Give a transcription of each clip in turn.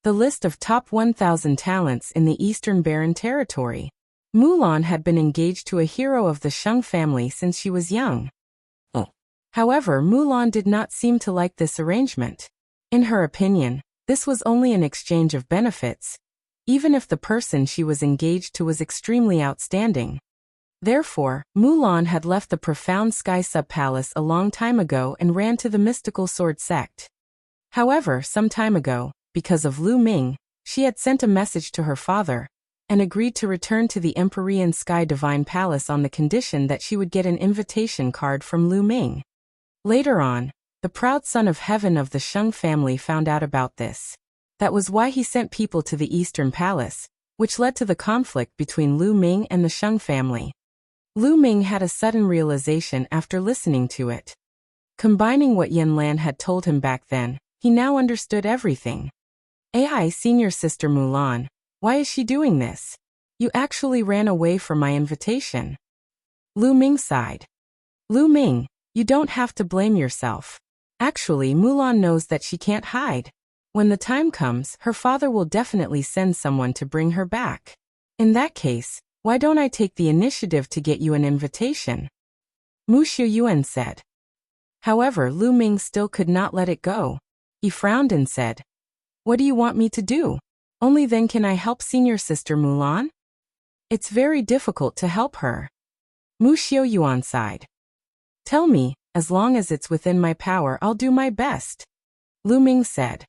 The list of top 1,000 talents in the Eastern Barren Territory. Mulan had been engaged to a hero of the Shang family since she was young. However, Mulan did not seem to like this arrangement. In her opinion, this was only an exchange of benefits, even if the person she was engaged to was extremely outstanding. Therefore, Mulan had left the profound Sky Sub-Palace a long time ago and ran to the mystical sword sect. However, some time ago, because of Lu Ming, she had sent a message to her father, and agreed to return to the Empyrean Sky Divine Palace on the condition that she would get an invitation card from Lu Ming. Later on, the proud son of heaven of the Shang family found out about this. That was why he sent people to the Eastern Palace, which led to the conflict between Lu Ming and the Shang family. Lu Ming had a sudden realization after listening to it. Combining what Yan Lan had told him back then, he now understood everything. Senior sister Mulan, why is she doing this? You actually ran away from my invitation. Lu Ming sighed. Lu Ming, you don't have to blame yourself. Actually, Mulan knows that she can't hide. When the time comes, her father will definitely send someone to bring her back. In that case, why don't I take the initiative to get you an invitation? Mu Shuyuan said. However, Lu Ming still could not let it go. He frowned and said, "What do you want me to do? Only then can I help senior sister Mulan? It's very difficult to help her." Mu Xiaoyuan sighed. "Tell me, as long as it's within my power, I'll do my best." Lu Ming said.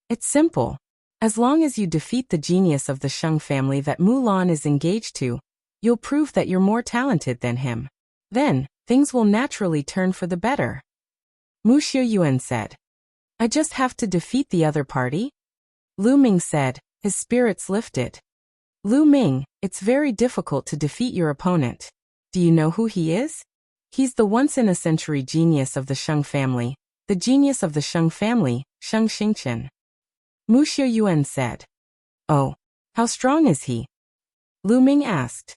"It's simple. As long as you defeat the genius of the Shang family that Mulan is engaged to, you'll prove that you're more talented than him. Then, things will naturally turn for the better." Mu Xiaoyuan said. "I just have to defeat the other party?" Lu Ming said, his spirits lifted. "Lu Ming, it's very difficult to defeat your opponent. Do you know who he is? He's the once-in-a-century genius of the Shang family, the genius of the Shang family, Shang Xingqian." Mu Xiaoyuan said. "Oh, how strong is he?" Lu Ming asked.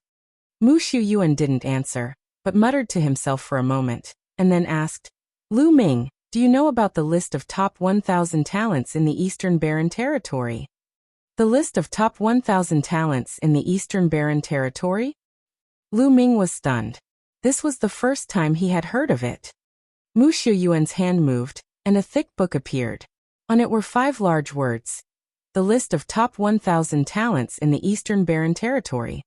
Mu Xiaoyuan didn't answer, but muttered to himself for a moment, and then asked, "Lu Ming, do you know about the list of top 1,000 talents in the Eastern Barren Territory?" The list of top 1,000 talents in the Eastern Barren Territory? Lu Ming was stunned. This was the first time he had heard of it. Mu Xiaoyuan's hand moved, and a thick book appeared. On it were 5 large words. The list of top 1,000 talents in the Eastern Barren Territory.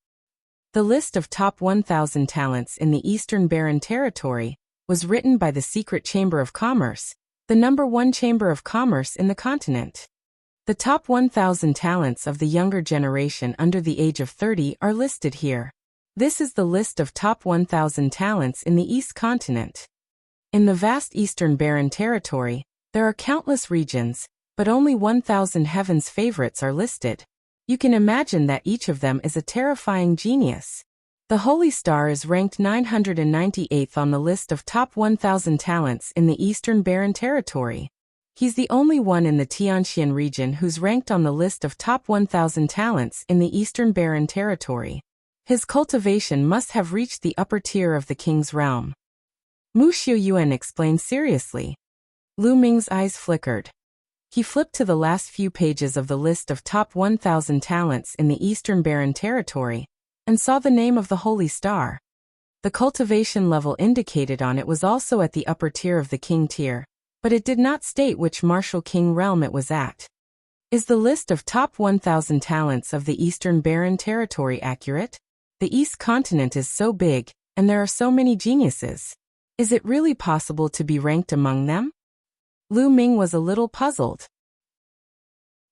The list of top 1,000 talents in the Eastern Barren Territory was written by the Secret Chamber of Commerce, the #1 chamber of commerce in the continent. The top 1,000 talents of the younger generation under the age of 30 are listed here. This is the list of top 1,000 talents in the East continent. In the vast Eastern Barren Territory, there are countless regions, but only 1,000 heaven's favorites are listed. You can imagine that each of them is a terrifying genius. The Holy Star is ranked 998th on the list of top 1,000 talents in the Eastern Barren Territory. He's the only one in the Tianxian region who's ranked on the list of top 1,000 talents in the Eastern Barren Territory. His cultivation must have reached the upper tier of the king's realm. Mu Xiaoyuan explained seriously. Lu Ming's eyes flickered. He flipped to the last few pages of the list of top 1,000 talents in the Eastern Barren Territory, and saw the name of the Holy Star. The cultivation level indicated on it was also at the upper tier of the king tier, but it did not state which martial king realm it was at. Is the list of top 1,000 talents of the Eastern Barren Territory accurate? The East continent is so big, and there are so many geniuses. Is it really possible to be ranked among them? Lu Ming was a little puzzled.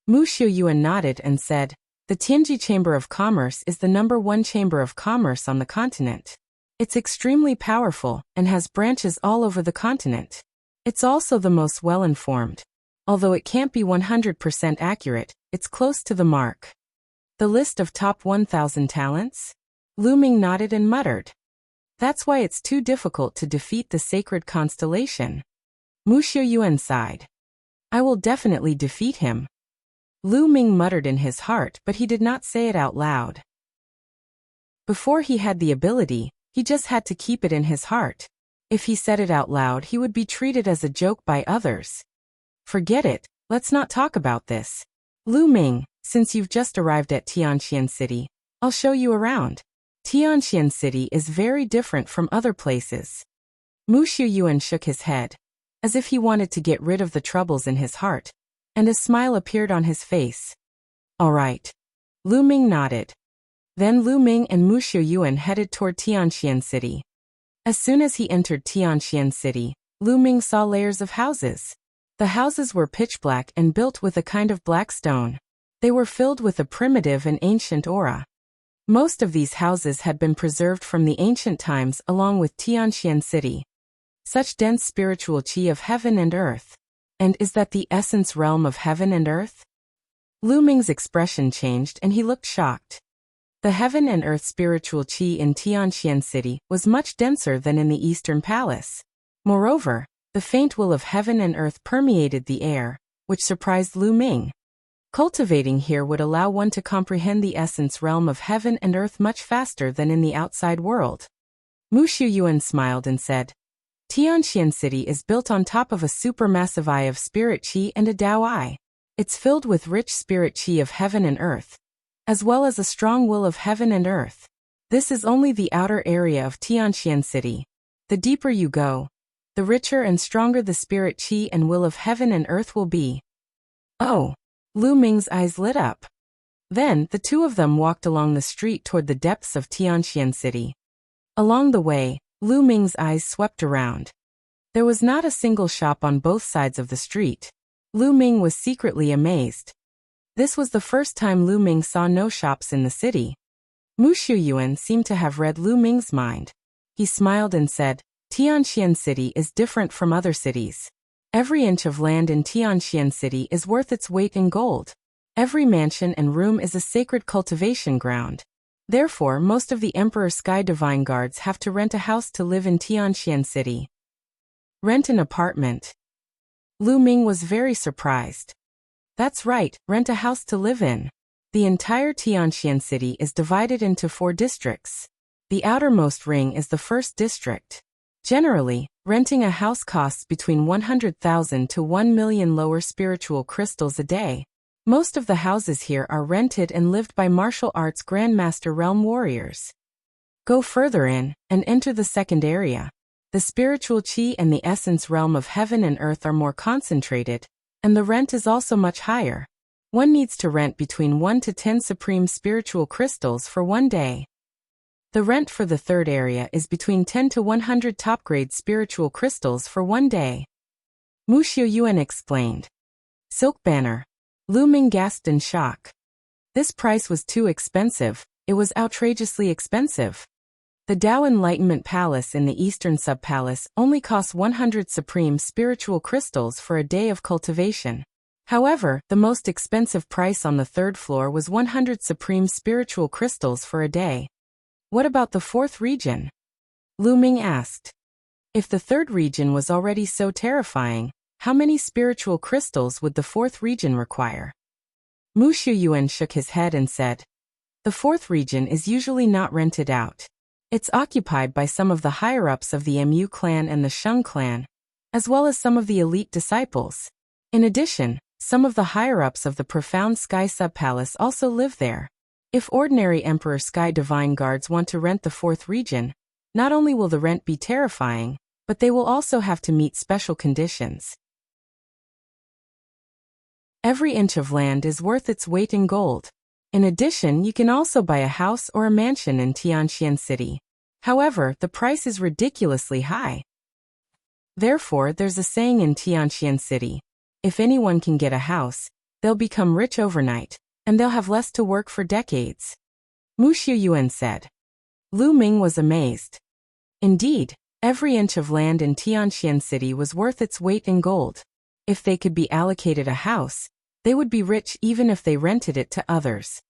Mu Xiaoyuan nodded and said, "The Tianji Chamber of Commerce is the #1 chamber of commerce on the continent. It's extremely powerful and has branches all over the continent. It's also the most well-informed. Although it can't be 100% accurate, it's close to the mark." The list of top 1,000 talents? Lu Ming nodded and muttered. "That's why it's too difficult to defeat the sacred constellation." Mu Xiaoyuan sighed. "I will definitely defeat him." Lu Ming muttered in his heart, but he did not say it out loud. Before he had the ability, he just had to keep it in his heart. If he said it out loud, he would be treated as a joke by others. "Forget it, let's not talk about this." Lu Ming, since you've just arrived at Tianqian City, I'll show you around. Tianqian City is very different from other places. Mu Shuyuan shook his head, as if he wanted to get rid of the troubles in his heart, and a smile appeared on his face. All right. Lu Ming nodded. Then Lu Ming and Mu Shuyuan headed toward Tianqian City. As soon as he entered Tianqian City, Lu Ming saw layers of houses. The houses were pitch black and built with a kind of black stone. They were filled with a primitive and ancient aura. Most of these houses had been preserved from the ancient times along with Tianqian City. Such dense spiritual qi of heaven and earth. And is that the essence realm of heaven and earth? Lu Ming's expression changed and he looked shocked. The heaven and earth spiritual qi in Tianqian City was much denser than in the Eastern Palace. Moreover, the faint will of heaven and earth permeated the air, which surprised Lu Ming. Cultivating here would allow one to comprehend the essence realm of heaven and earth much faster than in the outside world. Mu Shuyuan smiled and said, Tianqian City is built on top of a supermassive eye of spirit qi and a Tao eye. It's filled with rich spirit qi of heaven and earth, as well as a strong will of heaven and earth. This is only the outer area of Tianqian City. The deeper you go, the richer and stronger the spirit qi and will of heaven and earth will be. Oh! Lu Ming's eyes lit up. Then, the two of them walked along the street toward the depths of Tianqian City. Along the way, Lu Ming's eyes swept around. There was not a single shop on both sides of the street. Lu Ming was secretly amazed. This was the first time Lu Ming saw no shops in the city. Mu Shuyuan seemed to have read Lu Ming's mind. He smiled and said, Tianqian City is different from other cities. Every inch of land in Tianqian City is worth its weight in gold. Every mansion and room is a sacred cultivation ground. Therefore, most of the Emperor Sky Divine Guards have to rent a house to live in Tianqian City. Rent an apartment. Lu Ming was very surprised. That's right, rent a house to live in. The entire Tianqian City is divided into 4 districts. The outermost ring is the first district. Generally, renting a house costs between 100,000 to 1 million lower spiritual crystals a day. Most of the houses here are rented and lived by martial arts grandmaster realm warriors. Go further in, and enter the second area. The spiritual qi and the essence realm of heaven and earth are more concentrated, and the rent is also much higher. One needs to rent between 1 to 10 supreme spiritual crystals for 1 day. The rent for the third area is between 10 to 100 top-grade spiritual crystals for 1 day. Mu Shuyuan explained. Silk banner. Lu Ming gasped in shock. This price was too expensive, it was outrageously expensive. The Tao Enlightenment Palace in the Eastern Sub-Palace only costs 100 supreme spiritual crystals for a day of cultivation. However, the most expensive price on the third floor was 100 supreme spiritual crystals for a day. What about the fourth region? Lu Ming asked. If the third region was already so terrifying, how many spiritual crystals would the fourth region require? Mu Shuyuan shook his head and said, the fourth region is usually not rented out. It's occupied by some of the higher-ups of the Mu clan and the Sheng clan, as well as some of the elite disciples. In addition, some of the higher-ups of the Profound Sky Sub-Palace also live there. If ordinary Emperor Sky Divine Guards want to rent the fourth region, not only will the rent be terrifying, but they will also have to meet special conditions. Every inch of land is worth its weight in gold. In addition, you can also buy a house or a mansion in Tianqian City. However, the price is ridiculously high. Therefore, there's a saying in Tianqian City, if anyone can get a house, they'll become rich overnight, and they'll have less to work for decades. Mu Shuyuan said. Lu Ming was amazed. Indeed, every inch of land in Tianqian City was worth its weight in gold. If they could be allocated a house, they would be rich even if they rented it to others.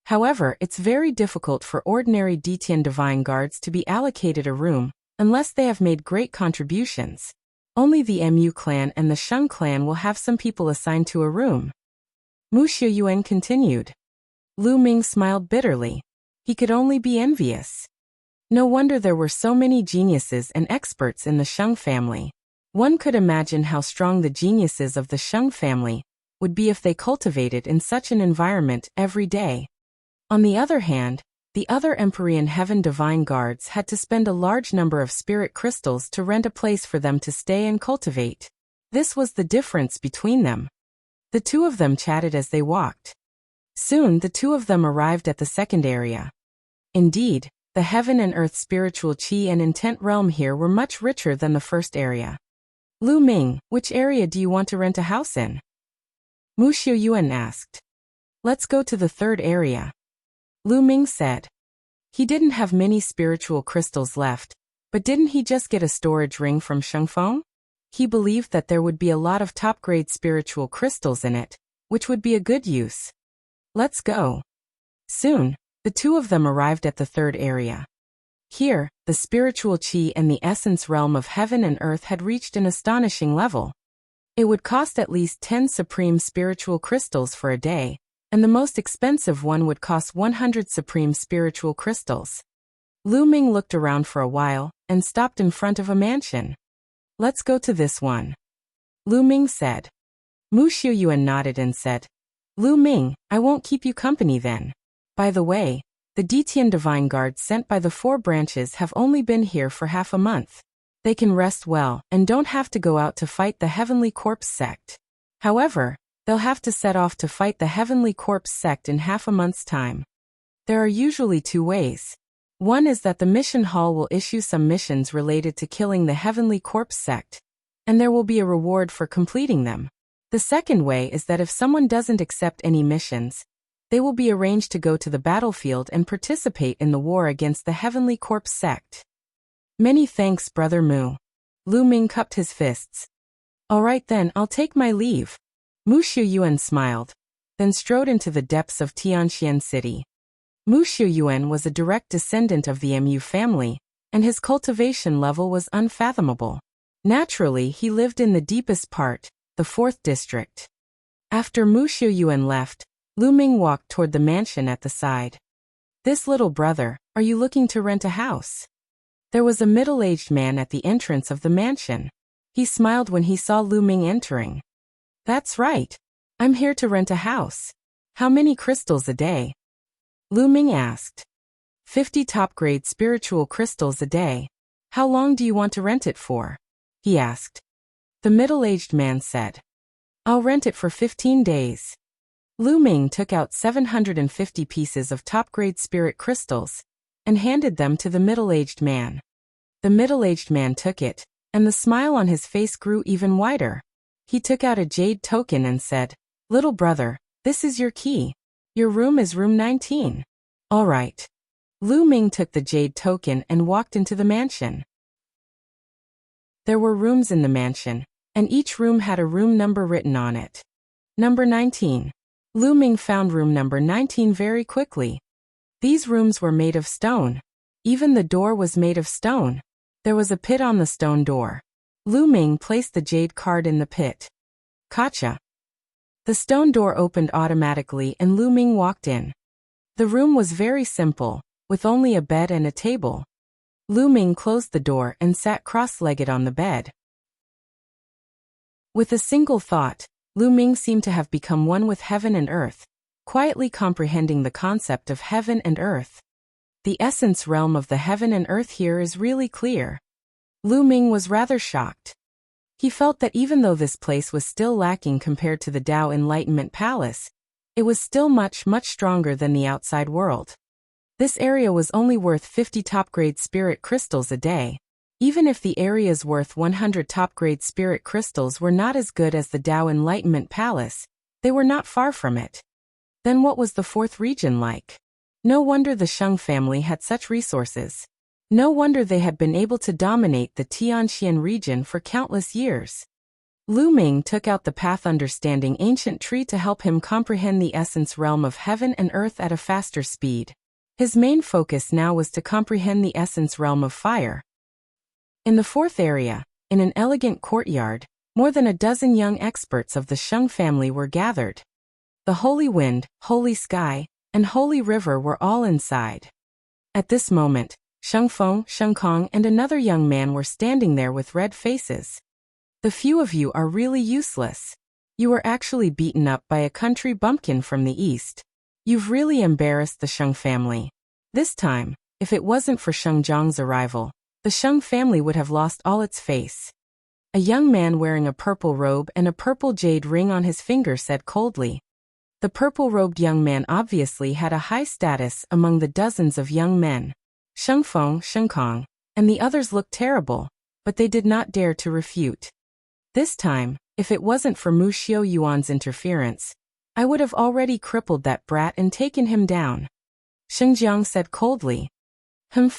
However, it's very difficult for ordinary Detian Divine Guards to be allocated a room, unless they have made great contributions. Only the Mu clan and the Sheng clan will have some people assigned to a room. Mu Shuyuan continued. Lu Ming smiled bitterly. He could only be envious. No wonder there were so many geniuses and experts in the Sheng family. One could imagine how strong the geniuses of the Sheng family, would be if they cultivated in such an environment every day. On the other hand, the other Empyrean Heaven Divine Guards had to spend a large number of spirit crystals to rent a place for them to stay and cultivate. This was the difference between them. The two of them chatted as they walked. Soon the two of them arrived at the second area. Indeed, the heaven and earth spiritual chi and intent realm here were much richer than the first area. Lu Ming, which area do you want to rent a house in? Mu Xiuyuan asked. Let's go to the third area. Lu Ming said. He didn't have many spiritual crystals left, but didn't he just get a storage ring from Shengfeng? He believed that there would be a lot of top-grade spiritual crystals in it, which would be a good use. Let's go. Soon, the two of them arrived at the third area. Here, the spiritual chi and the essence realm of heaven and earth had reached an astonishing level. It would cost at least 10 supreme spiritual crystals for a day, and the most expensive one would cost 100 supreme spiritual crystals. Lu Ming looked around for a while, and stopped in front of a mansion. Let's go to this one. Lu Ming said. Mu Xiuyuan nodded and said, Lu Ming, I won't keep you company then. By the way, the Detian Divine Guards sent by the 4 branches have only been here for half a month. They can rest well, and don't have to go out to fight the Heavenly Corpse sect. However, they'll have to set off to fight the Heavenly Corpse sect in half a month's time. There are usually 2 ways. One is that the mission hall will issue some missions related to killing the Heavenly Corpse sect, and there will be a reward for completing them. The second way is that if someone doesn't accept any missions, they will be arranged to go to the battlefield and participate in the war against the Heavenly Corpse sect. Many thanks, Brother Mu. Lu Ming cupped his fists. All right then, I'll take my leave. Mu Xiuyuan smiled, then strode into the depths of Tianxian City. Mu Xiuyuan was a direct descendant of the Mu family, and his cultivation level was unfathomable. Naturally, he lived in the deepest part, the 4th district. After Mu Xiuyuan left, Lu Ming walked toward the mansion at the side. This little brother, are you looking to rent a house? There was a middle-aged man at the entrance of the mansion. He smiled when he saw Lu Ming entering. That's right. I'm here to rent a house. How many crystals a day? Lu Ming asked. 50 top-grade spiritual crystals a day. How long do you want to rent it for? He asked. The middle-aged man said. I'll rent it for 15 days. Lu Ming took out 750 pieces of top-grade spirit crystals and handed them to the middle-aged man. The middle-aged man took it, and the smile on his face grew even wider. He took out a jade token and said, Little brother, this is your key. Your room is room 19. All right. Lu Ming took the jade token and walked into the mansion. There were rooms in the mansion, and each room had a room number written on it. Number 19. Lu Ming found room number 19 very quickly. These rooms were made of stone. Even the door was made of stone. There was a pit on the stone door. Lu Ming placed the jade card in the pit. Gotcha. The stone door opened automatically and Lu Ming walked in. The room was very simple, with only a bed and a table. Lu Ming closed the door and sat cross-legged on the bed. With a single thought, Lu Ming seemed to have become one with heaven and earth, quietly comprehending the concept of heaven and earth. The essence realm of the heaven and earth here is really clear. Lu Ming was rather shocked. He felt that even though this place was still lacking compared to the Tao Enlightenment Palace, it was still much stronger than the outside world. This area was only worth 50 top-grade spirit crystals a day. Even if the areas worth 100 top-grade spirit crystals were not as good as the Tao Enlightenment Palace, they were not far from it. Then what was the 4th region like? No wonder the Sheng family had such resources. No wonder they had been able to dominate the Tianxian region for countless years. Lu Ming took out the Path Understanding Ancient Tree to help him comprehend the essence realm of heaven and earth at a faster speed. His main focus now was to comprehend the essence realm of fire. In the 4th area, in an elegant courtyard, more than a dozen young experts of the Sheng family were gathered. The Holy Wind, Holy Sky, and Holy River were all inside. At this moment, Sheng Feng, Sheng Kong, and another young man were standing there with red faces. The few of you are really useless. You were actually beaten up by a country bumpkin from the east. You've really embarrassed the Sheng family. This time, if it wasn't for Sheng Jiang's arrival, the Sheng family would have lost all its face. A young man wearing a purple robe and a purple jade ring on his finger said coldly. The purple-robed young man obviously had a high status among the dozens of young men. Sheng Feng, Sheng Kong, and the others looked terrible, but they did not dare to refute. This time, if it wasn't for Mu Xiu Yuan's interference, I would have already crippled that brat and taken him down. Sheng Jiang said coldly.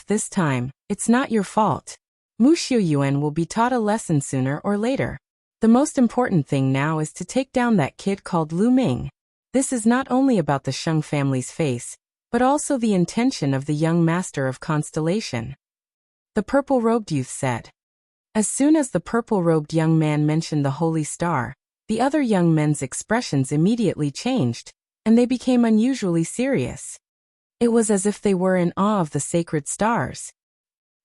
This time, it's not your fault. Mu Xiu Yuan will be taught a lesson sooner or later. The most important thing now is to take down that kid called Lu Ming. This is not only about the Sheng family's face, but also the intention of the young master of constellation. The purple-robed youth said. As soon as the purple-robed young man mentioned the holy star, the other young men's expressions immediately changed, and they became unusually serious. It was as if they were in awe of the sacred stars.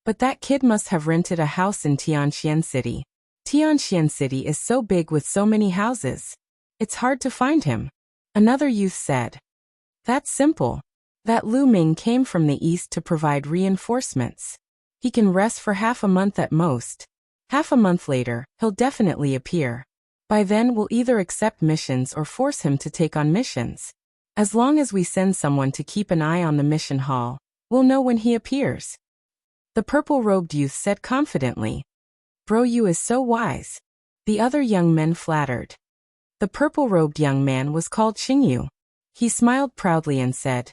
But that kid must have rented a house in Tianxian City. Tianxian City is so big with so many houses. It's hard to find him. Another youth said. That's simple. That Lu Ming came from the east to provide reinforcements. He can rest for half a month at most. Half a month later, he'll definitely appear. By then we'll either accept missions or force him to take on missions. As long as we send someone to keep an eye on the mission hall, we'll know when he appears. The purple-robed youth said confidently. Bro, you is so wise. The other young men flattered. The purple-robed young man was called Xingyu. He smiled proudly and said,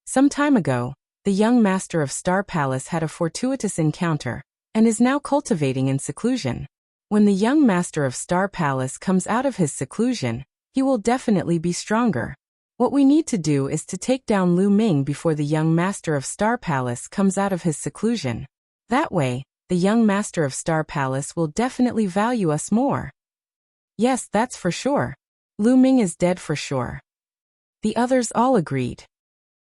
some time ago, the young master of Star Palace had a fortuitous encounter, and is now cultivating in seclusion. When the young master of Star Palace comes out of his seclusion, he will definitely be stronger. What we need to do is to take down Lu Ming before the young master of Star Palace comes out of his seclusion. That way, the young master of Star Palace will definitely value us more. Yes, that's for sure. Lu Ming is dead for sure. The others all agreed.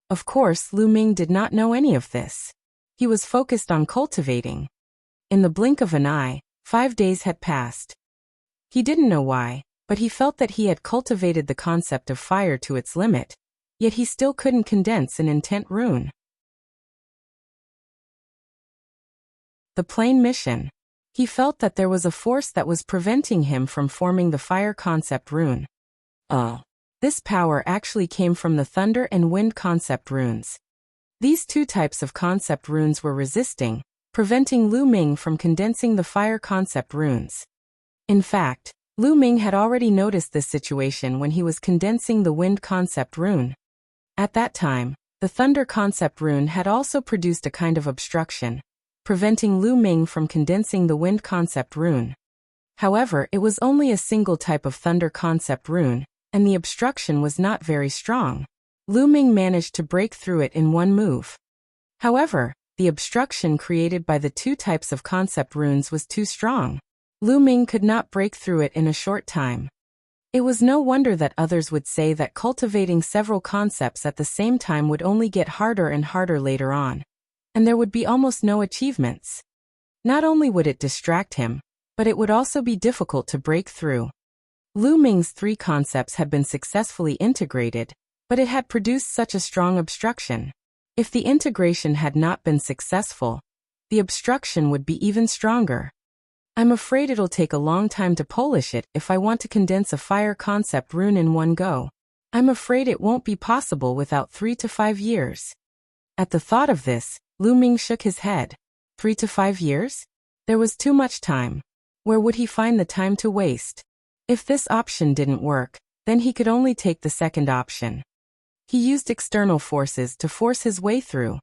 Of course, Lu Ming did not know any of this. He was focused on cultivating. In the blink of an eye, 5 days had passed. He didn't know why, but he felt that he had cultivated the concept of fire to its limit, yet he still couldn't condense an intent rune. The plain mission. He felt that there was a force that was preventing him from forming the fire concept rune. This power actually came from the thunder and wind concept runes. These two types of concept runes were resisting, preventing Lu Ming from condensing the fire concept runes. In fact, Lu Ming had already noticed this situation when he was condensing the wind concept rune. At that time, the thunder concept rune had also produced a kind of obstruction, preventing Lu Ming from condensing the wind concept rune. However, it was only a single type of thunder concept rune, and the obstruction was not very strong. Lu Ming managed to break through it in one move. However, the obstruction created by the two types of concept runes was too strong. Lu Ming could not break through it in a short time. It was no wonder that others would say that cultivating several concepts at the same time would only get harder and harder later on, and there would be almost no achievements. Not only would it distract him, but it would also be difficult to break through. Lu Ming's 3 concepts had been successfully integrated, but it had produced such a strong obstruction. If the integration had not been successful, the obstruction would be even stronger. I'm afraid it'll take a long time to polish it if I want to condense a fire concept rune in one go. I'm afraid it won't be possible without 3 to 5 years. At the thought of this, Lu Ming shook his head. 3 to 5 years? There was too much time. Where would he find the time to waste? If this option didn't work, then he could only take the second option. He used external forces to force his way through.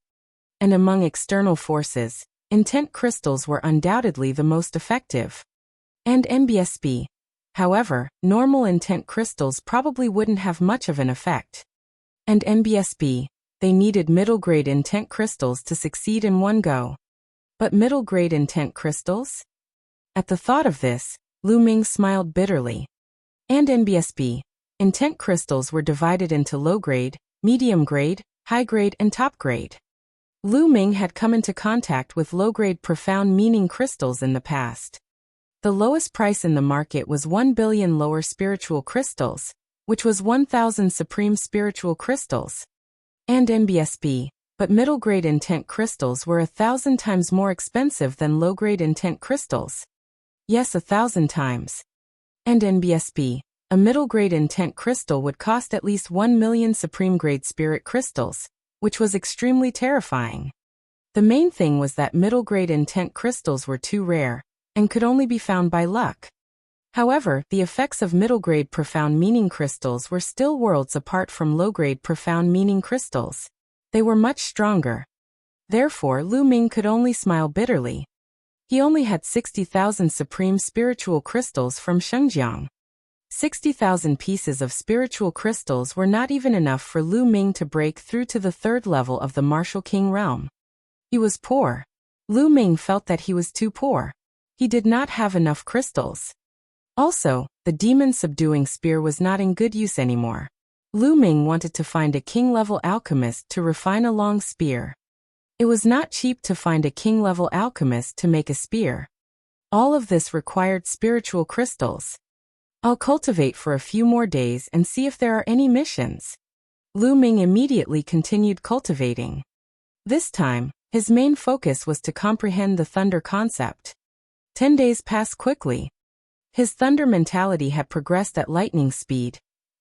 And among external forces, intent crystals were undoubtedly the most effective. And MBSB. However, normal intent crystals probably wouldn't have much of an effect. And MBSB, they needed middle-grade intent crystals to succeed in one go. But middle-grade intent crystals? At the thought of this, Lu Ming smiled bitterly. And MBSB, intent crystals were divided into low-grade, medium-grade, high-grade and top-grade. Lu Ming had come into contact with low-grade profound meaning crystals in the past. The lowest price in the market was 1 billion lower spiritual crystals, which was 1,000 supreme spiritual crystals, and MBSB, but middle-grade intent crystals were 1,000 times more expensive than low-grade intent crystals. Yes, 1,000 times. And NBSB, a middle-grade intent crystal would cost at least 1 million supreme-grade spirit crystals, which was extremely terrifying. The main thing was that middle-grade intent crystals were too rare, and could only be found by luck. However, the effects of middle-grade profound meaning crystals were still worlds apart from low-grade profound meaning crystals. They were much stronger. Therefore, Lu Ming could only smile bitterly. He only had 60,000 supreme spiritual crystals from Shengjiang. 60,000 pieces of spiritual crystals were not even enough for Lu Ming to break through to the third level of the martial king realm. He was poor. Lu Ming felt that he was too poor. He did not have enough crystals. Also, the demon-subduing spear was not in good use anymore. Lu Ming wanted to find a king-level alchemist to refine a long spear. It was not cheap to find a king-level alchemist to make a spear. All of this required spiritual crystals. I'll cultivate for a few more days and see if there are any missions. Lu Ming immediately continued cultivating. This time, his main focus was to comprehend the thunder concept. 10 days passed quickly. His thunder mentality had progressed at lightning speed,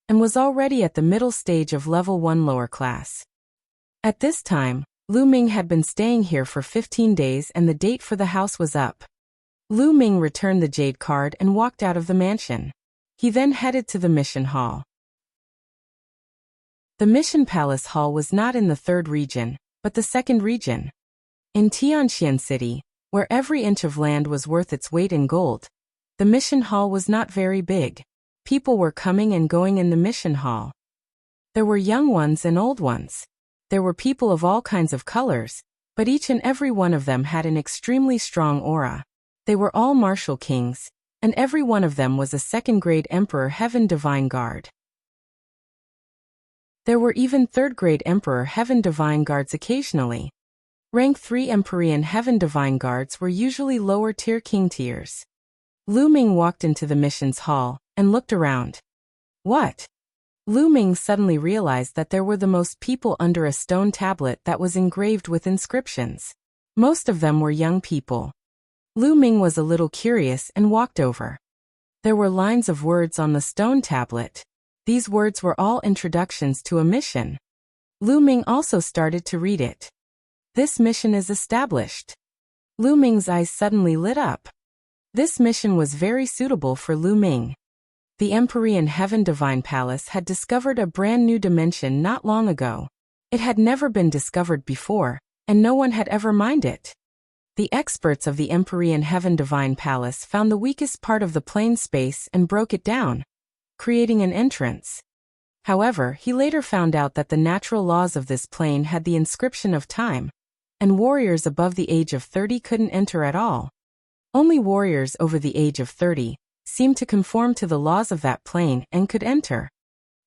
and was already at the middle stage of level 1 lower class. At this time, Lu Ming had been staying here for 15 days and the date for the house was up. Lu Ming returned the jade card and walked out of the mansion. He then headed to the mission hall. The mission palace hall was not in the third region, but the second region. In Tianxian City, where every inch of land was worth its weight in gold, the mission hall was not very big. People were coming and going in the mission hall. There were young ones and old ones. There were people of all kinds of colors, but each and every one of them had an extremely strong aura. They were all martial kings, and every one of them was a second-grade Emperor Heaven Divine Guard. There were even third-grade Emperor Heaven Divine Guards occasionally. Rank 3 Empyrean Heaven Divine Guards were usually lower-tier king tiers. Lu Ming walked into the missions hall and looked around. What? Lu Ming suddenly realized that there were the most people under a stone tablet that was engraved with inscriptions. Most of them were young people. Lu Ming was a little curious and walked over. There were lines of words on the stone tablet. These words were all introductions to a mission. Lu Ming also started to read it. This mission is established. Lu Ming's eyes suddenly lit up. This mission was very suitable for Lu Ming. The Empyrean Heaven Divine Palace had discovered a brand new dimension not long ago. It had never been discovered before, and no one had ever mined it. The experts of the Empyrean Heaven Divine Palace found the weakest part of the plane space and broke it down, creating an entrance. However, he later found out that the natural laws of this plane had the inscription of time, and warriors above the age of 30 couldn't enter at all. Only warriors over the age of 30 seemed to conform to the laws of that plane and could enter.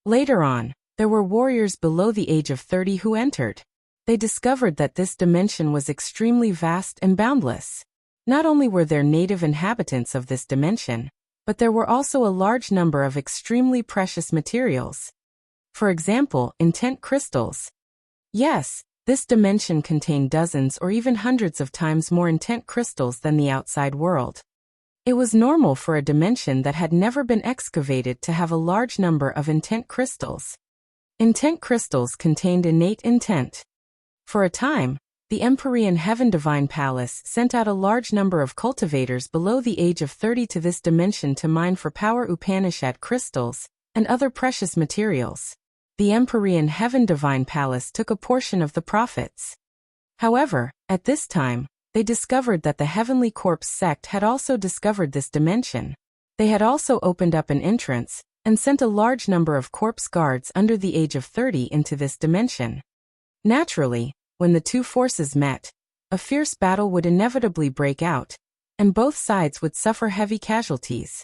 Later on, there were warriors below the age of 30 who entered. They discovered that this dimension was extremely vast and boundless. Not only were there native inhabitants of this dimension, but there were also a large number of extremely precious materials. For example, intent crystals. Yes, this dimension contained dozens or even hundreds of times more intent crystals than the outside world. It was normal for a dimension that had never been excavated to have a large number of intent crystals. Intent crystals contained innate intent. For a time, the Empyrean Heaven Divine Palace sent out a large number of cultivators below the age of 30 to this dimension to mine for power Upanishad crystals and other precious materials. The Empyrean Heaven Divine Palace took a portion of the profits. However, at this time, they discovered that the Heavenly Corpse sect had also discovered this dimension. They had also opened up an entrance and sent a large number of corpse guards under the age of 30 into this dimension. Naturally, when the two forces met, a fierce battle would inevitably break out, and both sides would suffer heavy casualties.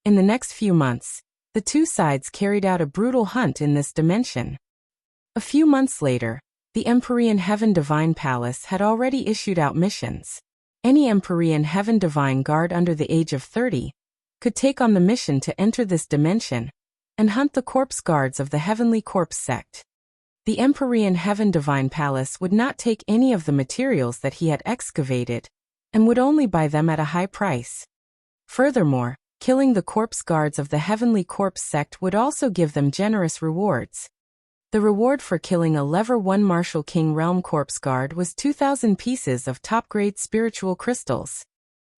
In the next few months, the two sides carried out a brutal hunt in this dimension. A few months later, the Empyrean Heaven Divine Palace had already issued out missions. Any Empyrean Heaven Divine Guard under the age of 30 could take on the mission to enter this dimension and hunt the corpse guards of the Heavenly Corpse sect. The Empyrean Heaven Divine Palace would not take any of the materials that he had excavated, and would only buy them at a high price. Furthermore, killing the corpse guards of the Heavenly Corpse sect would also give them generous rewards. The reward for killing a Lever 1 Martial King Realm Corpse Guard was 2,000 pieces of top-grade spiritual crystals.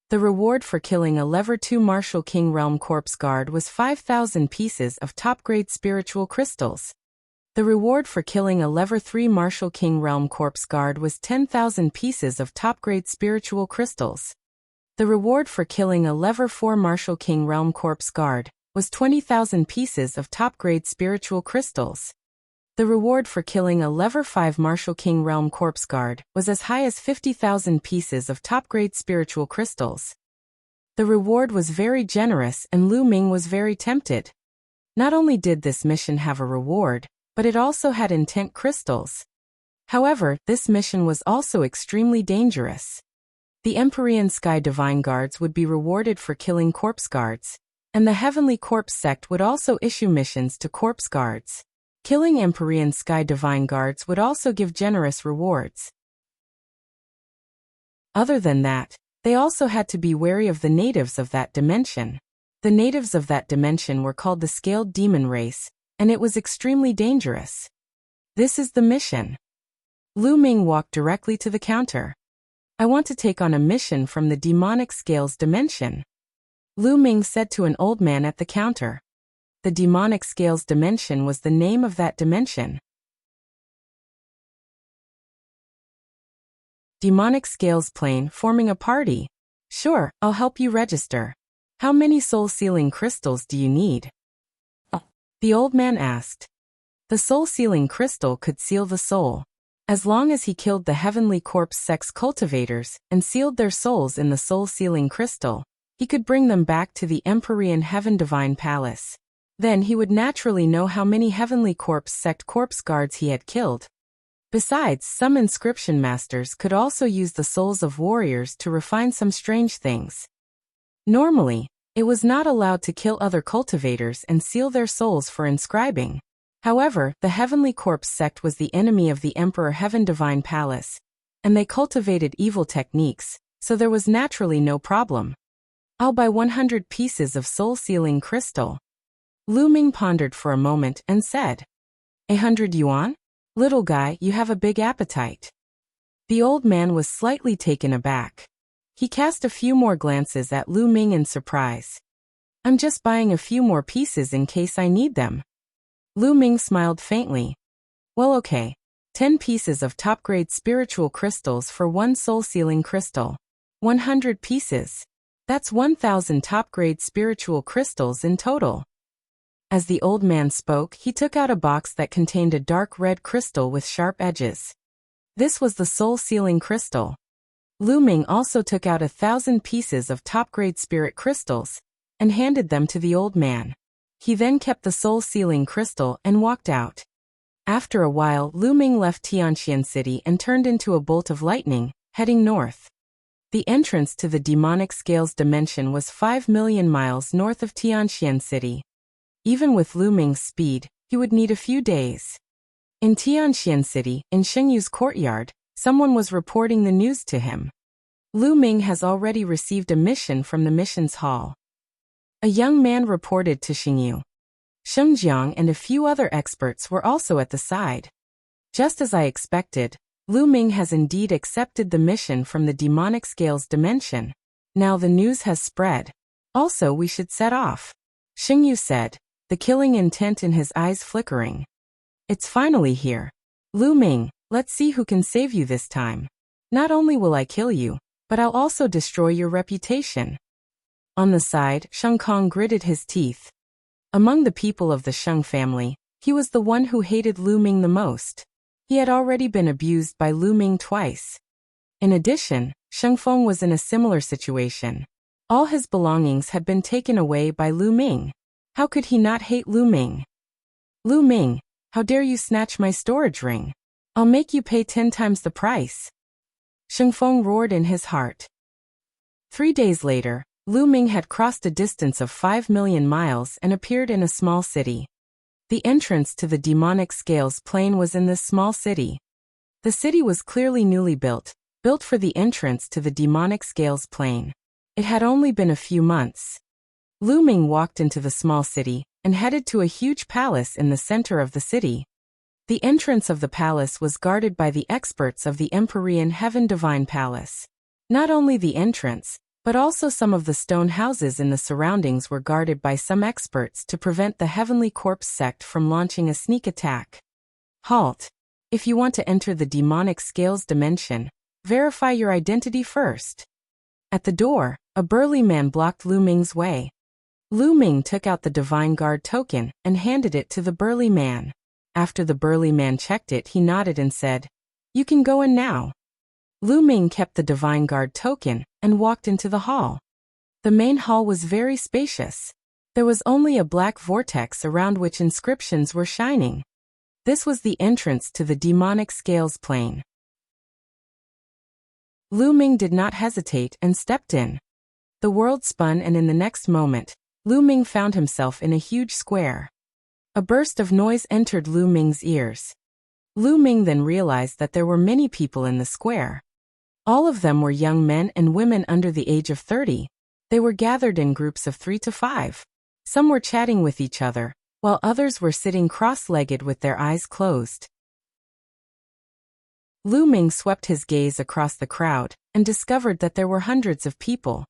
The reward for killing a Lever 2 Martial King Realm Corpse Guard was 5,000 pieces of top-grade spiritual crystals. The reward for killing a Lever 3 Martial King Realm Corpse Guard was 10,000 pieces of top-grade spiritual crystals. The reward for killing a Lever 4 Martial King Realm Corpse Guard was 20,000 pieces of top-grade spiritual crystals. The reward for killing a Lever 5 Martial King Realm Corpse Guard was as high as 50,000 pieces of top-grade spiritual crystals. The reward was very generous and Lu Ming was very tempted. Not only did this mission have a reward, but it also had intent crystals. However, this mission was also extremely dangerous. The Empyrean Sky Divine Guards would be rewarded for killing corpse guards, and the Heavenly Corpse sect would also issue missions to corpse guards. Killing Empyrean Sky Divine Guards would also give generous rewards. Other than that, they also had to be wary of the natives of that dimension. The natives of that dimension were called the Scaled Demon Race, and it was extremely dangerous. This is the mission. Lu Ming walked directly to the counter. I want to take on a mission from the Demonic Scales dimension. Lu Ming said to an old man at the counter. The Demonic Scales dimension was the name of that dimension. Demonic Scales plane forming a party. Sure, I'll help you register. How many soul-sealing crystals do you need? The old man asked. The soul-sealing crystal could seal the soul. As long as he killed the Heavenly Corpse sect's cultivators and sealed their souls in the soul-sealing crystal, he could bring them back to the Empyrean Heaven Divine Palace. Then he would naturally know how many Heavenly Corpse sect corpse guards he had killed. Besides, some inscription masters could also use the souls of warriors to refine some strange things. Normally, it was not allowed to kill other cultivators and seal their souls for inscribing. However, the Heavenly Corpse sect was the enemy of the Emperor Heaven Divine Palace, and they cultivated evil techniques, so there was naturally no problem. I'll buy 100 pieces of soul-sealing crystal. Lu Ming pondered for a moment and said, 100 yuan? Little guy, you have a big appetite. The old man was slightly taken aback. He cast a few more glances at Lu Ming in surprise. I'm just buying a few more pieces in case I need them. Lu Ming smiled faintly. Well, okay. 10 pieces of top-grade spiritual crystals for one soul-sealing crystal. 100 pieces. That's 1,000 top-grade spiritual crystals in total. As the old man spoke, he took out a box that contained a dark red crystal with sharp edges. This was the soul-sealing crystal. Lu Ming also took out 1,000 pieces of top-grade spirit crystals and handed them to the old man. He then kept the soul-sealing crystal and walked out. After a while, Lu Ming left Tianxian City and turned into a bolt of lightning, heading north. The entrance to the Demonic Scales dimension was 5 million miles north of Tianxian City. Even with Lu Ming's speed, he would need a few days. In Tianxian City, in Xingyu's courtyard, someone was reporting the news to him. Lu Ming has already received a mission from the missions hall. A young man reported to Xingyu. Sheng Jiang and a few other experts were also at the side. Just as I expected, Lu Ming has indeed accepted the mission from the Demonic Scales dimension. Now the news has spread. Also, we should set off. Xingyu said, the killing intent in his eyes flickering. It's finally here. Lu Ming, let's see who can save you this time. Not only will I kill you, but I'll also destroy your reputation. On the side, Sheng Kong gritted his teeth. Among the people of the Sheng family, he was the one who hated Lu Ming the most. He had already been abused by Lu Ming twice. In addition, Sheng Feng was in a similar situation. All his belongings had been taken away by Lu Ming. How could he not hate Lu Ming? Lu Ming, how dare you snatch my storage ring? I'll make you pay 10 times the price. Sheng Feng roared in his heart. 3 days later, Lu Ming had crossed a distance of 5 million miles and appeared in a small city. The entrance to the demonic scales plane was in this small city. The city was clearly newly built for the entrance to the demonic scales plane. It had only been a few months. Lu Ming walked into the small city and headed to a huge palace in the center of the city. The entrance of the palace was guarded by the experts of the Empyrean Heaven Divine Palace. Not only the entrance, but also some of the stone houses in the surroundings were guarded by some experts to prevent the Heavenly Corpse sect from launching a sneak attack. Halt! If you want to enter the demonic scales dimension, verify your identity first. At the door, a burly man blocked Lu Ming's way. Lu Ming took out the Divine Guard token and handed it to the burly man. After the burly man checked it, he nodded and said, "You can go in now." Lu Ming kept the Divine Guard token and walked into the hall. The main hall was very spacious. There was only a black vortex around which inscriptions were shining. This was the entrance to the demonic scales plane. Lu Ming did not hesitate and stepped in. The world spun, and in the next moment, Lu Ming found himself in a huge square. A burst of noise entered Lu Ming's ears. Lu Ming then realized that there were many people in the square. All of them were young men and women under the age of 30. They were gathered in groups of 3 to 5. Some were chatting with each other, while others were sitting cross-legged with their eyes closed. Lu Ming swept his gaze across the crowd and discovered that there were hundreds of people.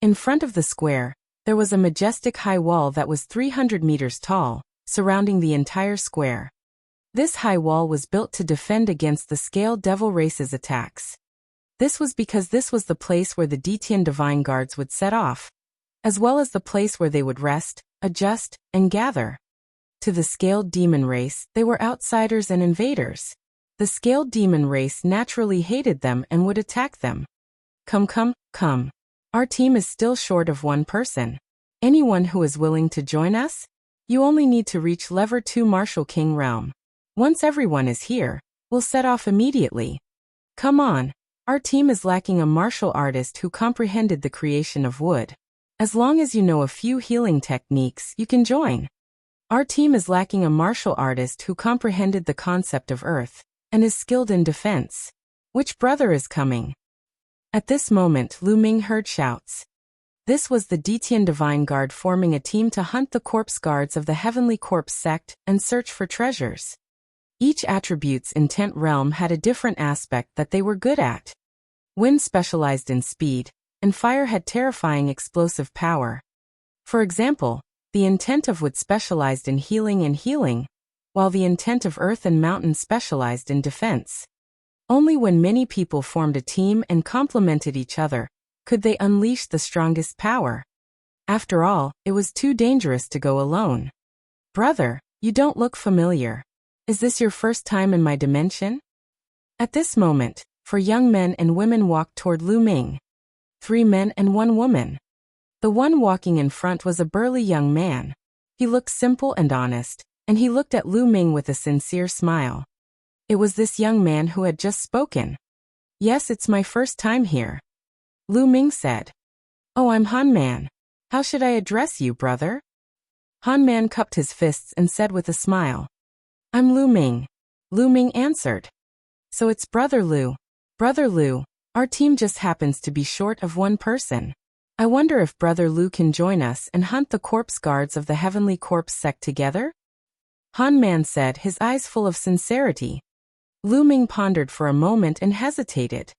In front of the square, there was a majestic high wall that was 300 meters tall, surrounding the entire square. This high wall was built to defend against the Scale Devil race's attacks. This was because this was the place where the Detian Divine Guards would set off, as well as the place where they would rest, adjust, and gather. To the Scaled Demon race, they were outsiders and invaders. The Scaled Demon race naturally hated them and would attack them. Come. Our team is still short of one person. Anyone who is willing to join us? You only need to reach Lever 2 Martial King Realm. Once everyone is here, we'll set off immediately. Come on. Our team is lacking a martial artist who comprehended the creation of wood. As long as you know a few healing techniques, you can join. Our team is lacking a martial artist who comprehended the concept of earth and is skilled in defense. Which brother is coming? At this moment, Lu Ming heard shouts. This was the Detian Divine Guard forming a team to hunt the corpse guards of the Heavenly Corpse sect and search for treasures. Each attribute's intent realm had a different aspect that they were good at. Wind specialized in speed, and fire had terrifying explosive power. For example, the intent of wood specialized in healing, while the intent of earth and mountain specialized in defense. Only when many people formed a team and complemented each other could they unleash the strongest power. After all, it was too dangerous to go alone. Brother, you don't look familiar. Is this your first time in my dimension? At this moment, 4 young men and women walked toward Lu Ming. 3 men and 1 woman. The one walking in front was a burly young man. He looked simple and honest, and he looked at Lu Ming with a sincere smile. It was this young man who had just spoken. Yes, it's my first time here. Lu Ming said. Oh, I'm Han Man. How should I address you, brother? Han Man cupped his fists and said with a smile. I'm Lu Ming. Lu Ming answered. So it's Brother Lu. Brother Lu, our team just happens to be short of one person. I wonder if Brother Lu can join us and hunt the corpse guards of the Heavenly Corpse sect together? Han Man said, his eyes full of sincerity. Lu Ming pondered for a moment and hesitated.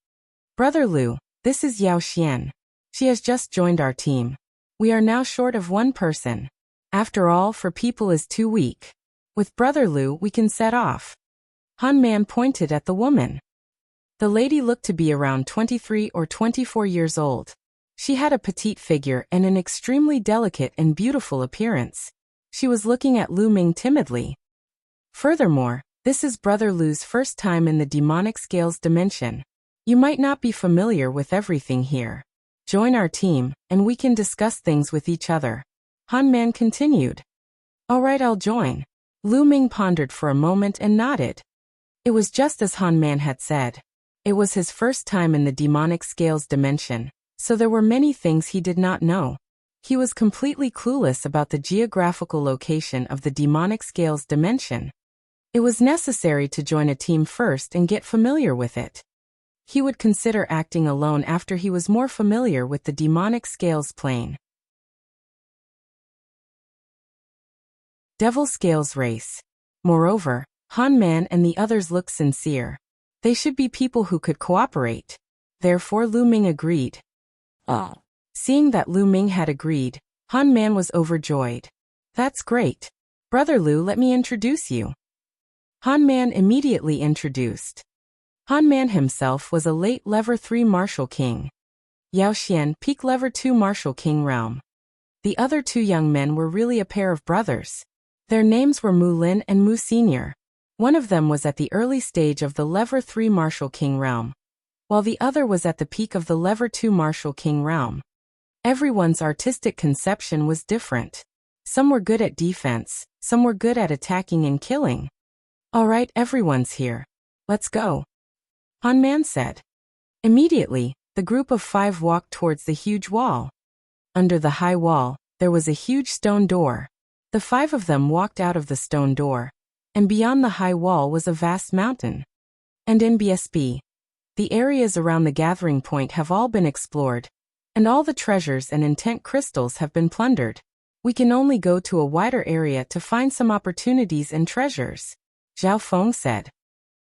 Brother Lu, this is Yao Xian. She has just joined our team. We are now short of one person. After all, 4 people is too weak. With Brother Lu, we can set off. Han Man pointed at the woman. The lady looked to be around 23 or 24 years old. She had a petite figure and an extremely delicate and beautiful appearance. She was looking at Lu Ming timidly. Furthermore, this is Brother Lu's first time in the demonic scales dimension. You might not be familiar with everything here. Join our team, and we can discuss things with each other. Han Man continued. All right, I'll join. Lu Ming pondered for a moment and nodded. It was just as Han Man had said. It was his first time in the demonic scales dimension, So there were many things he did not know. He was completely clueless about the geographical location of the demonic scales dimension. It was necessary to join a team first and get familiar with it. He would consider acting alone after he was more familiar with the demonic scales plane. Devil Scales Race. Moreover, Han Man and the others looked sincere. They should be people who could cooperate. Therefore Lu Ming agreed. Seeing that Lu Ming had agreed, Han Man was overjoyed. That's great. Brother Lu, let me introduce you. Han Man immediately introduced. Han Man himself was a late Level 3 Martial King. Yao Xian, peak Level 2 Martial King realm. The other two young men were really a pair of brothers. Their names were Mu Lin and Mu Senior. One of them was at the early stage of the Level 3 Martial King realm, while the other was at the peak of the Level 2 Martial King realm. Everyone's artistic conception was different. Some were good at defense, some were good at attacking and killing. Alright, everyone's here. Let's go. Han Man said. Immediately, the group of 5 walked towards the huge wall. Under the high wall, there was a huge stone door. The 5 of them walked out of the stone door, and beyond the high wall was a vast mountain. And in BSB, the areas around the gathering point have all been explored, and all the treasures and intent crystals have been plundered. We can only go to a wider area to find some opportunities and treasures, Zhao Feng said.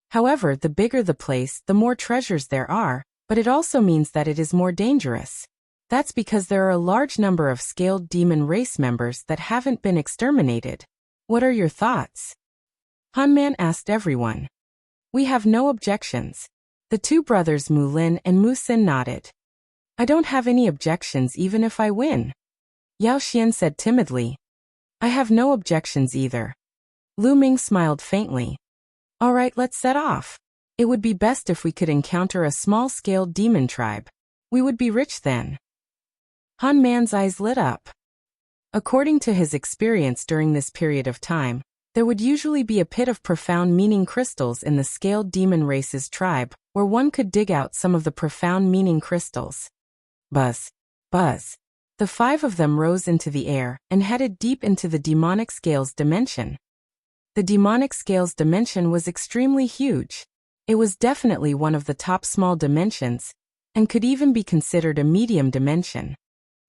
However, the bigger the place, the more treasures there are, but it also means that it is more dangerous. That's because there are a large number of scaled demon race members that haven't been exterminated. What are your thoughts? Han Man asked everyone. We have no objections. The 2 brothers Mu Lin and Mu Sin nodded. I don't have any objections even if I win. Yao Xian said timidly. I have no objections either. Lu Ming smiled faintly. Alright, let's set off. It would be best if we could encounter a small-scaled demon tribe. We would be rich then. Han Man's eyes lit up. According to his experience during this period of time, there would usually be a pit of profound meaning crystals in the scaled demon race's tribe, where one could dig out some of the profound meaning crystals. Buzz. Buzz. The 5 of them rose into the air and headed deep into the demonic scales dimension. The demonic scales dimension was extremely huge. It was definitely one of the top small dimensions, and could even be considered a medium dimension.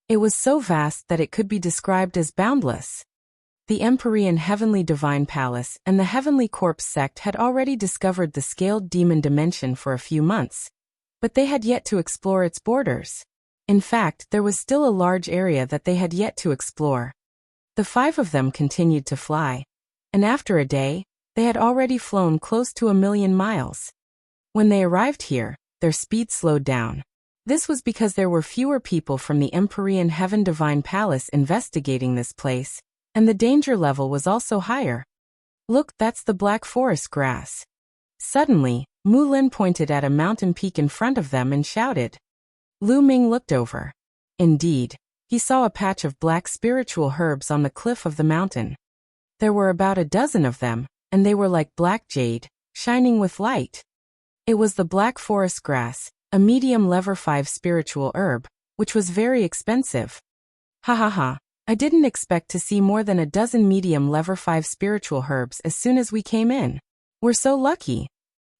It was so vast that it could be described as boundless. The Empyrean Heavenly Divine Palace and the Heavenly Corpse sect had already discovered the scaled demon dimension for a few months, but they had yet to explore its borders. In fact, there was still a large area that they had yet to explore. The 5 of them continued to fly, and after a day, they had already flown close to 1,000,000 miles. When they arrived here, their speed slowed down. This was because there were fewer people from the Empyrean Heaven Divine Palace investigating this place, and the danger level was also higher. Look, that's the Black Forest grass. Suddenly, Mu Lin pointed at a mountain peak in front of them and shouted. Lu Ming looked over. Indeed, he saw a patch of black spiritual herbs on the cliff of the mountain. There were about a dozen of them, and they were like black jade, shining with light. It was the Black Forest grass, a medium Level 5 spiritual herb, which was very expensive. Ha ha ha, I didn't expect to see more than a dozen medium Level 5 spiritual herbs as soon as we came in. We're so lucky,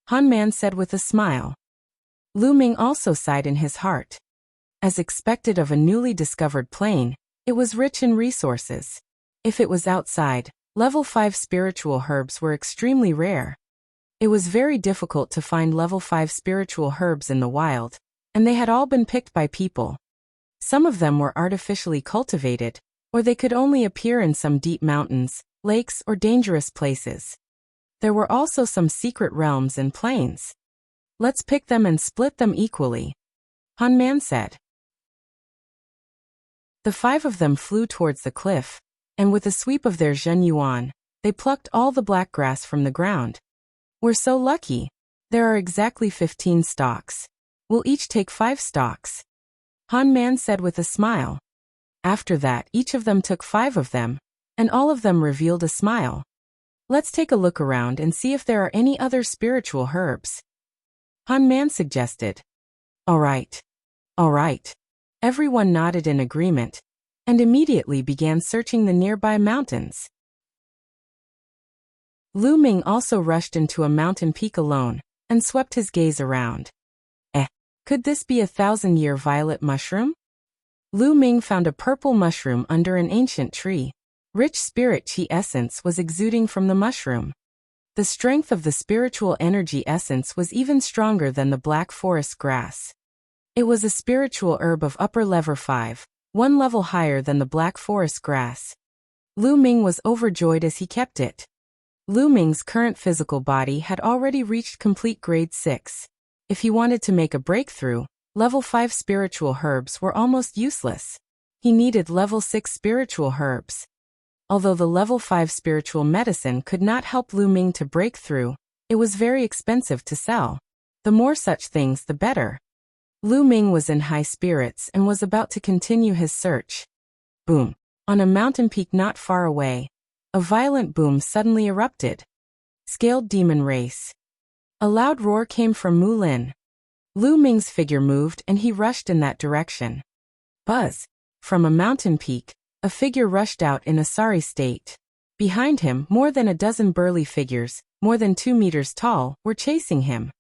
Han Man said with a smile. Lu Ming also sighed in his heart. As expected of a newly discovered plane, it was rich in resources. If it was outside, Level 5 spiritual herbs were extremely rare. It was very difficult to find Level 5 spiritual herbs in the wild, and they had all been picked by people. Some of them were artificially cultivated, or they could only appear in some deep mountains, lakes, or dangerous places. There were also some secret realms and plains. Let's pick them and split them equally, Han Man said. The 5 of them flew towards the cliff, and with a sweep of their Zhen Yuan, they plucked all the black grass from the ground. We're so lucky. There are exactly 15 stalks. We'll each take 5 stalks, Han Man said with a smile. After that, each of them took 5 of them, and all of them revealed a smile. Let's take a look around and see if there are any other spiritual herbs, Han Man suggested. All right. Everyone nodded in agreement, and immediately began searching the nearby mountains. Lu Ming also rushed into a mountain peak alone, and swept his gaze around. Could this be a 1,000-year violet mushroom? Lu Ming found a purple mushroom under an ancient tree. Rich spirit chi essence was exuding from the mushroom. The strength of the spiritual energy essence was even stronger than the black forest grass. It was a spiritual herb of upper level 5, one level higher than the black forest grass. Lu Ming was overjoyed as he kept it. Lu Ming's current physical body had already reached complete grade 6. If he wanted to make a breakthrough, level 5 spiritual herbs were almost useless. He needed level 6 spiritual herbs. Although the level 5 spiritual medicine could not help Lu Ming to break through, it was very expensive to sell. The more such things, the better. Lu Ming was in high spirits and was about to continue his search. Boom! On a mountain peak not far away, a violent boom suddenly erupted. Scaled demon race. A loud roar came from Mu Lin. Lu Ming's figure moved and he rushed in that direction. Buzz! From a mountain peak, a figure rushed out in a sorry state. Behind him, more than a dozen burly figures, more than 2 meters tall, were chasing him.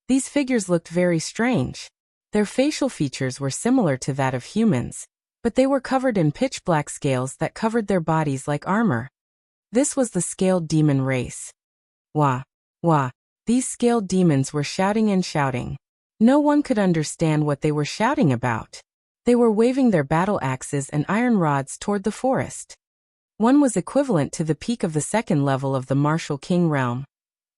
These figures looked very strange. Their facial features were similar to that of humans, but they were covered in pitch-black scales that covered their bodies like armor. This was the scaled demon race. Wah! Wah! These scaled demons were shouting and shouting. No one could understand what they were shouting about. They were waving their battle axes and iron rods toward the forest. One was equivalent to the peak of the second level of the Martial King realm.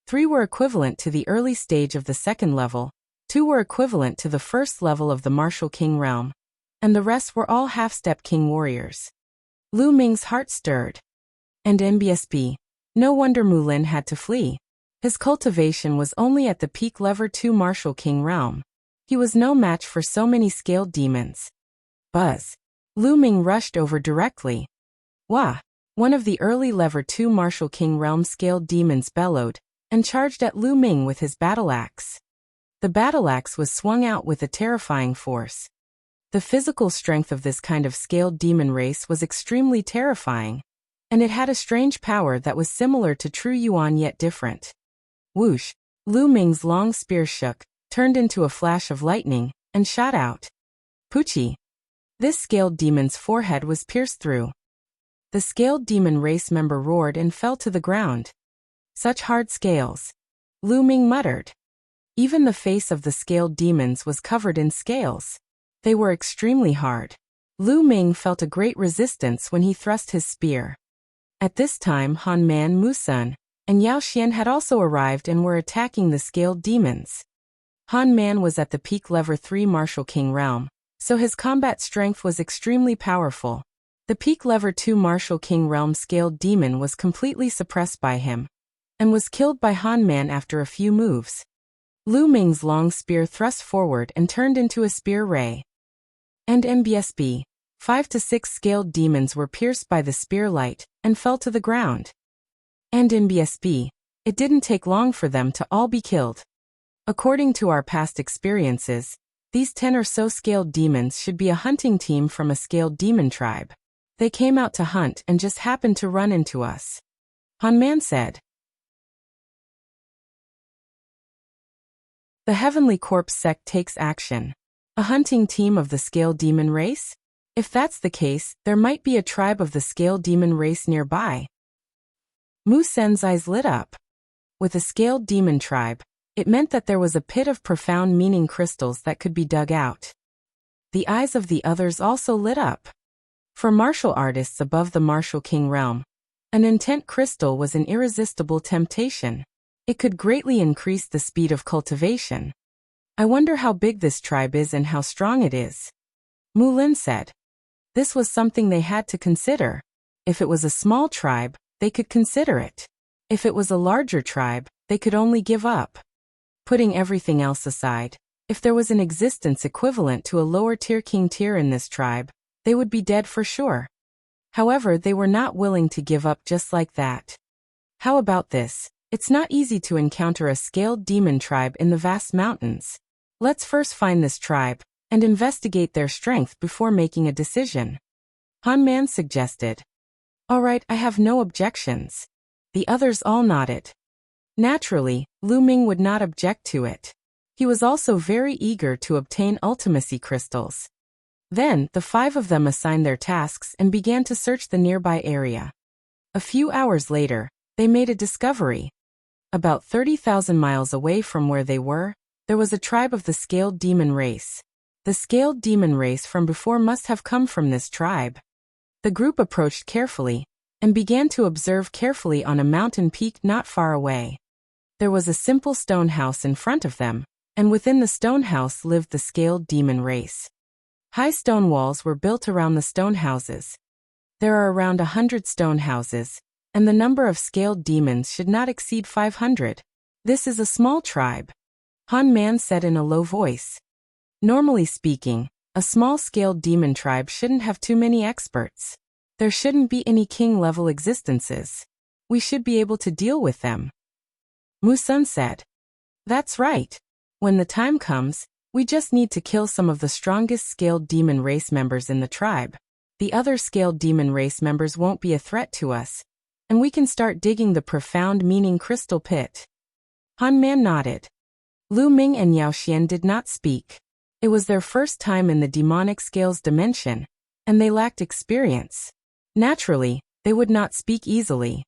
3 were equivalent to the early stage of the second level, 2 were equivalent to the first level of the Martial King realm, and the rest were all half-step king warriors. Lu Ming's heart stirred. And NBSB. No wonder Mu Lin had to flee. His cultivation was only at the peak level 2 Martial King realm. He was no match for so many scaled demons. Buzz! Lu Ming rushed over directly. Wah! One of the early level 2 Martial King realm scaled demons bellowed, and charged at Lu Ming with his battle axe. The battle axe was swung out with a terrifying force. The physical strength of this kind of scaled demon race was extremely terrifying, and it had a strange power that was similar to true Yuan yet different. Whoosh! Lu Ming's long spear shook, turned into a flash of lightning, and shot out. Poochie! This scaled demon's forehead was pierced through. The scaled demon race member roared and fell to the ground. Such hard scales! Lu Ming muttered. Even the face of the scaled demons was covered in scales. They were extremely hard. Lu Ming felt a great resistance when he thrust his spear. At this time Han Man Mu Sun and Yao Xian had also arrived and were attacking the scaled demons. Han Man was at the peak level 3 Martial King realm, so his combat strength was extremely powerful. The peak level 2 Martial King realm scaled demon was completely suppressed by him, and was killed by Han Man after a few moves. Lu Ming's long spear thrust forward and turned into a spear ray. And MBSB. 5 to 6 scaled demons were pierced by the spear light, and fell to the ground. And in BSB, it didn't take long for them to all be killed. According to our past experiences, these 10 or so scaled demons should be a hunting team from a scaled demon tribe. They came out to hunt and just happened to run into us. Han Man said. The Heavenly Corpse sect takes action. A hunting team of the scaled demon race? If that's the case, there might be a tribe of the scaled demon race nearby. Mu Sen's eyes lit up. With a scaled demon tribe, it meant that there was a pit of profound meaning crystals that could be dug out. The eyes of the others also lit up. For martial artists above the Martial King realm, an intent crystal was an irresistible temptation. It could greatly increase the speed of cultivation. I wonder how big this tribe is and how strong it is. Mu Lin said. This was something they had to consider. If it was a small tribe, they could consider it. If it was a larger tribe, they could only give up. Putting everything else aside, if there was an existence equivalent to a lower-tier king tier in this tribe, they would be dead for sure. However, they were not willing to give up just like that. How about this? It's not easy to encounter a scaled demon tribe in the vast mountains. Let's first find this tribe, and investigate their strength before making a decision. Han Man suggested. All right, I have no objections. The others all nodded. Naturally, Lu Ming would not object to it. He was also very eager to obtain ultimacy crystals. Then, the 5 of them assigned their tasks and began to search the nearby area. A few hours later, they made a discovery. About 30,000 miles away from where they were, there was a tribe of the scaled demon race. The scaled demon race from before must have come from this tribe. The group approached carefully and began to observe carefully on a mountain peak not far away. There was a simple stone house in front of them, and within the stone house lived the scaled demon race. High stone walls were built around the stone houses. There are around 100 stone houses, and the number of scaled demons should not exceed 500. This is a small tribe, Han Man said in a low voice. Normally speaking, a small scaled demon tribe shouldn't have too many experts. There shouldn't be any king-level existences. We should be able to deal with them. Mu Sun said. That's right. When the time comes, we just need to kill some of the strongest scaled demon race members in the tribe. The other scaled demon race members won't be a threat to us, and we can start digging the profound meaning crystal pit. Han Man nodded. Lu Ming and Yao Xian did not speak. It was their first time in the demonic scales dimension, and they lacked experience. Naturally, they would not speak easily.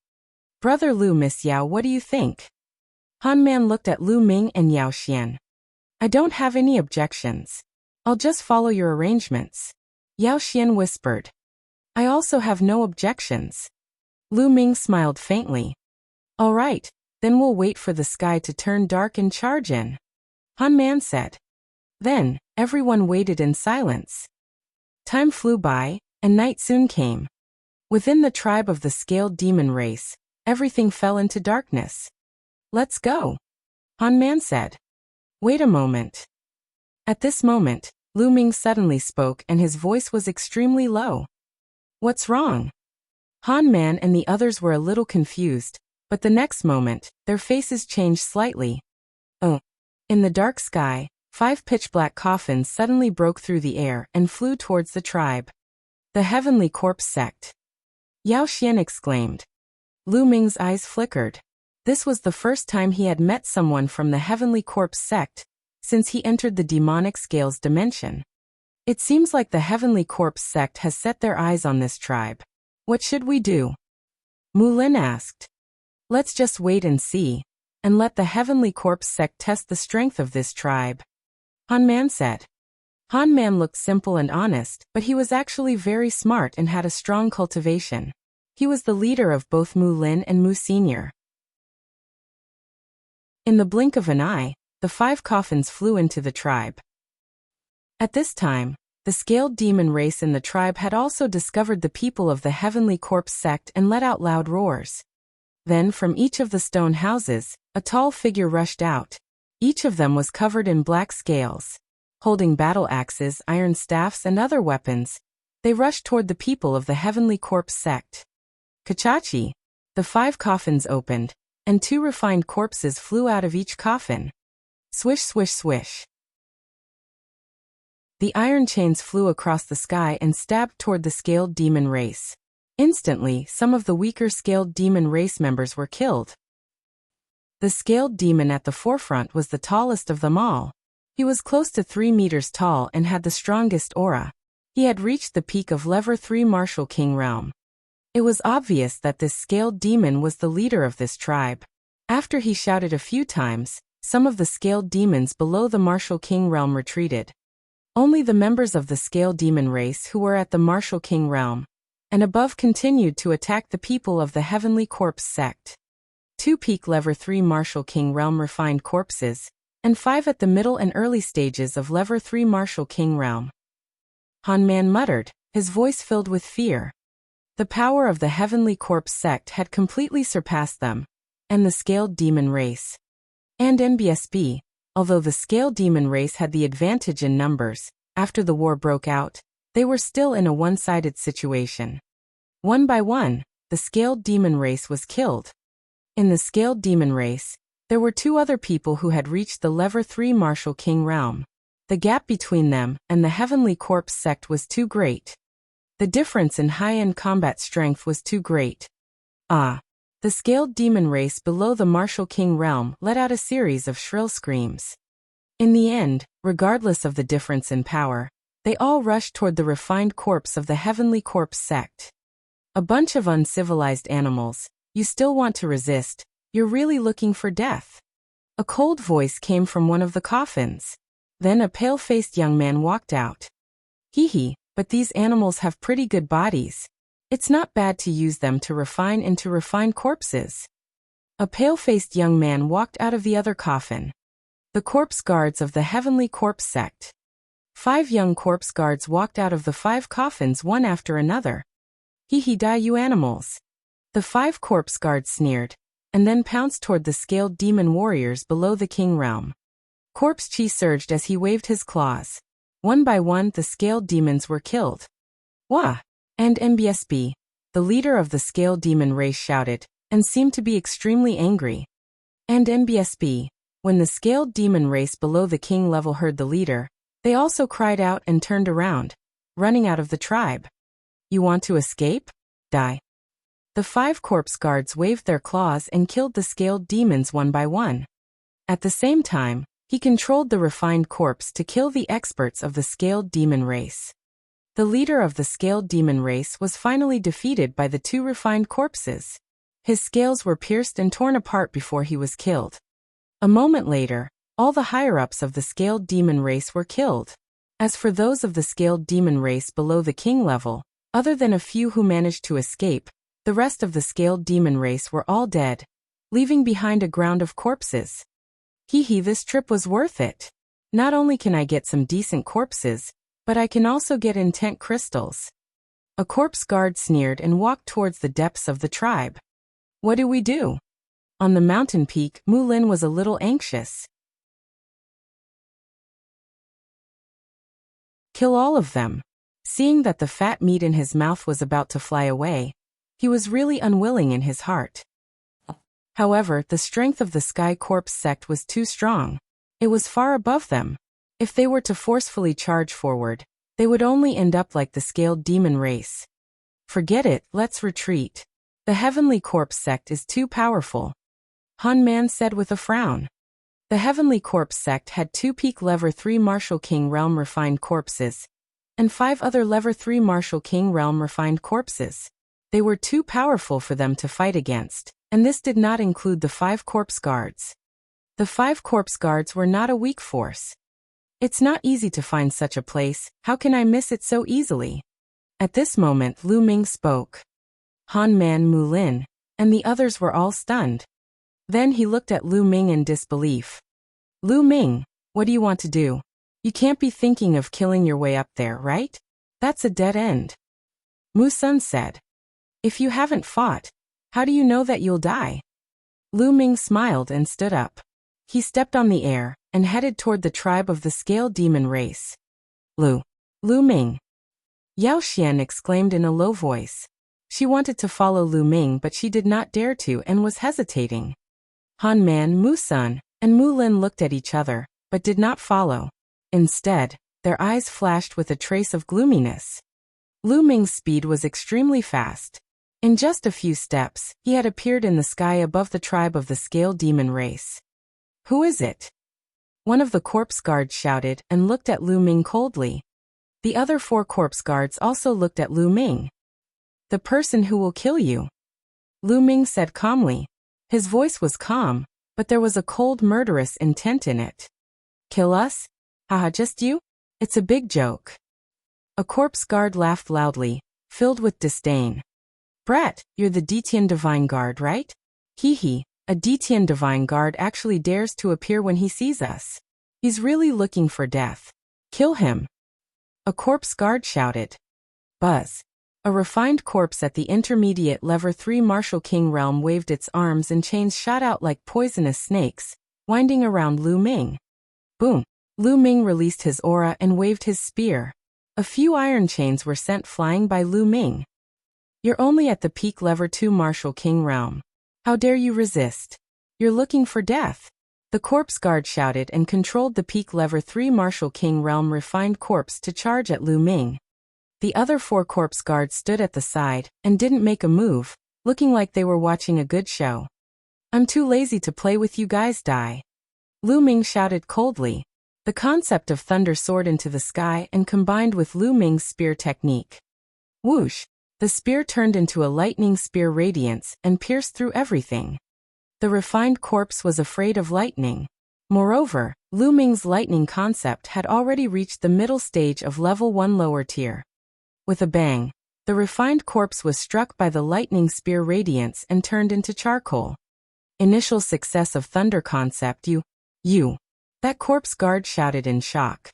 Brother Lu, Miss Yao, what do you think? Han Man looked at Lu Ming and Yao Xian. I don't have any objections. I'll just follow your arrangements. Yao Xian whispered. I also have no objections. Lu Ming smiled faintly. All right, then we'll wait for the sky to turn dark and charge in. Han Man said. Then, everyone waited in silence. Time flew by, and night soon came. Within the tribe of the scaled demon race, everything fell into darkness. Let's go, Han Man said. Wait a moment. At this moment, Lu Ming suddenly spoke and his voice was extremely low. What's wrong? Han Man and the others were a little confused, but the next moment, their faces changed slightly. Oh. In the dark sky, 5 pitch-black coffins suddenly broke through the air and flew towards the tribe. The Heavenly Corpse Sect. Yao Xian exclaimed. Lu Ming's eyes flickered. This was the first time he had met someone from the Heavenly Corpse Sect since he entered the demonic scales dimension. It seems like the Heavenly Corpse Sect has set their eyes on this tribe. What should we do? Mu Lin asked. Let's just wait and see, and let the Heavenly Corpse Sect test the strength of this tribe. Han Man said. Han Man looked simple and honest, but he was actually very smart and had a strong cultivation. He was the leader of both Mu Lin and Mu Senior. In the blink of an eye, the 5 coffins flew into the tribe. At this time, the scaled demon race in the tribe had also discovered the people of the Heavenly Corpse Sect and let out loud roars. Then from each of the stone houses, a tall figure rushed out. Each of them was covered in black scales. Holding battle axes, iron staffs, and other weapons, they rushed toward the people of the Heavenly Corpse Sect. Kachachi! The 5 coffins opened, and 2 refined corpses flew out of each coffin. Swish, swish, swish. The iron chains flew across the sky and stabbed toward the scaled demon race. Instantly, some of the weaker scaled demon race members were killed. The scaled demon at the forefront was the tallest of them all. He was close to 3 meters tall and had the strongest aura. He had reached the peak of Level 3 Martial King realm. It was obvious that this scaled demon was the leader of this tribe. After he shouted a few times, some of the scaled demons below the Martial King realm retreated. Only the members of the scaled demon race who were at the Martial King realm and above continued to attack the people of the Heavenly Corpse Sect. 2 peak Level 3 Martial King realm refined corpses, and 5 at the middle and early stages of Level 3 Martial King realm. Han Man muttered, his voice filled with fear. The power of the Heavenly Corpse Sect had completely surpassed them, and the scaled demon race. And NBSB, although the scaled demon race had the advantage in numbers, after the war broke out, they were still in a one-sided situation. One by one, the scaled demon race was killed. In the scaled demon race, there were 2 other people who had reached the Level 3 Martial King realm. The gap between them and the Heavenly Corpse sect was too great. The difference in high-end combat strength was too great. The scaled demon race below the Martial King realm let out a series of shrill screams. In the end, regardless of the difference in power, they all rushed toward the refined corpse of the Heavenly Corpse sect. A bunch of uncivilized animals, you still want to resist, you're really looking for death. A cold voice came from one of the coffins. Then a pale-faced young man walked out. Hee, but these animals have pretty good bodies. It's not bad to use them to refine into refined corpses. A pale-faced young man walked out of the other coffin. The corpse guards of the Heavenly Corpse sect. 5 young corpse guards walked out of the 5 coffins one after another. Hee, die you animals. The 5 corpse guards sneered, and then pounced toward the scaled demon warriors below the king realm. Corpse Chi surged as he waved his claws. One by one the scaled demons were killed. Wah! And MBSB, the leader of the scaled demon race shouted, and seemed to be extremely angry. And MBSB, when the scaled demon race below the king level heard the leader, they also cried out and turned around, running out of the tribe. You want to escape? Die. The 5 corpse guards waved their claws and killed the scaled demons one by one. At the same time, he controlled the refined corpse to kill the experts of the scaled demon race. The leader of the scaled demon race was finally defeated by the 2 refined corpses. His scales were pierced and torn apart before he was killed. A moment later, all the higher-ups of the scaled demon race were killed. As for those of the scaled demon race below the king level, other than a few who managed to escape, the rest of the scaled demon race were all dead, leaving behind a ground of corpses. Hee, this trip was worth it. Not only can I get some decent corpses, but I can also get intent crystals. A corpse guard sneered and walked towards the depths of the tribe. What do we do? On the mountain peak, Mulin was a little anxious. Kill all of them. Seeing that the fat meat in his mouth was about to fly away, he was really unwilling in his heart. However, the strength of the Sky Corpse sect was too strong. It was far above them. If they were to forcefully charge forward, they would only end up like the scaled demon race. Forget it, let's retreat. The Heavenly Corpse sect is too powerful. Han Man said with a frown. The Heavenly Corpse sect had 2 peak level 3 Martial King realm refined corpses, and 5 other level 3 Martial King realm refined corpses. They were too powerful for them to fight against, and this did not include the 5 corpse guards. The 5 corpse guards were not a weak force. It's not easy to find such a place, how can I miss it so easily? At this moment Lu Ming spoke. Han Man, Mulin, and the others were all stunned. Then he looked at Lu Ming in disbelief. Lu Ming, what do you want to do? You can't be thinking of killing your way up there, right? That's a dead end. Mu Sun said. If you haven't fought, how do you know that you'll die? Lu Ming smiled and stood up. He stepped on the air and headed toward the tribe of the scale demon race. Lu Ming. Yao Xian exclaimed in a low voice. She wanted to follow Lu Ming but she did not dare to and was hesitating. Han Man, Mu Sun, and Mu Lin looked at each other, but did not follow. Instead, their eyes flashed with a trace of gloominess. Lu Ming's speed was extremely fast. In just a few steps, he had appeared in the sky above the tribe of the scale demon race. Who is it? One of the corpse guards shouted and looked at Lu Ming coldly. The other 4 corpse guards also looked at Lu Ming. The person who will kill you. Lu Ming said calmly. His voice was calm, but there was a cold murderous intent in it. Kill us? Haha, just you? It's a big joke. A corpse guard laughed loudly, filled with disdain. Brat, you're the Detian Divine Guard, right? Hee, a Detian Divine Guard actually dares to appear when he sees us. He's really looking for death. Kill him. A corpse guard shouted. Buzz. A refined corpse at the intermediate level 3 Martial King realm waved its arms and chains shot out like poisonous snakes, winding around Lu Ming. Boom. Lu Ming released his aura and waved his spear. A few iron chains were sent flying by Lu Ming. You're only at the peak level 2 Martial King realm. How dare you resist? You're looking for death. The corpse guard shouted and controlled the peak lever 3 Martial King Realm refined corpse to charge at Lu Ming. The other 4 corpse guards stood at the side and didn't make a move, looking like they were watching a good show. I'm too lazy to play with you guys, die. Lu Ming shouted coldly. The concept of thunder soared into the sky and combined with Lu Ming's spear technique. Whoosh! The spear turned into a lightning spear radiance and pierced through everything. The refined corpse was afraid of lightning. Moreover, Lu Ming's lightning concept had already reached the middle stage of level 1 lower tier. With a bang, the refined corpse was struck by the lightning spear radiance and turned into charcoal. Initial success of thunder concept you. That corpse guard shouted in shock.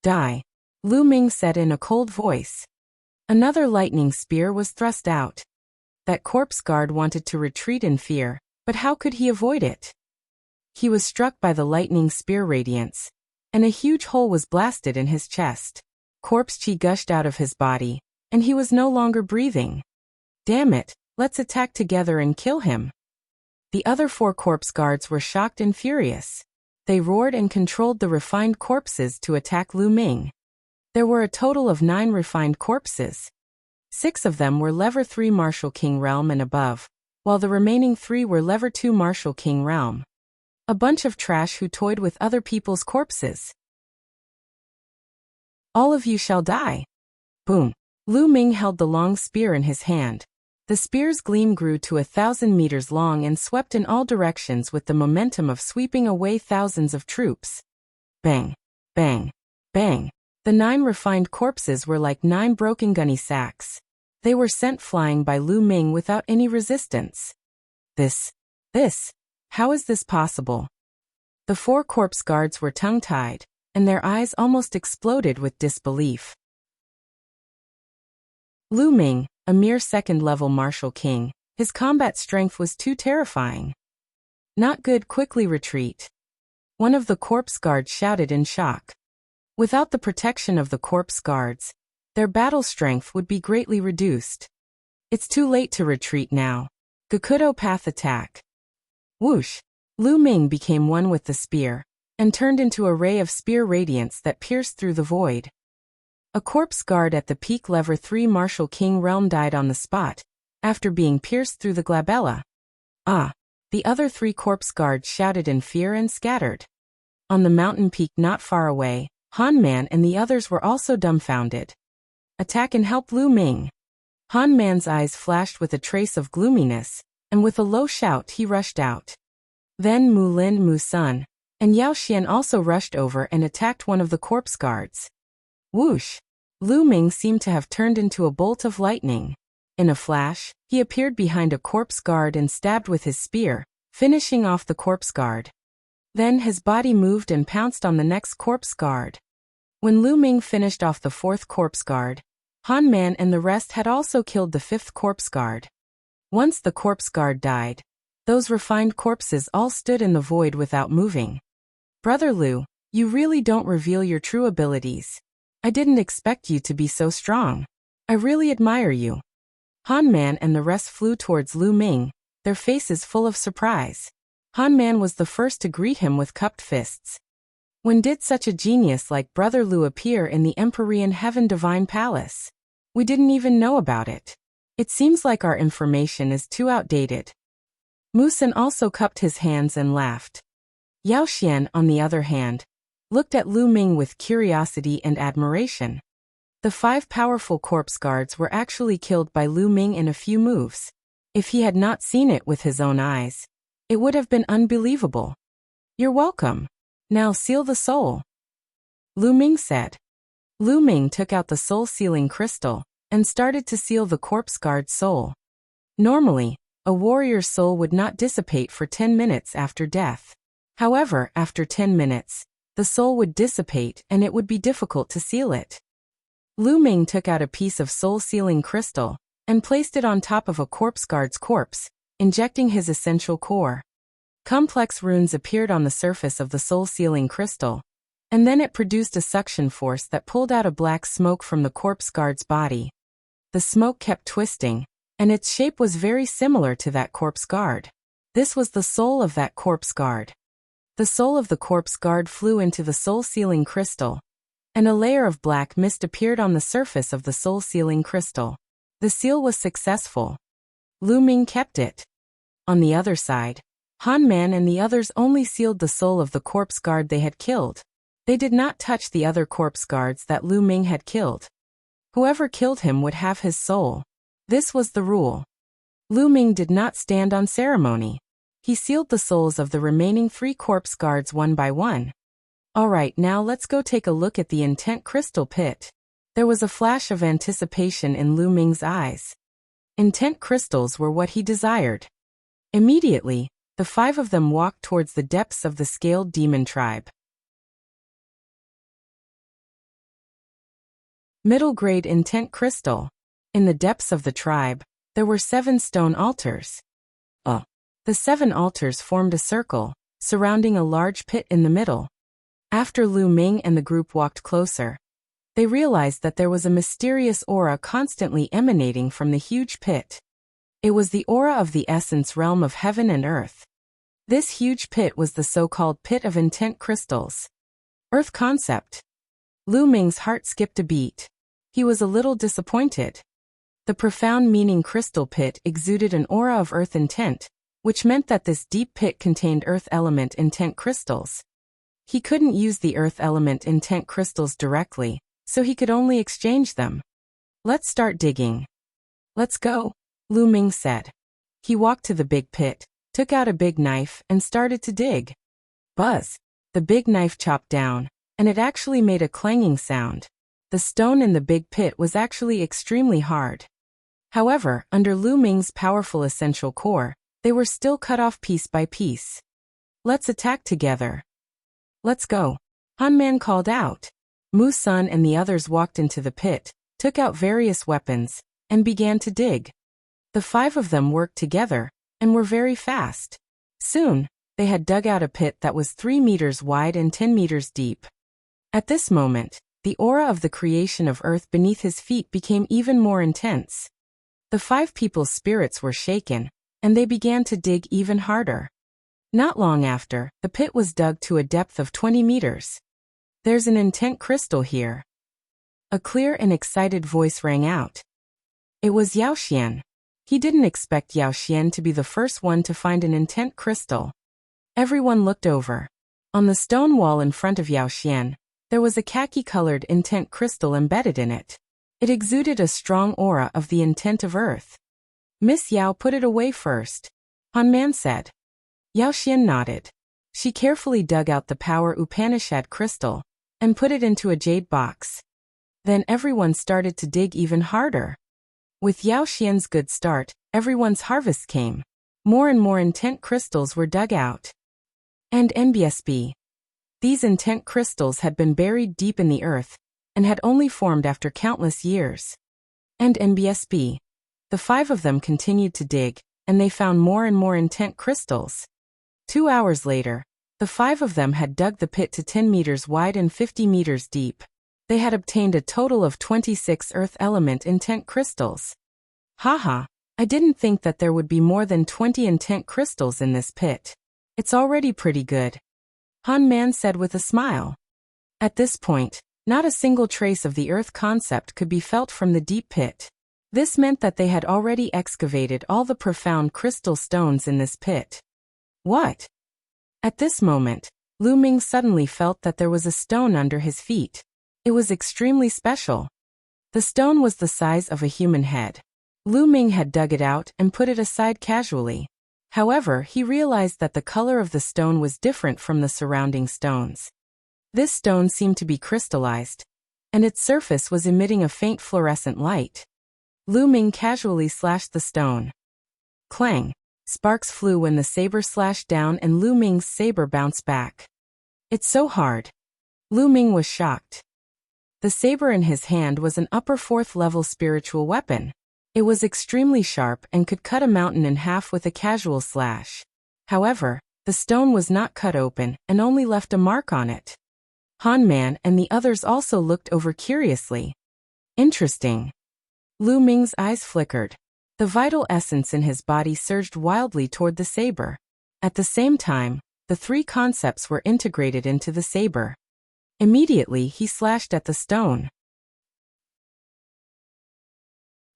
Die. Lu Ming said in a cold voice. Another lightning spear was thrust out. That corpse guard wanted to retreat in fear, but how could he avoid it? He was struck by the lightning spear radiance, and a huge hole was blasted in his chest. Corpse chi gushed out of his body, and he was no longer breathing. Damn it, let's attack together and kill him. The other 4 corpse guards were shocked and furious. They roared and controlled the refined corpses to attack Lu Ming. There were a total of 9 refined corpses. 6 of them were level 3 Martial King Realm and above, while the remaining 3 were level 2 Martial King Realm. A bunch of trash who toyed with other people's corpses. All of you shall die. Boom. Lu Ming held the long spear in his hand. The spear's gleam grew to 1,000 meters long and swept in all directions with the momentum of sweeping away thousands of troops. Bang, bang, bang. The 9 refined corpses were like 9 broken gunny sacks. They were sent flying by Lu Ming without any resistance. This. How is this possible? The 4 corpse guards were tongue-tied, and their eyes almost exploded with disbelief. Lu Ming, a mere second-level martial king, his combat strength was too terrifying. Not good, quickly retreat. One of the corpse guards shouted in shock. Without the protection of the corpse guards, their battle strength would be greatly reduced. It's too late to retreat now. Gakudo path attack. Whoosh! Lu Ming became one with the spear, and turned into a ray of spear radiance that pierced through the void. A corpse guard at the peak level 3 Martial King Realm died on the spot, after being pierced through the glabella. Ah! The other 3 corpse guards shouted in fear and scattered. On the mountain peak not far away, Han Man and the others were also dumbfounded. Attack and help Lu Ming. Han Man's eyes flashed with a trace of gloominess, and with a low shout he rushed out. Then Mu Lin, Mu Sun, and Yao Xian also rushed over and attacked one of the corpse guards. Whoosh! Lu Ming seemed to have turned into a bolt of lightning. In a flash, he appeared behind a corpse guard and stabbed with his spear, finishing off the corpse guard. Then his body moved and pounced on the next corpse guard. When Lu Ming finished off the 4th corpse guard, Han Man and the rest had also killed the 5th corpse guard. Once the corpse guard died, those refined corpses all stood in the void without moving. Brother Lu, you really don't reveal your true abilities. I didn't expect you to be so strong. I really admire you. Han Man and the rest flew towards Lu Ming, their faces full of surprise. Han Man was the first to greet him with cupped fists. When did such a genius like Brother Lu appear in the Empyrean Heaven Divine Palace? We didn't even know about it. It seems like our information is too outdated. Musen also cupped his hands and laughed. Yao Xian, on the other hand, looked at Lu Ming with curiosity and admiration. The 5 powerful corpse guards were actually killed by Lu Ming in a few moves. If he had not seen it with his own eyes, it would have been unbelievable. You're welcome. Now seal the soul. Lu Ming said. Lu Ming took out the soul-sealing crystal and started to seal the corpse guard's soul. Normally, a warrior's soul would not dissipate for 10 minutes after death. However, after 10 minutes, the soul would dissipate and it would be difficult to seal it. Lu Ming took out a piece of soul-sealing crystal and placed it on top of a corpse guard's corpse, injecting his essential core. Complex runes appeared on the surface of the soul-sealing crystal, and then it produced a suction force that pulled out a black smoke from the corpse guard's body. The smoke kept twisting, and its shape was very similar to that corpse guard. This was the soul of that corpse guard. The soul of the corpse guard flew into the soul-sealing crystal, and a layer of black mist appeared on the surface of the soul-sealing crystal. The seal was successful. Lu Ming kept it. On the other side, Han Man and the others only sealed the soul of the corpse guard they had killed. They did not touch the other corpse guards that Lu Ming had killed. Whoever killed him would have his soul. This was the rule. Lu Ming did not stand on ceremony. He sealed the souls of the remaining 3 corpse guards one by one. Alright, now let's go take a look at the intent crystal pit. There was a flash of anticipation in Lu Ming's eyes. Intent crystals were what he desired. Immediately, the 5 of them walked towards the depths of the scaled demon tribe. Middle grade intent crystal. In the depths of the tribe, there were 7 stone altars. The 7 altars formed a circle, surrounding a large pit in the middle. After Lu Ming and the group walked closer, they realized that there was a mysterious aura constantly emanating from the huge pit. It was the aura of the essence realm of heaven and earth. This huge pit was the so-called pit of intent crystals. Earth concept. Lu Ming's heart skipped a beat. He was a little disappointed. The profound meaning crystal pit exuded an aura of earth intent, which meant that this deep pit contained earth element intent crystals. He couldn't use the earth element intent crystals directly, so he could only exchange them. Let's start digging. Let's go, Lu Ming said. He walked to the big pit, took out a big knife, and started to dig. Buzz! The big knife chopped down, and it actually made a clanging sound. The stone in the big pit was actually extremely hard. However, under Lu Ming's powerful essential core, they were still cut off piece by piece. Let's attack together. Let's go, Han Man called out. Mu Sun and the others walked into the pit, took out various weapons, and began to dig. The 5 of them worked together, and were very fast. Soon, they had dug out a pit that was 3 meters wide and 10 meters deep. At this moment, the aura of the creation of earth beneath his feet became even more intense. The 5 people's spirits were shaken, and they began to dig even harder. Not long after, the pit was dug to a depth of 20 meters. There's an intent crystal here. A clear and excited voice rang out. It was Yao Xian. He didn't expect Yao Xian to be the first one to find an intent crystal. Everyone looked over. On the stone wall in front of Yao Xian, there was a khaki-colored intent crystal embedded in it. It exuded a strong aura of the intent of earth. Miss Yao put it away first, Han Man said. Yao Xian nodded. She carefully dug out the Power Upanishad crystal and put it into a jade box. Then everyone started to dig even harder. With Yao Xian's good start, everyone's harvest came. More and more intent crystals were dug out. And NBSB. These intent crystals had been buried deep in the earth and had only formed after countless years. And NBSB. The 5 of them continued to dig, and they found more and more intent crystals. 2 hours later, the 5 of them had dug the pit to 10 meters wide and 50 meters deep. They had obtained a total of 26 earth element intent crystals. Haha, I didn't think that there would be more than 20 intent crystals in this pit. It's already pretty good, Han Man said with a smile. At this point, not a single trace of the earth concept could be felt from the deep pit. This meant that they had already excavated all the profound crystal stones in this pit. What? At this moment, Lu Ming suddenly felt that there was a stone under his feet. It was extremely special. The stone was the size of a human head. Lu Ming had dug it out and put it aside casually. However, he realized that the color of the stone was different from the surrounding stones. This stone seemed to be crystallized, and its surface was emitting a faint fluorescent light. Lu Ming casually slashed the stone. Clang! Sparks flew when the saber slashed down and Lu Ming's saber bounced back. It's so hard. Lu Ming was shocked. The saber in his hand was an upper 4th level spiritual weapon. It was extremely sharp and could cut a mountain in half with a casual slash. However, the stone was not cut open and only left a mark on it. Han Man and the others also looked over curiously. Interesting. Lu Ming's eyes flickered. The vital essence in his body surged wildly toward the saber. At the same time, the three concepts were integrated into the saber. Immediately he slashed at the stone.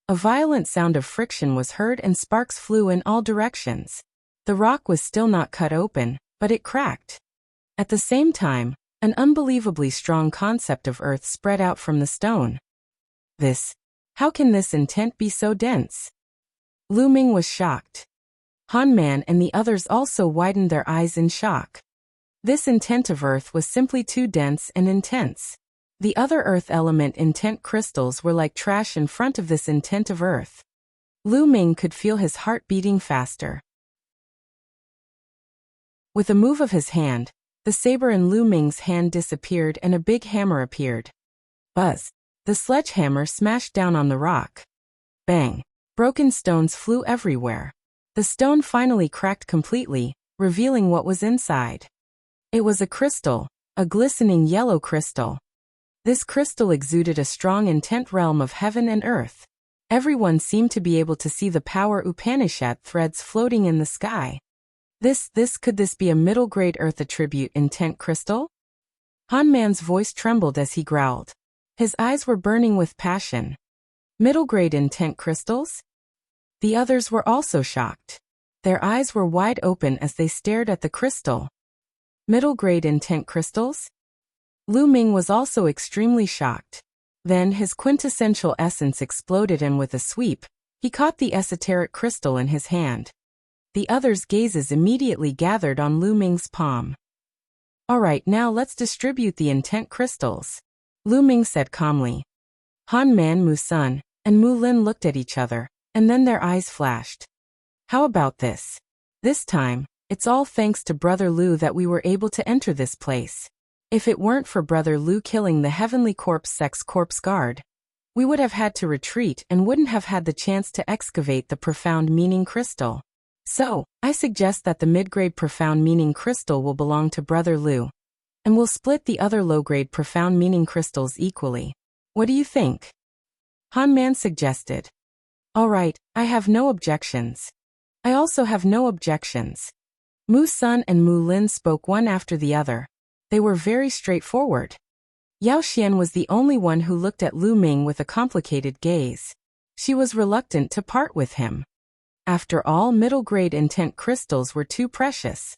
A violent sound of friction was heard and sparks flew in all directions. The rock was still not cut open, but it cracked. At the same time, an unbelievably strong concept of earth spread out from the stone. How can this intent be so dense? Lu Ming was shocked. Han Man and the others also widened their eyes in shock. This intent of earth was simply too dense and intense. The other earth element intent crystals were like trash in front of this intent of earth. Lu Ming could feel his heart beating faster. With a move of his hand, the saber in Lu Ming's hand disappeared and a big hammer appeared. Buzz! The sledgehammer smashed down on the rock. Bang! Broken stones flew everywhere. The stone finally cracked completely, revealing what was inside. It was a crystal, a glistening yellow crystal. This crystal exuded a strong intent realm of heaven and earth. Everyone seemed to be able to see the power Upanishad threads floating in the sky. Could this be a middle-grade earth attribute intent crystal? Han Man's voice trembled as he growled. His eyes were burning with passion. Middle-grade intent crystals? The others were also shocked. Their eyes were wide open as they stared at the crystal. Middle-grade intent crystals? Lu Ming was also extremely shocked. Then his quintessential essence exploded and with a sweep, he caught the esoteric crystal in his hand. The others' gazes immediately gathered on Lu Ming's palm. Alright, now let's distribute the intent crystals, Lu Ming said calmly. Han Man, Mu Sun, and Mu Lin looked at each other, and then their eyes flashed. How about this? This time, it's all thanks to Brother Lu that we were able to enter this place. If it weren't for Brother Lu killing the Heavenly Corpse Sect's corpse guard, we would have had to retreat and wouldn't have had the chance to excavate the profound meaning crystal. So, I suggest that the mid-grade profound meaning crystal will belong to Brother Lu, and we'll split the other low-grade profound meaning crystals equally. What do you think? Han Man suggested. Alright, I have no objections. I also have no objections. Mu Sun and Mu Lin spoke one after the other. They were very straightforward. Yao Xian was the only one who looked at Lu Ming with a complicated gaze. She was reluctant to part with him. After all, middle-grade intent crystals were too precious.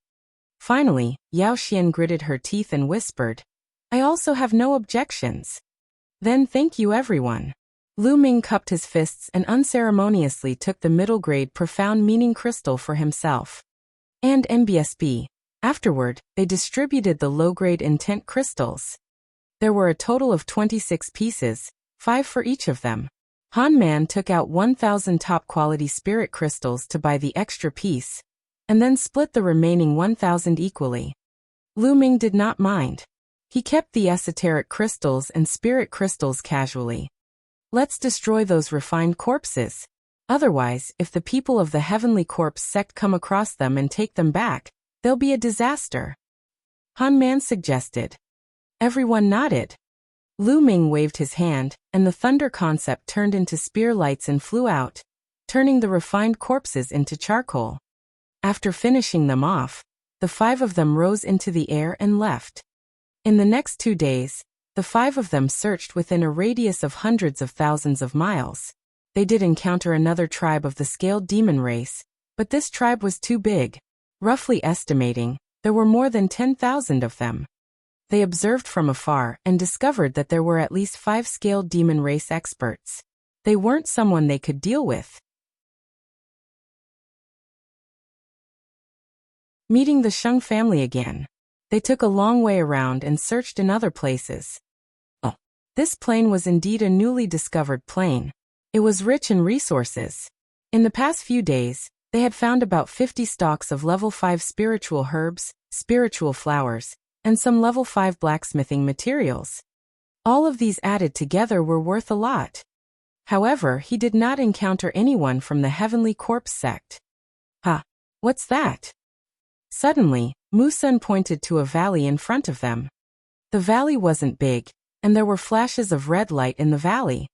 Finally, Yao Xian gritted her teeth and whispered, I also have no objections. Then thank you everyone. Lu Ming cupped his fists and unceremoniously took the middle-grade profound meaning crystal for himself. And NBSB. Afterward, they distributed the low-grade intent crystals. There were a total of 26 pieces, 5 for each of them. Han Man took out 1,000 top-quality spirit crystals to buy the extra piece, and then split the remaining 1,000 equally. Lu Ming did not mind. He kept the esoteric crystals and spirit crystals casually. Let's destroy those refined corpses. Otherwise, if the people of the Heavenly Corpse Sect come across them and take them back, there'll be a disaster. Han Man suggested. Everyone nodded. Lu Ming waved his hand, and the thunder concept turned into spear lights and flew out, turning the refined corpses into charcoal. After finishing them off, the 5 of them rose into the air and left. In the next 2 days, the 5 of them searched within a radius of hundreds of thousands of miles. They did encounter another tribe of the scaled demon race, but this tribe was too big. Roughly estimating, there were more than 10,000 of them. They observed from afar and discovered that there were at least 5 scaled demon race experts. They weren't someone they could deal with. Meeting the Sheng family again. They took a long way around and searched in other places. Oh, this plain was indeed a newly discovered plain. It was rich in resources. In the past few days, they had found about 50 stalks of level 5 spiritual herbs, spiritual flowers, and some level 5 blacksmithing materials. All of these added together were worth a lot. However, he did not encounter anyone from the Heavenly Corpse Sect. What's that? Suddenly, Mu Sun pointed to a valley in front of them. The valley wasn't big, and there were flashes of red light in the valley.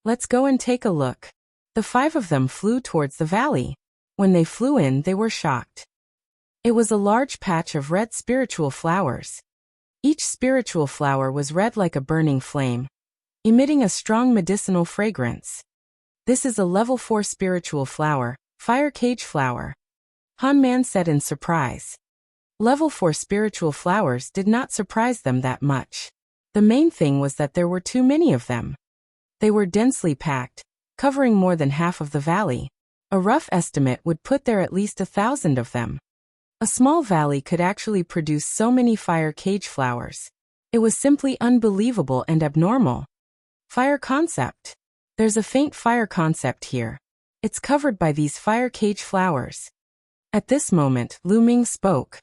Let's go and take a look. The 5 of them flew towards the valley. When they flew in, they were shocked. It was a large patch of red spiritual flowers. Each spiritual flower was red like a burning flame, emitting a strong medicinal fragrance. This is a level 4 spiritual flower, fire cage flower. Han Man said in surprise. Level 4 spiritual flowers did not surprise them that much. The main thing was that there were too many of them. They were densely packed, covering more than half of the valley. A rough estimate would put there at least 1,000 of them. A small valley could actually produce so many fire cage flowers. It was simply unbelievable and abnormal. Fire concept. There's a faint fire concept here. It's covered by these fire cage flowers. At this moment, Lu Ming spoke.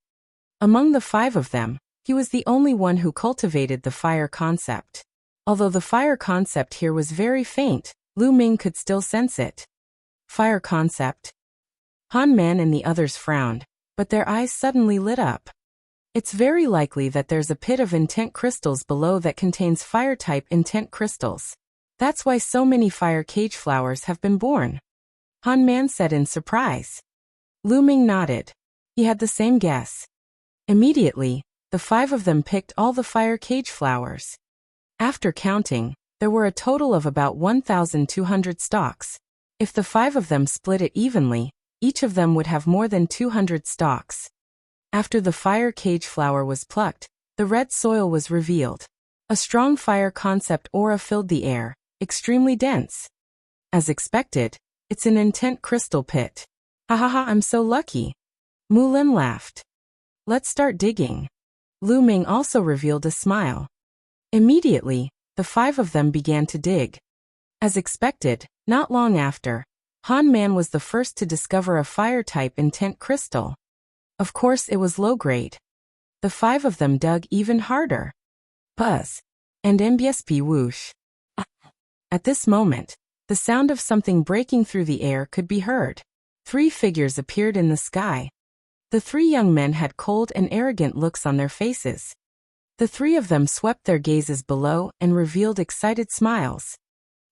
Among the 5 of them, he was the only one who cultivated the fire concept. Although the fire concept here was very faint, Lu Ming could still sense it. Fire concept. Han Man and the others frowned, but their eyes suddenly lit up. It's very likely that there's a pit of intent crystals below that contains fire-type intent crystals. That's why so many fire cage flowers have been born. Han Man said in surprise. Lu Ming nodded. He had the same guess. Immediately, the 5 of them picked all the fire cage flowers. After counting, there were a total of about 1,200 stalks. If the 5 of them split it evenly, each of them would have more than 200 stalks. After the fire cage flower was plucked, the red soil was revealed. A strong fire concept aura filled the air, extremely dense. As expected, it's an intent crystal pit. Ha ha ha, I'm so lucky. Mulin laughed. Let's start digging. Lu Ming also revealed a smile. Immediately, the 5 of them began to dig. As expected, not long after, Han Man was the first to discover a fire-type intent crystal. Of course it was low-grade. The 5 of them dug even harder. Buzz. And MBSP whoosh. At this moment, the sound of something breaking through the air could be heard. 3 figures appeared in the sky. The 3 young men had cold and arrogant looks on their faces. The 3 of them swept their gazes below and revealed excited smiles.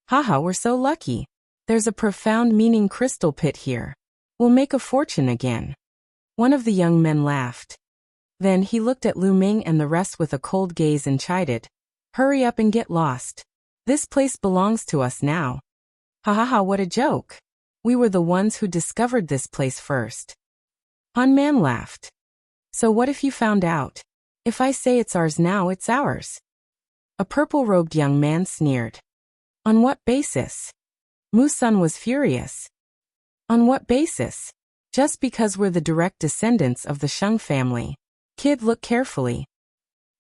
Haha, we're so lucky. There's a profound meaning crystal pit here. We'll make a fortune again. One of the young men laughed. Then he looked at Lu Ming and the rest with a cold gaze and chided. Hurry up and get lost. This place belongs to us now. Ha ha ha, what a joke. We were the ones who discovered this place first. Han Man laughed. So what if you found out? If I say it's ours now, it's ours. A purple-robed young man sneered. On what basis? Mu Sun was furious. On what basis? Just because we're the direct descendants of the Sheng family. Kid, look carefully.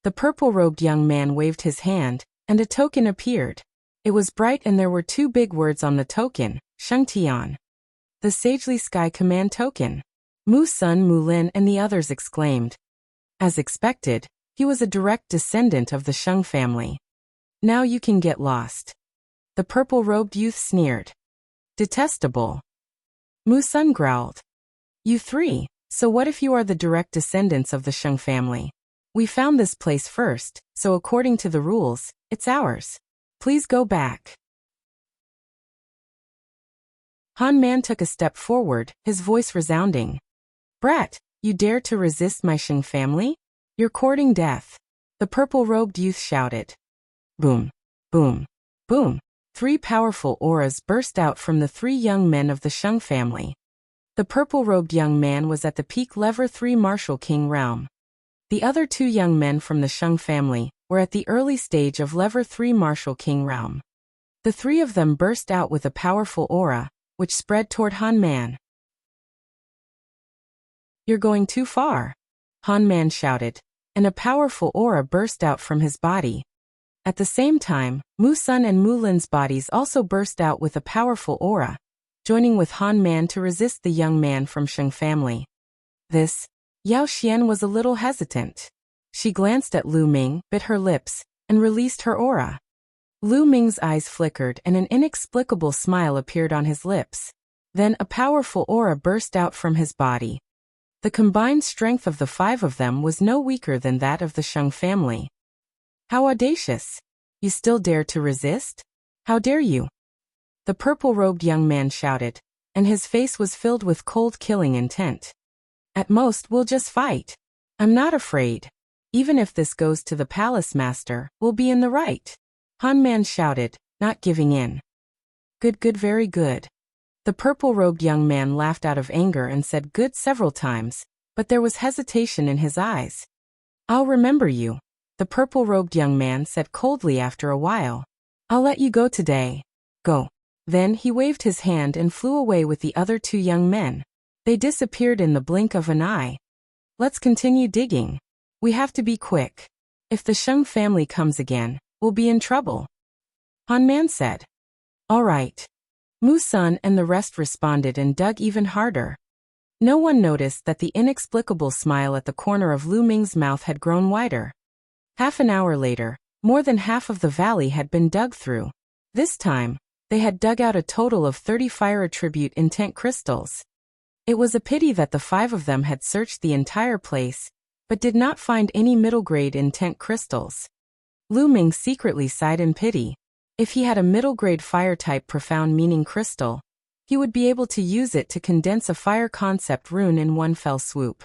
The purple-robed young man waved his hand, and a token appeared. It was bright and there were 2 big words on the token, Sheng Tian. The Sagely Sky Command Token. Mu Sun, Mu Lin and the others exclaimed. As expected, he was a direct descendant of the Sheng family. Now you can get lost. The purple-robed youth sneered. Detestable. Mu Sun growled. You 3, so what if you are the direct descendants of the Sheng family? We found this place first, so according to the rules, it's ours. Please go back. Han Man took a step forward, his voice resounding. Brat, you dare to resist my Sheng family? You're courting death. The purple-robed youth shouted. Boom, boom, boom. 3 powerful auras burst out from the 3 young men of the Sheng family. The purple-robed young man was at the peak Level 3 Martial King realm. The other 2 young men from the Sheng family were at the early stage of Level 3 Martial King realm. The 3 of them burst out with a powerful aura, which spread toward Han Man. You're going too far. Han Man shouted, and a powerful aura burst out from his body. At the same time, Mu Sun and Mu Lin's bodies also burst out with a powerful aura, joining with Han Man to resist the young man from Sheng family. Yao Xian was a little hesitant. She glanced at Lu Ming, bit her lips, and released her aura. Lu Ming's eyes flickered and an inexplicable smile appeared on his lips. Then a powerful aura burst out from his body. The combined strength of the 5 of them was no weaker than that of the Sheng family. How audacious! You still dare to resist? How dare you? The purple-robed young man shouted, and his face was filled with cold killing intent. At most, we'll just fight. I'm not afraid. Even if this goes to the palace master, we'll be in the right. Han Man shouted, not giving in. Good, good, very good. The purple-robed young man laughed out of anger and said good several times, but there was hesitation in his eyes. I'll remember you, the purple-robed young man said coldly after a while. I'll let you go today. Go. Then he waved his hand and flew away with the other two young men. They disappeared in the blink of an eye. Let's continue digging. We have to be quick. If the Shang family comes again, we'll be in trouble. Han Man said. All right. Mu Sun and the rest responded and dug even harder. No one noticed that the inexplicable smile at the corner of Lu Ming's mouth had grown wider. Half an hour later, more than half of the valley had been dug through. This time, they had dug out a total of 30 fire attribute intent crystals. It was a pity that the 5 of them had searched the entire place, but did not find any middle-grade intent crystals. Lu Ming secretly sighed in pity. If he had a middle-grade fire-type profound meaning crystal, he would be able to use it to condense a fire concept rune in one fell swoop.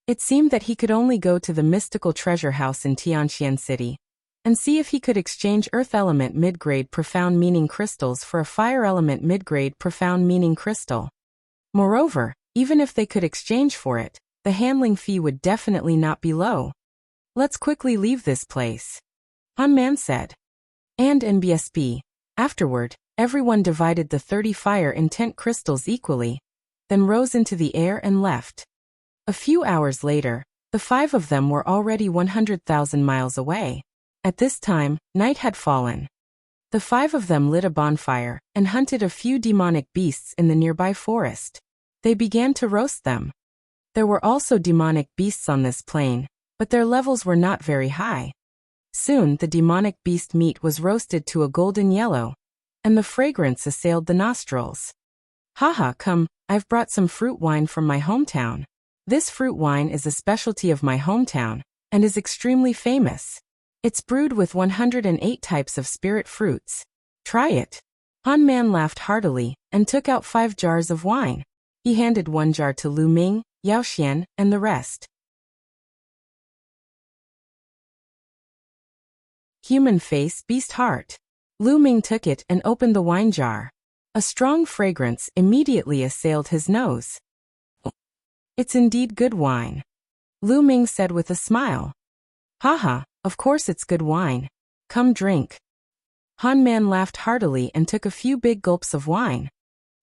It seemed that he could only go to the mystical treasure house in Tianxian City and see if he could exchange earth element mid-grade profound meaning crystals for a fire element mid-grade profound meaning crystal. Moreover, even if they could exchange for it, the handling fee would definitely not be low. Let's quickly leave this place, Han Man said. And NBSB. Afterward, everyone divided the 30 fire intent crystals equally, then rose into the air and left. A few hours later, the 5 of them were already 100,000 miles away. At this time, night had fallen. The 5 of them lit a bonfire and hunted a few demonic beasts in the nearby forest. They began to roast them. There were also demonic beasts on this plain, but their levels were not very high. Soon the demonic beast meat was roasted to a golden yellow, and the fragrance assailed the nostrils. Haha, come, I've brought some fruit wine from my hometown. This fruit wine is a specialty of my hometown, and is extremely famous. It's brewed with 108 types of spirit fruits. Try it. Han Man laughed heartily, and took out 5 jars of wine. He handed 1 jar to Lu Ming, Yao Xian, and the rest. Human face, beast heart. Lu Ming took it and opened the wine jar. A strong fragrance immediately assailed his nose. It's indeed good wine, Lu Ming said with a smile. Haha, of course it's good wine. Come drink. Han Man laughed heartily and took a few big gulps of wine.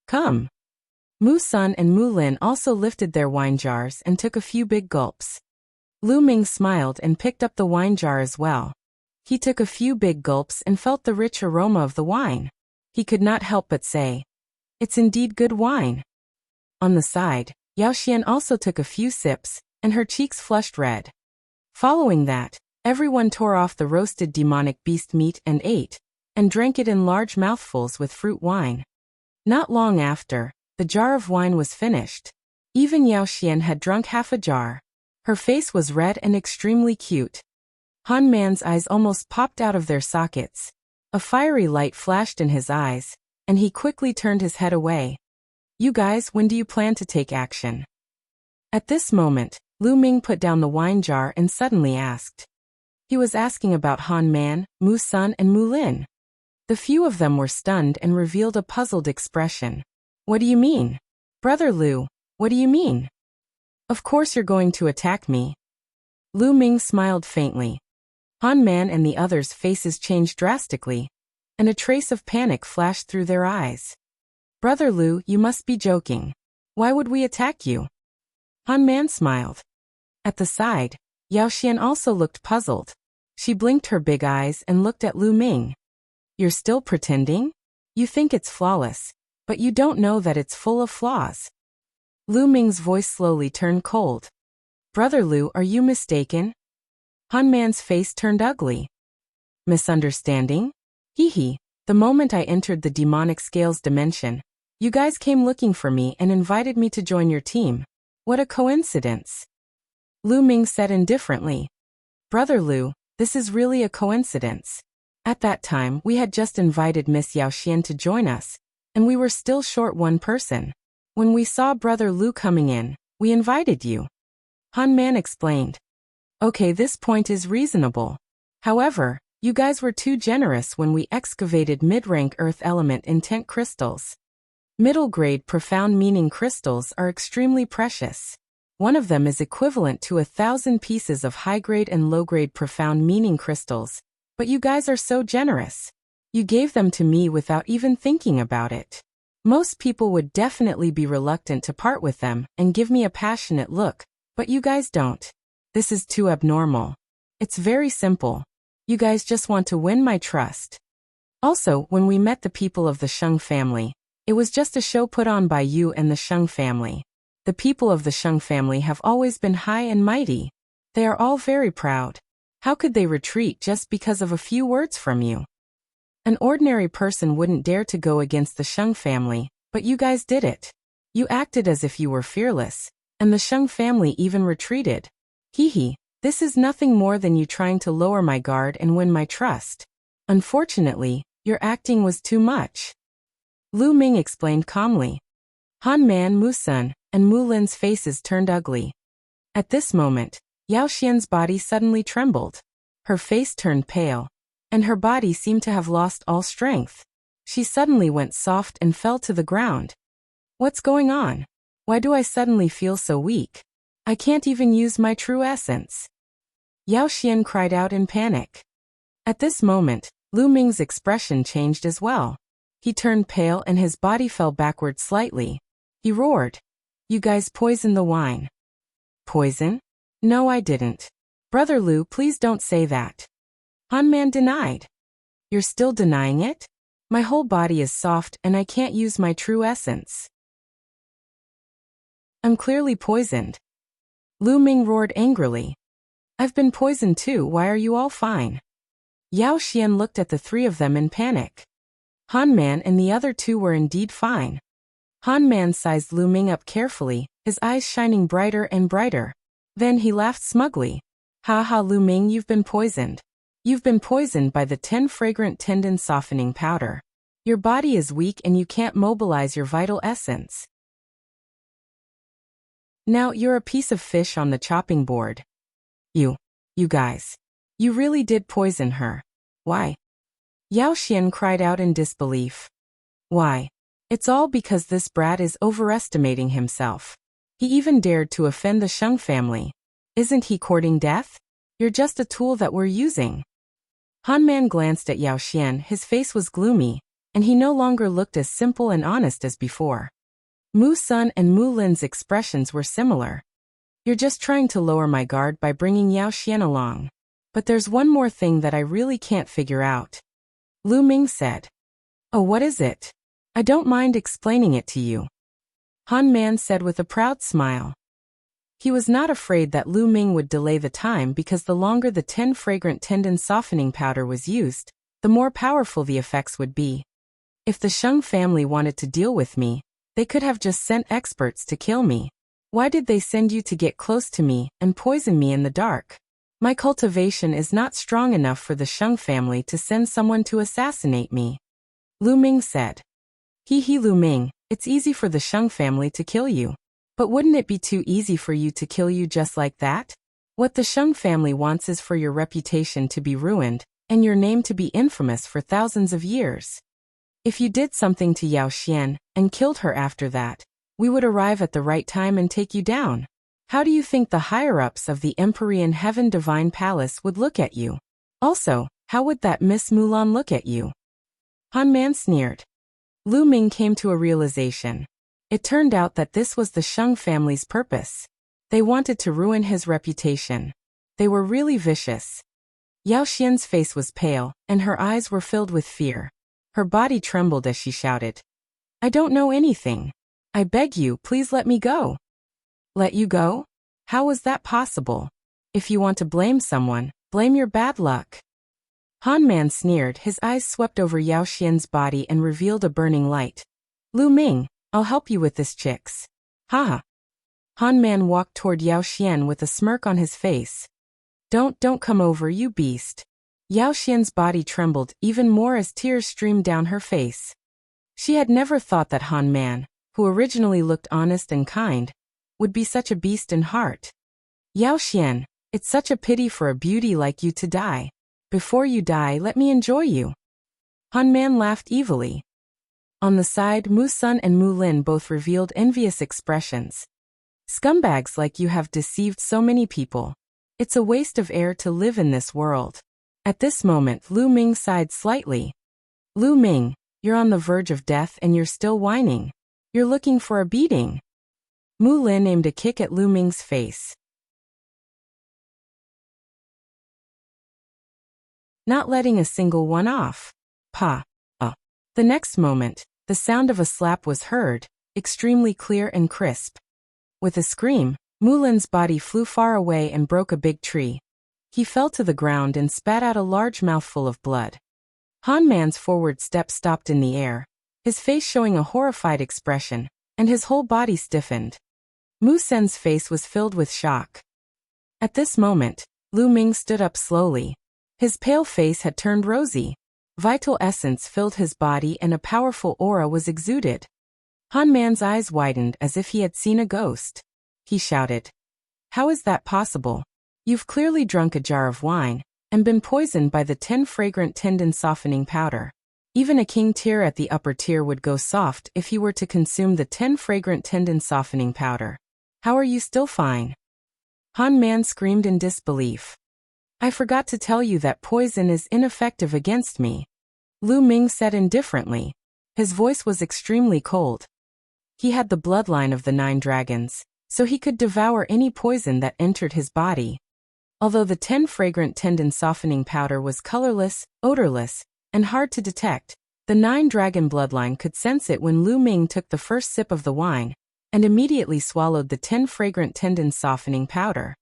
Come. Mu Sun and Mu Lin also lifted their wine jars and took a few big gulps. Lu Ming smiled and picked up the wine jar as well. He took a few big gulps and felt the rich aroma of the wine. He could not help but say, it's indeed good wine. On the side, Yao Xian also took a few sips, and her cheeks flushed red. Following that, everyone tore off the roasted demonic beast meat and ate, and drank it in large mouthfuls with fruit wine. Not long after, the jar of wine was finished. Even Yao Xian had drunk half a jar. Her face was red and extremely cute. Han Man's eyes almost popped out of their sockets. A fiery light flashed in his eyes, and he quickly turned his head away. You guys, when do you plan to take action? At this moment, Lu Ming put down the wine jar and suddenly asked. He was asking about Han Man, Mu Sun, and Mu Lin. The few of them were stunned and revealed a puzzled expression. What do you mean? Brother Lu, what do you mean? Of course you're going to attack me. Lu Ming smiled faintly. Han Man and the others' faces changed drastically, and a trace of panic flashed through their eyes. Brother Lu, you must be joking. Why would we attack you? Han Man smiled. At the side, Yao Xian also looked puzzled. She blinked her big eyes and looked at Lu Ming. You're still pretending? You think it's flawless, but you don't know that it's full of flaws. Lu Ming's voice slowly turned cold. Brother Lu, are you mistaken? Han Man's face turned ugly. Misunderstanding? Hee hee, the moment I entered the demonic scales dimension, you guys came looking for me and invited me to join your team. What a coincidence. Lu Ming said indifferently. Brother Lu, this is really a coincidence. At that time, we had just invited Miss Yao Xian to join us, and we were still short one person. When we saw Brother Lu coming in, We invited you. Han Man explained. Okay, this point is reasonable. However, you guys were too generous when we excavated mid-rank earth element intent crystals. Middle-grade profound meaning crystals are extremely precious. One of them is equivalent to 1,000 pieces of high-grade and low-grade profound meaning crystals, but you guys are so generous. You gave them to me without even thinking about it. Most people would definitely be reluctant to part with them and give me a passionate look, but you guys don't. This is too abnormal. It's very simple. You guys just want to win my trust. Also, when we met the people of the Sheng family, it was just a show put on by you and the Sheng family. The people of the Sheng family have always been high and mighty. They are all very proud. How could they retreat just because of a few words from you? An ordinary person wouldn't dare to go against the Sheng family, but you guys did it. You acted as if you were fearless, and the Sheng family even retreated. Hee, this is nothing more than you trying to lower my guard and win my trust. Unfortunately, your acting was too much. Lu Ming explained calmly. Han Man, Mu Sun, and Mu Lin's faces turned ugly. At this moment, Yao Xian's body suddenly trembled. Her face turned pale, and her body seemed to have lost all strength. She suddenly went soft and fell to the ground. What's going on? Why do I suddenly feel so weak? I can't even use my true essence. Yao Xian cried out in panic. At this moment, Lu Ming's expression changed as well. He turned pale and his body fell backward slightly. He roared. You guys poisoned the wine. Poison? No, I didn't. Brother Lu, please don't say that. Han Man denied. You're still denying it? My whole body is soft and I can't use my true essence. I'm clearly poisoned. Lu Ming roared angrily. I've been poisoned too, why are you all fine? Yao Xian looked at the three of them in panic. Han Man and the other two were indeed fine. Han Man sized Lu Ming up carefully, his eyes shining brighter and brighter. Then he laughed smugly. Ha ha, Lu Ming, you've been poisoned. You've been poisoned by the 10 fragrant tendon softening powder. Your body is weak and you can't mobilize your vital essence. Now you're a piece of fish on the chopping board. You guys. You really did poison her. Why? Yao Xian cried out in disbelief. Why? It's all because this brat is overestimating himself. He even dared to offend the Sheng family. Isn't he courting death? You're just a tool that we're using. Han Man glanced at Yao Xian, his face was gloomy, and he no longer looked as simple and honest as before. Mu Sun and Mu Lin's expressions were similar. You're just trying to lower my guard by bringing Yao Xian along. But there's one more thing that I really can't figure out. Lu Ming said. Oh, what is it? I don't mind explaining it to you. Han Man said with a proud smile. He was not afraid that Lu Ming would delay the time because the longer the 10 fragrant tendon softening powder was used, the more powerful the effects would be. If the Sheng family wanted to deal with me, they could have just sent experts to kill me. Why did they send you to get close to me and poison me in the dark? My cultivation is not strong enough for the Sheng family to send someone to assassinate me. Lu Ming said. Hee, Lu Ming, it's easy for the Sheng family to kill you. But wouldn't it be too easy for you to kill you just like that? What the Sheng family wants is for your reputation to be ruined, and your name to be infamous for thousands of years. If you did something to Yao Xian, and killed her after that, we would arrive at the right time and take you down. How do you think the higher-ups of the Empyrean Heaven Divine Palace would look at you? Also, how would that Miss Mulan look at you? Han Man sneered. Lu Ming came to a realization. It turned out that this was the Sheng family's purpose. They wanted to ruin his reputation. They were really vicious. Yao Xian's face was pale, and her eyes were filled with fear. Her body trembled as she shouted. I don't know anything. I beg you, please let me go. Let you go? How was that possible? If you want to blame someone, blame your bad luck. Han Man sneered, his eyes swept over Yao Xian's body and revealed a burning light. Lu Ming, I'll help you with this, chicks. Ha! Han Man walked toward Yao Xian with a smirk on his face. Don't come over, you beast. Yao Xian's body trembled even more as tears streamed down her face. She had never thought that Han Man, who originally looked honest and kind, would be such a beast in heart. Yao Xian, it's such a pity for a beauty like you to die. Before you die, let me enjoy you. Han Man laughed evilly. On the side, Mu Sun and Mu Lin both revealed envious expressions. Scumbags like you have deceived so many people. It's a waste of air to live in this world. At this moment, Lu Ming sighed slightly. Lu Ming, you're on the verge of death and you're still whining. You're looking for a beating. Mu Lin aimed a kick at Lu Ming's face. Not letting a single one off. Pa. The next moment, the sound of a slap was heard, extremely clear and crisp. With a scream, Mu Lin's body flew far away and broke a big tree. He fell to the ground and spat out a large mouthful of blood. Han Man's forward step stopped in the air, his face showing a horrified expression, and his whole body stiffened. Mu Sen's face was filled with shock. At this moment, Lu Ming stood up slowly. His pale face had turned rosy. Vital essence filled his body and a powerful aura was exuded. Han Man's eyes widened as if he had seen a ghost. He shouted, "How is that possible? You've clearly drunk a jar of wine, and been poisoned by the 10 fragrant tendon softening powder. Even a king tier at the upper tier would go soft if he were to consume the 10 fragrant tendon softening powder. How are you still fine?" Han Man screamed in disbelief. "I forgot to tell you that poison is ineffective against me," Lu Ming said indifferently. His voice was extremely cold. He had the bloodline of the 9 dragons, so he could devour any poison that entered his body. Although the 10 fragrant tendon softening powder was colorless, odorless, and hard to detect, the 9 dragon bloodline could sense it when Lu Ming took the first sip of the wine, and immediately swallowed the 10 fragrant tendon softening powder.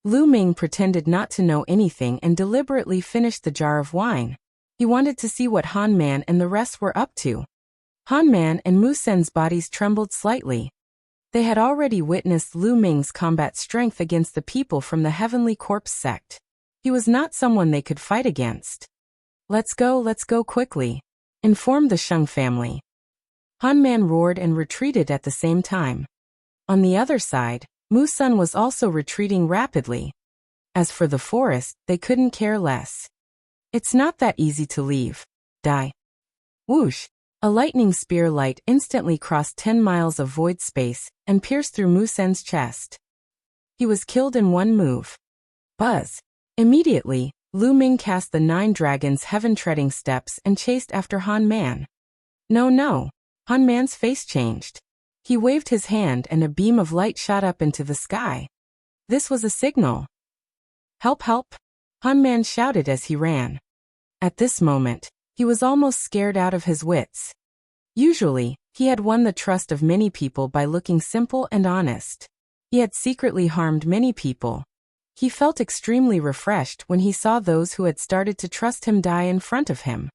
Lu Ming pretended not to know anything and deliberately finished the jar of wine. He wanted to see what Han Man and the rest were up to. Han Man and Mu Sen's bodies trembled slightly. They had already witnessed Lu Ming's combat strength against the people from the Heavenly Corpse sect. He was not someone they could fight against. Let's go quickly," informed the Sheng family. Han Man roared and retreated at the same time. On the other side, Mu Sun was also retreating rapidly. As for the forest, they couldn't care less. It's not that easy to leave. Die. Whoosh! A lightning spear light instantly crossed 10 miles of void space and pierced through Mu Sen's chest. He was killed in one move. Buzz! Immediately, Lu Ming cast the 9 dragons' heaven-treading steps and chased after Han Man. No! Han Man's face changed. He waved his hand and a beam of light shot up into the sky. This was a signal. "Help! Han Man shouted as he ran. At this moment, he was almost scared out of his wits. Usually, he had won the trust of many people by looking simple and honest. He had secretly harmed many people. He felt extremely refreshed when he saw those who had started to trust him die in front of him.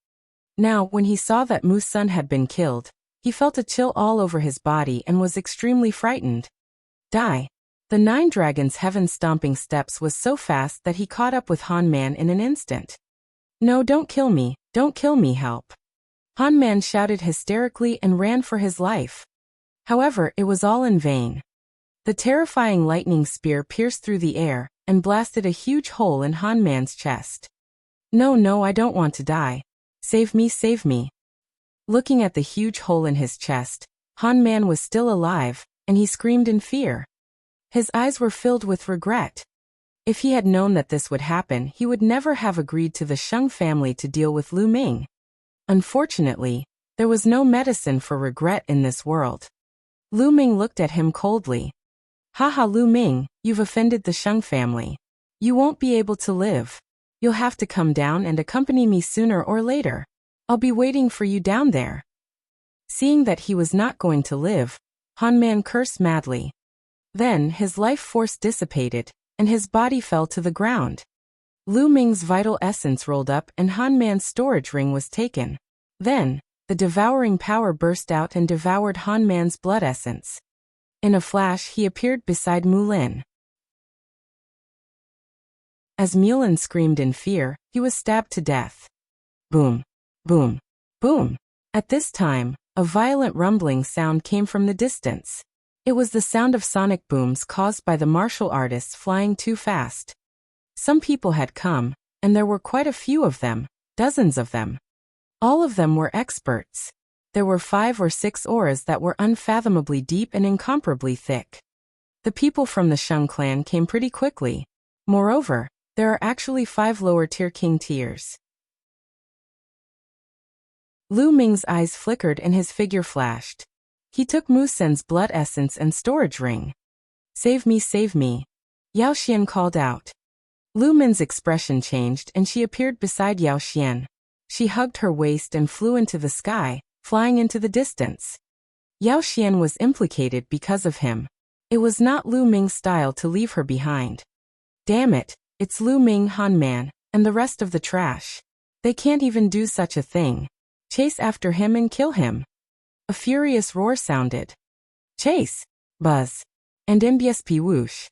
Now, when he saw that Mu Sun had been killed, he felt a chill all over his body and was extremely frightened. Die. The 9 dragons' heaven-stomping steps was so fast that he caught up with Han Man in an instant. "No, don't kill me, help." Han Man shouted hysterically and ran for his life. However, it was all in vain. The terrifying lightning spear pierced through the air and blasted a huge hole in Han Man's chest. No, I don't want to die. Save me. Looking at the huge hole in his chest, Han Man was still alive, and he screamed in fear. His eyes were filled with regret. If he had known that this would happen, he would never have agreed to the Sheng family to deal with Lu Ming. Unfortunately, there was no medicine for regret in this world. Lu Ming looked at him coldly. "Haha, Lu Ming, you've offended the Sheng family. You won't be able to live. You'll have to come down and accompany me sooner or later. I'll be waiting for you down there." Seeing that he was not going to live, Han Man cursed madly. Then his life force dissipated, and his body fell to the ground. Lu Ming's vital essence rolled up and Han Man's storage ring was taken. Then, the devouring power burst out and devoured Han Man's blood essence. In a flash, he appeared beside Mu Lin. As Mu Lin screamed in fear, he was stabbed to death. Boom! Boom! Boom! At this time, a violent rumbling sound came from the distance. It was the sound of sonic booms caused by the martial artists flying too fast. Some people had come, and there were quite a few of them, dozens of them. All of them were experts. There were 5 or 6 auras that were unfathomably deep and incomparably thick. The people from the Shang clan came pretty quickly. Moreover, there are actually 5 lower-tier king tiers. Lu Ming's eyes flickered and his figure flashed. He took Mu Sen's blood essence and storage ring. Save me, Yao Xian called out. Lu Ming's expression changed and she appeared beside Yao Xian. She hugged her waist and flew into the sky, flying into the distance. Yao Xian was implicated because of him. It was not Lu Ming's style to leave her behind. Damn it, it's Lu Ming, Han Man, and the rest of the trash. They can't even do such a thing. Chase after him and kill him. A furious roar sounded. Chase! Buzz! And MBSP whoosh.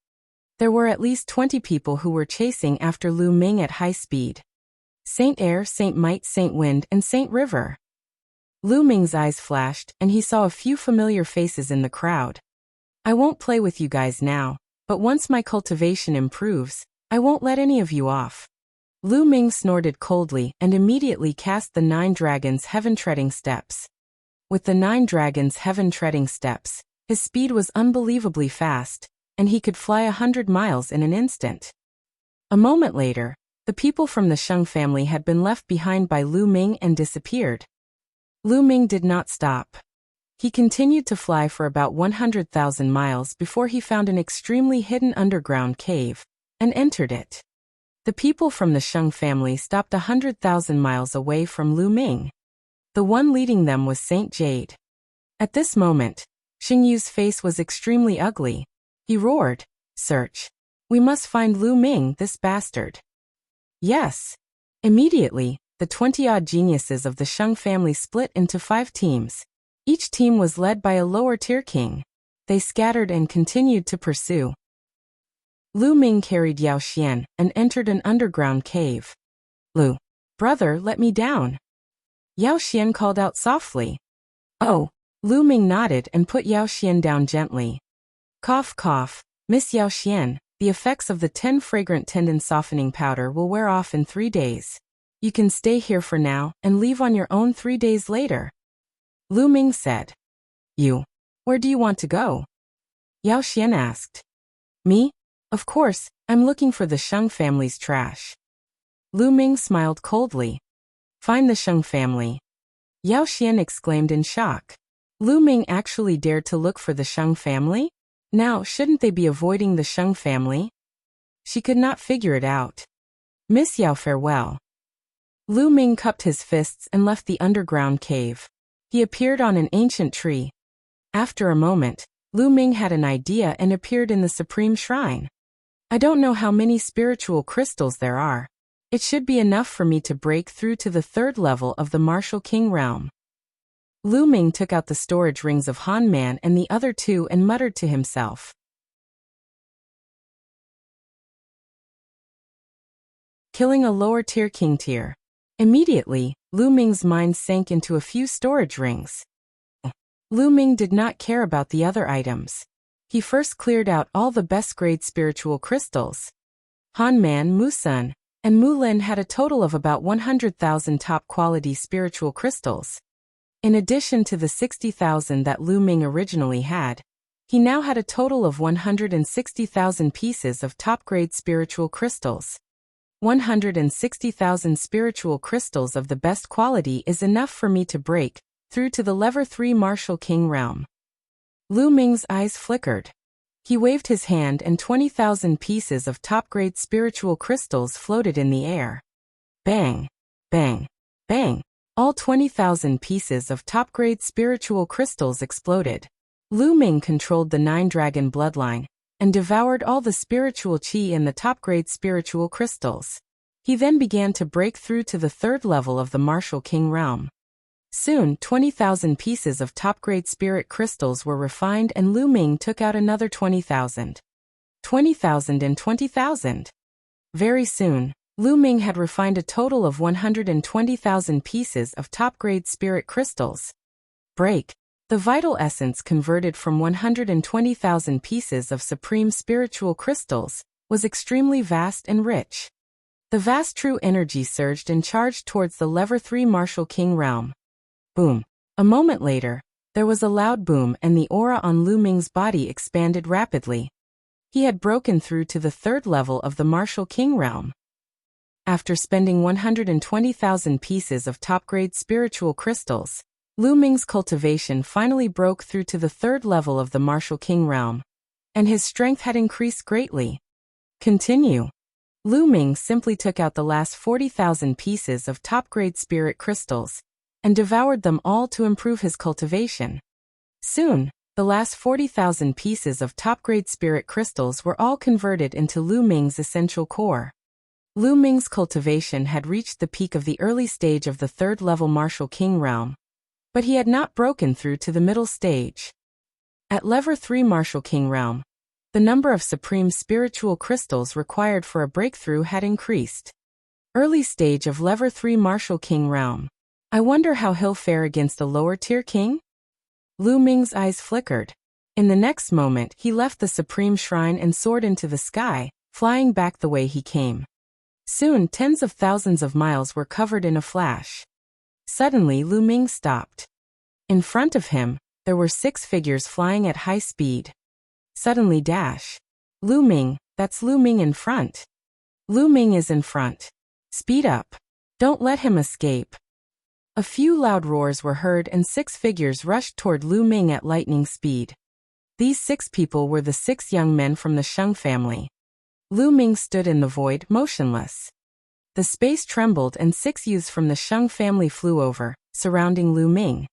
There were at least 20 people who were chasing after Lu Ming at high speed. Saint Air, Saint Might, Saint Wind, and Saint River. Lu Ming's eyes flashed, and he saw a few familiar faces in the crowd. I won't play with you guys now, but once my cultivation improves, I won't let any of you off. Lu Ming snorted coldly and immediately cast the 9 dragons' heaven-treading steps. With the 9 dragons' heaven-treading steps, his speed was unbelievably fast, and he could fly 100 miles in an instant. A moment later, the people from the Shang family had been left behind by Lu Ming and disappeared. Lu Ming did not stop. He continued to fly for about 100,000 miles before he found an extremely hidden underground cave, and entered it. The people from the Shang family stopped 100,000 miles away from Lu Ming. The one leading them was Saint Jade. At this moment, Xing Yu's face was extremely ugly. He roared, "Search! We must find Lu Ming, this bastard." Yes. Immediately, the 20-odd geniuses of the Shang family split into 5 teams. Each team was led by a lower-tier king. They scattered and continued to pursue. Lu Ming carried Yao Xian and entered an underground cave. Lu, brother, let me down. Yao Xian called out softly. Oh. Lu Ming nodded and put Yao Xian down gently. Cough, cough, Miss Yao Xian, the effects of the 10 fragrant tendon softening powder will wear off in 3 days. You can stay here for now and leave on your own 3 days later. Lu Ming said. You. Where do you want to go? Yao Xian asked. Me? Of course, I'm looking for the Shang family's trash. Lu Ming smiled coldly. Find the Shang family. Yao Xian exclaimed in shock. Lu Ming actually dared to look for the Shang family? Now, shouldn't they be avoiding the Shang family? She could not figure it out. Miss Yao, farewell. Lu Ming cupped his fists and left the underground cave. He appeared on an ancient tree. After a moment, Lu Ming had an idea and appeared in the Supreme Shrine. I don't know how many spiritual crystals there are. It should be enough for me to break through to the 3rd level of the Martial King realm. Lu Ming took out the storage rings of Han Man and the other 2 and muttered to himself. Killing a lower-tier king tier. Immediately, Lu Ming's mind sank into a few storage rings. Lu Ming did not care about the other items. He first cleared out all the best-grade spiritual crystals. Han Man, Mu Sun, and Mu Lin had a total of about 100,000 top-quality spiritual crystals. In addition to the 60,000 that Lu Ming originally had, he now had a total of 160,000 pieces of top-grade spiritual crystals. 160,000 spiritual crystals of the best quality is enough for me to break through to the Level 3 Martial King realm. Lu Ming's eyes flickered. He waved his hand and 20,000 pieces of top-grade spiritual crystals floated in the air. Bang! Bang! Bang! All 20,000 pieces of top-grade spiritual crystals exploded. Lu Ming controlled the 9-dragon bloodline and devoured all the spiritual qi in the top-grade spiritual crystals. He then began to break through to the 3rd level of the Martial King realm. Soon, 20,000 pieces of top-grade spirit crystals were refined and Lu Ming took out another 20,000. 20,000 and 20,000. Very soon, Lu Ming had refined a total of 120,000 pieces of top-grade spirit crystals. Break! The vital essence converted from 120,000 pieces of supreme spiritual crystals was extremely vast and rich. The vast true energy surged and charged towards the Lever 3 Martial King realm. Boom. A moment later, there was a loud boom and the aura on Lu Ming's body expanded rapidly. He had broken through to the 3rd level of the Martial King realm. After spending 120,000 pieces of top-grade spiritual crystals, Lu Ming's cultivation finally broke through to the 3rd level of the Martial King realm, and his strength had increased greatly. Continue. Lu Ming simply took out the last 40,000 pieces of top-grade spirit crystals and devoured them all to improve his cultivation. Soon, the last 40,000 pieces of top-grade spirit crystals were all converted into Lu Ming's essential core. Lu Ming's cultivation had reached the peak of the early stage of the 3rd level Martial King realm, but he had not broken through to the middle stage. At Lever 3 Martial King realm, the number of supreme spiritual crystals required for a breakthrough had increased. Early stage of Lever 3 Martial King realm. I wonder how he'll fare against a lower-tier king? Lu Ming's eyes flickered. In the next moment, he left the supreme shrine and soared into the sky, flying back the way he came. Soon, tens of thousands of miles were covered in a flash. Suddenly, Lu Ming stopped. In front of him, there were 6 figures flying at high speed. Suddenly dash. Lu Ming, that's Lu Ming in front. Lu Ming is in front. Speed up. Don't let him escape. A few loud roars were heard and 6 figures rushed toward Lu Ming at lightning speed. These 6 people were the 6 young men from the Sheng family. Lu Ming stood in the void, motionless. The space trembled and 6 youths from the Sheng family flew over, surrounding Lu Ming.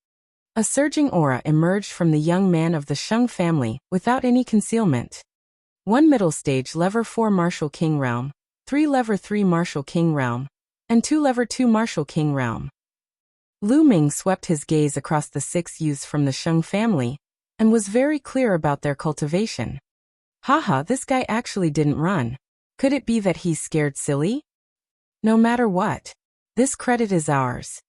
A surging aura emerged from the young man of the Sheng family, without any concealment. 1 middle stage Lever 4 Martial King realm, 3 Lever 3 Martial King realm, and 2 Lever 2 Martial King realm. Lu Ming swept his gaze across the 6 youths from the Sheng family, and was very clear about their cultivation. Haha, this guy actually didn't run. Could it be that he's scared silly? No matter what, this credit is ours.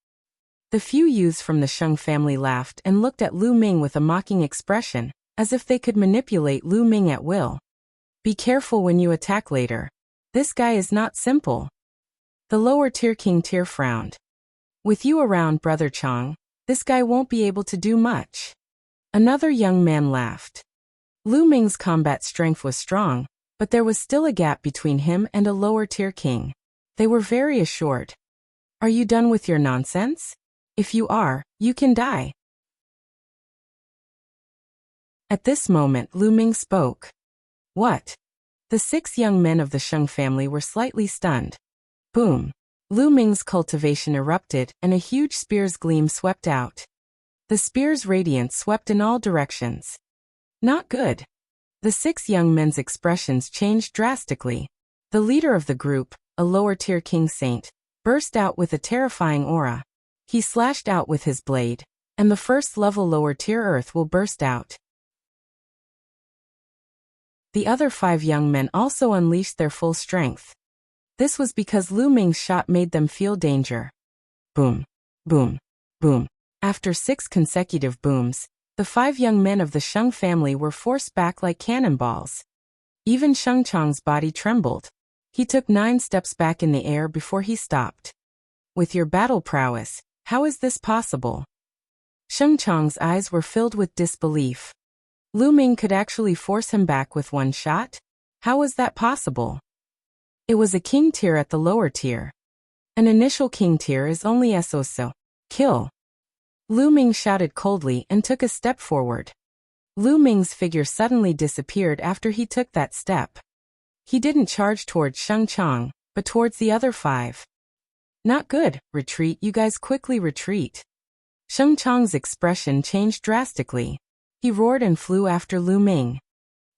The few youths from the Sheng family laughed and looked at Lu Ming with a mocking expression, as if they could manipulate Lu Ming at will. Be careful when you attack later. This guy is not simple. The lower-tier King Tier frowned. With you around, Brother Chang, this guy won't be able to do much. Another young man laughed. Lu Ming's combat strength was strong, but there was still a gap between him and a lower-tier king. They were very assured. Are you done with your nonsense? If you are, you can die. At this moment, Lu Ming spoke. What? The 6 young men of the Sheng family were slightly stunned. Boom. Lu Ming's cultivation erupted and a huge spear's gleam swept out. The spear's radiance swept in all directions. Not good. The 6 young men's expressions changed drastically. The leader of the group, a lower-tier king saint, burst out with a terrifying aura. He slashed out with his blade, and the first-level lower-tier earth will burst out. The other 5 young men also unleashed their full strength. This was because Lu Ming's shot made them feel danger. Boom, boom, boom. After 6 consecutive booms, the 5 young men of the Sheng family were forced back like cannonballs. Even Sheng Chang's body trembled. He took 9 steps back in the air before he stopped. With your battle prowess, how is this possible? Sheng Chang's eyes were filled with disbelief. Lu Ming could actually force him back with 1 shot? How was that possible? It was a king tier at the lower tier. An initial king tier is only so. Kill. Lu Ming shouted coldly and took a step forward. Lu Ming's figure suddenly disappeared after he took that step. He didn't charge towards Sheng Chang, but towards the other 5. Not good, retreat, you guys quickly retreat. Sheng Chang's expression changed drastically. He roared and flew after Lu Ming.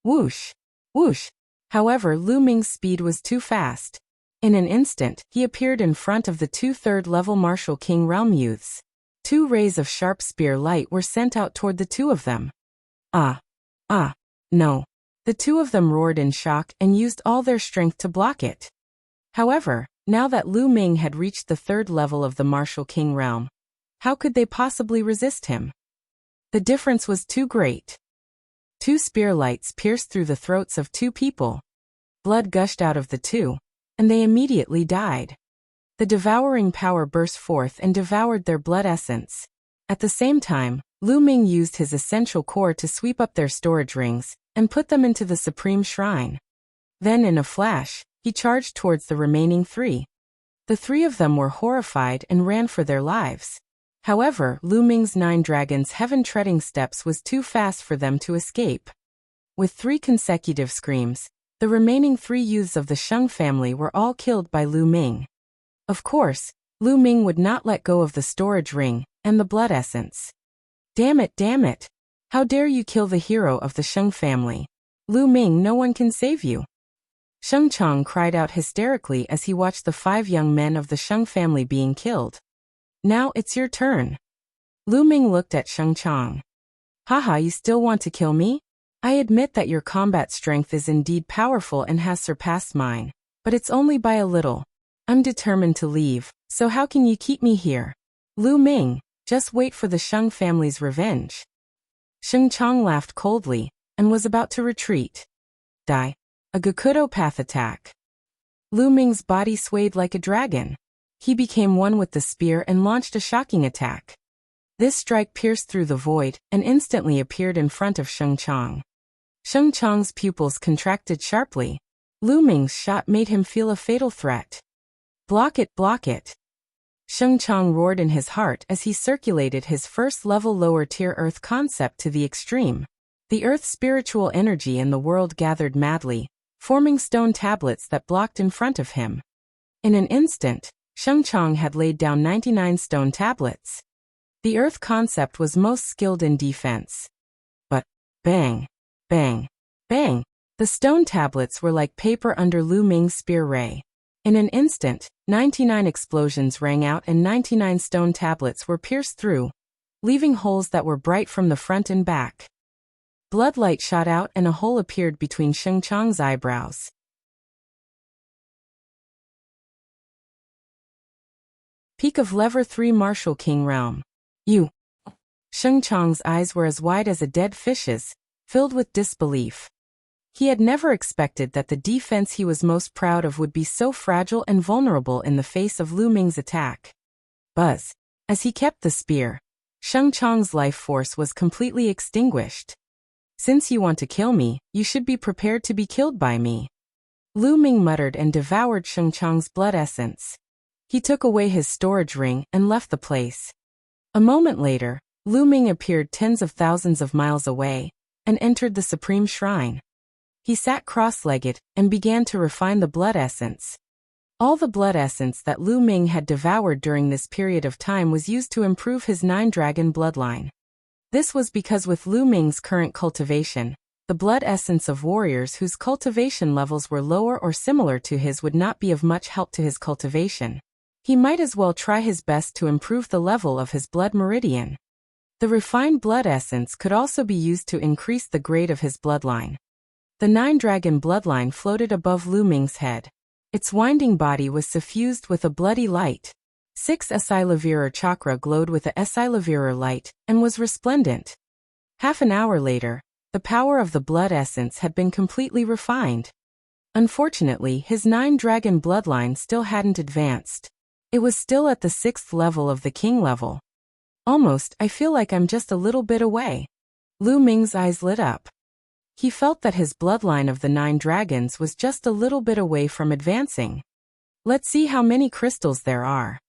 Whoosh! Whoosh! However, Lu Ming's speed was too fast. In an instant, he appeared in front of the 2 third-level Martial King realm youths. 2 rays of sharp spear light were sent out toward the 2 of them. No. The 2 of them roared in shock and used all their strength to block it. However, now that Lu Ming had reached the 3rd level of the Martial King realm, how could they possibly resist him? The difference was too great. 2 spear lights pierced through the throats of 2 people. Blood gushed out of the 2, and they immediately died. The devouring power burst forth and devoured their blood essence. At the same time, Lu Ming used his essential core to sweep up their storage rings and put them into the supreme shrine. Then in a flash, he charged towards the remaining 3. The 3 of them were horrified and ran for their lives. However, Lu Ming's 9 dragons' heaven-treading steps was too fast for them to escape. With 3 consecutive screams, the remaining 3 youths of the Sheng family were all killed by Lu Ming. Of course, Lu Ming would not let go of the storage ring and the blood essence. Damn it, damn it! How dare you kill the hero of the Sheng family? Lu Ming, no one can save you. Sheng Chong cried out hysterically as he watched the 5 young men of the Sheng family being killed. Now it's your turn. Lu Ming looked at Sheng Chong. Haha, you still want to kill me? I admit that your combat strength is indeed powerful and has surpassed mine, but it's only by a little. I'm determined to leave, so how can you keep me here? Lu Ming, just wait for the Sheng family's revenge. Sheng Chong laughed coldly and was about to retreat. Die. A Gakudo path attack. Lu Ming's body swayed like a dragon. He became one with the spear and launched a shocking attack. This strike pierced through the void and instantly appeared in front of Sheng Chong. Sheng Chong's pupils contracted sharply. Lu Ming's shot made him feel a fatal threat. Block it, block it. Sheng Chong roared in his heart as he circulated his first-level lower-tier Earth concept to the extreme. The Earth's spiritual energy in the world gathered madly, forming stone tablets that blocked in front of him. In an instant, Sheng Chong had laid down 99 stone tablets. The Earth concept was most skilled in defense. But, bang, bang, bang, the stone tablets were like paper under Lu Ming's spear ray. In an instant, 99 explosions rang out and 99 stone tablets were pierced through, leaving holes that were bright from the front and back. Bloodlight shot out and a hole appeared between Sheng Chong's eyebrows. Peak of Lever 3 Martial King Realm. You. Sheng Chong's eyes were as wide as a dead fish's, filled with disbelief. He had never expected that the defense he was most proud of would be so fragile and vulnerable in the face of Lu Ming's attack. Buzz. As he kept the spear, Sheng Chong's life force was completely extinguished. Since you want to kill me, you should be prepared to be killed by me. Lu Ming muttered and devoured Sheng Chong's blood essence. He took away his storage ring and left the place. A moment later, Lu Ming appeared tens of thousands of miles away and entered the supreme shrine. He sat cross-legged and began to refine the blood essence. All the blood essence that Lu Ming had devoured during this period of time was used to improve his 9-dragon bloodline. This was because with Lu Ming's current cultivation, the blood essence of warriors whose cultivation levels were lower or similar to his would not be of much help to his cultivation. He might as well try his best to improve the level of his blood meridian. The refined blood essence could also be used to increase the grade of his bloodline. The 9-dragon bloodline floated above Lu Ming's head. Its winding body was suffused with a bloody light. 6 Esilavirar chakra glowed with a Esilavirar light and was resplendent. Half an hour later, the power of the blood essence had been completely refined. Unfortunately, his 9-dragon bloodline still hadn't advanced. It was still at the 6th level of the king level. Almost, I feel like I'm just a little bit away. Lu Ming's eyes lit up. He felt that his bloodline of the 9 dragons was just a little bit away from advancing. Let's see how many crystals there are.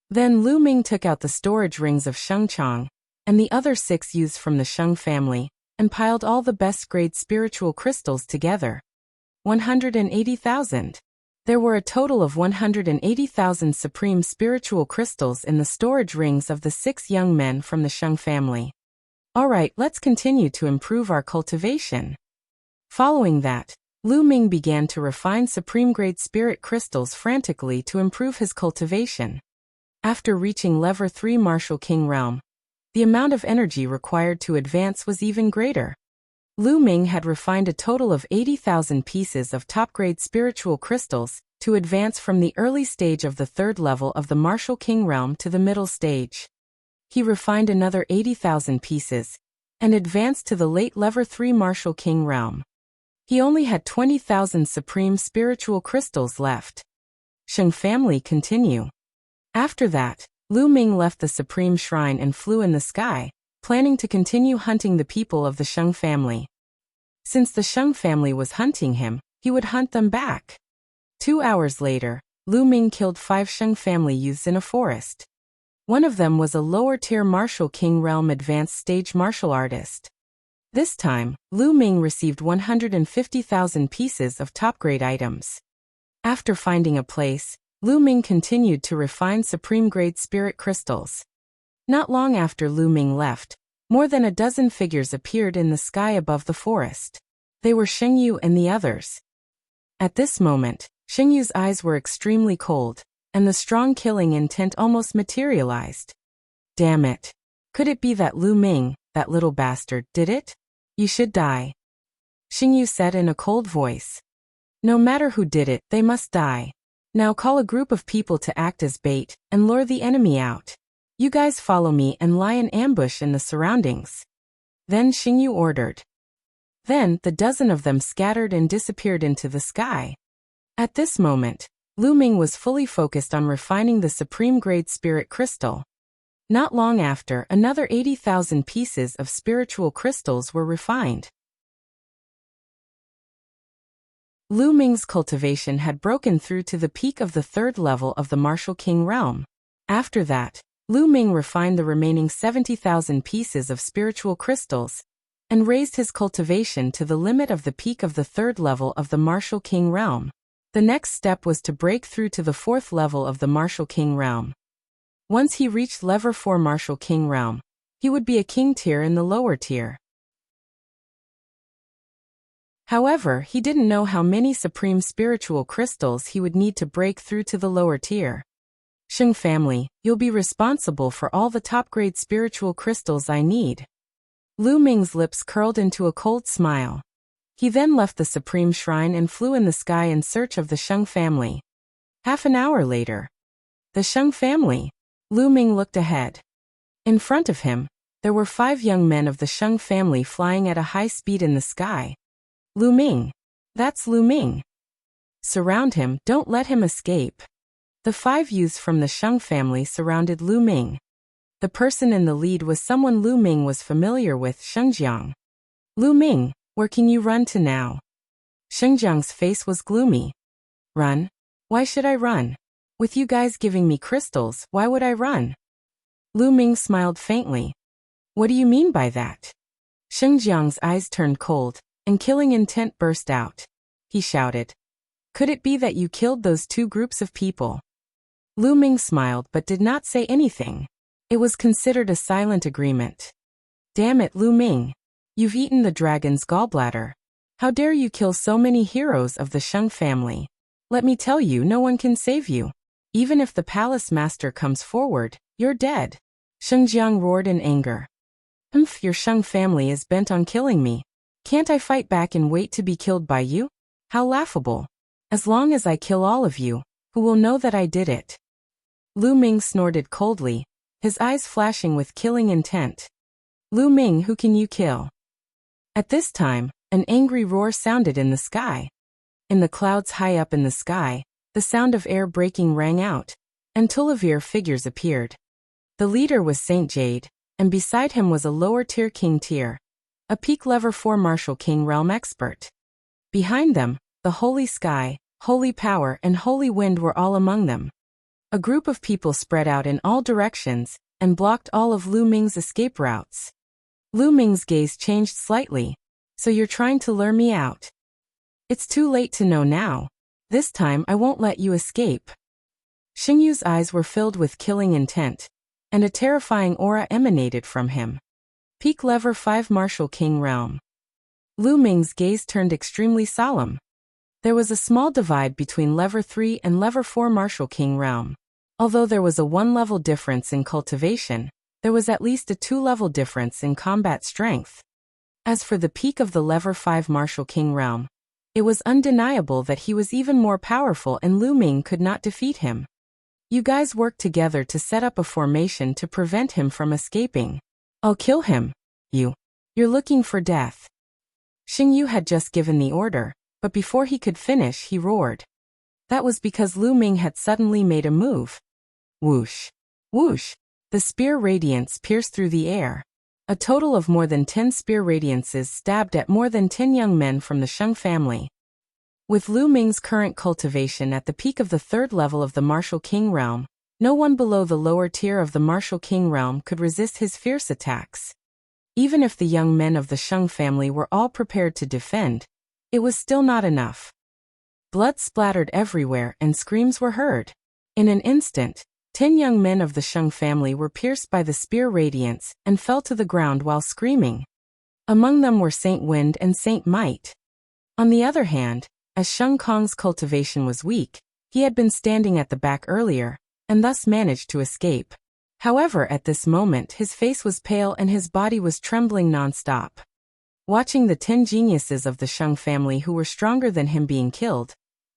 Then Lu Ming took out the storage rings of Sheng Chong and the other 6 youths from the Sheng family and piled all the best-grade spiritual crystals together. 180,000. There were a total of 180,000 supreme spiritual crystals in the storage rings of the 6 young men from the Sheng family. Alright, let's continue to improve our cultivation. Following that, Lu Ming began to refine supreme-grade spirit crystals frantically to improve his cultivation. After reaching Lever 3 Martial King Realm, the amount of energy required to advance was even greater. Lu Ming had refined a total of 80,000 pieces of top-grade spiritual crystals to advance from the early stage of the 3rd level of the Martial King Realm to the middle stage. He refined another 80,000 pieces and advanced to the late Level 3 Martial King realm. He only had 20,000 supreme spiritual crystals left. Sheng family continue. After that, Lu Ming left the Supreme Shrine and flew in the sky, planning to continue hunting the people of the Sheng family. Since the Sheng family was hunting him, he would hunt them back. 2 hours later, Lu Ming killed 5 Sheng family youths in a forest. One of them was a lower-tier Martial King realm advanced stage martial artist. This time, Lu Ming received 150,000 pieces of top-grade items. After finding a place, Lu Ming continued to refine supreme-grade spirit crystals. Not long after Lu Ming left, more than a dozen figures appeared in the sky above the forest. They were Shengyu and the others. At this moment, Shengyu's eyes were extremely cold, and the strong killing intent almost materialized. Damn it. Could it be that Lu Ming, that little bastard, did it? You should die. Shengyu said in a cold voice. No matter who did it, they must die. Now call a group of people to act as bait and lure the enemy out. You guys follow me and lie in ambush in the surroundings. Then Shengyu ordered. Then the dozen of them scattered and disappeared into the sky. At this moment, Lu Ming was fully focused on refining the supreme-grade spirit crystal. Not long after, another 80,000 pieces of spiritual crystals were refined. Lu Ming's cultivation had broken through to the peak of the 3rd level of the Martial King realm. After that, Lu Ming refined the remaining 70,000 pieces of spiritual crystals and raised his cultivation to the limit of the peak of the 3rd level of the Martial King realm. The next step was to break through to the 4th level of the Martial King realm. Once he reached Level 4 Martial King realm, he would be a king tier in the lower tier. However, he didn't know how many supreme spiritual crystals he would need to break through to the lower tier. Sheng family, you'll be responsible for all the top-grade spiritual crystals I need. Lu Ming's lips curled into a cold smile. He then left the Supreme Shrine and flew in the sky in search of the Sheng family. Half an hour later. The Sheng family. Lu Ming looked ahead. In front of him, there were 5 young men of the Sheng family flying at a high speed in the sky. Lu Ming. That's Lu Ming. Surround him, don't let him escape. The 5 youths from the Sheng family surrounded Lu Ming. The person in the lead was someone Lu Ming was familiar with, Shengjiang. Lu Ming, where can you run to now? Shengjiang's face was gloomy. Run? Why should I run? With you guys giving me crystals, why would I run? Lu Ming smiled faintly. What do you mean by that? Shengjiang's eyes turned cold, and killing intent burst out. He shouted. Could it be that you killed those 2 groups of people? Lu Ming smiled but did not say anything. It was considered a silent agreement. Damn it, Lu Ming. You've eaten the dragon's gallbladder. How dare you kill so many heroes of the Sheng family? Let me tell you, no one can save you. Even if the palace master comes forward, you're dead. Shengjiang roared in anger. Your Sheng family is bent on killing me. Can't I fight back and wait to be killed by you? How laughable. As long as I kill all of you, who will know that I did it? Lu Ming snorted coldly, his eyes flashing with killing intent. Lu Ming, who can you kill? At this time, an angry roar sounded in the sky. In the clouds high up in the sky, the sound of air breaking rang out, and Tulivir figures appeared. The leader was Saint Jade, and beside him was a lower-tier king tier, a peak Level 4 Martial King realm expert. Behind them, the holy sky, holy power and holy wind were all among them. A group of people spread out in all directions and blocked all of Lu Ming's escape routes. Lu Ming's gaze changed slightly. So you're trying to lure me out? It's too late to know now. This time I won't let you escape. Xingyu's eyes were filled with killing intent, and a terrifying aura emanated from him. Peak Level 5 Martial King realm. Lu Ming's gaze turned extremely solemn. There was a small divide between Level 3 and Level 4 Martial King realm. Although there was a 1-level difference in cultivation, there was at least a 2-level difference in combat strength. As for the peak of the Level 5 Martial King realm, it was undeniable that he was even more powerful and Lu Ming could not defeat him. You guys worked together to set up a formation to prevent him from escaping. I'll kill him. You're looking for death. Xingyu had just given the order, but before he could finish he roared. That was because Lu Ming had suddenly made a move. Whoosh! Whoosh! The spear radiance pierced through the air. A total of more than 10 spear radiances stabbed at more than 10 young men from the Sheng family. With Lu Ming's current cultivation at the peak of the 3rd level of the Martial King realm, no one below the lower tier of the Martial King realm could resist his fierce attacks. Even if the young men of the Sheng family were all prepared to defend, it was still not enough. Blood splattered everywhere and screams were heard. In an instant, 10 young men of the Sheng family were pierced by the spear radiance and fell to the ground while screaming. Among them were Saint Wind and Saint Might. On the other hand, as Sheng Kong's cultivation was weak, he had been standing at the back earlier, and thus managed to escape. However, at this moment his face was pale and his body was trembling non-stop. Watching the 10 geniuses of the Sheng family who were stronger than him being killed,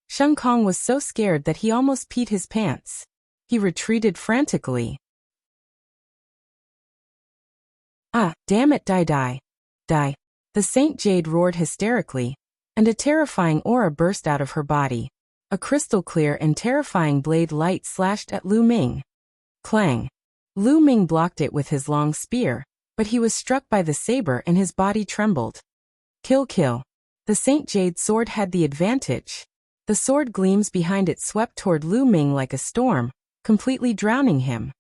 Sheng Kong was so scared that he almost peed his pants. He retreated frantically. Ah, damn it, die. Die. The Saint Jade roared hysterically, and a terrifying aura burst out of her body. A crystal-clear and terrifying blade light slashed at Lu Ming. Clang. Lu Ming blocked it with his long spear, but he was struck by the saber and his body trembled. Kill. The Saint Jade sword had the advantage. The sword gleams behind it swept toward Lu Ming like a storm, completely drowning him.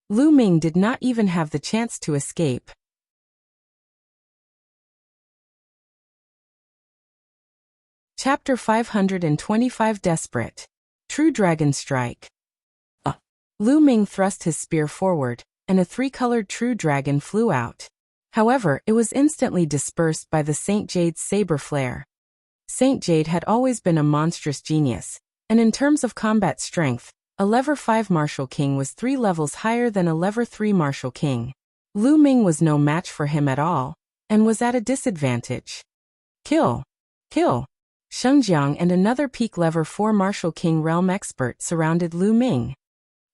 Lu Ming did not even have the chance to escape. Chapter 525 Desperate. True Dragon Strike. Lu Ming thrust his spear forward, and a 3-colored true dragon flew out. However, it was instantly dispersed by the Saint Jade's saber flare. Saint Jade had always been a monstrous genius, and in terms of combat strength, a Level 5 Martial King was 3 levels higher than a Level 3 Martial King. Lu Ming was no match for him at all, and was at a disadvantage. Kill. Sheng Jiang and another peak Level 4 Martial King realm expert surrounded Lu Ming.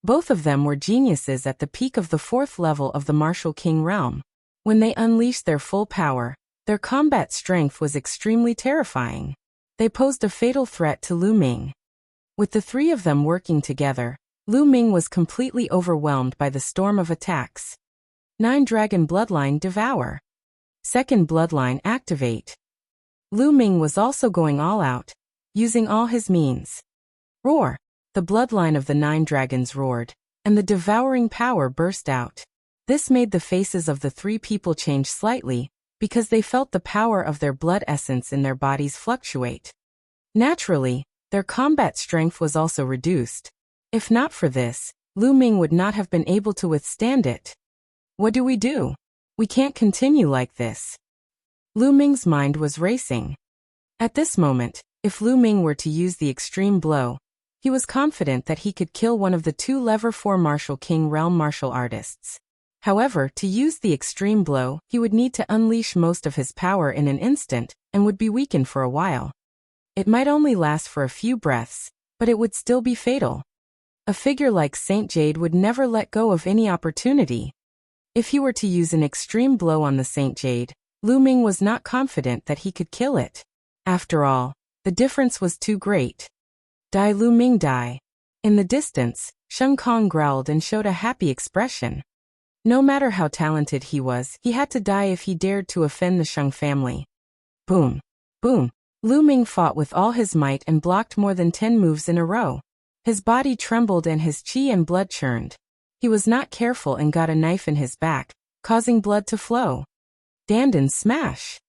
Both of them were geniuses at the peak of the 4th level of the Martial King realm. When they unleashed their full power, their combat strength was extremely terrifying. They posed a fatal threat to Lu Ming. With the 3 of them working together, Lu Ming was completely overwhelmed by the storm of attacks. 9 Dragon Bloodline Devour. 2nd Bloodline Activate. Lu Ming was also going all out, using all his means. Roar! The bloodline of the 9 dragons roared, and the devouring power burst out. This made the faces of the 3 people change slightly, because they felt the power of their blood essence in their bodies fluctuate. Naturally, their combat strength was also reduced. If not for this, Lu Ming would not have been able to withstand it. What do? We can't continue like this. Lu Ming's mind was racing. At this moment, if Lu Ming were to use the extreme blow, he was confident that he could kill one of the 2 Level 4 Martial King realm martial artists. However, to use the extreme blow, he would need to unleash most of his power in an instant, and would be weakened for a while. It might only last for a few breaths, but it would still be fatal. A figure like Saint Jade would never let go of any opportunity. If he were to use an extreme blow on the Saint Jade, Lu Ming was not confident that he could kill it. After all, the difference was too great. Die, Lu Ming, die. In the distance, Sheng Kong growled and showed a happy expression. No matter how talented he was, he had to die if he dared to offend the Sheng family. Boom. Boom. Lu Ming fought with all his might and blocked more than 10 moves in a row. His body trembled and his qi and blood churned. He was not careful and got a knife in his back, causing blood to flow. Dandan smash!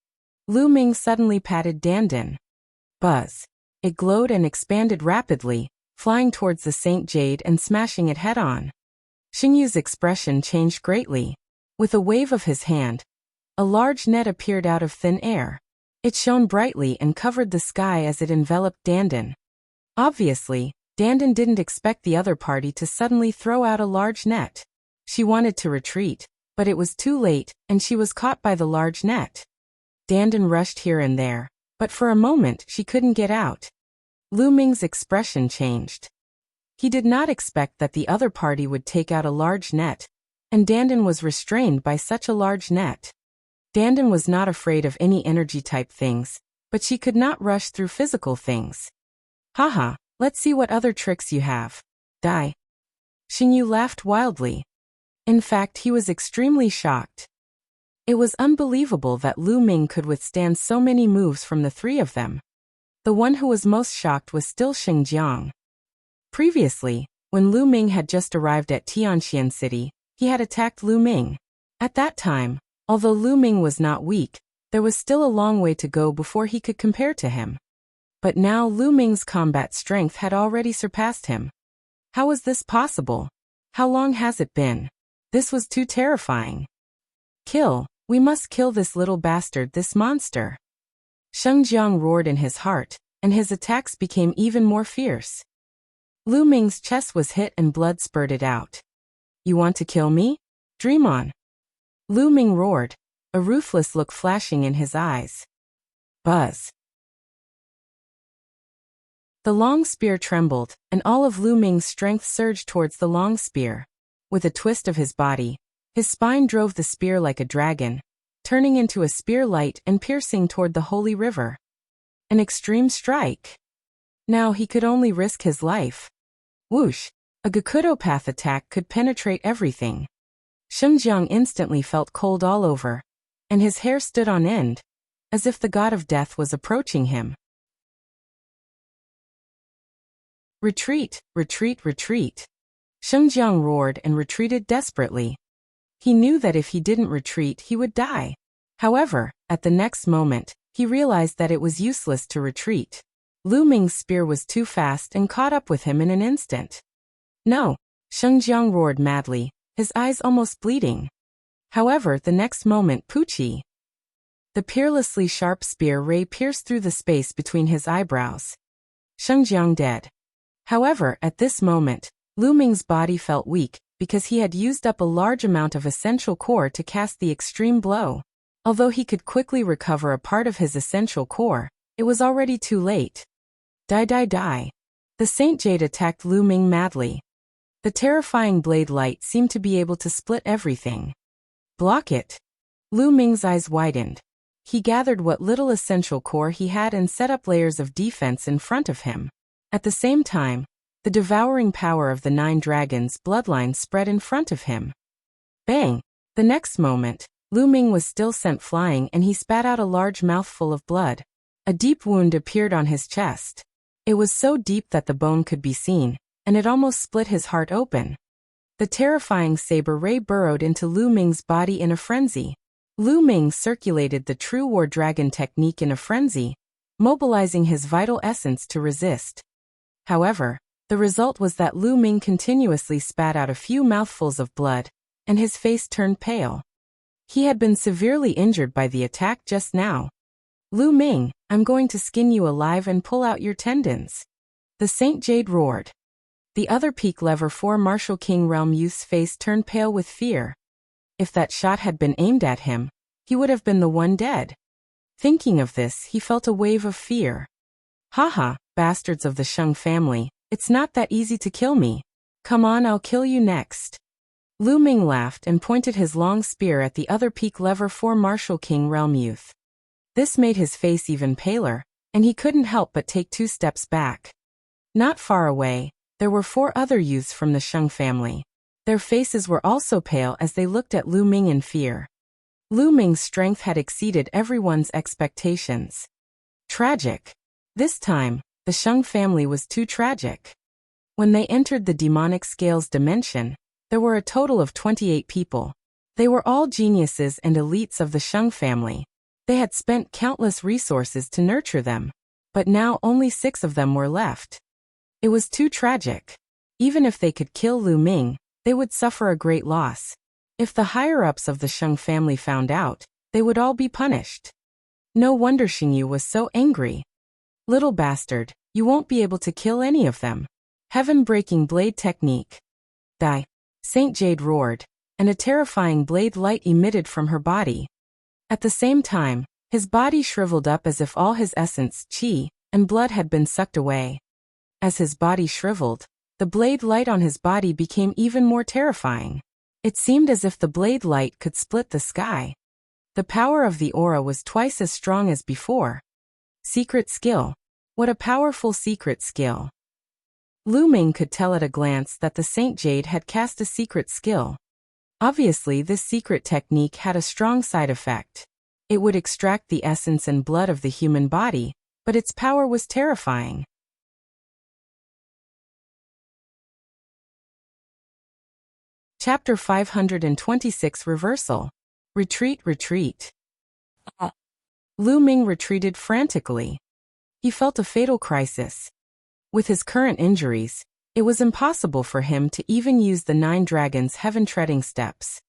Lu Ming suddenly patted Dandan. Buzz. It glowed and expanded rapidly, flying towards the Saint Jade and smashing it head-on. Xingyu's expression changed greatly. With a wave of his hand, a large net appeared out of thin air. It shone brightly and covered the sky as it enveloped Dandan. Obviously, Dandan didn't expect the other party to suddenly throw out a large net. She wanted to retreat, but it was too late, and she was caught by the large net. Dandan rushed here and there, but for a moment she couldn't get out. Lu Ming's expression changed. He did not expect that the other party would take out a large net, and Dandan was restrained by such a large net. Dandan was not afraid of any energy-type things, but she could not rush through physical things. Haha, let's see what other tricks you have. Die. Xingyu laughed wildly. In fact, he was extremely shocked. It was unbelievable that Lu Ming could withstand so many moves from the three of them. The one who was most shocked was still Xingjiang. Previously, when Lu Ming had just arrived at Tianxian City, he had attacked Lu Ming. At that time, although Lu Ming was not weak, there was still a long way to go before he could compare to him. But now Lu Ming's combat strength had already surpassed him. How was this possible? How long has it been? This was too terrifying. Kill, we must kill this little bastard, this monster. Xingjiang roared in his heart, and his attacks became even more fierce. Lu Ming's chest was hit and blood spurted out. You want to kill me? Dream on. Lu Ming roared, a ruthless look flashing in his eyes. Buzz. The long spear trembled, and all of Lu Ming's strength surged towards the long spear. With a twist of his body, his spine drove the spear like a dragon, turning into a spear light and piercing toward the holy river. An extreme strike. Now he could only risk his life. Whoosh! A Gakudo path attack could penetrate everything. Xingjiang instantly felt cold all over, and his hair stood on end, as if the god of death was approaching him. Retreat, retreat, retreat. Xingjiang roared and retreated desperately. He knew that if he didn't retreat, he would die. However, at the next moment, he realized that it was useless to retreat. Lu Ming's spear was too fast and caught up with him in an instant. No! Xingjiang roared madly, his eyes almost bleeding. However, the next moment, Pucci. The peerlessly sharp spear ray pierced through the space between his eyebrows. Xingjiang dead. However, at this moment, Lu Ming's body felt weak, because he had used up a large amount of essential core to cast the extreme blow. Although he could quickly recover a part of his essential core, it was already too late. Die, die, die. The Saint Jade attacked Lu Ming madly. The terrifying blade light seemed to be able to split everything. Block it. Lu Ming's eyes widened. He gathered what little essential core he had and set up layers of defense in front of him. At the same time, the devouring power of the 9 dragons' bloodline spread in front of him. Bang! The next moment, Lu Ming was still sent flying and he spat out a large mouthful of blood. A deep wound appeared on his chest. It was so deep that the bone could be seen, and it almost split his heart open. The terrifying saber ray burrowed into Lu Ming's body in a frenzy. Lu Ming circulated the true war dragon technique in a frenzy, mobilizing his vital essence to resist. However, the result was that Lu Ming continuously spat out a few mouthfuls of blood, and his face turned pale. He had been severely injured by the attack just now. Lu Ming, I'm going to skin you alive and pull out your tendons. The Saint Jade roared. The other Peak Lever 4 Martial King Realm youth's face turned pale with fear. If that shot had been aimed at him, he would have been the one dead. Thinking of this, he felt a wave of fear. Haha, bastards of the Sheng family, it's not that easy to kill me. Come on, I'll kill you next. Lu Ming laughed and pointed his long spear at the other Peak Lever 4 Martial King Realm youth. This made his face even paler, and he couldn't help but take 2 steps back. Not far away, there were 4 other youths from the Sheng family. Their faces were also pale as they looked at Lu Ming in fear. Lu Ming's strength had exceeded everyone's expectations. Tragic. This time, the Sheng family was too tragic. When they entered the demonic scales dimension, there were a total of 28 people. They were all geniuses and elites of the Sheng family. They had spent countless resources to nurture them, but now only 6 of them were left. It was too tragic. Even if they could kill Lu Ming, they would suffer a great loss. If the higher-ups of the Sheng family found out, they would all be punished. No wonder Xingyu was so angry. Little bastard, you won't be able to kill any of them. Heaven-breaking blade technique. Die. Saint Jade roared, and a terrifying blade light emitted from her body. At the same time, his body shriveled up as if all his essence, qi, and blood had been sucked away. As his body shriveled, the The blade light on his body became even more terrifying. It seemed as if the blade light could split the sky. The power of the aura was twice as strong as before. Secret skill. What a powerful secret skill. Lu Ming could tell at a glance that the Saint Jade had cast a secret skill. Obviously, this secret technique had a strong side effect. It would extract the essence and blood of the human body, but its power was terrifying. Chapter 526 Reversal. Retreat, retreat. Lu Ming retreated frantically. He felt a fatal crisis. With his current injuries, it was impossible for him to even use the 9 dragons' heaven-treading steps.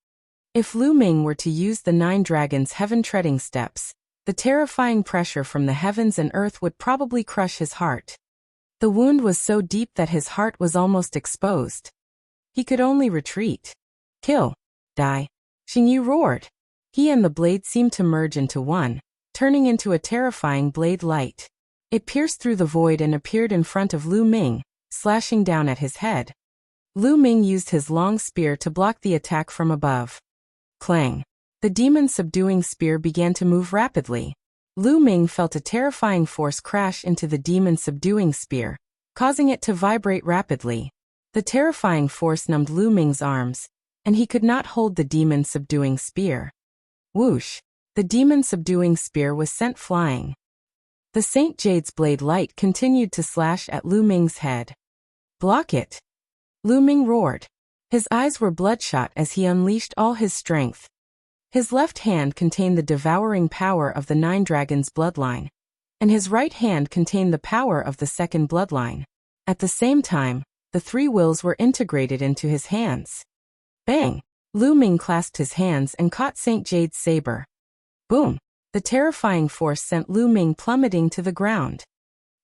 If Lu Ming were to use the 9 dragons' heaven-treading steps, the terrifying pressure from the heavens and earth would probably crush his heart. The wound was so deep that his heart was almost exposed. He could only retreat. Kill. Die. Xingyu roared. He and the blade seemed to merge into one, turning into a terrifying blade light. It pierced through the void and appeared in front of Lu Ming, slashing down at his head. Lu Ming used his long spear to block the attack from above. Clang. The demon-subduing spear began to move rapidly. Lu Ming felt a terrifying force crash into the demon-subduing spear, causing it to vibrate rapidly. The terrifying force numbed Lu Ming's arms, and he could not hold the demon-subduing spear. Whoosh! The demon-subduing spear was sent flying. The Saint Jade's blade light continued to slash at Lu Ming's head. Block it! Lu Ming roared. His eyes were bloodshot as he unleashed all his strength. His left hand contained the devouring power of the 9 dragons' bloodline, and his right hand contained the power of the second bloodline. At the same time, the 3 wills were integrated into his hands. Bang! Lu Ming clasped his hands and caught Saint Jade's saber. Boom! The terrifying force sent Lu Ming plummeting to the ground.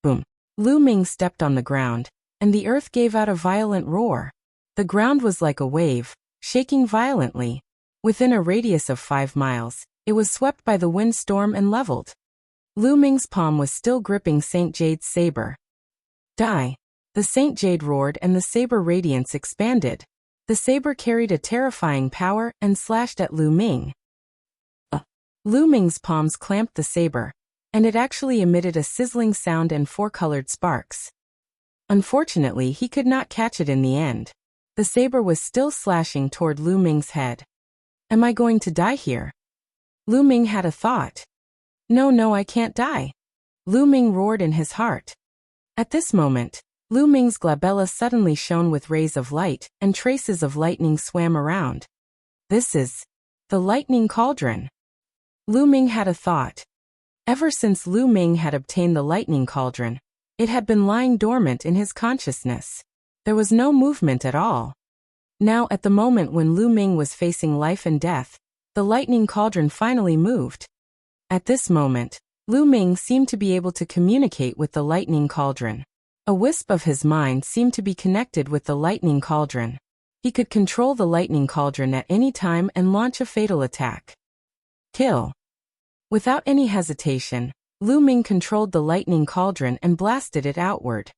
Boom! Lu Ming stepped on the ground, and the earth gave out a violent roar. The ground was like a wave, shaking violently. Within a radius of 5 miles, it was swept by the windstorm and leveled. Lu Ming's palm was still gripping Saint Jade's saber. Die! The Saint Jade roared and the saber radiance expanded. The saber carried a terrifying power and slashed at Lu Ming. Lu Ming's palms clamped the saber, and it actually emitted a sizzling sound and 4-colored sparks. Unfortunately, he could not catch it in the end. The saber was still slashing toward Lu Ming's head. Am I going to die here? Lu Ming had a thought. No, I can't die. Lu Ming roared in his heart. At this moment, Lu Ming's glabella suddenly shone with rays of light, and traces of lightning swam around. This is the lightning cauldron. Lu Ming had a thought. Ever since Lu Ming had obtained the lightning cauldron, it had been lying dormant in his consciousness. There was no movement at all. Now, at the moment when Lu Ming was facing life and death, the lightning cauldron finally moved. At this moment, Lu Ming seemed to be able to communicate with the lightning cauldron. A wisp of his mind seemed to be connected with the lightning cauldron. He could control the lightning cauldron at any time and launch a fatal attack. Kill. Without any hesitation, Lu Ming controlled the lightning cauldron and blasted it outward.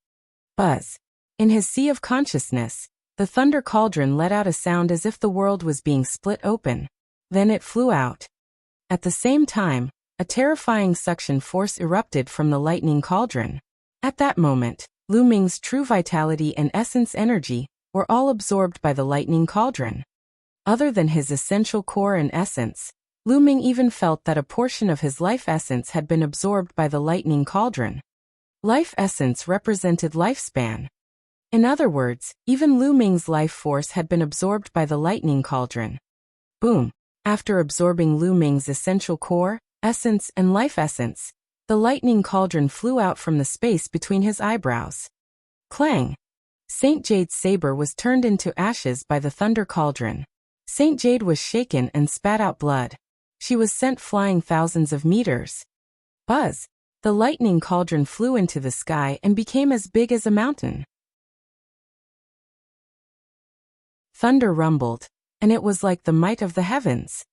Buzz. In his sea of consciousness, the thunder cauldron let out a sound as if the world was being split open. Then it flew out. At the same time, a terrifying suction force erupted from the lightning cauldron. At that moment, Lu Ming's true vitality and essence energy were all absorbed by the lightning cauldron. Other than his essential core and essence, Lu Ming even felt that a portion of his life essence had been absorbed by the lightning cauldron. Life essence represented lifespan. In other words, even Lu Ming's life force had been absorbed by the lightning cauldron. Boom! After absorbing Lu Ming's essential core, essence, and life essence, the lightning cauldron flew out from the space between his eyebrows. Clang! Saint Jade's saber was turned into ashes by the thunder cauldron. Saint Jade was shaken and spat out blood. She was sent flying thousands of meters. Buzz! The lightning cauldron flew into the sky and became as big as a mountain. Thunder rumbled, and it was like the might of the heavens.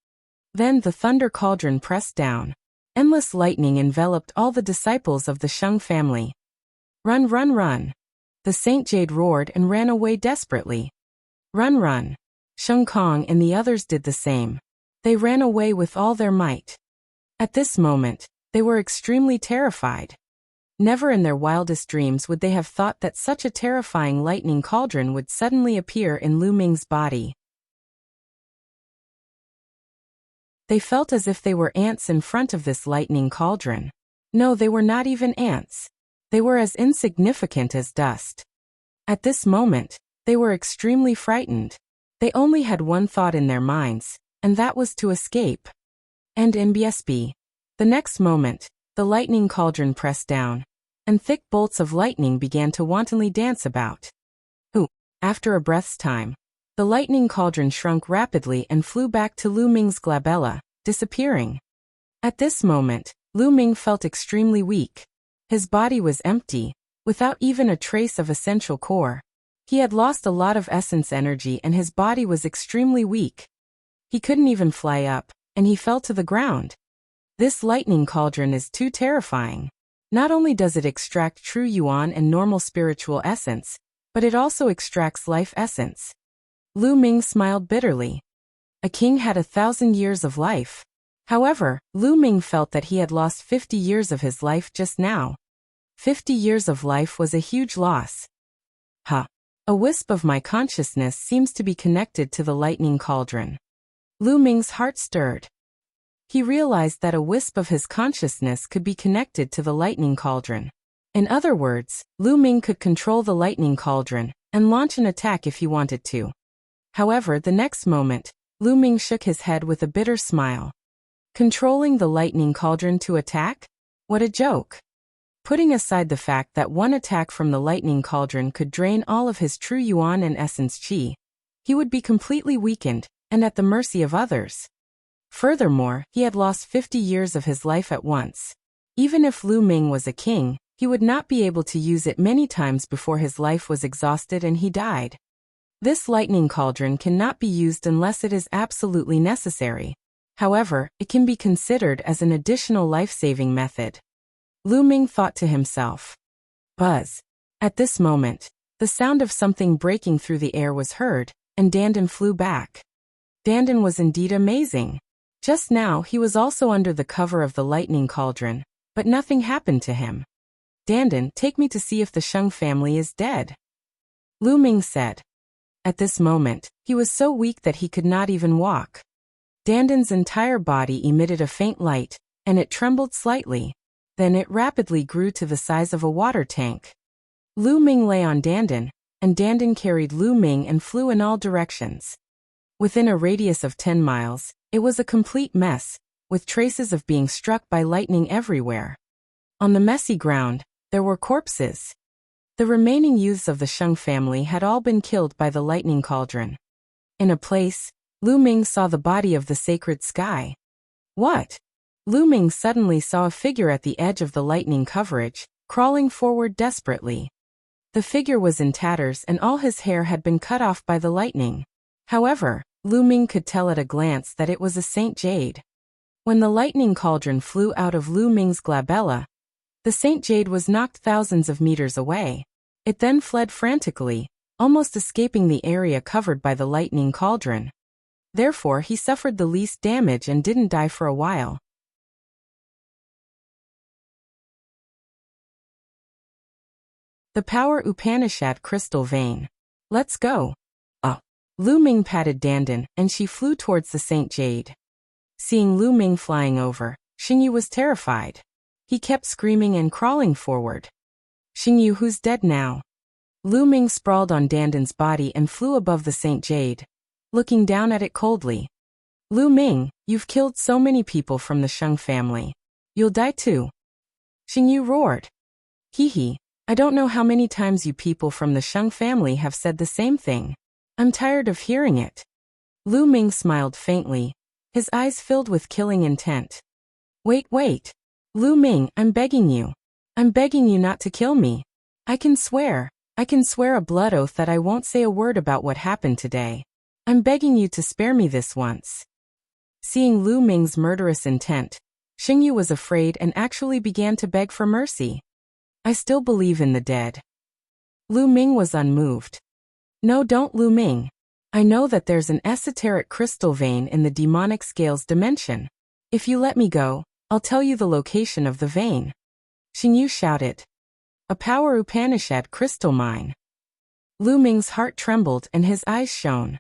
Then the thunder cauldron pressed down. Endless lightning enveloped all the disciples of the Sheng family. Run, run, run! The Saint Jade roared and ran away desperately. Run, run. Sheng Kong and the others did the same. They ran away with all their might. At this moment, they were extremely terrified. Never in their wildest dreams would they have thought that such a terrifying lightning cauldron would suddenly appear in Lu Ming's body. They felt as if they were ants in front of this lightning cauldron. No, they were not even ants. They were as insignificant as dust. At this moment, they were extremely frightened. They only had one thought in their minds, and that was to escape. And in BSB, the next moment, the lightning cauldron pressed down, and thick bolts of lightning began to wantonly dance about. After a breath's time, the lightning cauldron shrunk rapidly and flew back to Lu Ming's glabella, disappearing. At this moment, Lu Ming felt extremely weak. His body was empty, without even a trace of essential core. He had lost a lot of essence energy and his body was extremely weak. He couldn't even fly up, and he fell to the ground. This lightning cauldron is too terrifying. Not only does it extract true yuan and normal spiritual essence, but it also extracts life essence. Lu Ming smiled bitterly. A king had 1,000 years of life. However, Lu Ming felt that he had lost 50 years of his life just now. 50 years of life was a huge loss. A wisp of my consciousness seems to be connected to the lightning cauldron. Lu Ming's heart stirred. He realized that a wisp of his consciousness could be connected to the lightning cauldron. In other words, Lu Ming could control the lightning cauldron and launch an attack if he wanted to. However, the next moment, Lu Ming shook his head with a bitter smile. Controlling the lightning cauldron to attack? What a joke! Putting aside the fact that one attack from the lightning cauldron could drain all of his true yuan and essence qi, he would be completely weakened and at the mercy of others. Furthermore, he had lost 50 years of his life at once. Even if Lu Ming was a king, he would not be able to use it many times before his life was exhausted and he died. This lightning cauldron cannot be used unless it is absolutely necessary. However, it can be considered as an additional life-saving method. Lu Ming thought to himself. Buzz. At this moment, the sound of something breaking through the air was heard, and Dandan flew back. Dandan was indeed amazing. Just now he was also under the cover of the lightning cauldron, but nothing happened to him. Dandan, take me to see if the Sheng family is dead. Lu Ming said. At this moment, he was so weak that he could not even walk. Dandan's entire body emitted a faint light, and it trembled slightly. Then it rapidly grew to the size of a water tank. Lu Ming lay on Dandan, and Dandan carried Lu Ming and flew in all directions. Within a radius of 10 miles, it was a complete mess, with traces of being struck by lightning everywhere. On the messy ground, there were corpses. The remaining youths of the Sheng family had all been killed by the lightning cauldron. In a place, Lu Ming saw the body of the sacred sky. What? Lu Ming suddenly saw a figure at the edge of the lightning coverage, crawling forward desperately. The figure was in tatters and all his hair had been cut off by the lightning. However, Lu Ming could tell at a glance that it was a Saint Jade. When the lightning cauldron flew out of Lu Ming's glabella, the Saint Jade was knocked thousands of meters away. It then fled frantically, almost escaping the area covered by the lightning cauldron. Therefore, he suffered the least damage and didn't die for a while. The Power Upanishad Crystal Vein. Let's go. Lu Ming patted Dandan, and she flew towards the Saint Jade. Seeing Lu Ming flying over, Xingyu was terrified. He kept screaming and crawling forward. Xingyu, who's dead now? Lu Ming sprawled on Dandan's body and flew above the Saint Jade, looking down at it coldly. Lu Ming, you've killed so many people from the Sheng family. You'll die too. Xingyu roared. Hee. I don't know how many times you people from the Sheng family have said the same thing. I'm tired of hearing it. Lu Ming smiled faintly, his eyes filled with killing intent. Wait. Lu Ming, I'm begging you. I'm begging you not to kill me. I can swear a blood oath that I won't say a word about what happened today. I'm begging you to spare me this once. Seeing Lu Ming's murderous intent, Xingyu was afraid and actually began to beg for mercy. I still believe in the dead. Lu Ming was unmoved. No, don't, Lu Ming. I know that there's an esoteric crystal vein in the demonic scales dimension. If you let me go, I'll tell you the location of the vein. Xingyu shouted. A power Upanishad crystal mine. Lu Ming's heart trembled and his eyes shone.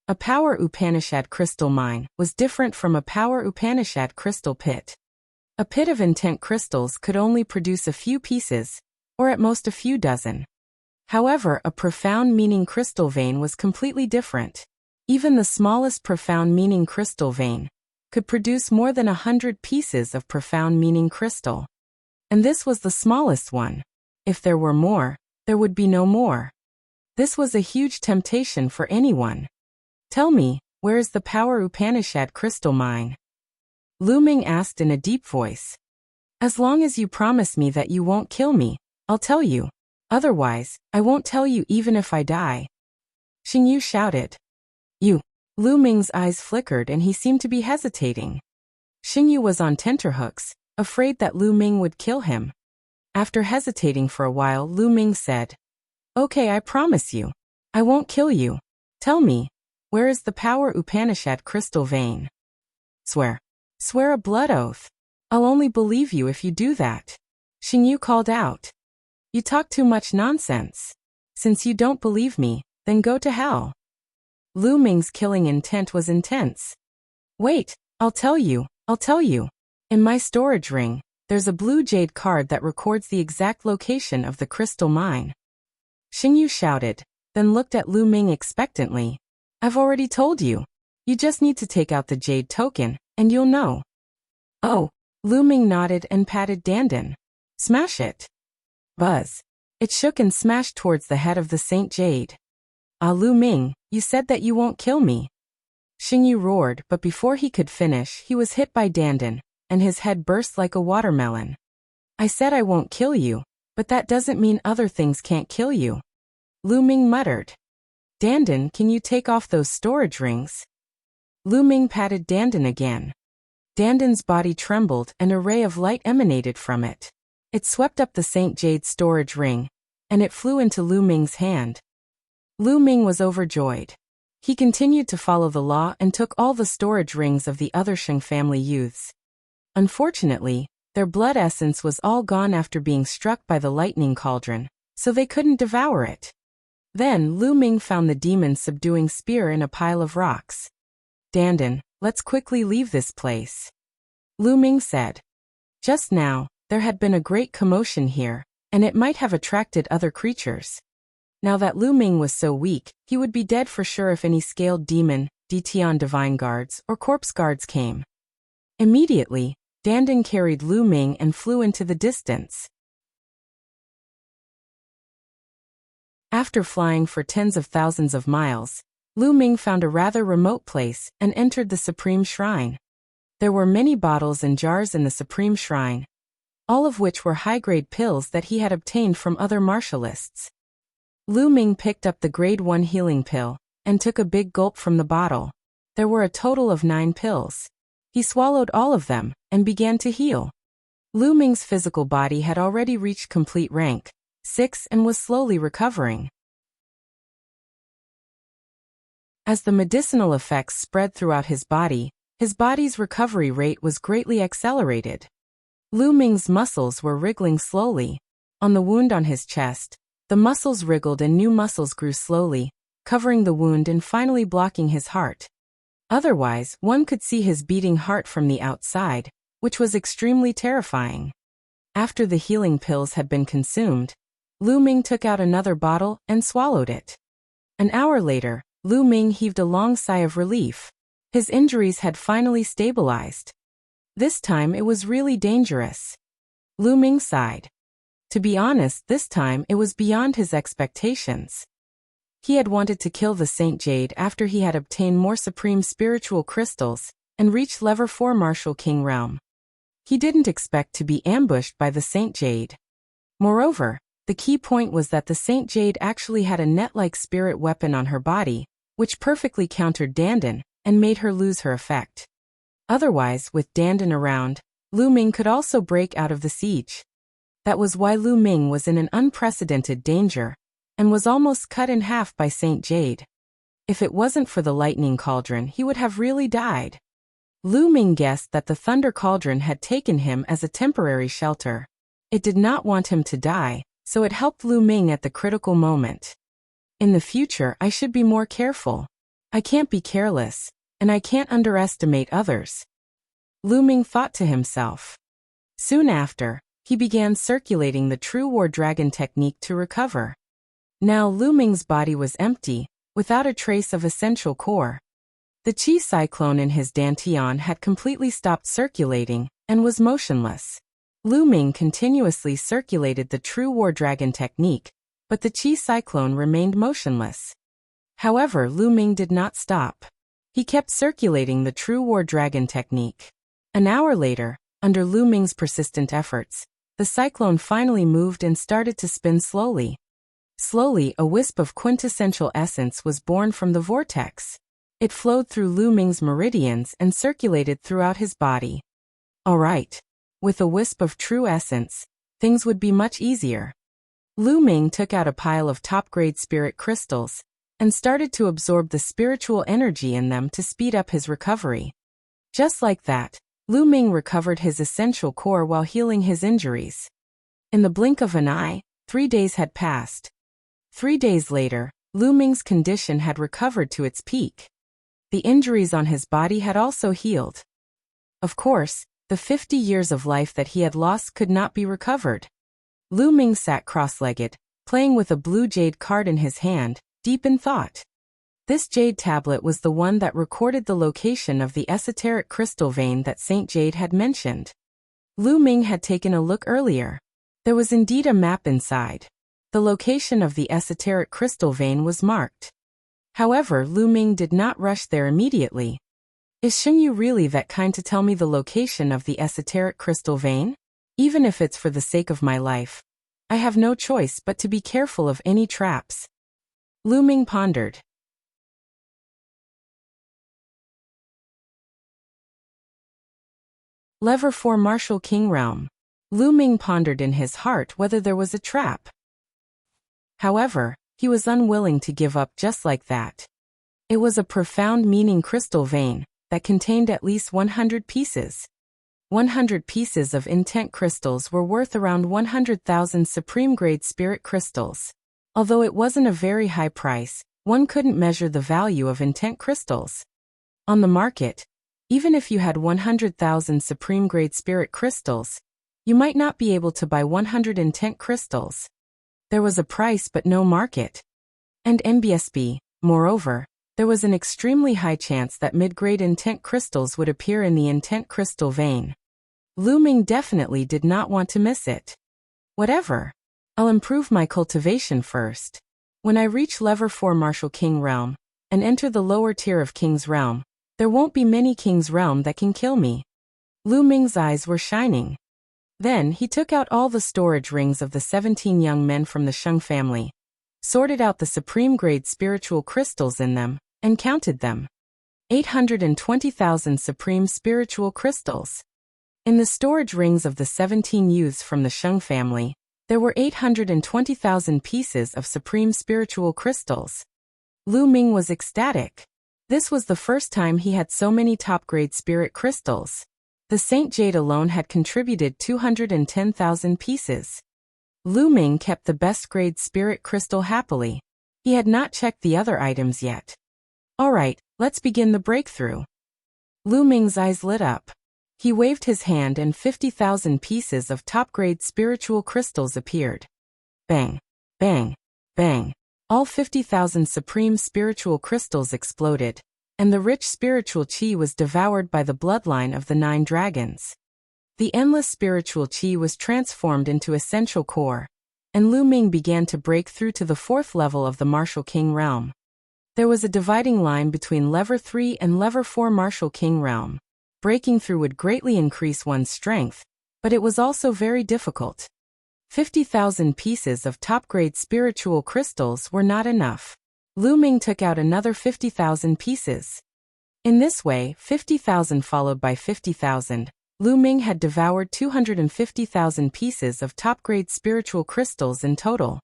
A power Upanishad crystal mine was different from a power Upanishad crystal pit. A pit of intent crystals could only produce a few pieces, or at most a few dozen. However, a profound meaning crystal vein was completely different. Even the smallest profound meaning crystal vein could produce more than 100 pieces of profound meaning crystal. And this was the smallest one. If there were more, there would be no more. This was a huge temptation for anyone. Tell me, where is the power Upanishad crystal mine? Lu Ming asked in a deep voice. As long as you promise me that you won't kill me, I'll tell you. Otherwise, I won't tell you even if I die. Xingyu shouted. You. Lu Ming's eyes flickered and he seemed to be hesitating. Xingyu was on tenterhooks, afraid that Lu Ming would kill him. After hesitating for a while, Lu Ming said, Okay, I promise you. I won't kill you. Tell me, where is the power Upanishad crystal vein? Swear. Swear a blood oath. I'll only believe you if you do that. Xingyu called out. You talk too much nonsense. Since you don't believe me, then go to hell. Lu Ming's killing intent was intense. Wait, I'll tell you. In my storage ring, there's a blue jade card that records the exact location of the crystal mine. Xingyu shouted, then looked at Lu Ming expectantly. I've already told you. You just need to take out the jade token, and you'll know. Oh, Lu Ming nodded and patted Dandan. Smash it. Buzz. It shook and smashed towards the head of the Saint Jade. Ah, Lu Ming, you said that you won't kill me. Xingyu roared, but before he could finish, he was hit by Dandan, and his head burst like a watermelon. I said I won't kill you, but that doesn't mean other things can't kill you. Lu Ming muttered. Dandan, can you take off those storage rings? Lu Ming patted Dandan again. Dandan's body trembled and a ray of light emanated from it. It swept up the Saint Jade storage ring, and it flew into Lu Ming's hand. Lu Ming was overjoyed. He continued to follow the law and took all the storage rings of the other Sheng family youths. Unfortunately, their blood essence was all gone after being struck by the lightning cauldron, so they couldn't devour it. Then Lu Ming found the demon subduing spear in a pile of rocks. Dandan, let's quickly leave this place. Lu Ming said. Just now, there had been a great commotion here, and it might have attracted other creatures. Now that Lu Ming was so weak, he would be dead for sure if any scaled demon, Detian divine guards, or corpse guards came. Immediately, Dandan carried Lu Ming and flew into the distance. After flying for tens of thousands of miles, Lu Ming found a rather remote place and entered the Supreme Shrine. There were many bottles and jars in the Supreme Shrine, all of which were high-grade pills that he had obtained from other martialists. Lu Ming picked up the grade 1 healing pill and took a big gulp from the bottle. There were a total of 9 pills. He swallowed all of them and began to heal. Lu Ming's physical body had already reached complete rank 6 and was slowly recovering. As the medicinal effects spread throughout his body's recovery rate was greatly accelerated. Lu Ming's muscles were wriggling slowly. On the wound on his chest, the muscles wriggled and new muscles grew slowly, covering the wound and finally blocking his heart. Otherwise, one could see his beating heart from the outside, which was extremely terrifying. After the healing pills had been consumed, Lu Ming took out another bottle and swallowed it. An hour later, Lu Ming heaved a long sigh of relief. His injuries had finally stabilized. This time it was really dangerous. Lu Ming sighed. To be honest, this time it was beyond his expectations. He had wanted to kill the Saint Jade after he had obtained more supreme spiritual crystals and reached level 4 Martial King realm. He didn't expect to be ambushed by the Saint Jade. Moreover, the key point was that the Saint Jade actually had a net-like spirit weapon on her body, which perfectly countered Dandan and made her lose her effect. Otherwise, with Dandan around, Lu Ming could also break out of the siege. That was why Lu Ming was in an unprecedented danger, and was almost cut in half by Saint Jade. If it wasn't for the lightning cauldron, he would have really died. Lu Ming guessed that the thunder cauldron had taken him as a temporary shelter. It did not want him to die, so it helped Lu Ming at the critical moment. In the future, I should be more careful. I can't be careless, and I can't underestimate others. Lu Ming thought to himself. Soon after, he began circulating the True War Dragon technique to recover. Now Lu Ming's body was empty, without a trace of essential core. The chi cyclone in his dantian had completely stopped circulating, and was motionless. Lu Ming continuously circulated the True War Dragon technique, but the chi cyclone remained motionless. However, Lu Ming did not stop. He kept circulating the True War Dragon technique. An hour later, under Lu Ming's persistent efforts, the cyclone finally moved and started to spin slowly. Slowly, a wisp of quintessential essence was born from the vortex. It flowed through Lu Ming's meridians and circulated throughout his body. All right. With a wisp of true essence, things would be much easier. Lu Ming took out a pile of top-grade spirit crystals and started to absorb the spiritual energy in them to speed up his recovery. Just like that, Lu Ming recovered his essential core while healing his injuries. In the blink of an eye, 3 days had passed. 3 days later, Lu Ming's condition had recovered to its peak. The injuries on his body had also healed. Of course, the 50 years of life that he had lost could not be recovered. Lu Ming sat cross-legged, playing with a blue jade card in his hand, deep in thought. This jade tablet was the one that recorded the location of the esoteric crystal vein that Saint Jade had mentioned. Lu Ming had taken a look earlier. There was indeed a map inside. The location of the esoteric crystal vein was marked. However, Lu Ming did not rush there immediately. Is Xingyu really that kind to tell me the location of the esoteric crystal vein? Even if it's for the sake of my life, I have no choice but to be careful of any traps. Lu Ming pondered. Lever for Martial King Realm. Lu Ming pondered in his heart whether there was a trap. However, he was unwilling to give up just like that. It was a profound meaning crystal vein that contained at least 100 pieces. 100 pieces of intent crystals were worth around 100,000 supreme-grade spirit crystals. Although it wasn't a very high price, one couldn't measure the value of intent crystals. On the market, even if you had 100,000 supreme-grade spirit crystals, you might not be able to buy 100 intent crystals. There was a price but no market. And NBSB, moreover, there was an extremely high chance that mid-grade intent crystals would appear in the intent crystal vein. Lu Ming definitely did not want to miss it. Whatever. I'll improve my cultivation first. When I reach Lever 4 Martial King Realm, and enter the lower tier of King's Realm, there won't be many King's Realm that can kill me. Lu Ming's eyes were shining. Then he took out all the storage rings of the 17 young men from the Sheng family, sorted out the supreme-grade spiritual crystals in them, and counted them. 820,000 supreme spiritual crystals. In the storage rings of the 17 youths from the Sheng family, there were 820,000 pieces of supreme spiritual crystals. Lu Ming was ecstatic. This was the first time he had so many top-grade spirit crystals. The Saint Jade alone had contributed 210,000 pieces. Lu Ming kept the best-grade spirit crystal happily. He had not checked the other items yet. All right, let's begin the breakthrough. Lu Ming's eyes lit up. He waved his hand and 50,000 pieces of top-grade spiritual crystals appeared. Bang, bang, bang. All 50,000 supreme spiritual crystals exploded, and the rich spiritual chi was devoured by the bloodline of the 9 dragons. The endless spiritual chi was transformed into essential core, and Lu Ming began to break through to the 4th level of the Martial King Realm. There was a dividing line between Lever 3 and Lever 4 Martial King Realm. Breaking through would greatly increase one's strength, but it was also very difficult. 50,000 pieces of top-grade spiritual crystals were not enough. Lu Ming took out another 50,000 pieces. In this way, 50,000 followed by 50,000, Lu Ming had devoured 250,000 pieces of top-grade spiritual crystals in total.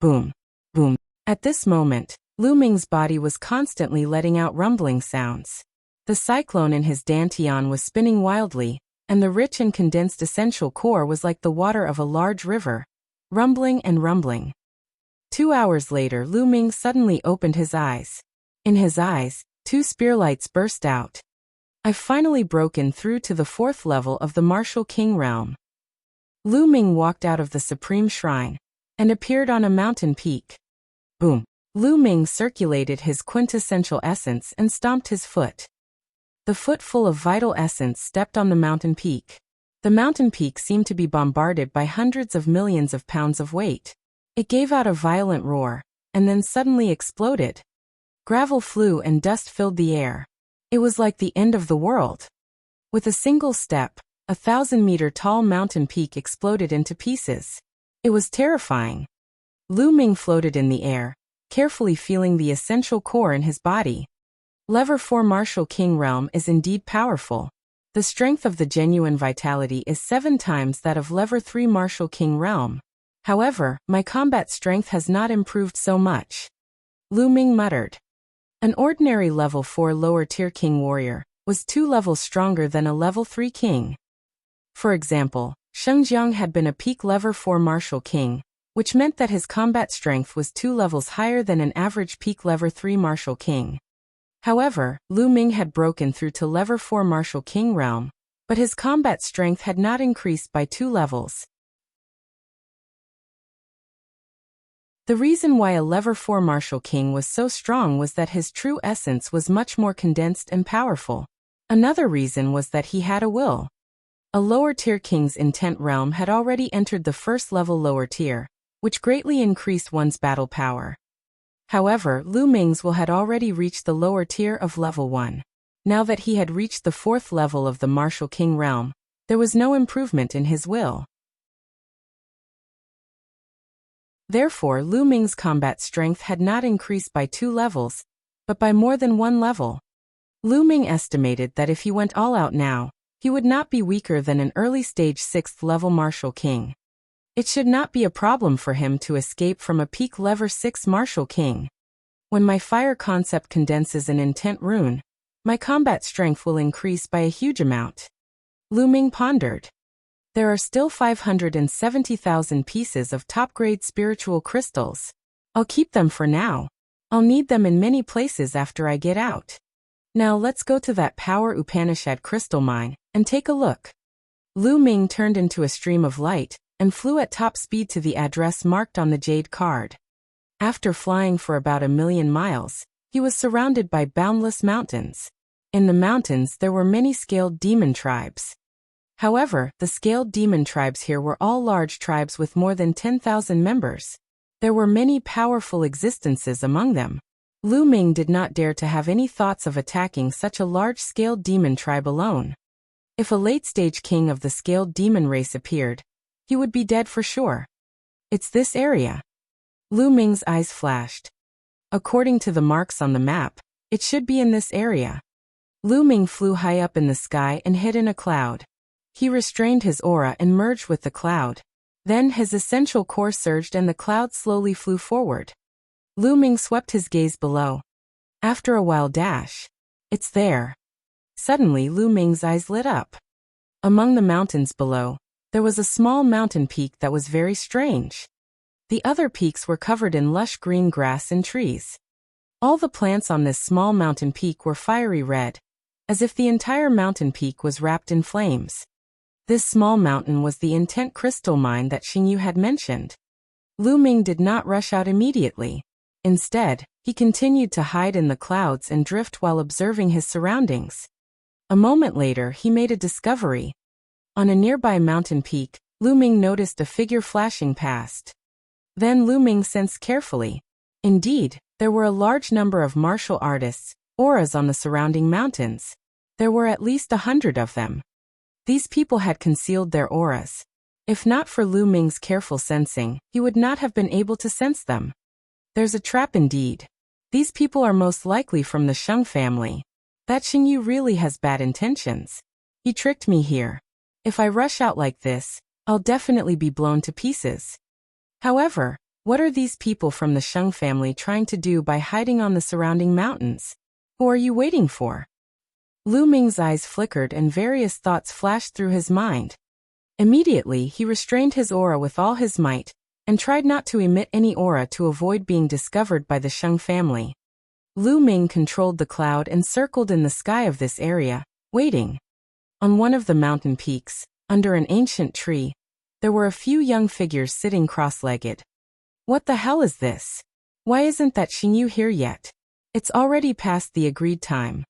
Boom. Boom. At this moment, Lu Ming's body was constantly letting out rumbling sounds. The cyclone in his dantian was spinning wildly, and the rich and condensed essential core was like the water of a large river, rumbling and rumbling. 2 hours later, Lu Ming suddenly opened his eyes. In his eyes, 2 spearlights burst out. I've finally broken through to the 4th level of the Martial King realm. Lu Ming walked out of the Supreme Shrine and appeared on a mountain peak. Boom. Lu Ming circulated his quintessential essence and stomped his foot. The foot full of vital essence stepped on the mountain peak. The mountain peak seemed to be bombarded by hundreds of millions of pounds of weight. It gave out a violent roar, and then suddenly exploded. Gravel flew and dust filled the air. It was like the end of the world. With a single step, a 1,000-meter-tall mountain peak exploded into pieces. It was terrifying. Lu Ming floated in the air, carefully feeling the essential core in his body. Level 4 Martial King realm is indeed powerful. The strength of the genuine vitality is 7 times that of Level 3 Martial King realm. However, my combat strength has not improved so much. Lu Ming muttered. An ordinary level 4 lower-tier king warrior was 2 levels stronger than a level 3 king. For example, Sheng Jiang had been a peak level 4 martial king, which meant that his combat strength was 2 levels higher than an average peak level 3 martial king. However, Lu Ming had broken through to level 4 martial king realm, but his combat strength had not increased by 2 levels. The reason why a level 4 martial king was so strong was that his true essence was much more condensed and powerful. Another reason was that he had a will. A lower-tier king's intent realm had already entered the first level lower tier, which greatly increased one's battle power. However, Lu Ming's will had already reached the lower tier of level 1. Now that he had reached the 4th level of the martial king realm, there was no improvement in his will. Therefore, Lu Ming's combat strength had not increased by 2 levels, but by more than 1 level. Lu Ming estimated that if he went all out now, he would not be weaker than an early-stage 6th level martial king. It should not be a problem for him to escape from a peak level 6 martial king. When my fire concept condenses an intent rune, my combat strength will increase by a huge amount. Lu Ming pondered. There are still 570,000 pieces of top-grade spiritual crystals. I'll keep them for now. I'll need them in many places after I get out. Now let's go to that Power Upanishad crystal mine and take a look. Lu Ming turned into a stream of light and flew at top speed to the address marked on the jade card. After flying for about 1,000,000 miles, he was surrounded by boundless mountains. In the mountains there were many scaled demon tribes. However, the scaled demon tribes here were all large tribes with more than 10,000 members. There were many powerful existences among them. Lu Ming did not dare to have any thoughts of attacking such a large-scaled demon tribe alone. If a late-stage king of the scaled demon race appeared, he would be dead for sure. It's this area. Lu Ming's eyes flashed. According to the marks on the map, it should be in this area. Lu Ming flew high up in the sky and hid in a cloud. He restrained his aura and merged with the cloud. Then his essential core surged and the cloud slowly flew forward. Lu Ming swept his gaze below. After a while dash. It's there. Suddenly Lu Ming's eyes lit up. Among the mountains below, there was a small mountain peak that was very strange. The other peaks were covered in lush green grass and trees. All the plants on this small mountain peak were fiery red, as if the entire mountain peak was wrapped in flames. This small mountain was the intent crystal mine that Xingyu had mentioned. Lu Ming did not rush out immediately. Instead, he continued to hide in the clouds and drift while observing his surroundings. A moment later, he made a discovery. On a nearby mountain peak, Lu Ming noticed a figure flashing past. Then Lu Ming sensed carefully. Indeed, there were a large number of martial artists, auras on the surrounding mountains. There were at least 100 of them. These people had concealed their auras. If not for Lu Ming's careful sensing, he would not have been able to sense them. There's a trap indeed. These people are most likely from the Sheng family. That Xingyu really has bad intentions. He tricked me here. If I rush out like this, I'll definitely be blown to pieces. However, What are these people from the Sheng family trying to do by hiding on the surrounding mountains? Who are you waiting for? Lu Ming's eyes flickered and various thoughts flashed through his mind. Immediately, he restrained his aura with all his might, and tried not to emit any aura to avoid being discovered by the Sheng family. Lu Ming controlled the cloud and circled in the sky of this area, waiting. On one of the mountain peaks, under an ancient tree, there were a few young figures sitting cross-legged. What the hell is this? Why isn't that Xingyu here yet? It's already past the agreed time.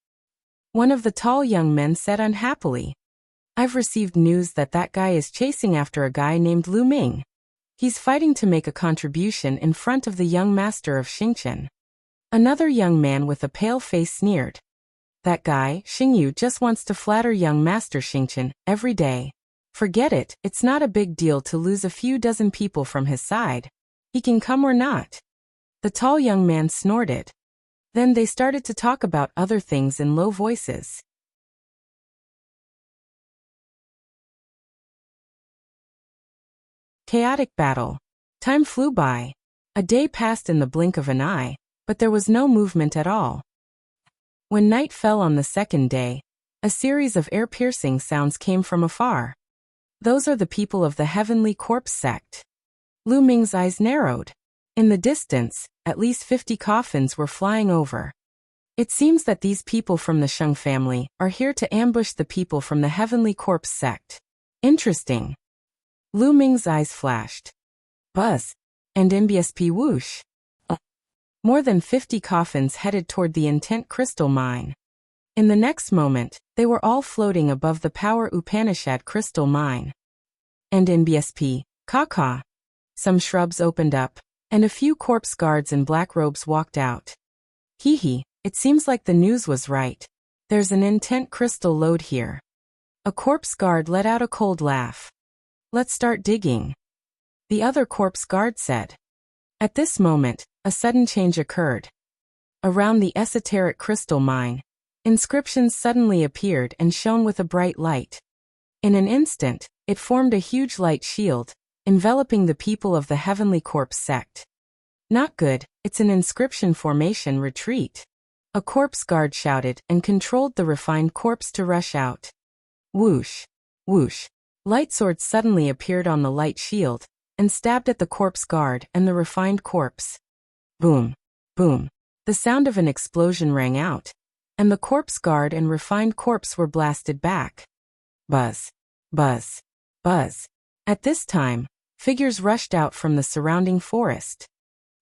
One of the tall young men said unhappily. I've received news that guy is chasing after a guy named Lu Ming. He's fighting to make a contribution in front of the young master of Xingchen. Another young man with a pale face sneered. That guy, Xingyu, just wants to flatter young master Xingchen every day. Forget it, it's not a big deal to lose a few dozen people from his side. He can come or not. The tall young man snorted. Then they started to talk about other things in low voices. Chaotic battle. Time flew by. A day passed in the blink of an eye, but there was no movement at all. When night fell on the second day, a series of ear-piercing sounds came from afar. Those are the people of the Heavenly Corpse sect. Lu Ming's eyes narrowed. In the distance, at least 50 coffins were flying over. It seems that these people from the Sheng family are here to ambush the people from the Heavenly Corpse sect. Interesting. Lu Ming's eyes flashed. Buzz. And MBSP whoosh. More than 50 coffins headed toward the intent crystal mine. In the next moment, they were all floating above the Power Upanishad crystal mine. And MBSP, caw. Some shrubs opened up, and a few corpse guards in black robes walked out. Hee, it seems like the news was right. There's an intent crystal lode here. A corpse guard let out a cold laugh. Let's start digging. The other corpse guard said. At this moment, a sudden change occurred. Around the esoteric crystal mine, inscriptions suddenly appeared and shone with a bright light. In an instant, it formed a huge light shield, enveloping the people of the Heavenly Corpse sect. Not good, it's an inscription formation retreat. A corpse guard shouted and controlled the refined corpse to rush out. Whoosh, whoosh. Light swords suddenly appeared on the light shield, and stabbed at the corpse guard and the refined corpse. Boom, boom. The sound of an explosion rang out, and the corpse guard and refined corpse were blasted back. Buzz, buzz, buzz. At this time, figures rushed out from the surrounding forest.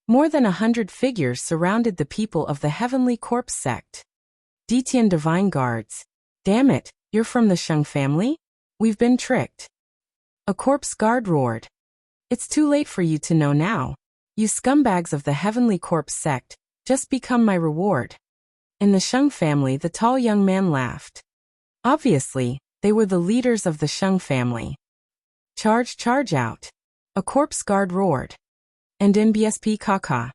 More than 100 figures surrounded the people of the Heavenly Corpse sect. Detian Divine Guards. Damn it, you're from the Sheng family? We've been tricked. A corpse guard roared. It's too late for you to know now. You scumbags of the Heavenly Corpse sect, just become my reward. In the Sheng family, the tall young man laughed. Obviously, they were the leaders of the Sheng family. Charge out. A corpse guard roared. And MBSP caw.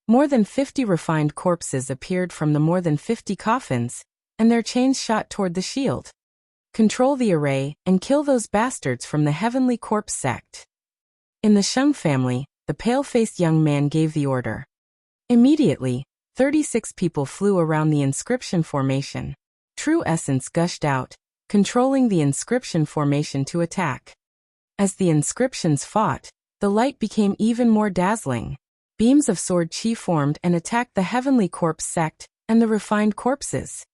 More than 50 refined corpses appeared from the more than 50 coffins, and their chains shot toward the shield. Control the array and kill those bastards from the Heavenly Corpse sect. In the Sheng family, the pale-faced young man gave the order. Immediately, 36 people flew around the inscription formation. True essence gushed out, controlling the inscription formation to attack. As the inscriptions fought, the light became even more dazzling. Beams of sword chi formed and attacked the Heavenly Corpse sect and the refined corpses.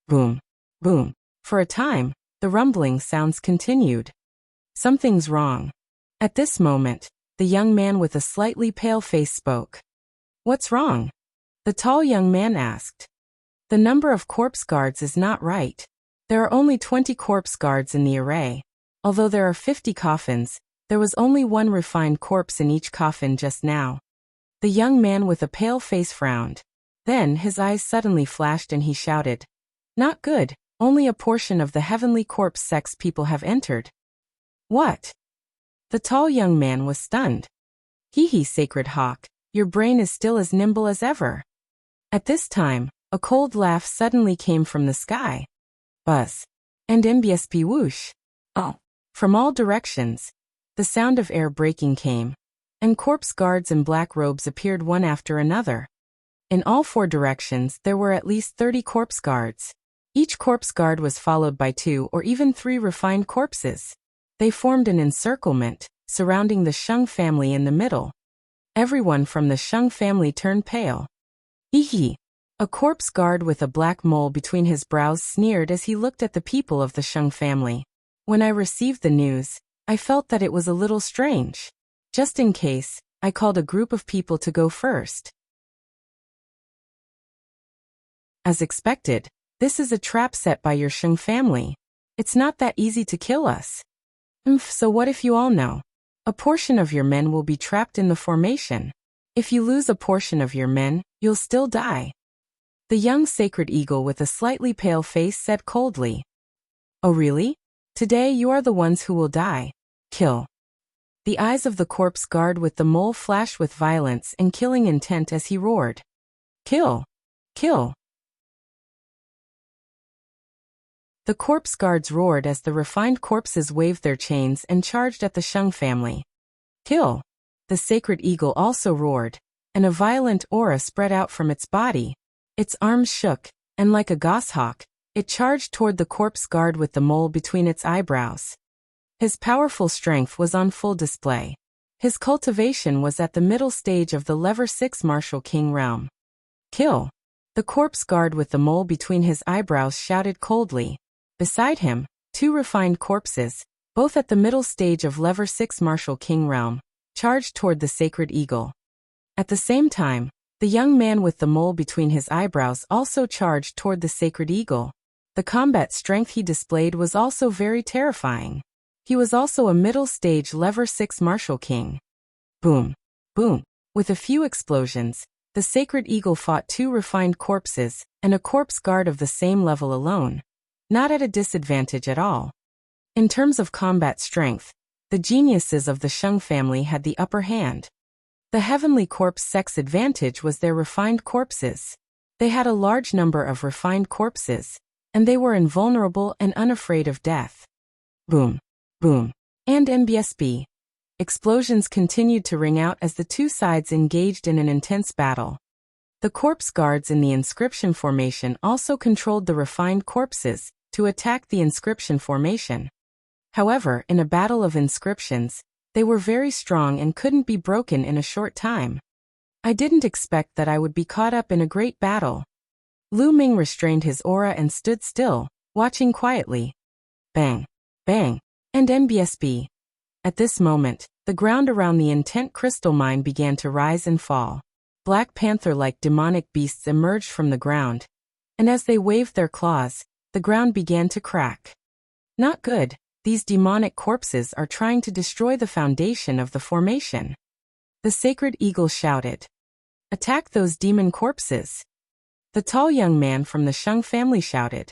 Boom, boom. For a time, the rumbling sounds continued. Something's wrong. At this moment, the young man with a slightly pale face spoke. What's wrong? The tall young man asked. The number of corpse guards is not right. There are only 20 corpse guards in the array. Although there are 50 coffins, there was only one refined corpse in each coffin just now. The young man with a pale face frowned. Then his eyes suddenly flashed and he shouted. Not good, only a portion of the Heavenly Corpse sect's people have entered. What? The tall young man was stunned. Hee, Sacred Hawk, your brain is still as nimble as ever. At this time, a cold laugh suddenly came from the sky. Buzz. And MBSP whoosh. Oh. From all directions, the sound of air breaking came, and corpse guards in black robes appeared one after another. In all 4 directions there were at least 30 corpse guards. Each corpse guard was followed by 2 or even 3 refined corpses. They formed an encirclement, surrounding the Sheng family in the middle. Everyone from the Sheng family turned pale. Ehe! A corpse guard with a black mole between his brows sneered as he looked at the people of the Sheng family. When I received the news, I felt that it was a little strange. Just in case, I called a group of people to go first. As expected, this is a trap set by your Sheng family. It's not that easy to kill us. So what if you all know? A portion of your men will be trapped in the formation. If you lose a portion of your men, you'll still die. The young sacred eagle with a slightly pale face said coldly. Oh really? Today you are the ones who will die. Kill. The eyes of the corpse guard with the mole flashed with violence and killing intent as he roared. Kill! Kill! The corpse guards roared as the refined corpses waved their chains and charged at the Sheng family. Kill! The sacred eagle also roared, and a violent aura spread out from its body. Its arms shook, and like a goshawk, it charged toward the corpse guard with the mole between its eyebrows. His powerful strength was on full display. His cultivation was at the middle stage of the level 6 martial king realm. Kill! The corpse guard with the mole between his eyebrows shouted coldly. Beside him, 2 refined corpses, both at the middle stage of level 6 martial king realm, charged toward the sacred eagle. At the same time, the young man with the mole between his eyebrows also charged toward the sacred eagle. The combat strength he displayed was also very terrifying. He was also a middle stage level 6 martial king. Boom! Boom! With a few explosions, the sacred eagle fought 2 refined corpses and a corpse guard of the same level alone, not at a disadvantage at all. In terms of combat strength, the geniuses of the Sheng family had the upper hand. The heavenly corpse sex advantage was their refined corpses. They had a large number of refined corpses, and they were invulnerable and unafraid of death. Boom! Boom! And NBSB. Explosions continued to ring out as the 2 sides engaged in an intense battle. The corpse guards in the inscription formation also controlled the refined corpses to attack the inscription formation. However, in a battle of inscriptions, they were very strong and couldn't be broken in a short time. I didn't expect that I would be caught up in a great battle. Lu Ming restrained his aura and stood still, watching quietly. Bang! Bang! And NBSB. At this moment, the ground around the intent crystal mine began to rise and fall. Black panther-like demonic beasts emerged from the ground, and as they waved their claws, the ground began to crack. Not good, these demonic corpses are trying to destroy the foundation of the formation. The sacred eagle shouted. Attack those demon corpses! The tall young man from the Sheng family shouted.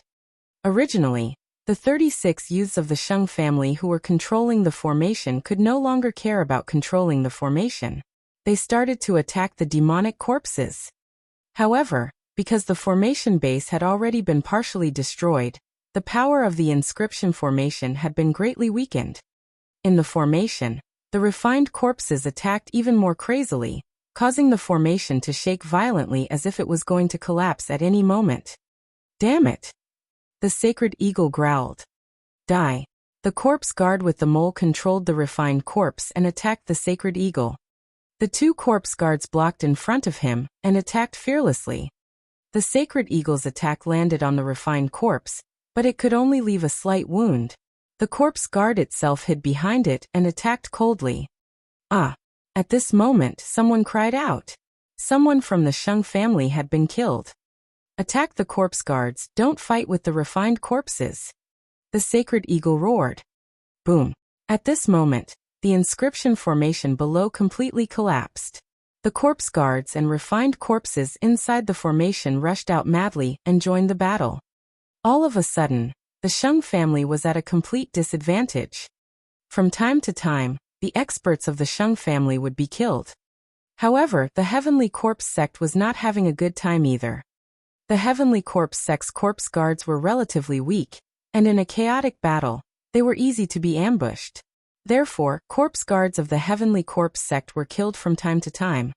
Originally, the 36 youths of the Sheng family who were controlling the formation could no longer care about controlling the formation. They started to attack the demonic corpses. However, because the formation base had already been partially destroyed, the power of the inscription formation had been greatly weakened. In the formation, the refined corpses attacked even more crazily, causing the formation to shake violently as if it was going to collapse at any moment. Damn it! The sacred eagle growled. Die! The corpse guard with the mole controlled the refined corpse and attacked the sacred eagle. The 2 corpse guards blocked in front of him and attacked fearlessly. The sacred eagle's attack landed on the refined corpse, but it could only leave a slight wound. The corpse guard itself hid behind it and attacked coldly. Ah! At this moment, someone cried out. Someone from the Sheng family had been killed. Attack the corpse guards, don't fight with the refined corpses. The sacred eagle roared. Boom! At this moment, the inscription formation below completely collapsed. The corpse guards and refined corpses inside the formation rushed out madly and joined the battle. All of a sudden, the Sheng family was at a complete disadvantage. From time to time, the experts of the Sheng family would be killed. However, the Heavenly Corpse sect was not having a good time either. The Heavenly Corpse sect's corpse guards were relatively weak, and in a chaotic battle, they were easy to be ambushed. Therefore, corpse guards of the Heavenly Corpse sect were killed from time to time.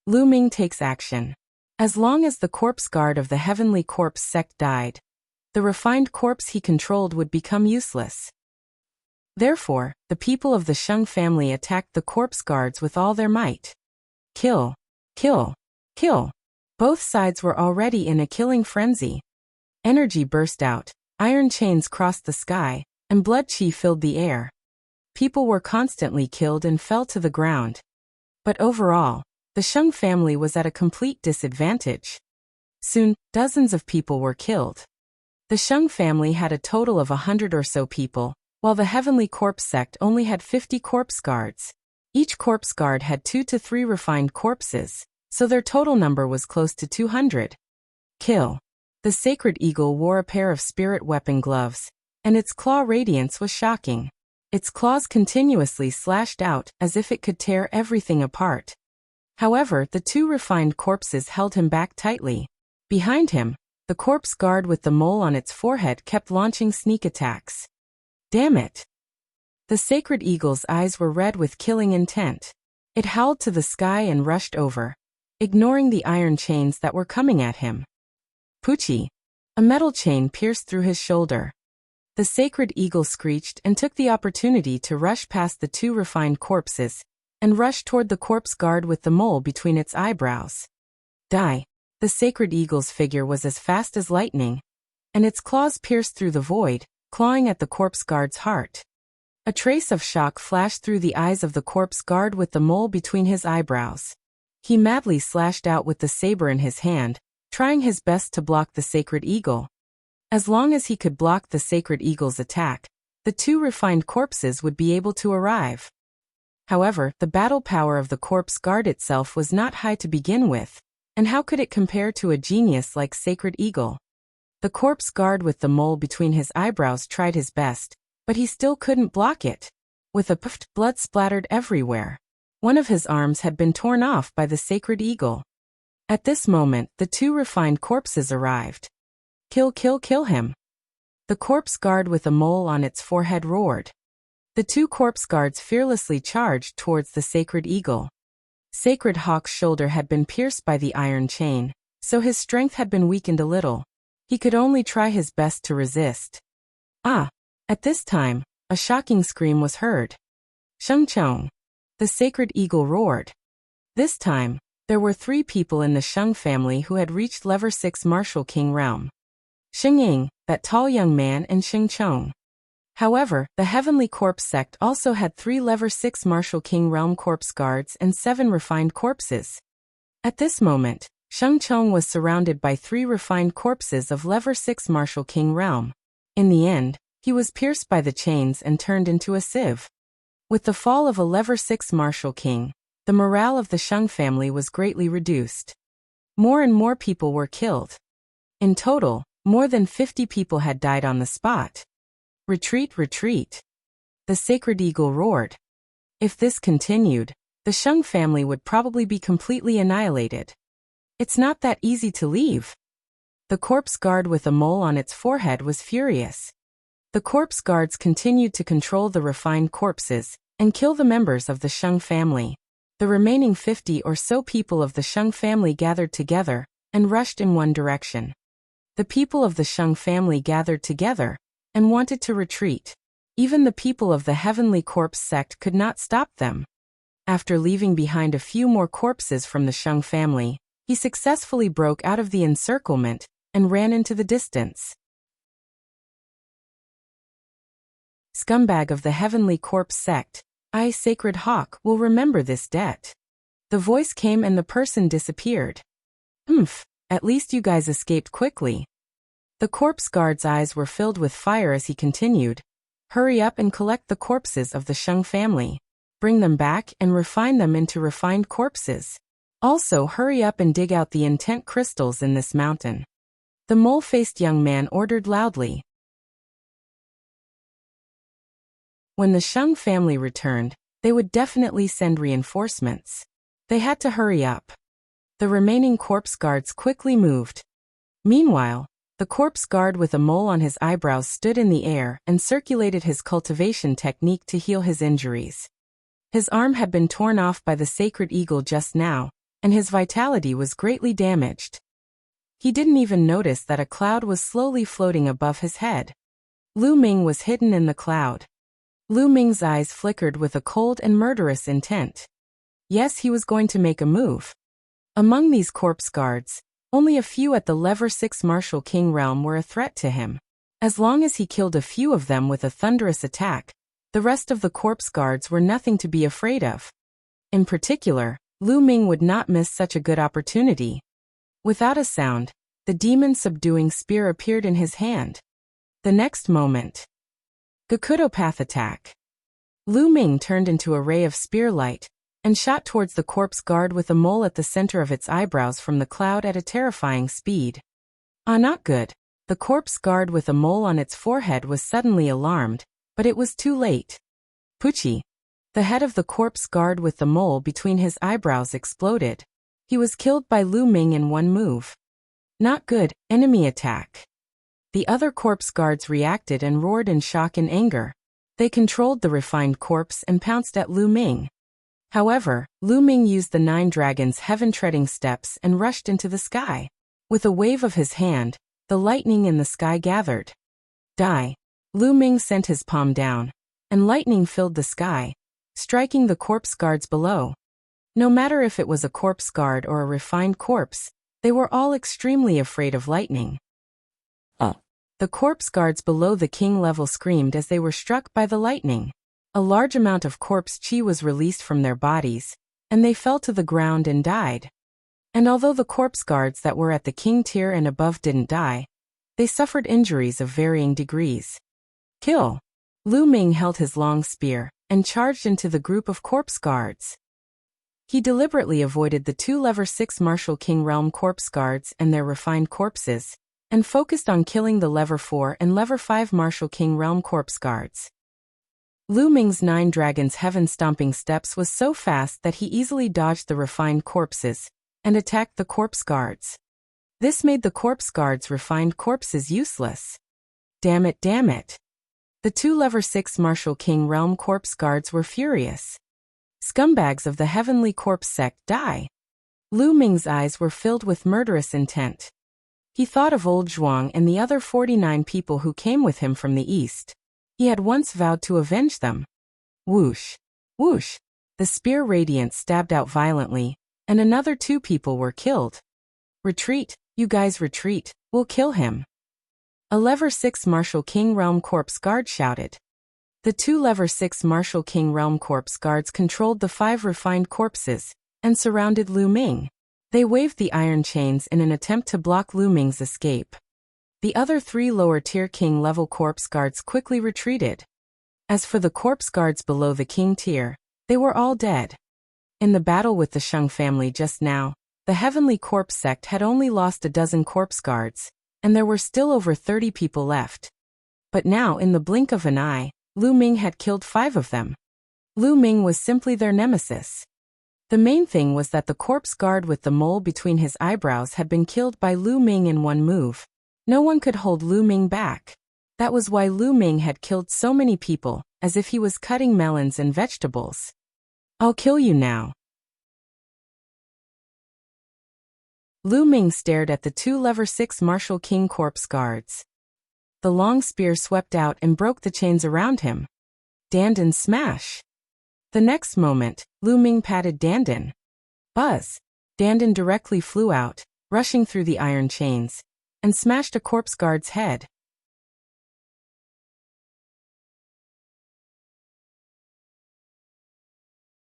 Lu Ming takes action. As long as the corpse guard of the Heavenly Corpse sect died, the refined corpse he controlled would become useless. Therefore, the people of the Sheng family attacked the corpse guards with all their might. Kill! Kill! Kill! Both sides were already in a killing frenzy. Energy burst out, iron chains crossed the sky, and blood qi filled the air. People were constantly killed and fell to the ground. But overall, the Sheng family was at a complete disadvantage. Soon, dozens of people were killed. The Sheng family had a total of 100 or so people, while the Heavenly Corpse sect only had 50 corpse guards. Each corpse guard had 2 to 3 refined corpses, so their total number was close to 200. Kill. The sacred eagle wore a pair of spirit weapon gloves, and its claw radiance was shocking. Its claws continuously slashed out as if it could tear everything apart. However, the 2 refined corpses held him back tightly. Behind him, the corpse guard with the mole on its forehead kept launching sneak attacks. Damn it! The sacred eagle's eyes were red with killing intent. It howled to the sky and rushed over, ignoring the iron chains that were coming at him. Puchi! A metal chain pierced through his shoulder. The sacred eagle screeched and took the opportunity to rush past the 2 refined corpses, and rushed toward the corpse guard with the mole between its eyebrows. Die! The sacred eagle's figure was as fast as lightning, and its claws pierced through the void, clawing at the corpse guard's heart. A trace of shock flashed through the eyes of the corpse guard with the mole between his eyebrows. He madly slashed out with the saber in his hand, trying his best to block the sacred eagle. As long as he could block the sacred eagle's attack, the 2 refined corpses would be able to arrive. However, the battle power of the corpse guard itself was not high to begin with, and how could it compare to a genius like Sacred Eagle? The corpse guard with the mole between his eyebrows tried his best, but he still couldn't block it. With a puff, blood splattered everywhere. One of his arms had been torn off by the Sacred Eagle. At this moment, the 2 refined corpses arrived. Kill, kill, kill him! The corpse guard with a mole on its forehead roared. The 2 corpse guards fearlessly charged towards the Sacred Eagle. Sacred Hawk's shoulder had been pierced by the iron chain, so his strength had been weakened a little. He could only try his best to resist. Ah! At this time, a shocking scream was heard. Sheng Chong! The Sacred Eagle roared. This time, there were 3 people in the Sheng family who had reached Level 6 Martial King realm. Sheng Ying, that tall young man, and Sheng Chong. However, the Heavenly Corpse sect also had 3 Level 6 Martial King realm corpse guards and 7 refined corpses. At this moment, Sheng Chong was surrounded by 3 refined corpses of Level 6 Martial King realm. In the end, he was pierced by the chains and turned into a sieve. With the fall of a Level 6 Martial King, the morale of the Sheng family was greatly reduced. More and more people were killed. In total, more than 50 people had died on the spot. Retreat, retreat! The Sacred Eagle roared. If this continued, the Sheng family would probably be completely annihilated. It's not that easy to leave. The corpse guard with a mole on its forehead was furious. The corpse guards continued to control the refined corpses and kill the members of the Sheng family. The remaining 50 or so people of the Sheng family gathered together and rushed in one direction. The people of the Sheng family gathered together and wanted to retreat. Even the people of the Heavenly Corpse sect could not stop them. After leaving behind a few more corpses from the Sheng family, he successfully broke out of the encirclement and ran into the distance. Scumbag of the Heavenly Corpse sect, I, Sacred Hawk, will remember this debt. The voice came and the person disappeared. At least you guys escaped quickly. The corpse guard's eyes were filled with fire as he continued. Hurry up and collect the corpses of the Sheng family. Bring them back and refine them into refined corpses. Also hurry up and dig out the intent crystals in this mountain. The mole-faced young man ordered loudly. When the Sheng family returned, they would definitely send reinforcements. They had to hurry up. The remaining corpse guards quickly moved. Meanwhile, The corpse guard with a mole on his eyebrows stood in the air and circulated his cultivation technique to heal his injuries. His arm had been torn off by the sacred eagle just now, and his vitality was greatly damaged. He didn't even notice that a cloud was slowly floating above his head. Lu Ming was hidden in the cloud. Lu Ming's eyes flickered with a cold and murderous intent. Yes, he was going to make a move. Among these corpse guards, only a few at the level 6 Martial King realm were a threat to him. As long as he killed a few of them with a thunderous attack, the rest of the corpse guards were nothing to be afraid of. In particular, Lu Ming would not miss such a good opportunity. Without a sound, the demon-subduing spear appeared in his hand. The next moment, Gakudo path attack. Lu Ming turned into a ray of spear light and shot towards the corpse guard with a mole at the center of its eyebrows from the cloud at a terrifying speed. Ah, not good. The corpse guard with a mole on its forehead was suddenly alarmed, but it was too late. Pucci. The head of the corpse guard with the mole between his eyebrows exploded. He was killed by Lu Ming in one move. Not good. Enemy attack. The other corpse guards reacted and roared in shock and anger. They controlled the refined corpse and pounced at Lu Ming. However, Lu Ming used the 9 dragons' heaven-treading steps and rushed into the sky. With a wave of his hand, the lightning in the sky gathered. Die. Lu Ming sent his palm down, and lightning filled the sky, striking the corpse guards below. No matter if it was a corpse guard or a refined corpse, they were all extremely afraid of lightning. The corpse guards below the king level screamed as they were struck by the lightning. A large amount of corpse chi was released from their bodies, and they fell to the ground and died. And although the corpse guards that were at the king tier and above didn't die, they suffered injuries of varying degrees. Kill. Lu Ming held his long spear and charged into the group of corpse guards. He deliberately avoided the 2 level 6 Martial King realm corpse guards and their refined corpses, and focused on killing the level 4 and level 5 Martial King realm corpse guards. Lu Ming's 9 dragons heaven-stomping steps was so fast that he easily dodged the refined corpses and attacked the corpse guards. This made the corpse guards' refined corpses useless. Damn it, damn it. The 2 level 6 Martial King realm corpse guards were furious. Scumbags of the heavenly corpse sect, die. Lu Ming's eyes were filled with murderous intent. He thought of old Zhuang and the other 49 people who came with him from the east. He had once vowed to avenge them. Whoosh! Whoosh! The spear radiance stabbed out violently, and another 2 people were killed. Retreat, you guys retreat, we'll kill him. A level 6 Martial King realm corpse guard shouted. The 2 level 6 Martial King realm corpse guards controlled the 5 refined corpses and surrounded Lu Ming. They waved the iron chains in an attempt to block Lu Ming's escape. The other 3 lower-tier king-level corpse guards quickly retreated. As for the corpse guards below the king tier, they were all dead. In the battle with the Shang family just now, the heavenly corpse sect had only lost a dozen corpse guards, and there were still over 30 people left. But now, in the blink of an eye, Lu Ming had killed 5 of them. Lu Ming was simply their nemesis. The main thing was that the corpse guard with the mole between his eyebrows had been killed by Lu Ming in one move. No one could hold Lu Ming back. That was why Lu Ming had killed so many people, as if he was cutting melons and vegetables. I'll kill you now. Lu Ming stared at the 2 level 6 Martial King corpse guards. The long spear swept out and broke the chains around him. Dandan smash! The next moment, Lu Ming patted Dandan. Buzz! Dandan directly flew out, rushing through the iron chains, and smashed a corpse guard's head.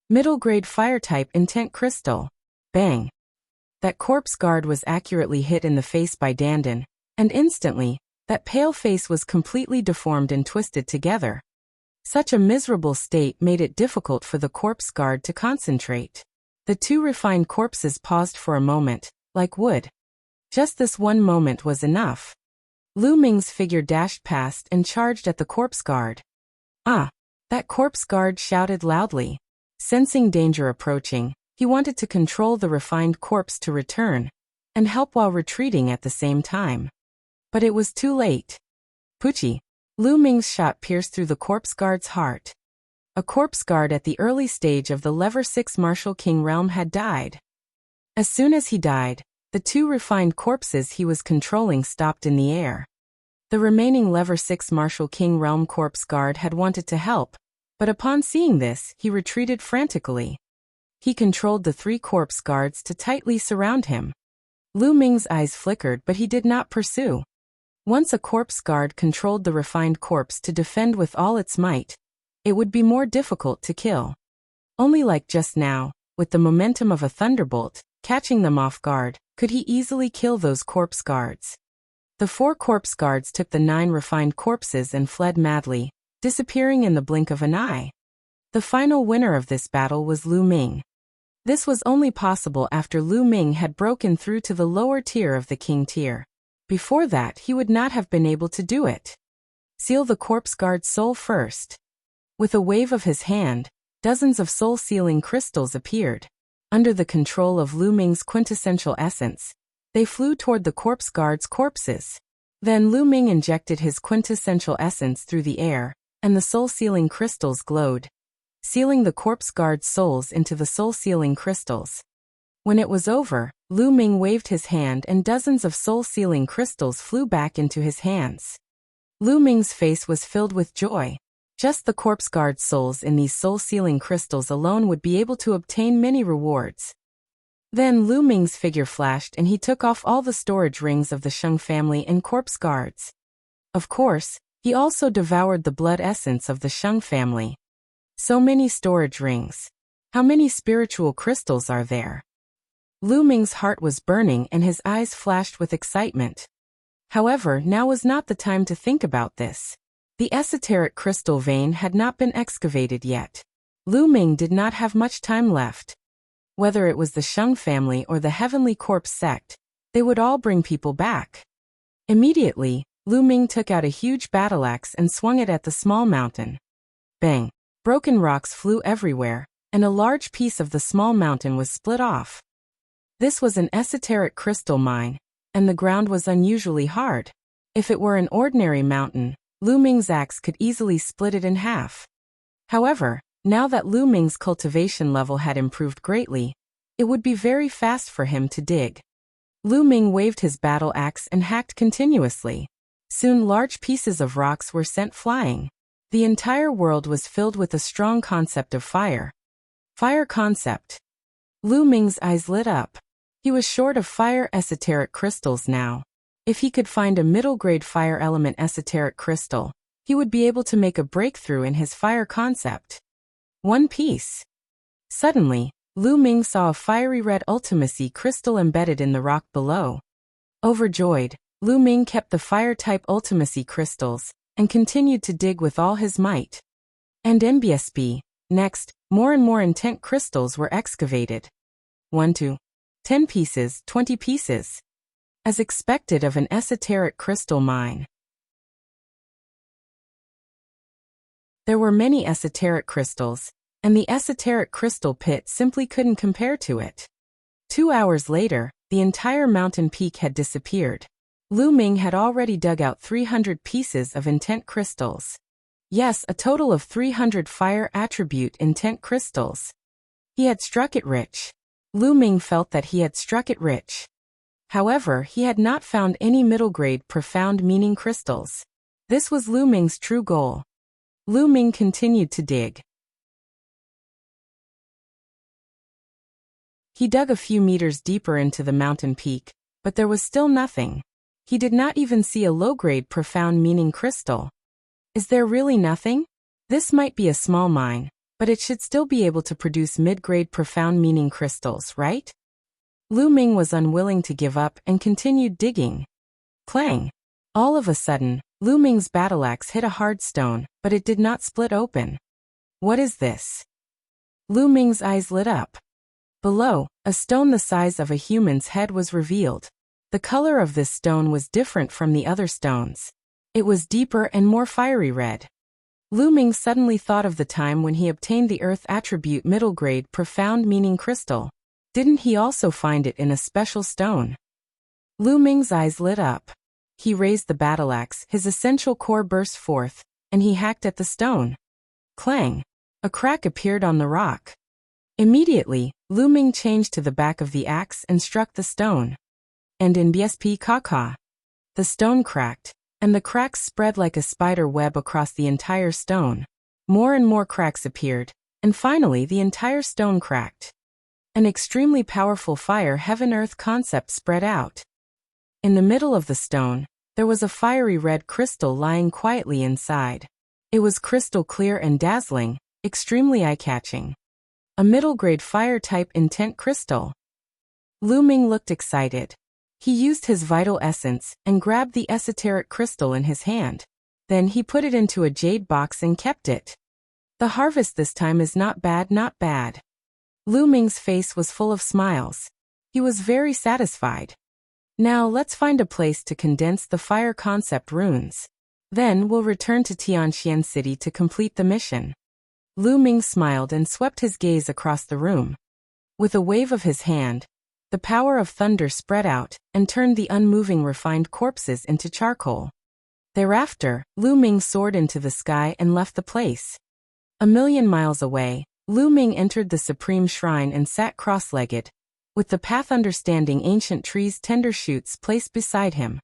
Middle-grade fire-type intent crystal. Bang! That corpse guard was accurately hit in the face by Dandan, and instantly, that pale face was completely deformed and twisted together. Such a miserable state made it difficult for the corpse guard to concentrate. The 2 refined corpses paused for a moment, like wood. Just this one moment was enough. Lu Ming's figure dashed past and charged at the corpse guard. Ah! That corpse guard shouted loudly. Sensing danger approaching, he wanted to control the refined corpse to return, and help while retreating at the same time. But it was too late. Pucci. Lu Ming's shot pierced through the corpse guard's heart. A corpse guard at the early stage of the Lever 6 Martial King realm had died. As soon as he died, the two refined corpses he was controlling stopped in the air. The remaining Lever 6 Martial King realm corpse guard had wanted to help, but upon seeing this, he retreated frantically. He controlled the three corpse guards to tightly surround him. Lu Ming's eyes flickered, but he did not pursue. Once a corpse guard controlled the refined corpse to defend with all its might, it would be more difficult to kill. Only like just now, with the momentum of a thunderbolt, catching them off guard, could he easily kill those corpse guards. The 4 corpse guards took the 9 refined corpses and fled madly, disappearing in the blink of an eye. The final winner of this battle was Lu Ming. This was only possible after Lu Ming had broken through to the lower tier of the king tier. Before that, he would not have been able to do it. Seal the corpse guard's soul first. With a wave of his hand, dozens of soul-sealing crystals appeared. Under the control of Lu Ming's quintessential essence, they flew toward the corpse guard's corpses. Then Lu Ming injected his quintessential essence through the air, and the soul-sealing crystals glowed, sealing the corpse guard's souls into the soul-sealing crystals. When it was over, Lu Ming waved his hand and dozens of soul-sealing crystals flew back into his hands. Lu Ming's face was filled with joy. Just the corpse guard's souls in these soul-sealing crystals alone would be able to obtain many rewards. Then Lu Ming's figure flashed and he took off all the storage rings of the Sheng family and corpse guards. Of course, he also devoured the blood essence of the Sheng family. So many storage rings. How many spiritual crystals are there? Lu Ming's heart was burning and his eyes flashed with excitement. However, now was not the time to think about this. The esoteric crystal vein had not been excavated yet. Lu Ming did not have much time left. Whether it was the Sheng family or the Heavenly Corpse sect, they would all bring people back. Immediately, Lu Ming took out a huge battle axe and swung it at the small mountain. Bang! Broken rocks flew everywhere, and a large piece of the small mountain was split off. This was an esoteric crystal mine, and the ground was unusually hard. If it were an ordinary mountain, Lu Ming's axe could easily split it in half. However, now that Lu Ming's cultivation level had improved greatly, it would be very fast for him to dig. Lu Ming waved his battle axe and hacked continuously. Soon large pieces of rocks were sent flying. The entire world was filled with a strong concept of fire. Fire concept. Lu Ming's eyes lit up. He was short of fire esoteric crystals now. If he could find a middle-grade fire element esoteric crystal, he would be able to make a breakthrough in his fire concept. One piece. Suddenly, Lu Ming saw a fiery red ultimacy crystal embedded in the rock below. Overjoyed, Lu Ming kept the fire-type ultimacy crystals and continued to dig with all his might. And MBSB, next, more and more intent crystals were excavated. 1 to 10 pieces, 20 pieces. As expected of an esoteric crystal mine. There were many esoteric crystals, and the esoteric crystal pit simply couldn't compare to it. 2 hours later, the entire mountain peak had disappeared. Lu Ming had already dug out 300 pieces of intent crystals. Yes, a total of 300 fire attribute intent crystals. He had struck it rich. Lu Ming felt that he had struck it rich. However, he had not found any middle-grade profound meaning crystals. This was Lu Ming's true goal. Lu Ming continued to dig. He dug a few meters deeper into the mountain peak, but there was still nothing. He did not even see a low-grade profound meaning crystal. Is there really nothing? This might be a small mine, but it should still be able to produce mid-grade profound meaning crystals, right? Lu Ming was unwilling to give up and continued digging. Clang! All of a sudden, Lu Ming's battle axe hit a hard stone, but it did not split open. What is this? Lu Ming's eyes lit up. Below, a stone the size of a human's head was revealed. The color of this stone was different from the other stones. It was deeper and more fiery red. Lu Ming suddenly thought of the time when he obtained the Earth attribute middle grade profound meaning crystal. Didn't he also find it in a special stone? Lu Ming's eyes lit up. He raised the battle axe, his essential core burst forth, and he hacked at the stone. Clang! A crack appeared on the rock. Immediately, Lu Ming changed to the back of the axe and struck the stone. And in BSP Kaka, the stone cracked, and the cracks spread like a spider web across the entire stone. More and more cracks appeared, and finally the entire stone cracked. An extremely powerful fire heaven-earth concept spread out. In the middle of the stone, there was a fiery red crystal lying quietly inside. It was crystal clear and dazzling, extremely eye-catching. A middle-grade fire-type intent crystal. Lu Ming looked excited. He used his vital essence and grabbed the esoteric crystal in his hand. Then he put it into a jade box and kept it. The harvest this time is not bad, not bad. Lu Ming's face was full of smiles. He was very satisfied. Now let's find a place to condense the fire concept runes. Then we'll return to Tianxian City to complete the mission. Lu Ming smiled and swept his gaze across the room. With a wave of his hand, the power of thunder spread out and turned the unmoving refined corpses into charcoal. Thereafter, Lu Ming soared into the sky and left the place. A million miles away, Lu Ming entered the Supreme Shrine and sat cross-legged, with the path understanding ancient tree's tender shoots placed beside him.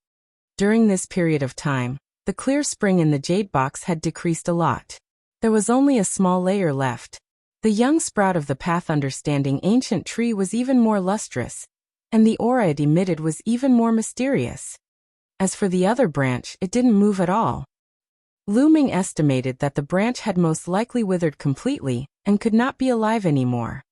During this period of time, the clear spring in the jade box had decreased a lot. There was only a small layer left. The young sprout of the path understanding ancient tree was even more lustrous, and the aura it emitted was even more mysterious. As for the other branch, it didn't move at all. Lu Ming estimated that the branch had most likely withered completely and could not be alive anymore.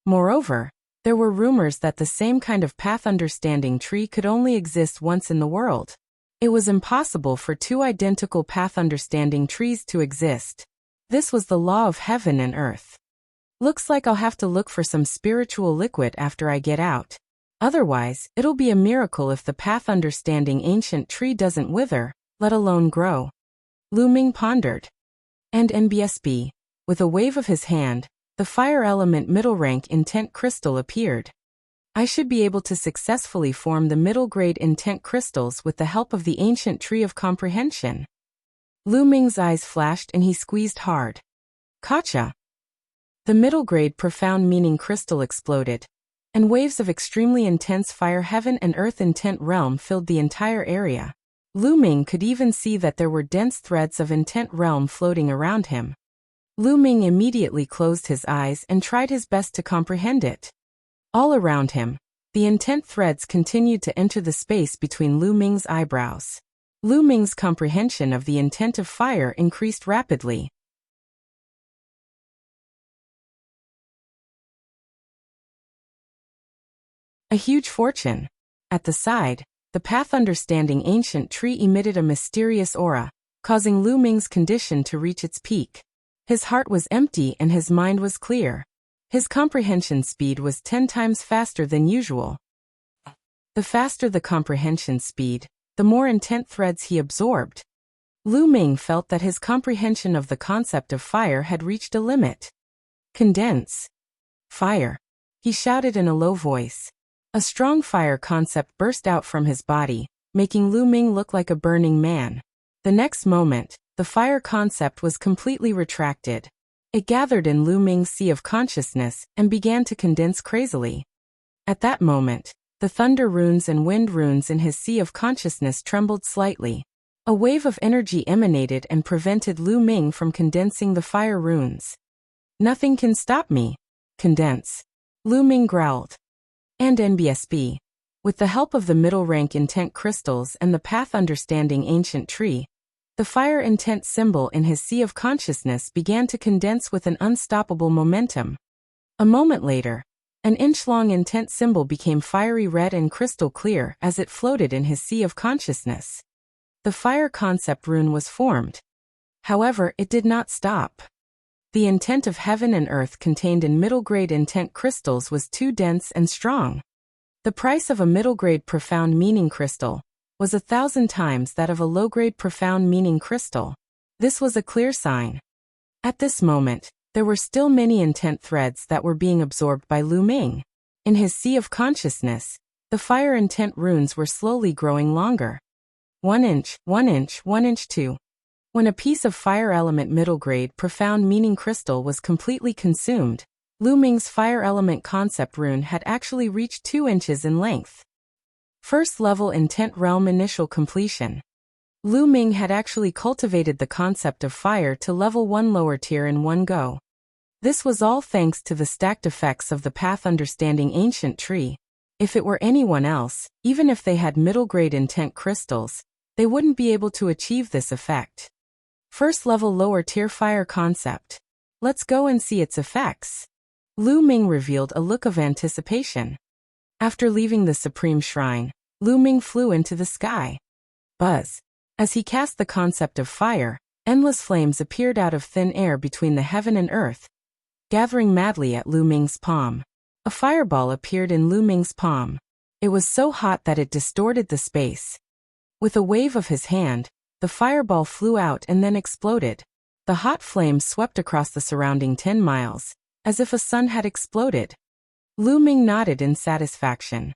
Moreover, there were rumors that the same kind of path understanding tree could only exist once in the world. It was impossible for two identical path understanding trees to exist. This was the law of heaven and earth. Looks like I'll have to look for some spiritual liquid after I get out. Otherwise, it'll be a miracle if the path understanding ancient tree doesn't wither, let alone grow. Lu Ming pondered. And NBSB, with a wave of his hand, the fire element middle rank intent crystal appeared. I should be able to successfully form the middle grade intent crystals with the help of the ancient tree of comprehension. Lu Ming's eyes flashed and he squeezed hard. Gotcha! The middle grade profound meaning crystal exploded, and waves of extremely intense fire heaven and earth intent realm filled the entire area. Lu Ming could even see that there were dense threads of intent realm floating around him. Lu Ming immediately closed his eyes and tried his best to comprehend it. All around him, the intent threads continued to enter the space between Lu Ming's eyebrows. Lu Ming's comprehension of the intent of fire increased rapidly. A huge fortune. At the side, the path understanding ancient tree emitted a mysterious aura, causing Lu Ming's condition to reach its peak. His heart was empty and his mind was clear. His comprehension speed was 10 times faster than usual. The faster the comprehension speed, the more intent threads he absorbed. Lu Ming felt that his comprehension of the concept of fire had reached a limit. Condense. Fire. He shouted in a low voice. A strong fire concept burst out from his body, making Lu Ming look like a burning man. The next moment, the fire concept was completely retracted. It gathered in Lu Ming's sea of consciousness and began to condense crazily. At that moment, the thunder runes and wind runes in his sea of consciousness trembled slightly. A wave of energy emanated and prevented Lu Ming from condensing the fire runes. Nothing can stop me. Condense. Lu Ming growled. And NBSB. With the help of the middle rank intent crystals and the path understanding ancient tree, the fire intent symbol in his sea of consciousness began to condense with an unstoppable momentum. A moment later, an inch-long intent symbol became fiery red and crystal clear as it floated in his sea of consciousness. The fire concept rune was formed. However, it did not stop. The intent of heaven and earth contained in middle-grade intent crystals was too dense and strong. The price of a middle-grade profound meaning crystal was 1,000 times that of a low-grade profound meaning crystal. This was a clear sign. At this moment, there were still many intent threads that were being absorbed by Lu Ming. In his sea of consciousness, the fire intent runes were slowly growing longer. 1 inch, 1 inch, 1 inch 2. When a piece of fire element middle grade profound meaning crystal was completely consumed, Lu Ming's fire element concept rune had actually reached 2 inches in length. First level intent realm initial completion. Lu Ming had actually cultivated the concept of fire to level 1 lower tier in one go. This was all thanks to the stacked effects of the path understanding ancient tree. If it were anyone else, even if they had middle grade intent crystals, they wouldn't be able to achieve this effect. First level lower tier fire concept. Let's go and see its effects. Lu Ming revealed a look of anticipation. After leaving the Supreme Shrine, Lu Ming flew into the sky. Buzz. As he cast the concept of fire, endless flames appeared out of thin air between the heaven and earth, gathering madly at Lu Ming's palm. A fireball appeared in Lu Ming's palm. It was so hot that it distorted the space. With a wave of his hand, the fireball flew out and then exploded. The hot flames swept across the surrounding 10 miles, as if a sun had exploded. Lu Ming nodded in satisfaction.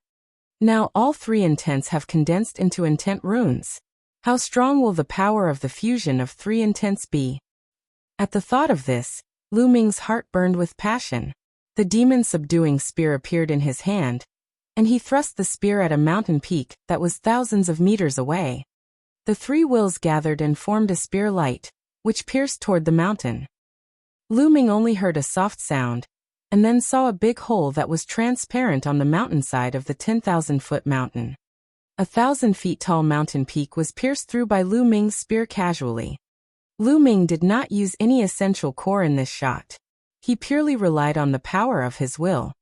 Now all 3 intents have condensed into intent runes. How strong will the power of the fusion of 3 intents be? At the thought of this, Lu Ming's heart burned with passion. The demon-subduing spear appeared in his hand, and he thrust the spear at a mountain peak that was thousands of meters away. The 3 wills gathered and formed a spear light, which pierced toward the mountain. Lu Ming only heard a soft sound, and then saw a big hole that was transparent on the mountainside of the 10,000-foot mountain. 1,000 feet tall mountain peak was pierced through by Lu Ming's spear casually. Lu Ming did not use any essential core in this shot. He purely relied on the power of his will.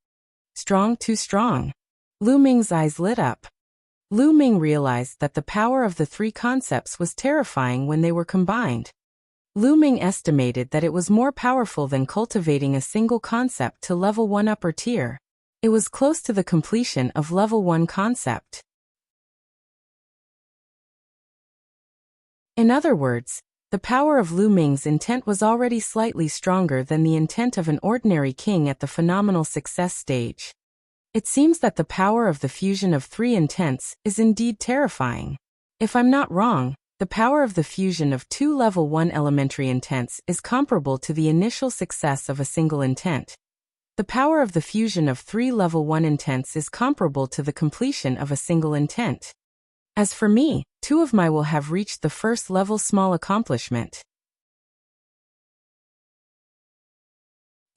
Strong, too strong. Lu Ming's eyes lit up. Lu Ming realized that the power of the 3 concepts was terrifying when they were combined. Lu Ming estimated that it was more powerful than cultivating a single concept to level 1 upper tier. It was close to the completion of level 1 concept. In other words, the power of Lu Ming's intent was already slightly stronger than the intent of an ordinary king at the phenomenal success stage. It seems that the power of the fusion of 3 intents is indeed terrifying. If I'm not wrong, the power of the fusion of 2 level 1 elementary intents is comparable to the initial success of a single intent. The power of the fusion of 3 level 1 intents is comparable to the completion of a single intent. As for me, 2 of my will have reached the first level small accomplishment.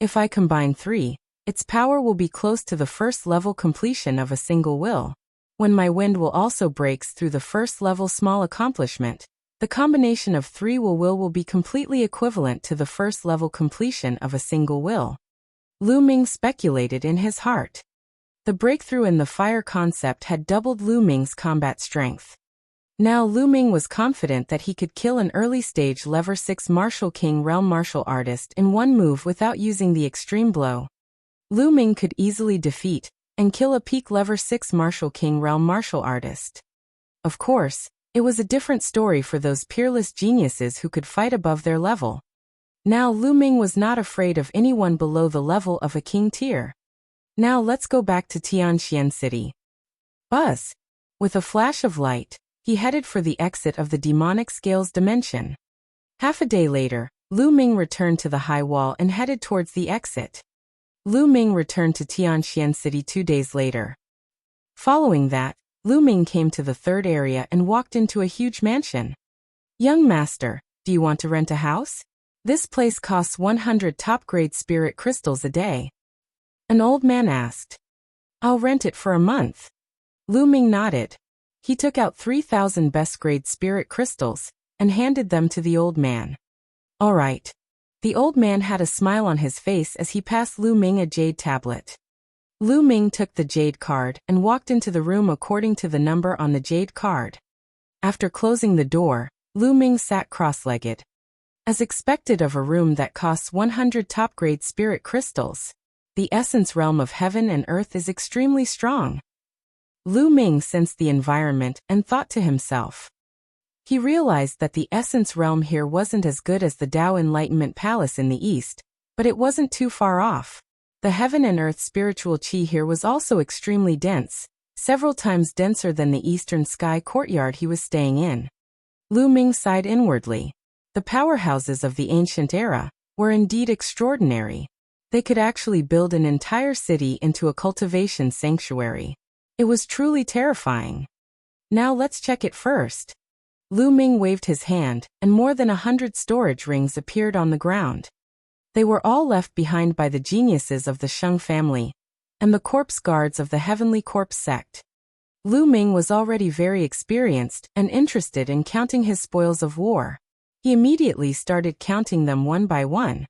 If I combine 3, its power will be close to the first level completion of a single will. When my wind will also breaks through the first level small accomplishment, the combination of 3 will be completely equivalent to the first level completion of a single will. Lu Ming speculated in his heart. The breakthrough in the fire concept had doubled Lu Ming's combat strength. Now Lu Ming was confident that he could kill an early-stage level 6 martial king realm martial artist in one move without using the extreme blow. Lu Ming could easily defeat and kill a peak level 6 martial king realm martial artist. Of course, it was a different story for those peerless geniuses who could fight above their level. Now Lu Ming was not afraid of anyone below the level of a king tier. Now let's go back to Tianxian City. Buzz! With a flash of light, he headed for the exit of the demonic scales dimension. Half a day later, Lu Ming returned to the high wall and headed towards the exit. Lu Ming returned to Tianxian City 2 days later. Following that, Lu Ming came to the 3rd area and walked into a huge mansion. Young master, do you want to rent a house? This place costs 100 top-grade spirit crystals a day. An old man asked. I'll rent it for a month. Lu Ming nodded. He took out 3,000 best-grade spirit crystals and handed them to the old man. All right. The old man had a smile on his face as he passed Lu Ming a jade tablet. Lu Ming took the jade card and walked into the room according to the number on the jade card. After closing the door, Lu Ming sat cross-legged. As expected of a room that costs 100 top-grade spirit crystals, the essence realm of heaven and earth is extremely strong. Lu Ming sensed the environment and thought to himself. He realized that the essence realm here wasn't as good as the Tao Enlightenment Palace in the east, but it wasn't too far off. The heaven and earth spiritual qi here was also extremely dense, several times denser than the eastern sky courtyard he was staying in. Lu Ming sighed inwardly. The powerhouses of the ancient era were indeed extraordinary. They could actually build an entire city into a cultivation sanctuary. It was truly terrifying. Now let's check it first. Lu Ming waved his hand, and more than 100 storage rings appeared on the ground. They were all left behind by the geniuses of the Shang family and the corpse guards of the Heavenly Corpse sect. Lu Ming was already very experienced and interested in counting his spoils of war. He immediately started counting them one by one.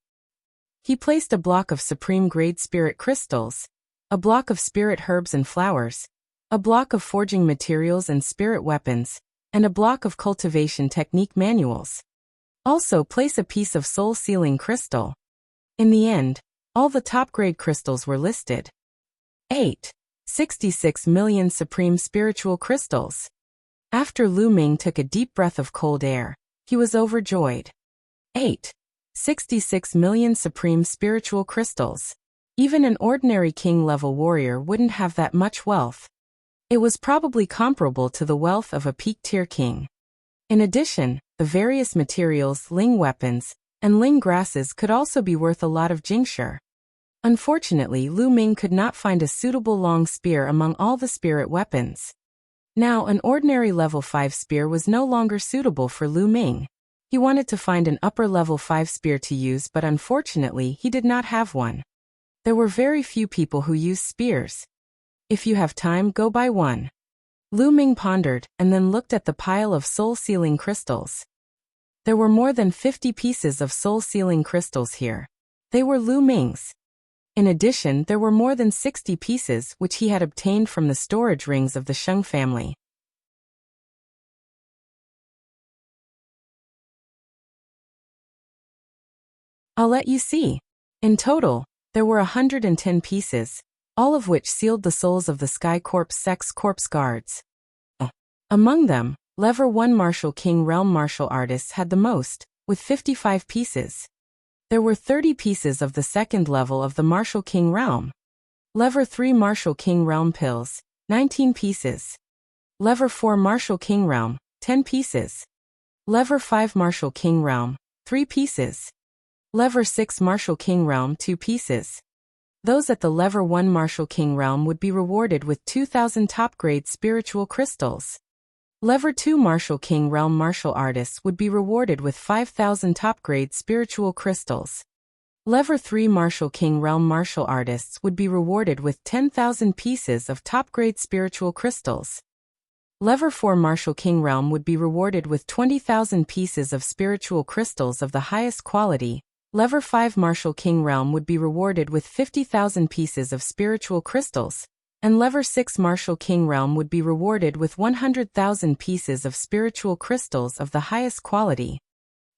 He placed a block of supreme-grade spirit crystals, a block of spirit herbs and flowers, a block of forging materials and spirit weapons, and a block of cultivation technique manuals. Also place a piece of soul-sealing crystal. In the end, all the top-grade crystals were listed. 66 million supreme spiritual crystals. After Lu Ming took a deep breath of cold air, he was overjoyed. 66 million supreme spiritual crystals. Even an ordinary king-level warrior wouldn't have that much wealth. It was probably comparable to the wealth of a peak-tier king. In addition, the various materials, ling weapons, and ling grasses could also be worth a lot of jingsher. Unfortunately, Lu Ming could not find a suitable long spear among all the spirit weapons. Now, an ordinary level 5 spear was no longer suitable for Lu Ming. He wanted to find an upper level 5 spear to use, but unfortunately he did not have one. There were very few people who used spears. If you have time, go buy one. Lu Ming pondered and then looked at the pile of soul-sealing crystals. There were more than 50 pieces of soul-sealing crystals here. They were Lu Ming's. In addition, there were more than 60 pieces which he had obtained from the storage rings of the Shang family. I'll let you see. In total, there were 110 pieces, all of which sealed the souls of the Sky Corps Sect's corpse guards. Among them, Lever 1 Martial King Realm martial artists had the most, with 55 pieces. There were 30 pieces of the second level of the Martial King Realm. Lever 3 Martial King Realm Pills, 19 pieces. Lever 4 Martial King Realm, 10 pieces. Lever 5 Martial King Realm, 3 pieces. Lever 6 Martial King Realm, 2 pieces. Those at the Lever 1 Martial King Realm would be rewarded with 2,000 top-grade spiritual crystals. Lever 2 Martial King Realm martial artists would be rewarded with 5,000 top-grade spiritual crystals. Lever 3 Martial King Realm martial artists would be rewarded with 10,000 pieces of top-grade spiritual crystals. Lever 4 Martial King Realm would be rewarded with 20,000 pieces of spiritual crystals of the highest quality. Lever 5 Martial King Realm would be rewarded with 50,000 pieces of spiritual crystals. And Lever 6 Martial King Realm would be rewarded with 100,000 pieces of spiritual crystals of the highest quality.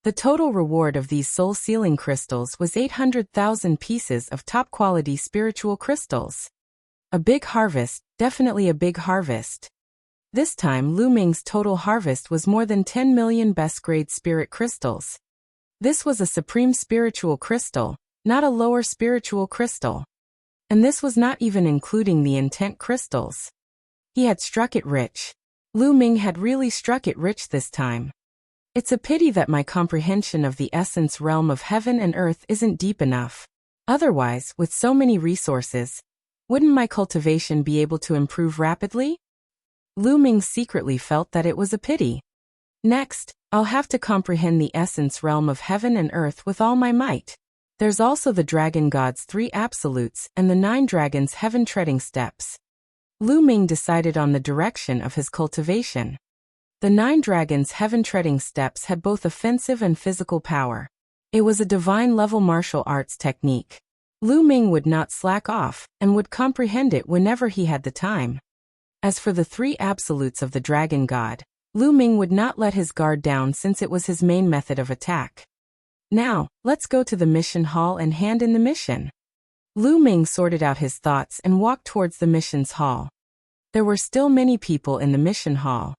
The total reward of these soul-sealing crystals was 800,000 pieces of top-quality spiritual crystals. A big harvest, definitely a big harvest. This time Lu Ming's total harvest was more than 10 million best-grade spirit crystals. This was a supreme spiritual crystal, not a lower spiritual crystal. And this was not even including the intent crystals. He had struck it rich. Lu Ming had really struck it rich this time. It's a pity that my comprehension of the essence realm of heaven and earth isn't deep enough. Otherwise, with so many resources, wouldn't my cultivation be able to improve rapidly? Lu Ming secretly felt that it was a pity. Next, I'll have to comprehend the essence realm of heaven and earth with all my might. There's also the Dragon God's 3 absolutes and the 9 dragons' heaven-treading steps. Lu Ming decided on the direction of his cultivation. The 9 dragons' heaven-treading steps had both offensive and physical power. It was a divine-level martial arts technique. Lu Ming would not slack off and would comprehend it whenever he had the time. As for the 3 absolutes of the Dragon God, Lu Ming would not let his guard down since it was his main method of attack. Now, let's go to the mission hall and hand in the mission. Lu Ming sorted out his thoughts and walked towards the missions hall. There were still many people in the mission hall.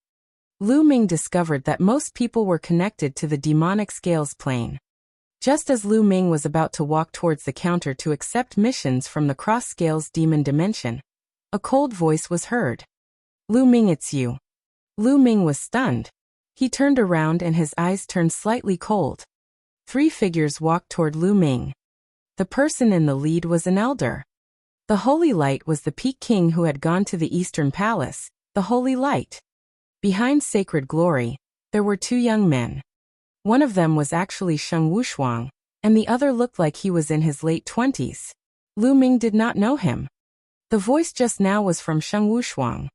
Lu Ming discovered that most people were connected to the demonic scales plane. Just as Lu Ming was about to walk towards the counter to accept missions from the cross-scales demon dimension, a cold voice was heard. Lu Ming, it's you. Lu Ming was stunned. He turned around and his eyes turned slightly cold. 3 figures walked toward Lu Ming. The person in the lead was an elder. The Holy Light was the Peak King who had gone to the Eastern Palace, the Holy Light. Behind Sacred Glory, there were 2 young men. One of them was actually Sheng Wushuang, and the other looked like he was in his late 20s. Lu Ming did not know him. The voice just now was from Sheng Wushuang.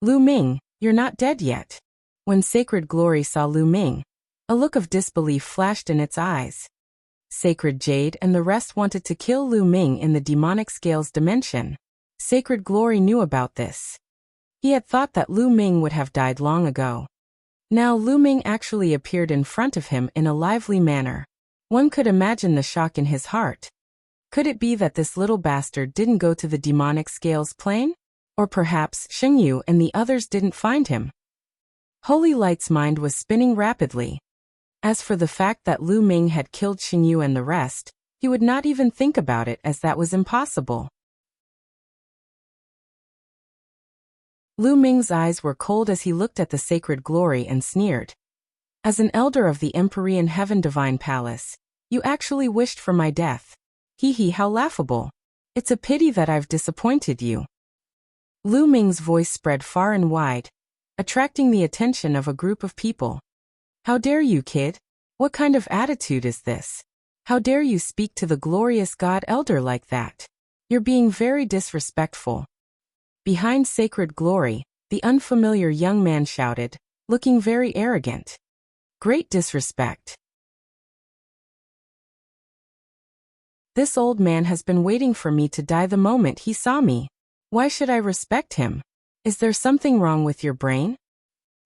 Lu Ming, you're not dead yet. When Sacred Glory saw Lu Ming, a look of disbelief flashed in its eyes. Sacred Jade and the rest wanted to kill Lu Ming in the demonic scales dimension. Sacred Glory knew about this. He had thought that Lu Ming would have died long ago. Now Lu Ming actually appeared in front of him in a lively manner. One could imagine the shock in his heart. Could it be that this little bastard didn't go to the demonic scales plane? Or perhaps Sheng Yu and the others didn't find him? Holy Light's mind was spinning rapidly. As for the fact that Lu Ming had killed Sheng Yu and the rest, he would not even think about it, as that was impossible. Lu Ming's eyes were cold as he looked at the Sacred Glory and sneered. As an elder of the Empyrean Heaven Divine Palace, you actually wished for my death. Hee hee, how laughable. It's a pity that I've disappointed you. Lu Ming's voice spread far and wide, attracting the attention of a group of people. How dare you, kid? What kind of attitude is this? How dare you speak to the glorious God Elder like that? You're being very disrespectful. Behind Sacred Glory, the unfamiliar young man shouted, looking very arrogant. Great disrespect. This old man has been waiting for me to die the moment he saw me. Why should I respect him? Is there something wrong with your brain?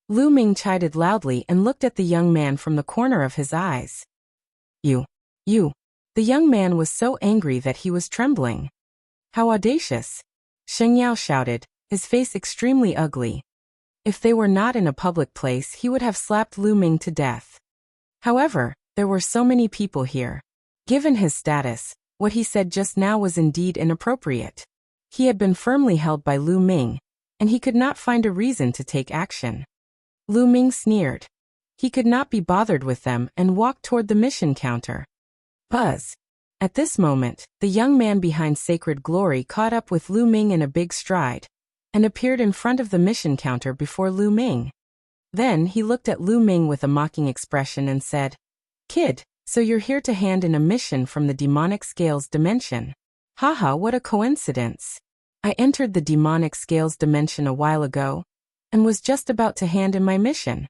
Lu Ming chided loudly and looked at the young man from the corner of his eyes. You. The young man was so angry that he was trembling. How audacious! Sheng Yao shouted, his face extremely ugly. If they were not in a public place, he would have slapped Lu Ming to death. However, there were so many people here. Given his status, what he said just now was indeed inappropriate. He had been firmly held by Lu Ming, and he could not find a reason to take action. Lu Ming sneered. He could not be bothered with them and walked toward the mission counter. Buzz. At this moment, the young man behind Sacred Glory caught up with Lu Ming in a big stride, and appeared in front of the mission counter before Lu Ming. Then he looked at Lu Ming with a mocking expression and said, Kid, so you're here to hand in a mission from the demonic scales dimension. Haha, what a coincidence. I entered the demonic scales dimension a while ago, and was just about to hand in my mission.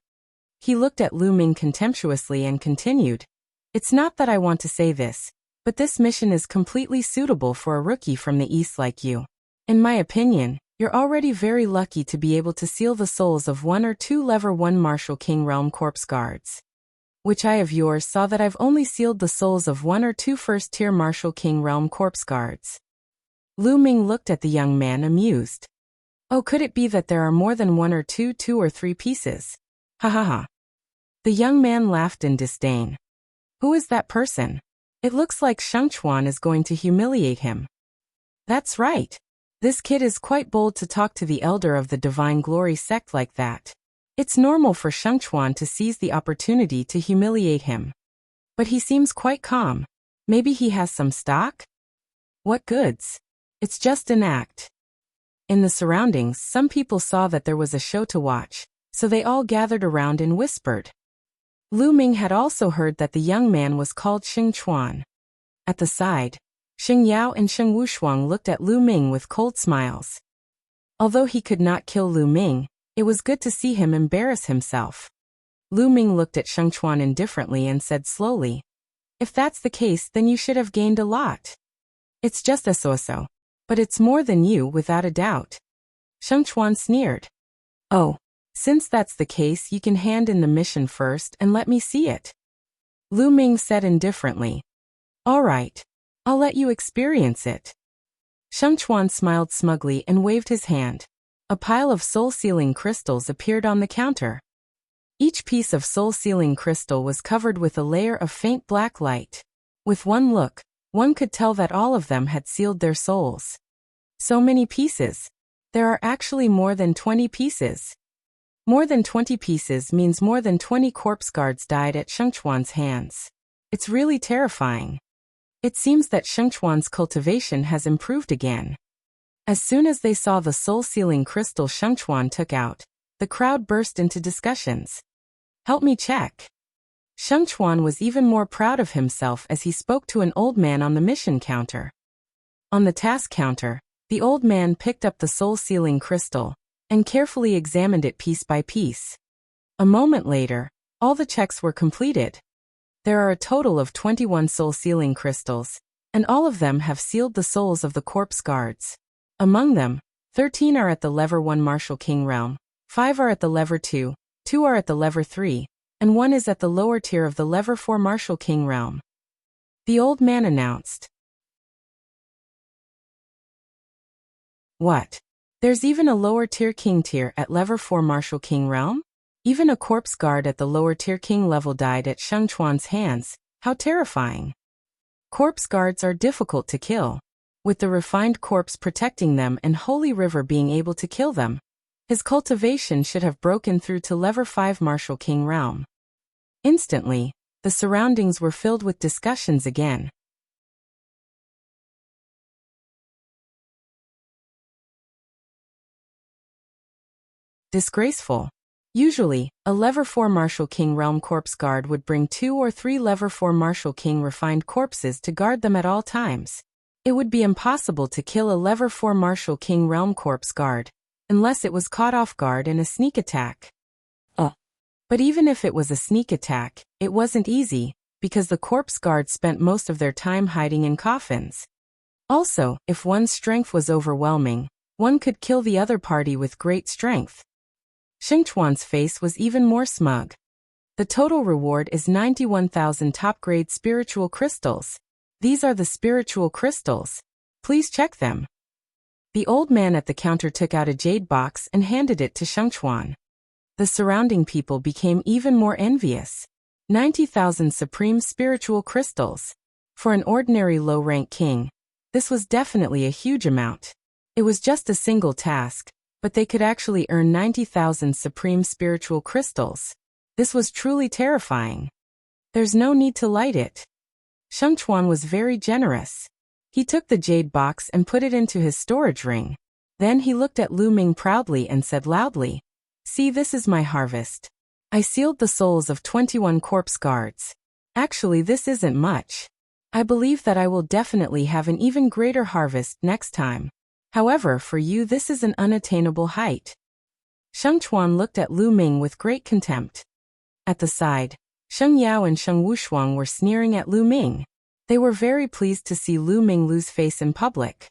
He looked at Lu Ming contemptuously and continued, It's not that I want to say this, but this mission is completely suitable for a rookie from the East like you. In my opinion, you're already very lucky to be able to seal the souls of 1 or 2 Level 1 Martial King Realm Corpse Guards. Which eye of yours saw that I've only sealed the souls of 1 or 2 first-tier Martial King Realm Corpse Guards? Lu Ming looked at the young man amused. Oh, could it be that there are more than 1 or 2 or 3 pieces? Ha ha ha. The young man laughed in disdain. Who is that person? It looks like Sheng Chuan is going to humiliate him. That's right. This kid is quite bold to talk to the elder of the Divine Glory sect like that. It's normal for Sheng Chuan to seize the opportunity to humiliate him. But he seems quite calm. Maybe he has some stock? What goods? It's just an act. In the surroundings, some people saw that there was a show to watch, so they all gathered around and whispered. Lu Ming had also heard that the young man was called Sheng Chuan. At the side, Sheng Yao and Sheng Wushuang looked at Lu Ming with cold smiles. Although he could not kill Lu Ming, it was good to see him embarrass himself. Lu Ming looked at Sheng Chuan indifferently and said slowly, If that's the case, then you should have gained a lot. It's just a so-so, but it's more than you without a doubt. Sheng Chuan sneered. Oh, since that's the case, you can hand in the mission first and let me see it. Lu Ming said indifferently. All right, I'll let you experience it. Sheng Chuan smiled smugly and waved his hand. A pile of soul-sealing crystals appeared on the counter. Each piece of soul-sealing crystal was covered with a layer of faint black light. With one look, one could tell that all of them had sealed their souls. So many pieces. There are actually more than 20 pieces. More than 20 pieces means more than 20 corpse guards died at Shengchuan's hands. It's really terrifying. It seems that Shengchuan's cultivation has improved again. As soon as they saw the soul-sealing crystal Shengchuan took out, the crowd burst into discussions. Help me check. Shengchuan was even more proud of himself as he spoke to an old man on the mission counter. On the task counter, the old man picked up the soul-sealing crystal and carefully examined it piece by piece. A moment later, all the checks were completed. There are a total of 21 soul-sealing crystals, and all of them have sealed the souls of the corpse guards. Among them, 13 are at the Lever 1 Martial King realm, 5 are at the Lever 2, 2 are at the Lever 3, and 1 is at the lower tier of the Lever 4 Martial King realm. The old man announced. What? There's even a lower tier king tier at Lever 4 Martial King realm? Even a corpse guard at the lower tier king level died at Shengchuan's hands. How terrifying. Corpse guards are difficult to kill. With the refined corpse protecting them and Holy River being able to kill them, his cultivation should have broken through to Lever 5 Martial King realm. Instantly, the surroundings were filled with discussions again. Disgraceful. Usually, a Lever 4 Martial King realm corpse guard would bring 2 or 3 Lever 4 Martial King refined corpses to guard them at all times. It would be impossible to kill a Lever 4 Martial King realm corpse guard, unless it was caught off guard in a sneak attack. But even if it was a sneak attack, it wasn't easy, because the corpse guards spent most of their time hiding in coffins. Also, if one's strength was overwhelming, one could kill the other party with great strength. Shengchuan's face was even more smug. The total reward is 91,000 top-grade spiritual crystals. These are the spiritual crystals. Please check them. The old man at the counter took out a jade box and handed it to Shengchuan. The surrounding people became even more envious. 90,000 supreme spiritual crystals. For an ordinary low-rank king, this was definitely a huge amount. It was just a single task, but they could actually earn 90,000 supreme spiritual crystals. This was truly terrifying. There's no need to light it. Shengchuan was very generous. He took the jade box and put it into his storage ring. Then he looked at Lu Ming proudly and said loudly, "See, this is my harvest. I sealed the souls of 21 corpse guards. Actually, this isn't much. I believe that I will definitely have an even greater harvest next time. However, for you this is an unattainable height." Shengchuan looked at Lu Ming with great contempt. At the side, Sheng Yao and Sheng Wushuang were sneering at Lu Ming. They were very pleased to see Lu Ming lose face in public.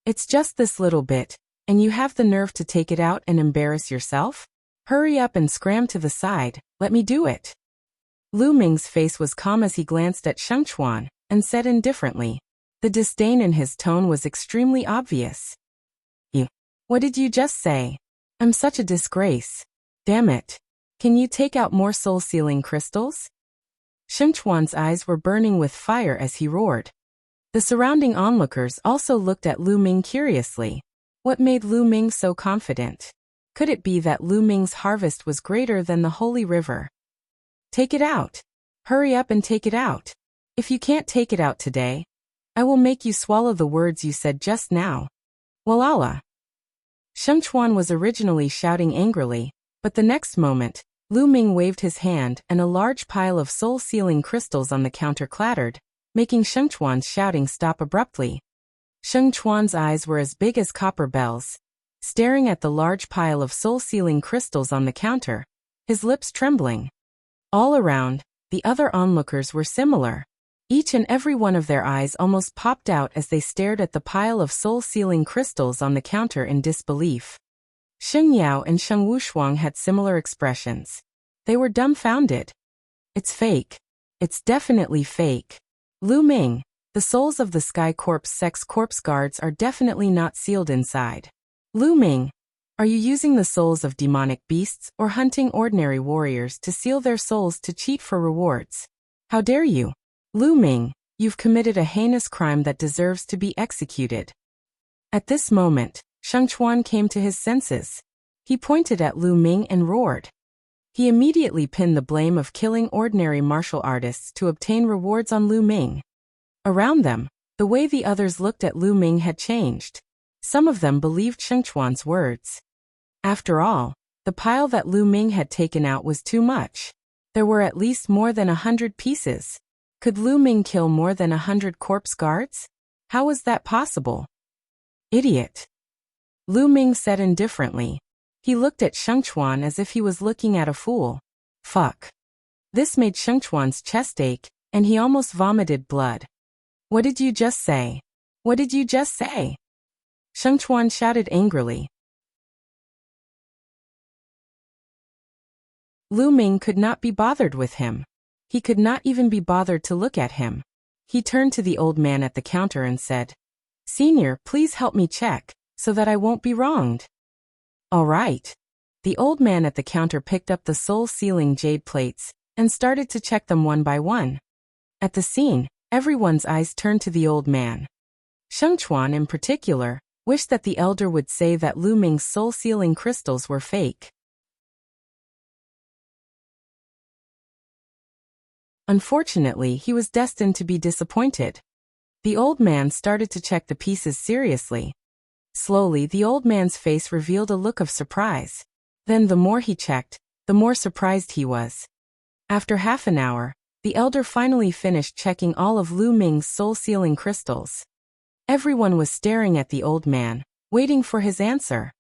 "It's just this little bit, and you have the nerve to take it out and embarrass yourself? Hurry up and scram to the side, let me do it." Lu Ming's face was calm as he glanced at Shengchuan, and said indifferently. The disdain in his tone was extremely obvious. What did you just say? I'm such a disgrace. Damn it. Can you take out more soul-sealing crystals? Shengchuan's eyes were burning with fire as he roared. The surrounding onlookers also looked at Lu Ming curiously. What made Lu Ming so confident? Could it be that Lu Ming's harvest was greater than the Holy River? Take it out. Hurry up and take it out. If you can't take it out today, I will make you swallow the words you said just now. Walala. Shengchuan was originally shouting angrily, but the next moment, Lu Ming waved his hand and a large pile of soul-sealing crystals on the counter clattered, making Shengchuan's shouting stop abruptly. Shengchuan's eyes were as big as copper bells, staring at the large pile of soul-sealing crystals on the counter, his lips trembling. All around, the other onlookers were similar. Each and every one of their eyes almost popped out as they stared at the pile of soul-sealing crystals on the counter in disbelief. Sheng Yao and Sheng Wushuang had similar expressions. They were dumbfounded. It's fake. It's definitely fake. Lu Ming, the souls of the Sky Corpse Sex Corpse Guards are definitely not sealed inside. Lu Ming, are you using the souls of demonic beasts or hunting ordinary warriors to seal their souls to cheat for rewards? How dare you? Lu Ming, you've committed a heinous crime that deserves to be executed. At this moment, Sheng Chuan came to his senses. He pointed at Lu Ming and roared. He immediately pinned the blame of killing ordinary martial artists to obtain rewards on Lu Ming. Around them, the way the others looked at Lu Ming had changed. Some of them believed Sheng Chuan's words. After all, the pile that Lu Ming had taken out was too much. There were at least more than 100 pieces. Could Lu Ming kill more than 100 corpse guards? How was that possible? Idiot. Lu Ming said indifferently. He looked at Sheng Chuan as if he was looking at a fool. Fuck. This made Sheng Chuan's chest ache, and he almost vomited blood. What did you just say? What did you just say? Sheng Chuan shouted angrily. Lu Ming could not be bothered with him. He could not even be bothered to look at him. He turned to the old man at the counter and said, "Senior, please help me check, so that I won't be wronged." All right. The old man at the counter picked up the soul-sealing jade plates and started to check them one by one. At the scene, everyone's eyes turned to the old man. Sheng Chuan in particular wished that the elder would say that Lu Ming's soul-sealing crystals were fake. Unfortunately, he was destined to be disappointed. The old man started to check the pieces seriously. Slowly, the old man's face revealed a look of surprise. Then the more he checked, the more surprised he was. After half an hour, the elder finally finished checking all of Lu Ming's soul-sealing crystals. Everyone was staring at the old man, waiting for his answer.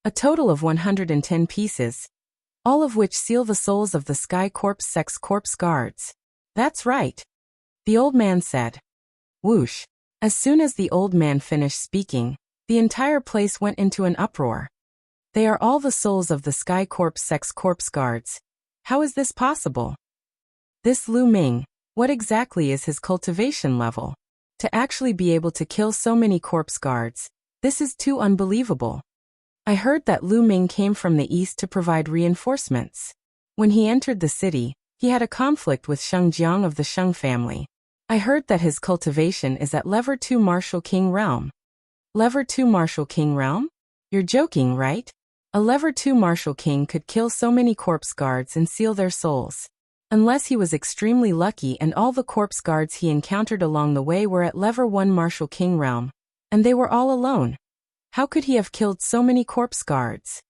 A total of 110 pieces, all of which seal the souls of the Sky Corp's sex corpse guards. That's right. The old man said. Whoosh. As soon as the old man finished speaking, the entire place went into an uproar. They are all the souls of the Sky Corp's sex corpse guards. How is this possible? This Lu Ming, what exactly is his cultivation level? To actually be able to kill so many corpse guards, this is too unbelievable. I heard that Lu Ming came from the east to provide reinforcements. When he entered the city, he had a conflict with Sheng Jiang of the Sheng family. I heard that his cultivation is at Level 2 Martial King Realm. Level 2 Martial King Realm? You're joking, right? A Level 2 Martial King could kill so many corpse guards and seal their souls. Unless he was extremely lucky and all the corpse guards he encountered along the way were at Level 1 Martial King Realm. And they were all alone. How could he have killed so many corpse guards?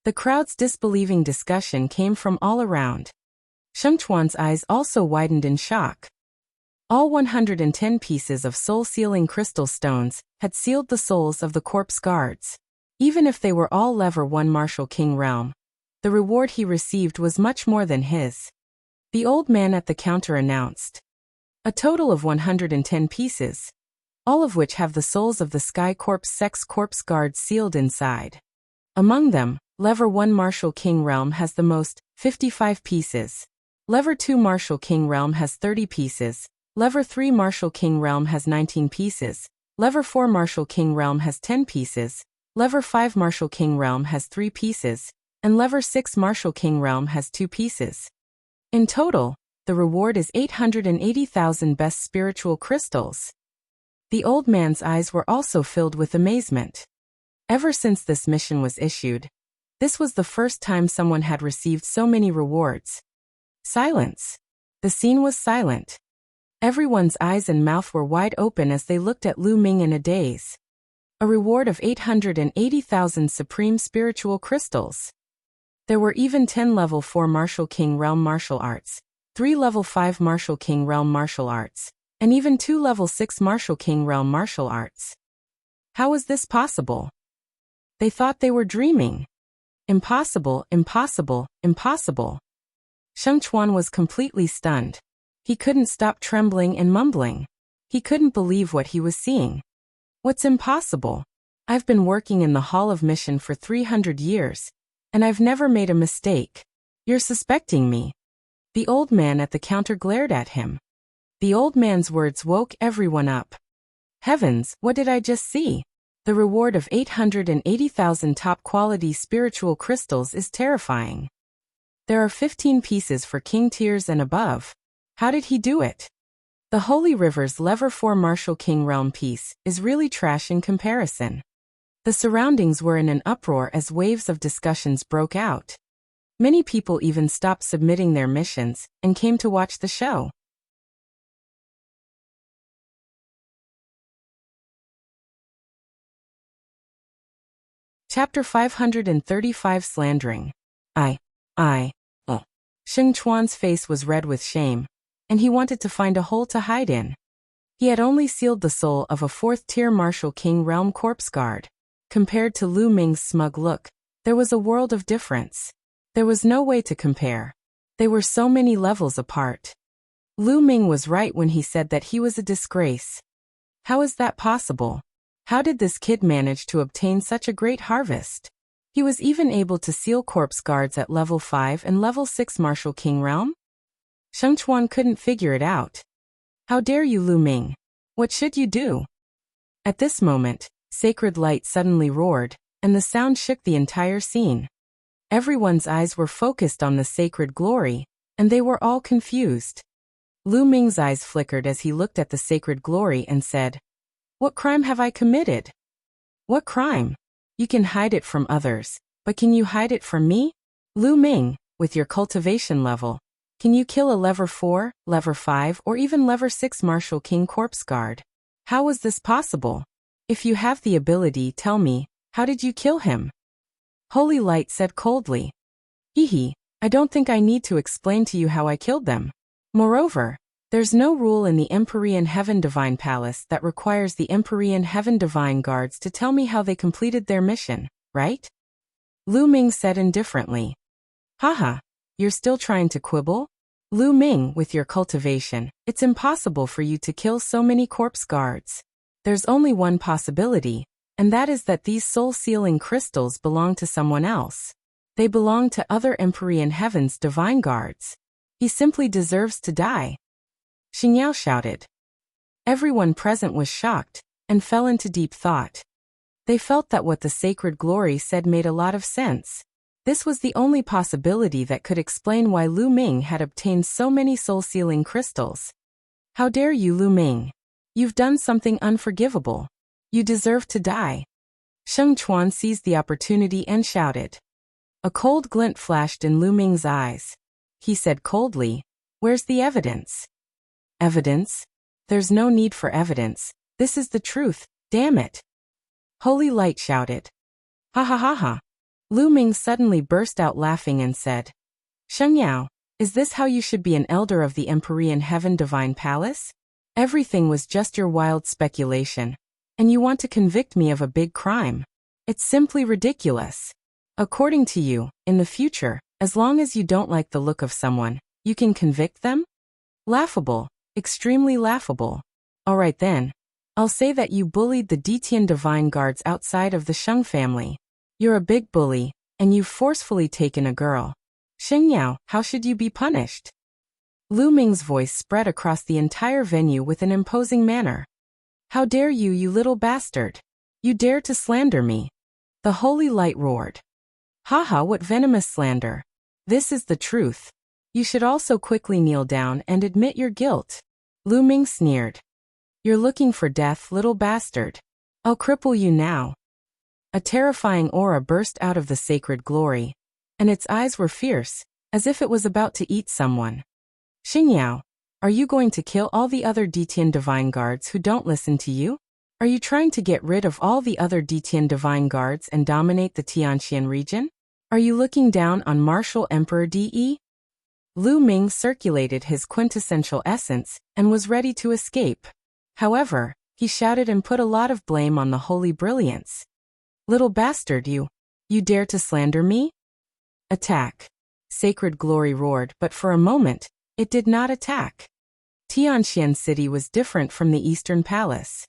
The crowd's disbelieving discussion came from all around. Sheng Chuan's eyes also widened in shock. All 110 pieces of soul-sealing crystal stones had sealed the souls of the corpse guards. Even if they were all Level 1 Martial King Realm, the reward he received was much more than his. The old man at the counter announced. A total of 110 pieces, all of which have the souls of the Sky Corp's sex corpse guards sealed inside. Among them, Level 1 Martial King Realm has the most, 55 pieces. Level 2 Martial King Realm has 30 pieces. Level 3 Martial King Realm has 19 pieces. Level 4 Martial King Realm has 10 pieces. Level 5 Martial King Realm has 3 pieces. And Level 6 Martial King Realm has 2 pieces. In total, the reward is 880,000 best spiritual crystals. The old man's eyes were also filled with amazement. Ever since this mission was issued, this was the first time someone had received so many rewards. Silence. The scene was silent. Everyone's eyes and mouth were wide open as they looked at Lu Ming in a daze. A reward of 880,000 supreme spiritual crystals. There were even 10 Level 4 Martial King Realm martial arts, 3 Level 5 Martial King Realm martial arts, and even 2 Level 6 Martial King Realm martial arts. How was this possible? They thought they were dreaming. Impossible, impossible, impossible. Sheng Chuan was completely stunned. He couldn't stop trembling and mumbling. He couldn't believe what he was seeing. What's impossible? I've been working in the Hall of Mission for 300 years, and I've never made a mistake. You're suspecting me. The old man at the counter glared at him. The old man's words woke everyone up. Heavens, what did I just see? The reward of 880,000 top-quality spiritual crystals is terrifying. There are 15 pieces for king tiers and above. How did he do it? The Holy River's Level 4 Martial King Realm piece is really trash in comparison. The surroundings were in an uproar as waves of discussions broke out. Many people even stopped submitting their missions and came to watch the show. Chapter 535 Slandering. Sheng Chuan's face was red with shame, and he wanted to find a hole to hide in. He had only sealed the soul of a 4th-tier Martial King Realm Corpse Guard. Compared to Lu Ming's smug look, there was a world of difference. There was no way to compare. They were so many levels apart. Lu Ming was right when he said that he was a disgrace. How is that possible? How did this kid manage to obtain such a great harvest? He was even able to seal corpse guards at level 5 and level 6 Martial King Realm? Sheng Chuan couldn't figure it out. How dare you, Lu Ming? What should you do? At this moment, sacred light suddenly roared, and the sound shook the entire scene. Everyone's eyes were focused on the sacred glory, and they were all confused. Lu Ming's eyes flickered as he looked at the sacred glory and said, "What crime have I committed?" "What crime? You can hide it from others, but can you hide it from me? Lu Ming, with your cultivation level, can you kill a level 4, level 5, or even level 6 Martial King Corpse Guard? How was this possible? If you have the ability, tell me, how did you kill him?" Holy Light said coldly. I don't think I need to explain to you how I killed them. Moreover, there's no rule in the Empyrean Heaven Divine Palace that requires the Empyrean Heaven Divine Guards to tell me how they completed their mission, right? Lu Ming said indifferently. Haha, you're still trying to quibble? Lu Ming, with your cultivation, it's impossible for you to kill so many corpse guards. There's only one possibility, and that is that these soul-sealing crystals belong to someone else. They belong to other Empyrean Heaven's Divine Guards. He simply deserves to die. Xingyao shouted. Everyone present was shocked and fell into deep thought. They felt that what the sacred glory said made a lot of sense. This was the only possibility that could explain why Lu Ming had obtained so many soul-sealing crystals. How dare you, Lu Ming? You've done something unforgivable. You deserve to die. Sheng Chuan seized the opportunity and shouted. A cold glint flashed in Lu Ming's eyes. He said coldly, "Where's the evidence?" Evidence? There's no need for evidence. This is the truth, damn it. Holy Light shouted. Ha ha ha ha. Lu Ming suddenly burst out laughing and said, "Shengyao, is this how you should be an elder of the Empyrean Heaven Divine Palace? Everything was just your wild speculation, and you want to convict me of a big crime. It's simply ridiculous. According to you, in the future, as long as you don't like the look of someone, you can convict them? Laughable. Extremely laughable. Alright then. I'll say that you bullied the Detian Divine Guards outside of the Sheng family. You're a big bully, and you've forcefully taken a girl. Xingyao, how should you be punished?" Lu Ming's voice spread across the entire venue with an imposing manner. "How dare you, you little bastard! You dare to slander me!" The Holy Light roared. "Haha, what venomous slander! This is the truth. You should also quickly kneel down and admit your guilt." Lu Ming sneered. "You're looking for death, little bastard. I'll cripple you now." A terrifying aura burst out of the sacred glory, and its eyes were fierce, as if it was about to eat someone. "Xingyao, are you going to kill all the other Detian Divine Guards who don't listen to you? Are you trying to get rid of all the other Detian Divine Guards and dominate the Tianxian region? Are you looking down on Martial Emperor De?" Lu Ming circulated his quintessential essence and was ready to escape. However, he shouted and put a lot of blame on the Holy Brilliance. "Little bastard, you dare to slander me? Attack." Sacred Glory roared, but for a moment, it did not attack. Tianxian City was different from the Eastern Palace.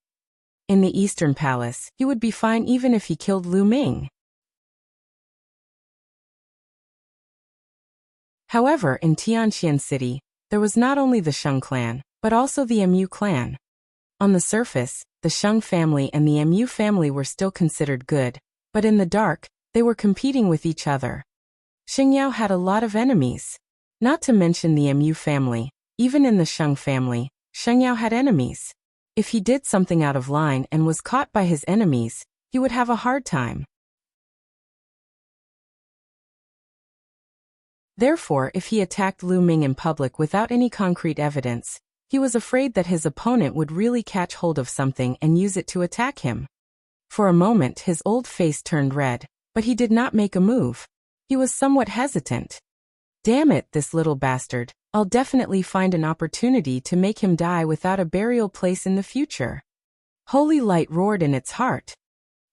In the Eastern Palace, he would be fine even if he killed Lu Ming. However, in Tianxian City, there was not only the Sheng clan, but also the Mu clan. On the surface, the Sheng family and the Mu family were still considered good, but in the dark, they were competing with each other. Xingyao had a lot of enemies. Not to mention the Mu family, even in the Sheng family, Xingyao had enemies. If he did something out of line and was caught by his enemies, he would have a hard time. Therefore, if he attacked Lu Ming in public without any concrete evidence, he was afraid that his opponent would really catch hold of something and use it to attack him. For a moment his old face turned red, but he did not make a move. He was somewhat hesitant. Damn it, this little bastard, I'll definitely find an opportunity to make him die without a burial place in the future. Holy light roared in its heart.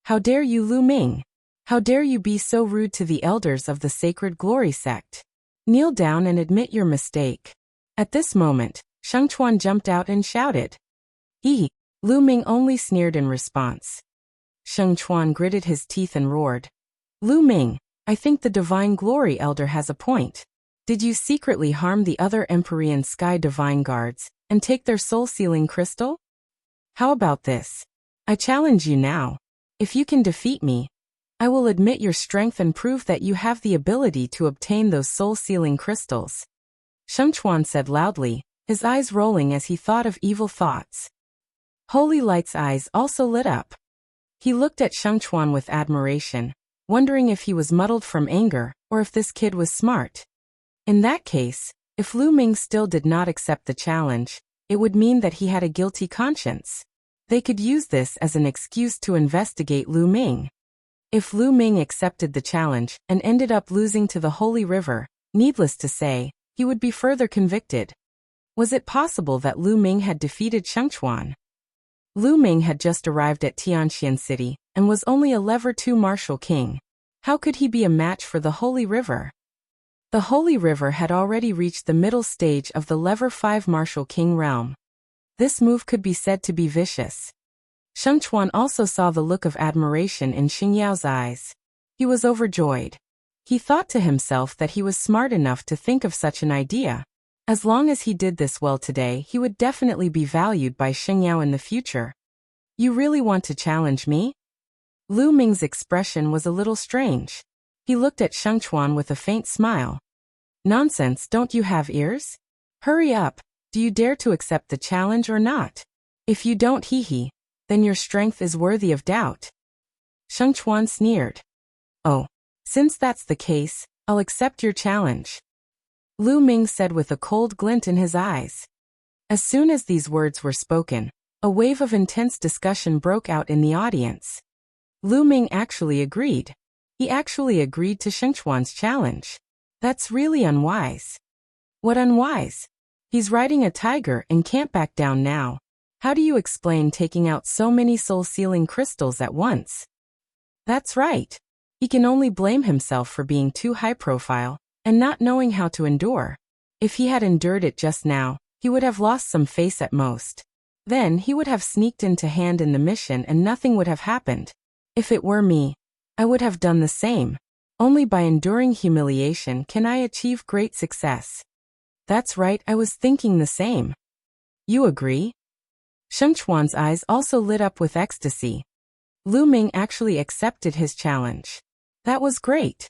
How dare you, Lu Ming? How dare you be so rude to the elders of the Sacred Glory sect? Kneel down and admit your mistake. At this moment, Sheng Chuan jumped out and shouted. Lu Ming only sneered in response. Sheng Chuan gritted his teeth and roared. Lu Ming, I think the Divine Glory Elder has a point. Did you secretly harm the other Empyrean Sky Divine Guards and take their soul-sealing crystal? How about this? I challenge you now. If you can defeat me, I will admit your strength and prove that you have the ability to obtain those soul-sealing crystals. Sheng Chuan said loudly, his eyes rolling as he thought of evil thoughts. Holy Light's eyes also lit up. He looked at Sheng Chuan with admiration, wondering if he was muddled from anger or if this kid was smart. In that case, if Lu Ming still did not accept the challenge, it would mean that he had a guilty conscience. They could use this as an excuse to investigate Lu Ming. If Lu Ming accepted the challenge and ended up losing to the Holy River, needless to say, he would be further convicted. Was it possible that Lu Ming had defeated Sheng Chuan? Lu Ming had just arrived at Tianxian City and was only a Level 2 martial king. How could he be a match for the Holy River? The Holy River had already reached the middle stage of the Level 5 martial king realm. This move could be said to be vicious. Sheng Chuan also saw the look of admiration in Xing Yao's eyes. He was overjoyed. He thought to himself that he was smart enough to think of such an idea. As long as he did this well today, he would definitely be valued by Xing Yao in the future. You really want to challenge me? Lu Ming's expression was a little strange. He looked at Sheng Chuan with a faint smile. Nonsense, don't you have ears? Hurry up, do you dare to accept the challenge or not? If you don't, then your strength is worthy of doubt. Sheng Chuan sneered. Oh, since that's the case, I'll accept your challenge. Lu Ming said with a cold glint in his eyes. As soon as these words were spoken, a wave of intense discussion broke out in the audience. Lu Ming actually agreed. He actually agreed to Sheng Chuan's challenge. That's really unwise. What unwise? He's riding a tiger and can't back down now. How do you explain taking out so many soul-sealing crystals at once? That's right. He can only blame himself for being too high-profile and not knowing how to endure. If he had endured it just now, he would have lost some face at most. Then he would have sneaked into hand in the mission and nothing would have happened. If it were me, I would have done the same. Only by enduring humiliation can I achieve great success. That's right, I was thinking the same. You agree? Sheng Chuan's eyes also lit up with ecstasy. Lu Ming actually accepted his challenge. That was great.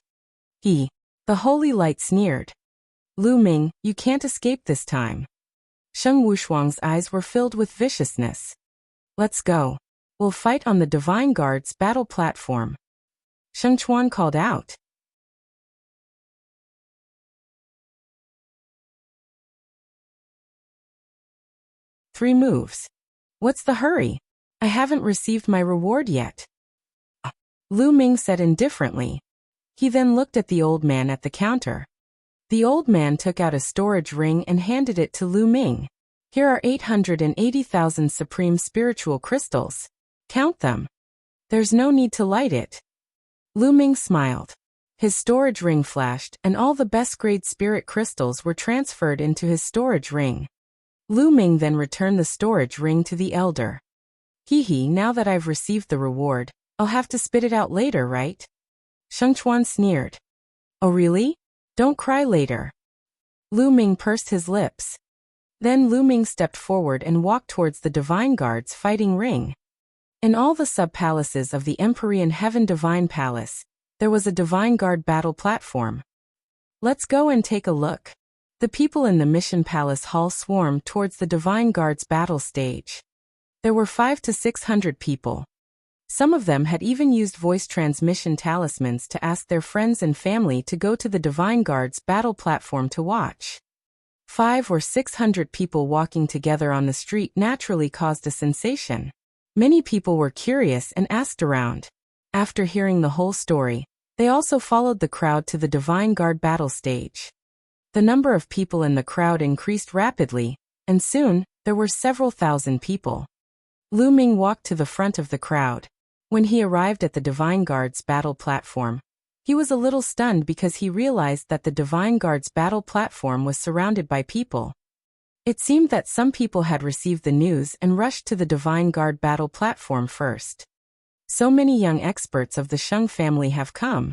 The Holy Light sneered. Lu Ming, you can't escape this time. Sheng Wushuang's eyes were filled with viciousness. Let's go. We'll fight on the Divine Guard's battle platform. Sheng Chuan called out. Three moves. What's the hurry? I haven't received my reward yet. Lu Ming said indifferently. He then looked at the old man at the counter. The old man took out a storage ring and handed it to Lu Ming. Here are 880,000 supreme spiritual crystals. Count them. There's no need to light it. Lu Ming smiled. His storage ring flashed and all the best grade spirit crystals were transferred into his storage ring. Lu Ming then returned the storage ring to the elder. Now that I've received the reward, I'll have to spit it out later, right? Sheng Chuan sneered. Oh really? Don't cry later. Lu Ming pursed his lips. Then Lu Ming stepped forward and walked towards the Divine Guard's fighting ring. In all the sub-palaces of the Empyrean Heaven Divine Palace, there was a Divine Guard battle platform. Let's go and take a look. The people in the Mission Palace Hall swarmed towards the Divine Guard's battle stage. There were 500 to 600 people. Some of them had even used voice transmission talismans to ask their friends and family to go to the Divine Guard's battle platform to watch. 500 or 600 people walking together on the street naturally caused a sensation. Many people were curious and asked around. After hearing the whole story, they also followed the crowd to the Divine Guard battle stage. The number of people in the crowd increased rapidly, and soon, there were several thousand people. Lu Ming walked to the front of the crowd. When he arrived at the Divine Guard's battle platform, he was a little stunned because he realized that the Divine Guard's battle platform was surrounded by people. It seemed that some people had received the news and rushed to the Divine Guard battle platform first. So many young experts of the Sheng family have come.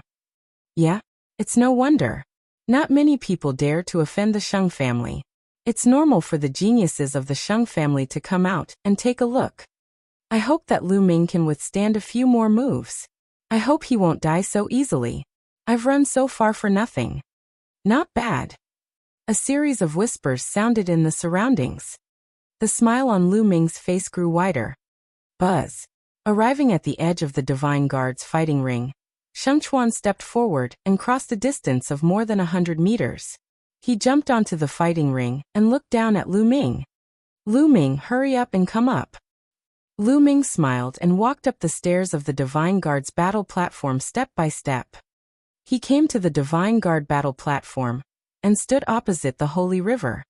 Yeah, it's no wonder. Not many people dare to offend the Sheng family. It's normal for the geniuses of the Sheng family to come out and take a look. I hope that Lu Ming can withstand a few more moves. I hope he won't die so easily. I've run so far for nothing. Not bad. A series of whispers sounded in the surroundings. The smile on Lu Ming's face grew wider. Buzz. Arriving at the edge of the Divine Guard's fighting ring, Sheng Chuan stepped forward and crossed a distance of more than 100 meters. He jumped onto the fighting ring and looked down at Lu Ming. Lu Ming, hurry up and come up. Lu Ming smiled and walked up the stairs of the Divine Guard's battle platform step by step. He came to the Divine Guard battle platform and stood opposite the Holy River.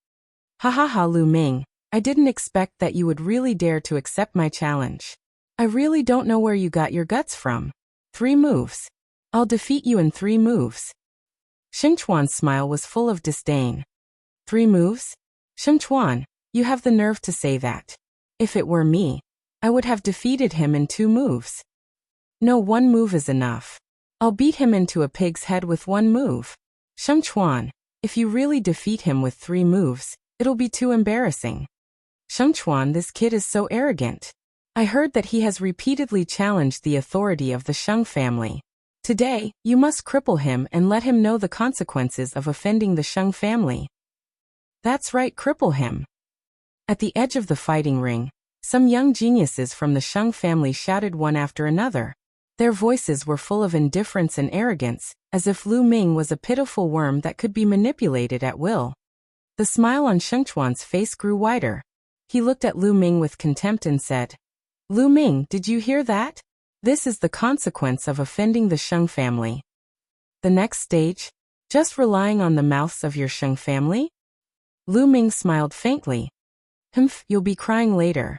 Ha ha ha, Lu Ming, I didn't expect that you would really dare to accept my challenge. I really don't know where you got your guts from. 3 moves. I'll defeat you in 3 moves. Sheng Chuan's smile was full of disdain. 3 moves? Sheng Chuan, you have the nerve to say that. If it were me, I would have defeated him in 2 moves. No, 1 move is enough. I'll beat him into a pig's head with 1 move. Sheng Chuan, if you really defeat him with 3 moves, it'll be too embarrassing. Sheng Chuan, this kid is so arrogant. I heard that he has repeatedly challenged the authority of the Sheng family. Today, you must cripple him and let him know the consequences of offending the Sheng family. That's right, cripple him. At the edge of the fighting ring, some young geniuses from the Sheng family shouted one after another. Their voices were full of indifference and arrogance, as if Lu Ming was a pitiful worm that could be manipulated at will. The smile on Sheng Chuan's face grew wider. He looked at Lu Ming with contempt and said, Lu Ming, did you hear that? This is the consequence of offending the Sheng family. The next stage? Just relying on the mouths of your Sheng family? Lu Ming smiled faintly. Humph, you'll be crying later.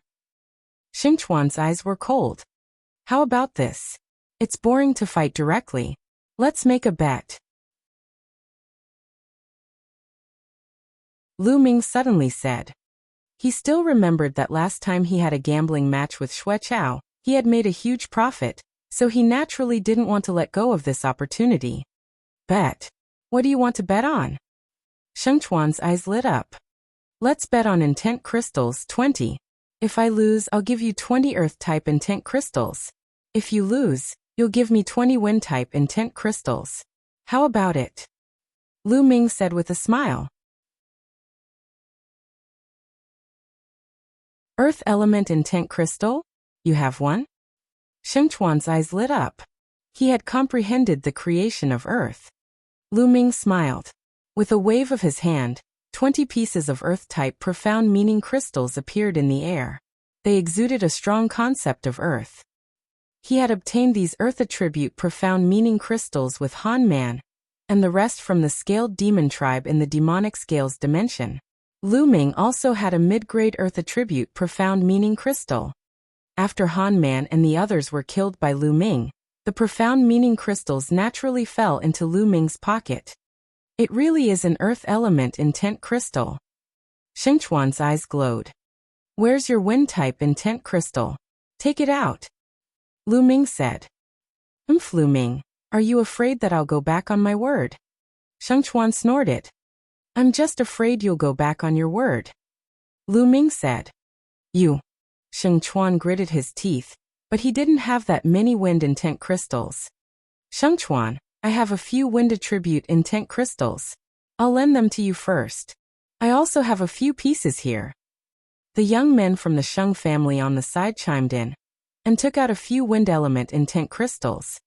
Sheng Chuan's eyes were cold. How about this? It's boring to fight directly. Let's make a bet. Lu Ming suddenly said. He still remembered that last time he had a gambling match with Xue Chao, he had made a huge profit, so he naturally didn't want to let go of this opportunity. Bet. What do you want to bet on? Sheng Chuan's eyes lit up. Let's bet on intent crystals 20. If I lose, I'll give you 20 earth-type intent crystals. If you lose, you'll give me 20 wind-type intent crystals. How about it? Lu Ming said with a smile. Earth element intent crystal? You have one? Sheng Chuan's eyes lit up. He had comprehended the creation of Earth. Lu Ming smiled. With a wave of his hand, 20 pieces of Earth-type profound meaning crystals appeared in the air. They exuded a strong concept of Earth. He had obtained these Earth attribute profound meaning crystals with Han Man, and the rest from the scaled demon tribe in the demonic scales dimension. Lu Ming also had a mid-grade Earth attribute profound meaning crystal. After Han Man and the others were killed by Lu Ming, the profound meaning crystals naturally fell into Lu Ming's pocket. It really is an Earth element intent crystal. Sheng Chuan's eyes glowed. Where's your wind-type intent crystal? Take it out. Lu Ming said. Lu Ming, are you afraid that I'll go back on my word? Sheng Chuan snorted. I'm just afraid you'll go back on your word. Lu Ming said. You. Sheng Chuan gritted his teeth, but he didn't have that many wind intent crystals. Sheng Chuan, I have a few wind attribute intent crystals. I'll lend them to you first. I also have a few pieces here. The young men from the Sheng family on the side chimed in. and took out a few wind element intent crystals.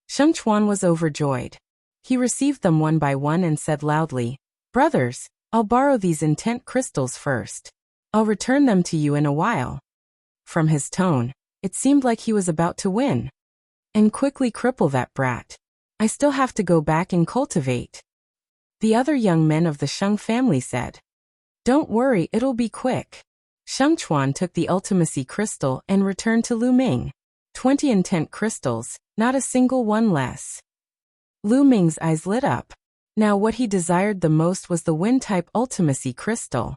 Sheng Chuan was overjoyed. He received them one by one and said loudly, "Brothers, I'll borrow these intent crystals first. I'll return them to you in a while." From his tone, it seemed like he was about to win. "And quickly cripple that brat. I still have to go back and cultivate," the other young men of the Sheng family said. "Don't worry, it'll be quick." Sheng Chuan took the ultimacy crystal and returned to Lu Ming. 20 intent crystals, not a single one less. Lu Ming's eyes lit up. Now what he desired the most was the wind-type ultimacy crystal.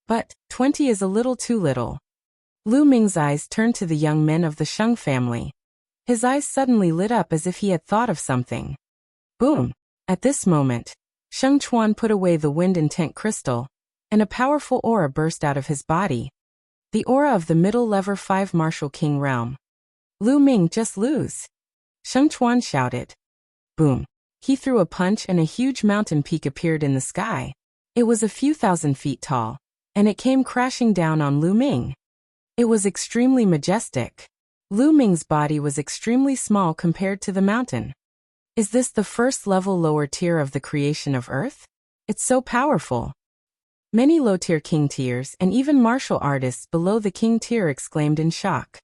But 20 is a little too little. Lu Ming's eyes turned to the young men of the Sheng family. His eyes suddenly lit up as if he had thought of something. Boom! At this moment, Sheng Chuan put away the wind intent crystal, and a powerful aura burst out of his body. The aura of the middle lever 5 Martial King realm. "Lu Ming, just lose!" Sheng Chuan shouted. Boom! He threw a punch and a huge mountain peak appeared in the sky. It was a few thousand feet tall, and it came crashing down on Lu Ming. It was extremely majestic. Lu Ming's body was extremely small compared to the mountain. Is this the first level lower tier of the creation of Earth? It's so powerful. Many low-tier king tiers and even martial artists below the king tier exclaimed in shock.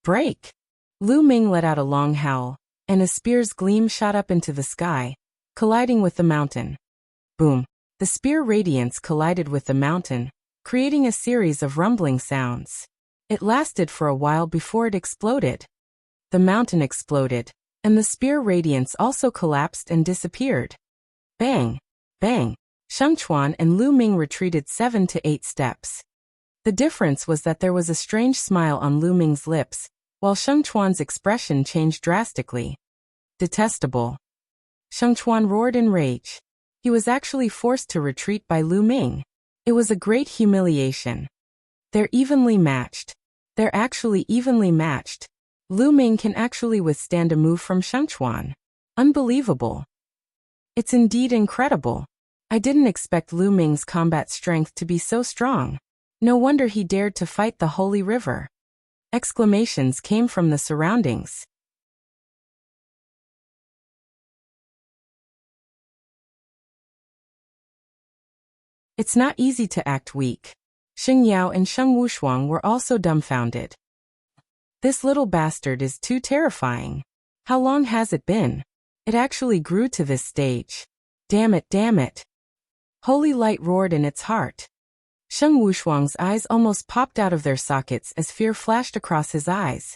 Break! Lu Ming let out a long howl, and a spear's gleam shot up into the sky, colliding with the mountain. Boom! The spear radiance collided with the mountain, creating a series of rumbling sounds. It lasted for a while before it exploded. The mountain exploded, and the spear radiance also collapsed and disappeared. Bang! Bang! Sheng Chuan and Lu Ming retreated 7 to 8 steps. The difference was that there was a strange smile on Lu Ming's lips, while Sheng Chuan's expression changed drastically. Detestable! Sheng Chuan roared in rage. He was actually forced to retreat by Lu Ming. It was a great humiliation. They're evenly matched. They're actually evenly matched. Lu Ming can actually withstand a move from Sheng Chuan. Unbelievable. It's indeed incredible. I didn't expect Lu Ming's combat strength to be so strong. No wonder he dared to fight the Holy River. Exclamations came from the surroundings. It's not easy to act weak. Xing Yao and Sheng Wushuang were also dumbfounded. This little bastard is too terrifying. How long has it been? It actually grew to this stage. Damn it, damn it. Holy light roared in its heart. Sheng Wushuang's eyes almost popped out of their sockets as fear flashed across his eyes.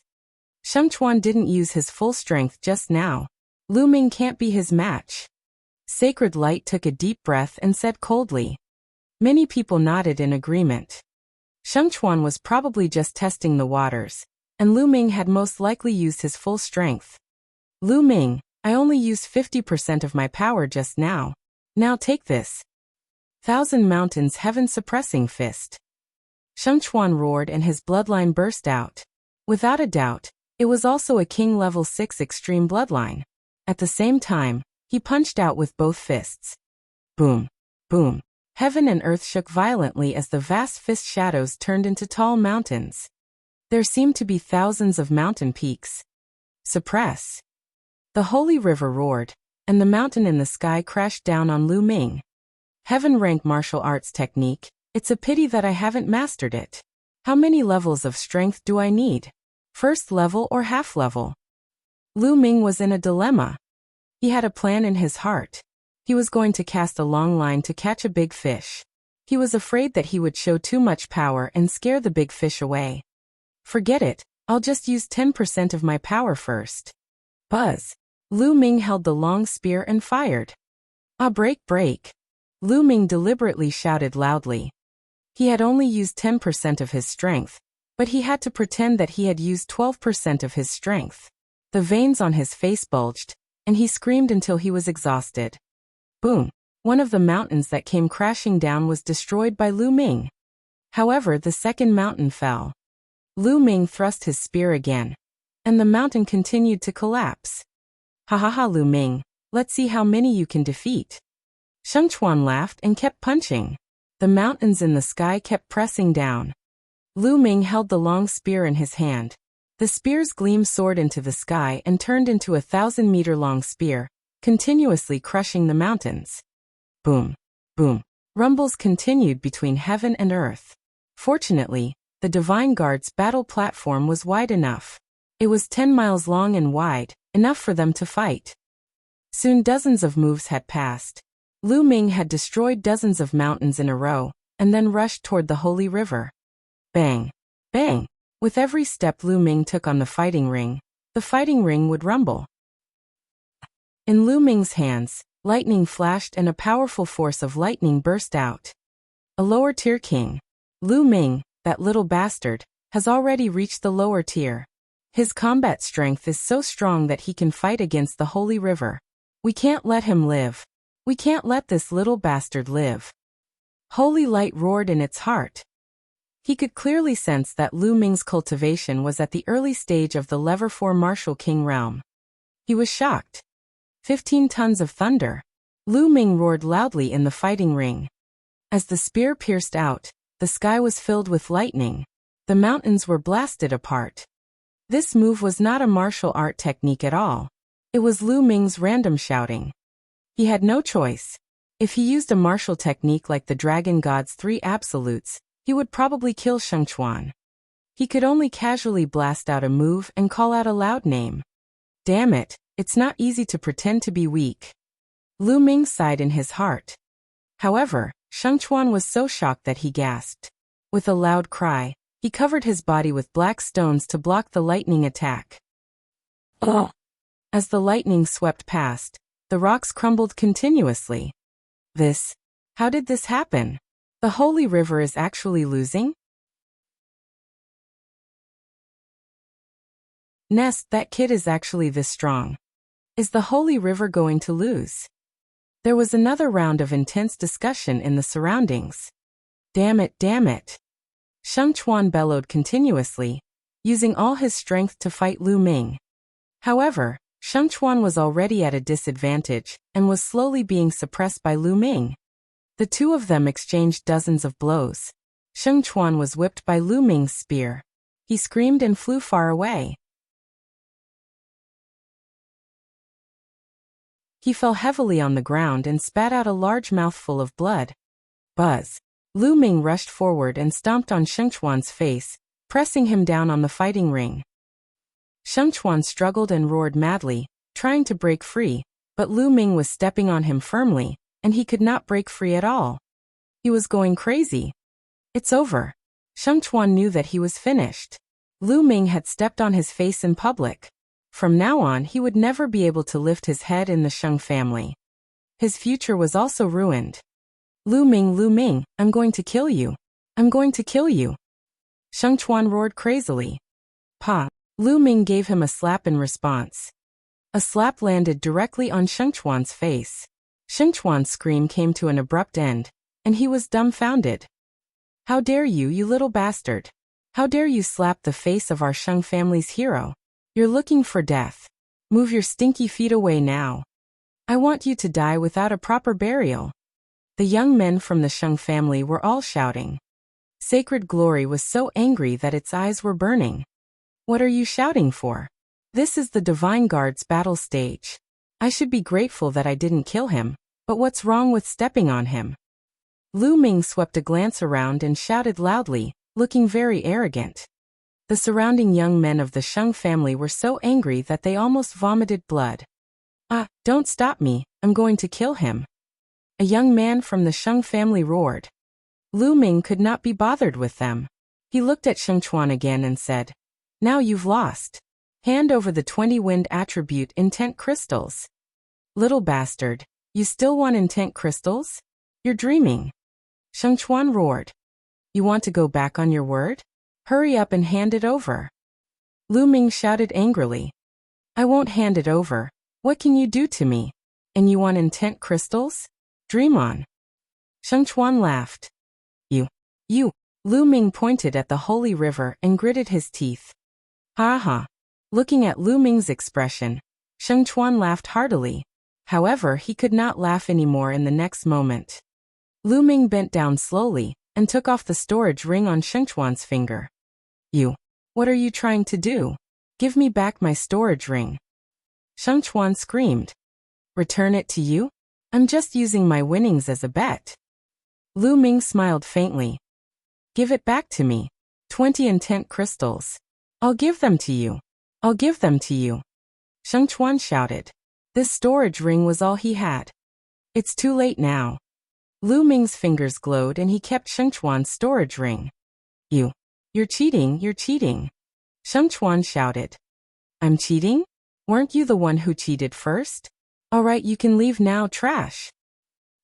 Sheng Chuan didn't use his full strength just now. Lu Ming can't be his match. Sacred Light took a deep breath and said coldly. Many people nodded in agreement. Sheng Chuan was probably just testing the waters, and Lu Ming had most likely used his full strength. Lu Ming, I only used 50% of my power just now. Now take this. Thousand Mountains Heaven-suppressing fist. Sheng Chuan roared and his bloodline burst out. Without a doubt, it was also a King Level 6 extreme bloodline. At the same time, he punched out with both fists. Boom! Boom! Heaven and earth shook violently as the vast fist shadows turned into tall mountains. There seemed to be thousands of mountain peaks. Suppress! The Holy River roared, and the mountain in the sky crashed down on Lu Ming. Heaven rank martial arts technique, it's a pity that I haven't mastered it. How many levels of strength do I need? First level or half level? Lu Ming was in a dilemma. He had a plan in his heart. He was going to cast a long line to catch a big fish. He was afraid that he would show too much power and scare the big fish away. Forget it, I'll just use 10% of my power first. Buzz! Lu Ming held the long spear and fired. Ah, break, break! Lu Ming deliberately shouted loudly. He had only used 10% of his strength, but he had to pretend that he had used 12% of his strength. The veins on his face bulged, and he screamed until he was exhausted. Boom! One of the mountains that came crashing down was destroyed by Lu Ming. However, the second mountain fell. Lu Ming thrust his spear again, and the mountain continued to collapse. Ha ha ha, Lu Ming, let's see how many you can defeat. Sheng Chuan laughed and kept punching. The mountains in the sky kept pressing down. Lu Ming held the long spear in his hand, The spear's gleam soared into the sky and turned into a 1,000-meter-long spear, continuously crushing the mountains. Boom, boom. Rumbles continued between heaven and earth. Fortunately, the Divine Guard's battle platform was wide enough. It was 10 miles long and wide, enough for them to fight. Soon dozens of moves had passed. Lu Ming had destroyed dozens of mountains in a row, and then rushed toward the holy river. Bang! Bang! With every step Lu Ming took on the fighting ring would rumble. In Lu Ming's hands, lightning flashed and a powerful force of lightning burst out. A lower-tier king. Lu Ming, that little bastard, has already reached the lower tier. His combat strength is so strong that he can fight against the holy river. We can't let him live. We can't let this little bastard live. Holy light roared in its heart. He could clearly sense that Lu Ming's cultivation was at the early stage of the Lever 4 Martial King realm. He was shocked. 15 tons of thunder. Lu Ming roared loudly in the fighting ring. As the spear pierced out, the sky was filled with lightning. The mountains were blasted apart. This move was not a martial art technique at all. It was Lu Ming's random shouting. He had no choice. If he used a martial technique like the Dragon God's 3 absolutes, he would probably kill Sheng Chuan. He could only casually blast out a move and call out a loud name. Damn it, it's not easy to pretend to be weak. Lu Ming sighed in his heart. However, Sheng Chuan was so shocked that he gasped. With a loud cry, he covered his body with black stones to block the lightning attack. Ugh. As the lightning swept past, the rocks crumbled continuously. How did this happen? The holy river is actually losing? Nest, that kid is actually this strong. Is the holy river going to lose? There was another round of intense discussion in the surroundings. Damn it, damn it. Sheng Chuan bellowed continuously, using all his strength to fight Lu Ming. However, Sheng Chuan was already at a disadvantage and was slowly being suppressed by Lu Ming. The two of them exchanged dozens of blows. Sheng Chuan was whipped by Lu Ming's spear. He screamed and flew far away. He fell heavily on the ground and spat out a large mouthful of blood. Buzz. Lu Ming rushed forward and stomped on Sheng Chuan's face, pressing him down on the fighting ring. Sheng Chuan struggled and roared madly, trying to break free, but Lu Ming was stepping on him firmly, and he could not break free at all. He was going crazy. It's over. Sheng Chuan knew that he was finished. Lu Ming had stepped on his face in public. From now on he would never be able to lift his head in the Sheng family. His future was also ruined. Lu Ming, I'm going to kill you. I'm going to kill you. Sheng Chuan roared crazily. Pa. Lu Ming gave him a slap in response. A slap landed directly on Sheng Chuan's face. Sheng Chuan's scream came to an abrupt end, and he was dumbfounded. How dare you, you little bastard! How dare you slap the face of our Sheng family's hero? You're looking for death. Move your stinky feet away now. I want you to die without a proper burial. The young men from the Sheng family were all shouting. Sacred Glory was so angry that its eyes were burning. What are you shouting for? This is the Divine Guard's battle stage. I should be grateful that I didn't kill him, but what's wrong with stepping on him? Lu Ming swept a glance around and shouted loudly, looking very arrogant. The surrounding young men of the Sheng family were so angry that they almost vomited blood. Ah, don't stop me, I'm going to kill him. A young man from the Sheng family roared. Lu Ming could not be bothered with them. He looked at Sheng Chuan again and said, Now you've lost. Hand over the 20 wind attribute intent crystals. Little bastard, you still want intent crystals? You're dreaming. Sheng Chuan roared. You want to go back on your word? Hurry up and hand it over. Lu Ming shouted angrily. I won't hand it over. What can you do to me? And you want intent crystals? Dream on. Sheng Chuan laughed. You. Lu Ming pointed at the holy river and gritted his teeth. Ha ha. Looking at Lu Ming's expression, Sheng Chuan laughed heartily. However, he could not laugh anymore in the next moment. Lu Ming bent down slowly and took off the storage ring on Sheng Chuan's finger. What are you trying to do? Give me back my storage ring. Sheng Chuan screamed. Return it to you? I'm just using my winnings as a bet. Lu Ming smiled faintly. Give it back to me. 20 intent crystals. I'll give them to you. I'll give them to you. Sheng Chuan shouted. This storage ring was all he had. It's too late now. Lu Ming's fingers glowed and he kept Sheng Chuan's storage ring. You're cheating, you're cheating. Sheng Chuan shouted. I'm cheating? Weren't you the one who cheated first? All right, you can leave now, trash.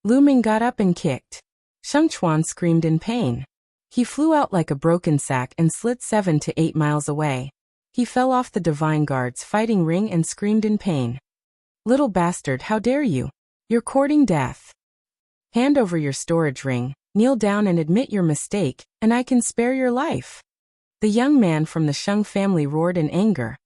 Lu Ming got up and kicked. Sheng Chuan screamed in pain. He flew out like a broken sack and slid 7 to 8 miles away. He fell off the Divine Guard's fighting ring and screamed in pain. Little bastard, how dare you? You're courting death. Hand over your storage ring, kneel down and admit your mistake, and I can spare your life. The young man from the Sheng family roared in anger.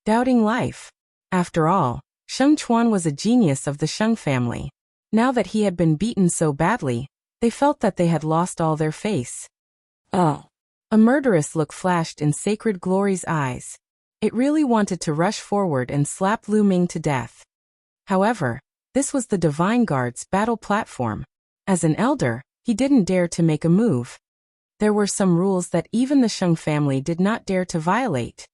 Doubting life. After all, Sheng Chuan was a genius of the Sheng family. Now that he had been beaten so badly, they felt that they had lost all their face. Oh. A murderous look flashed in Sacred Glory's eyes. It really wanted to rush forward and slap Lu Ming to death. However, this was the Divine Guard's battle platform. As an elder, he didn't dare to make a move. There were some rules that even the Sheng family did not dare to violate.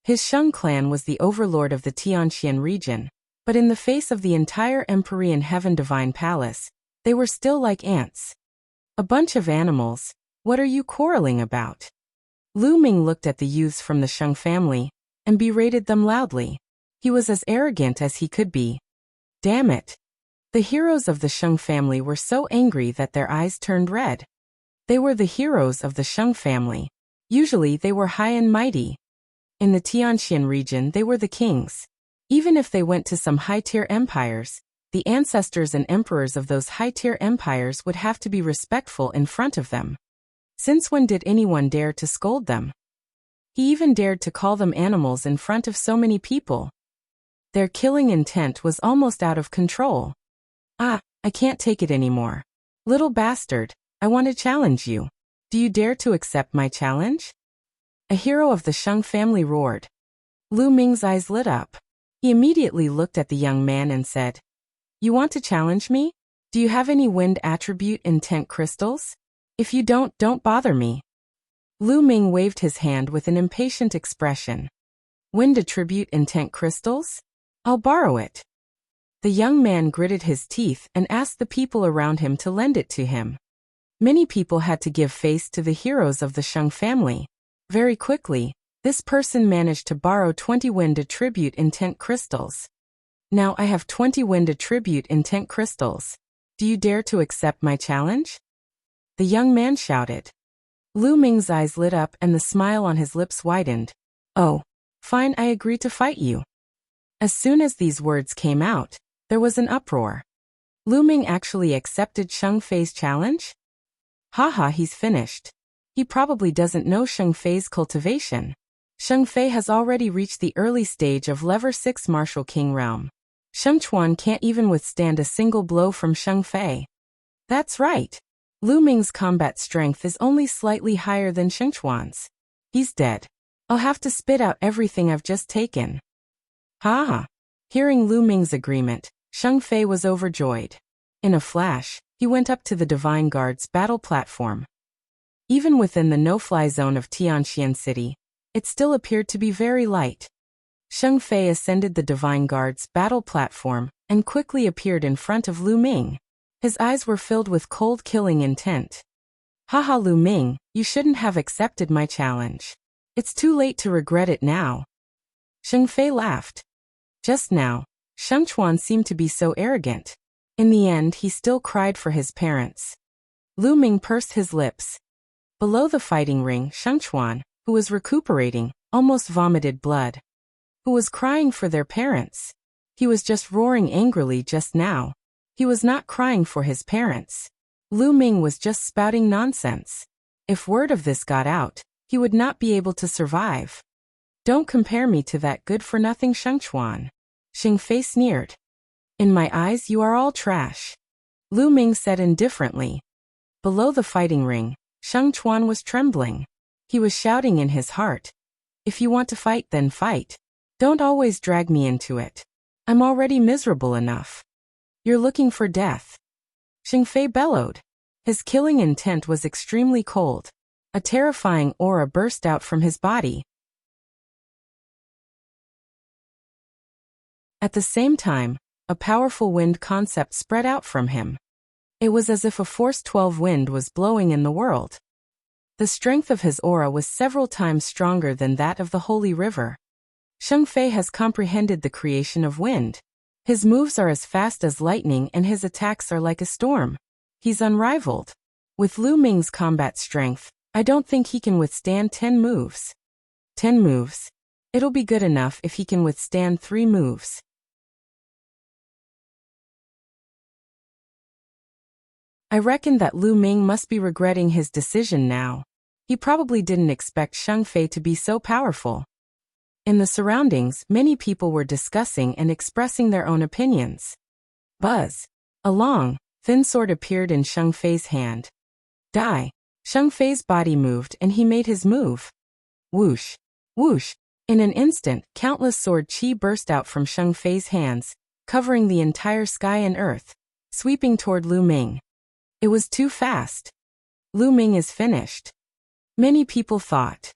His Sheng clan was the overlord of the Tianxian region, but in the face of the entire Empyrean Heaven Divine Palace, they were still like ants. A bunch of animals, what are you quarreling about? Lu Ming looked at the youths from the Sheng family and berated them loudly. He was as arrogant as he could be. Damn it. The heroes of the Sheng family were so angry that their eyes turned red. They were the heroes of the Sheng family. Usually they were high and mighty. In the Tianxian region they were the kings. Even if they went to some high-tier empires, the ancestors and emperors of those high-tier empires would have to be respectful in front of them. Since when did anyone dare to scold them? He even dared to call them animals in front of so many people. Their killing intent was almost out of control. I can't take it anymore. Little bastard, I want to challenge you. Do you dare to accept my challenge? A hero of the Sheng family roared. Lu Ming's eyes lit up. He immediately looked at the young man and said, You want to challenge me? Do you have any wind attribute intent crystals? If you don't bother me. Lu Ming waved his hand with an impatient expression. Wind attribute intent crystals? I'll borrow it. The young man gritted his teeth and asked the people around him to lend it to him. Many people had to give face to the heroes of the Sheng family. Very quickly, this person managed to borrow 20 wind attribute intent crystals. Now I have 20 wind attribute intent crystals. Do you dare to accept my challenge? The young man shouted. Lu Ming's eyes lit up and the smile on his lips widened. Oh, fine, I agree to fight you. As soon as these words came out, there was an uproar. Lu Ming actually accepted Sheng Fei's challenge? Haha, he's finished. He probably doesn't know Sheng Fei's cultivation. Sheng Fei has already reached the early stage of Level 6 Martial King realm. Sheng Chuan can't even withstand a single blow from Sheng Fei. That's right. Lu Ming's combat strength is only slightly higher than Sheng Chuan's. He's dead. I'll have to spit out everything I've just taken. Ha! Hearing Lu Ming's agreement, Sheng Fei was overjoyed. In a flash, he went up to the Divine Guard's battle platform. Even within the no-fly zone of Tianxian City, it still appeared to be very light. Sheng Fei ascended the Divine Guard's battle platform and quickly appeared in front of Lu Ming. His eyes were filled with cold killing intent. Haha, Lu Ming, you shouldn't have accepted my challenge. It's too late to regret it now. Sheng Fei laughed. Just now, Sheng Chuan seemed to be so arrogant. In the end, he still cried for his parents. Lu Ming pursed his lips. Below the fighting ring, Sheng Chuan, who was recuperating, almost vomited blood. Who was crying for their parents. He was just roaring angrily just now. He was not crying for his parents. Lu Ming was just spouting nonsense. If word of this got out, he would not be able to survive. Don't compare me to that good-for-nothing Sheng Chuan. Sheng Fei sneered. In my eyes you are all trash. Lu Ming said indifferently, Below the fighting ring, Sheng Chuan was trembling. He was shouting in his heart. If you want to fight, then fight. Don't always drag me into it. I'm already miserable enough. You're looking for death. Xing Fei bellowed. His killing intent was extremely cold. A terrifying aura burst out from his body. At the same time, a powerful wind concept spread out from him. It was as if a force 12 wind was blowing in the world. The strength of his aura was several times stronger than that of the holy river. Sheng Fei has comprehended the creation of wind. His moves are as fast as lightning and his attacks are like a storm. He's unrivaled. With Lu Ming's combat strength, I don't think he can withstand 10 moves. 10 moves? It'll be good enough if he can withstand 3 moves. I reckon that Lu Ming must be regretting his decision now. He probably didn't expect Sheng Fei to be so powerful. In the surroundings, many people were discussing and expressing their own opinions. Buzz. A long, thin sword appeared in Sheng Fei's hand. Die. Sheng Fei's body moved and he made his move. Whoosh. Whoosh. In an instant, countless sword chi burst out from Sheng Fei's hands, covering the entire sky and earth, sweeping toward Lu Ming. It was too fast. Lu Ming is finished. Many people thought.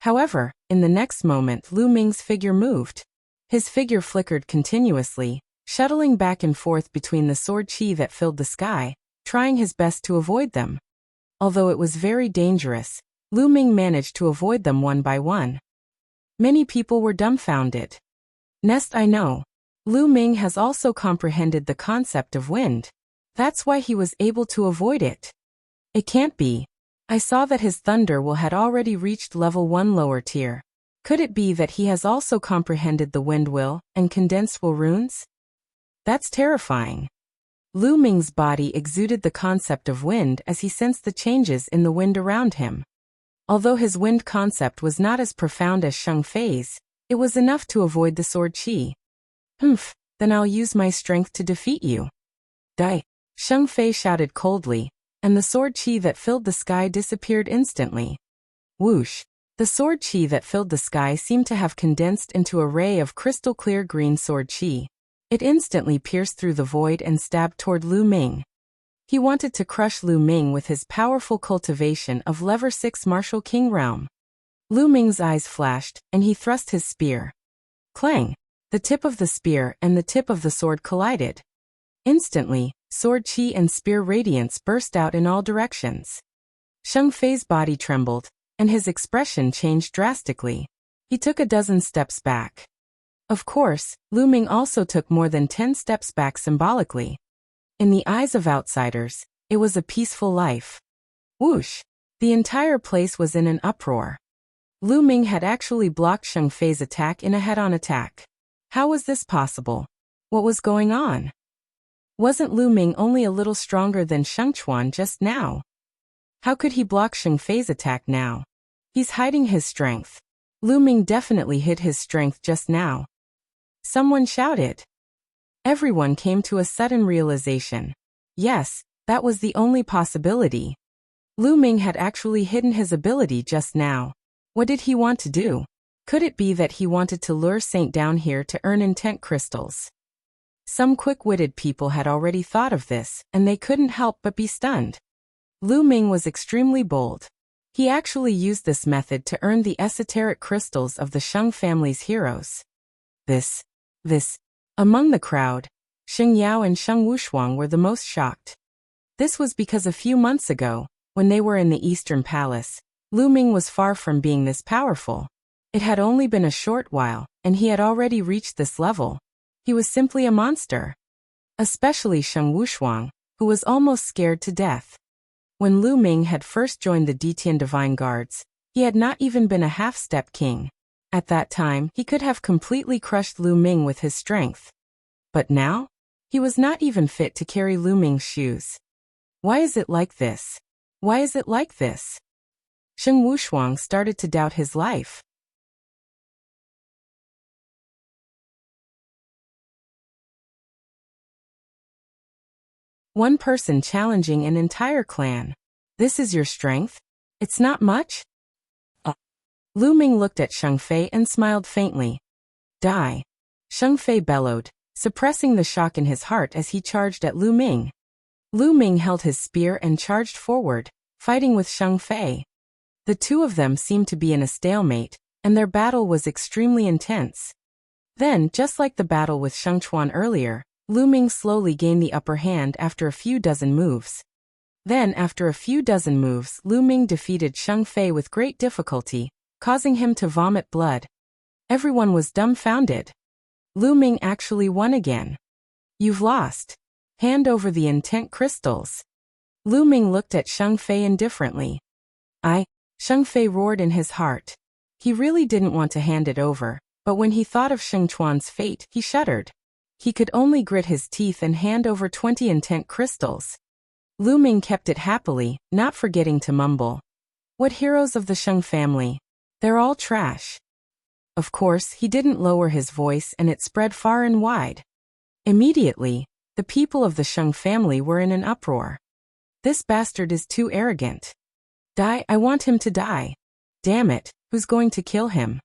However, in the next moment Lu Ming's figure moved. His figure flickered continuously, shuttling back and forth between the sword chi that filled the sky, trying his best to avoid them. Although it was very dangerous, Lu Ming managed to avoid them one by one. Many people were dumbfounded. Next I know. Lu Ming has also comprehended the concept of wind. That's why he was able to avoid it. It can't be. I saw that his thunder will had already reached level 1 lower tier. Could it be that he has also comprehended the wind will and condensed will runes? That's terrifying. Lu Ming's body exuded the concept of wind as he sensed the changes in the wind around him. Although his wind concept was not as profound as Sheng Fei's, it was enough to avoid the sword chi. Then I'll use my strength to defeat you. Die. Sheng Fei shouted coldly, and the sword chi that filled the sky disappeared instantly. Whoosh! The sword chi that filled the sky seemed to have condensed into a ray of crystal-clear green sword chi. It instantly pierced through the void and stabbed toward Lu Ming. He wanted to crush Lu Ming with his powerful cultivation of Lever 6 Martial King Realm. Lu Ming's eyes flashed, and he thrust his spear. Clang! The tip of the spear and the tip of the sword collided. Instantly, sword chi and spear radiance burst out in all directions. Sheng Fei's body trembled, and his expression changed drastically. He took a dozen steps back. Of course, Lu Ming also took more than 10 steps back symbolically. In the eyes of outsiders, it was a peaceful life. Whoosh! The entire place was in an uproar. Lu Ming had actually blocked Sheng Fei's attack in a head-on attack. How was this possible? What was going on? Wasn't Lu Ming only a little stronger than Sheng Chuan just now? How could he block Sheng Fei's attack now? He's hiding his strength. Lu Ming definitely hid his strength just now. Someone shouted. Everyone came to a sudden realization. Yes, that was the only possibility. Lu Ming had actually hidden his ability just now. What did he want to do? Could it be that he wanted to lure Saint down here to earn intent crystals? Some quick-witted people had already thought of this, and they couldn't help but be stunned. Lu Ming was extremely bold. He actually used this method to earn the esoteric crystals of the Sheng family's heroes. Among the crowd, Xing Yao and Sheng Wushuang were the most shocked. This was because a few months ago, when they were in the Eastern Palace, Lu Ming was far from being this powerful. It had only been a short while, and he had already reached this level. He was simply a monster. Especially Sheng Wushuang, who was almost scared to death. When Lu Ming had first joined the Detian Divine Guards, he had not even been a half-step king. At that time, he could have completely crushed Lu Ming with his strength. But now? He was not even fit to carry Lu Ming's shoes. Why is it like this? Why is it like this? Sheng Wushuang started to doubt his life. One person challenging an entire clan. This is your strength? It's not much? Lu Ming looked at Sheng Fei and smiled faintly. Die. Sheng Fei bellowed, suppressing the shock in his heart as he charged at Lu Ming. Lu Ming held his spear and charged forward, fighting with Sheng Fei. The two of them seemed to be in a stalemate, and their battle was extremely intense. Then, just like the battle with Sheng Chuan earlier, Lu Ming slowly gained the upper hand after a few dozen moves. Then, after a few dozen moves, Lu Ming defeated Sheng Fei with great difficulty, causing him to vomit blood. Everyone was dumbfounded. Lu Ming actually won again. You've lost. Hand over the intent crystals. Lu Ming looked at Sheng Fei indifferently. Sheng Fei roared in his heart. He really didn't want to hand it over, but when he thought of Sheng Chuan's fate, he shuddered. He could only grit his teeth and hand over 20 intent crystals. Lu Ming kept it happily, not forgetting to mumble. What heroes of the Sheng family? They're all trash. Of course, he didn't lower his voice and it spread far and wide. Immediately, the people of the Sheng family were in an uproar. This bastard is too arrogant. Die, I want him to die. Damn it, who's going to kill him?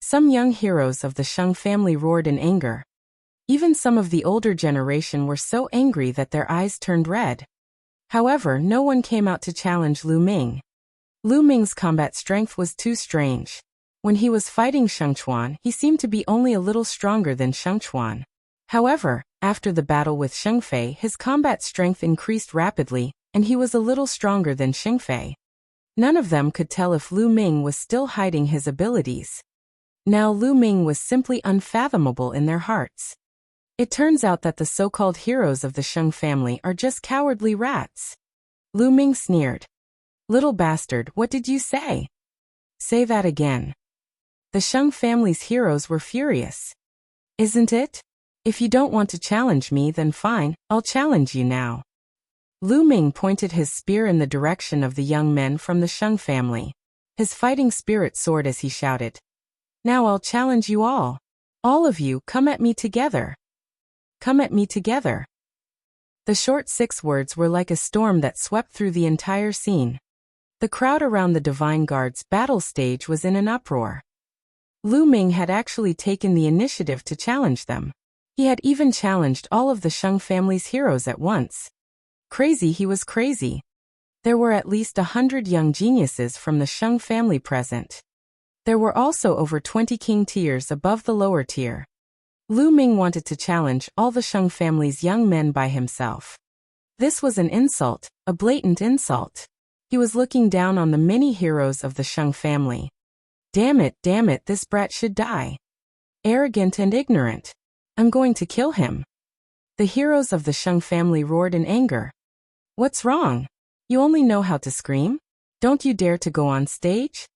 Some young heroes of the Sheng family roared in anger. Even some of the older generation were so angry that their eyes turned red. However, no one came out to challenge Lu Ming. Lu Ming's combat strength was too strange. When he was fighting Sheng Chuan, he seemed to be only a little stronger than Sheng Chuan. However, after the battle with Sheng Fei, his combat strength increased rapidly, and he was a little stronger than Sheng Fei. None of them could tell if Lu Ming was still hiding his abilities. Now Lu Ming was simply unfathomable in their hearts. It turns out that the so-called heroes of the Sheng family are just cowardly rats. Lu Ming sneered. Little bastard, what did you say? Say that again. The Sheng family's heroes were furious. Isn't it? If you don't want to challenge me, then fine, I'll challenge you now. Lu Ming pointed his spear in the direction of the young men from the Sheng family. His fighting spirit soared as he shouted. Now I'll challenge you all. All of you, come at me together. Come at me together. The short 6 words were like a storm that swept through the entire scene. The crowd around the Divine Guard's battle stage was in an uproar. Lu Ming had actually taken the initiative to challenge them. He had even challenged all of the Sheng family's heroes at once. Crazy, he was crazy. There were at least 100 young geniuses from the Sheng family present. There were also over 20 king tiers above the lower tier. Lu Ming wanted to challenge all the Sheng family's young men by himself. This was an insult, a blatant insult. He was looking down on the many heroes of the Sheng family. Damn it, this brat should die. Arrogant and ignorant. I'm going to kill him. The heroes of the Sheng family roared in anger. What's wrong? You only know how to scream? Don't you dare to go on stage?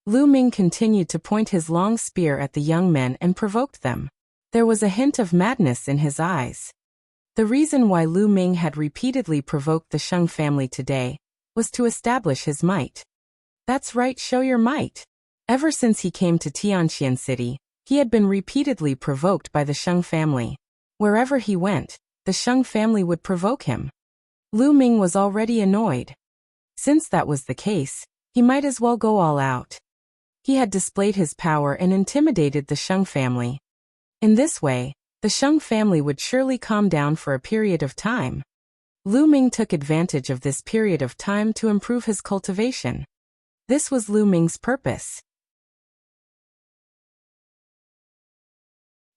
Lu Ming continued to point his long spear at the young men and provoked them. There was a hint of madness in his eyes. The reason why Lu Ming had repeatedly provoked the Sheng family today was to establish his might. That's right, show your might. Ever since he came to Tianqian City, he had been repeatedly provoked by the Sheng family. Wherever he went, the Sheng family would provoke him. Lu Ming was already annoyed. Since that was the case, he might as well go all out. He had displayed his power and intimidated the Sheng family. In this way, the Sheng family would surely calm down for a period of time. Lu Ming took advantage of this period of time to improve his cultivation. This was Lu Ming's purpose.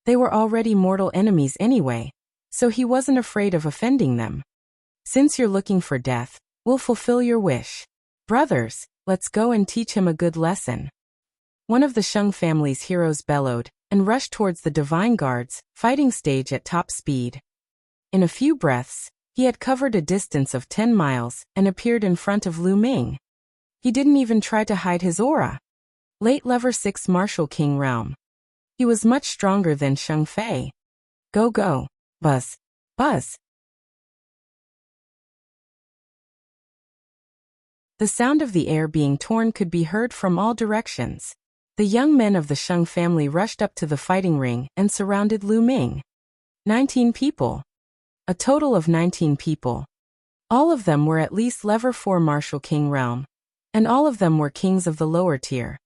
They were already mortal enemies anyway, so he wasn't afraid of offending them. Since you're looking for death, we'll fulfill your wish. Brothers, let's go and teach him a good lesson. One of the Sheng family's heroes bellowed and rushed towards the Divine Guard's fighting stage at top speed. In a few breaths, he had covered a distance of 10 miles and appeared in front of Lu Ming. He didn't even try to hide his aura. Late Lever 6 Martial King Realm. He was much stronger than Sheng Fei. Go go. Buzz. Buzz. The sound of the air being torn could be heard from all directions. The young men of the Sheng family rushed up to the fighting ring and surrounded Lu Ming. 19 people. a total of 19 people. All of them were at least level 4 martial king realm, and all of them were kings of the lower tier.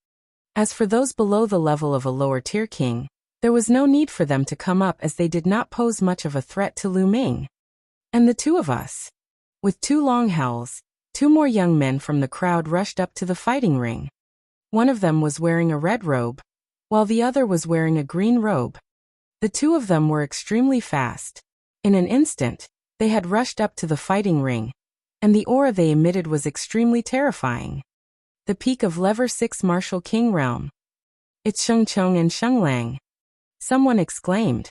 As for those below the level of a lower tier king, there was no need for them to come up as they did not pose much of a threat to Lu Ming. And the two of us. With two long howls, two more young men from the crowd rushed up to the fighting ring. One of them was wearing a red robe, while the other was wearing a green robe. The two of them were extremely fast. In an instant, they had rushed up to the fighting ring, and the aura they emitted was extremely terrifying. The peak of level 6 martial king realm. It's Sheng Chong and Sheng Lang. Someone exclaimed.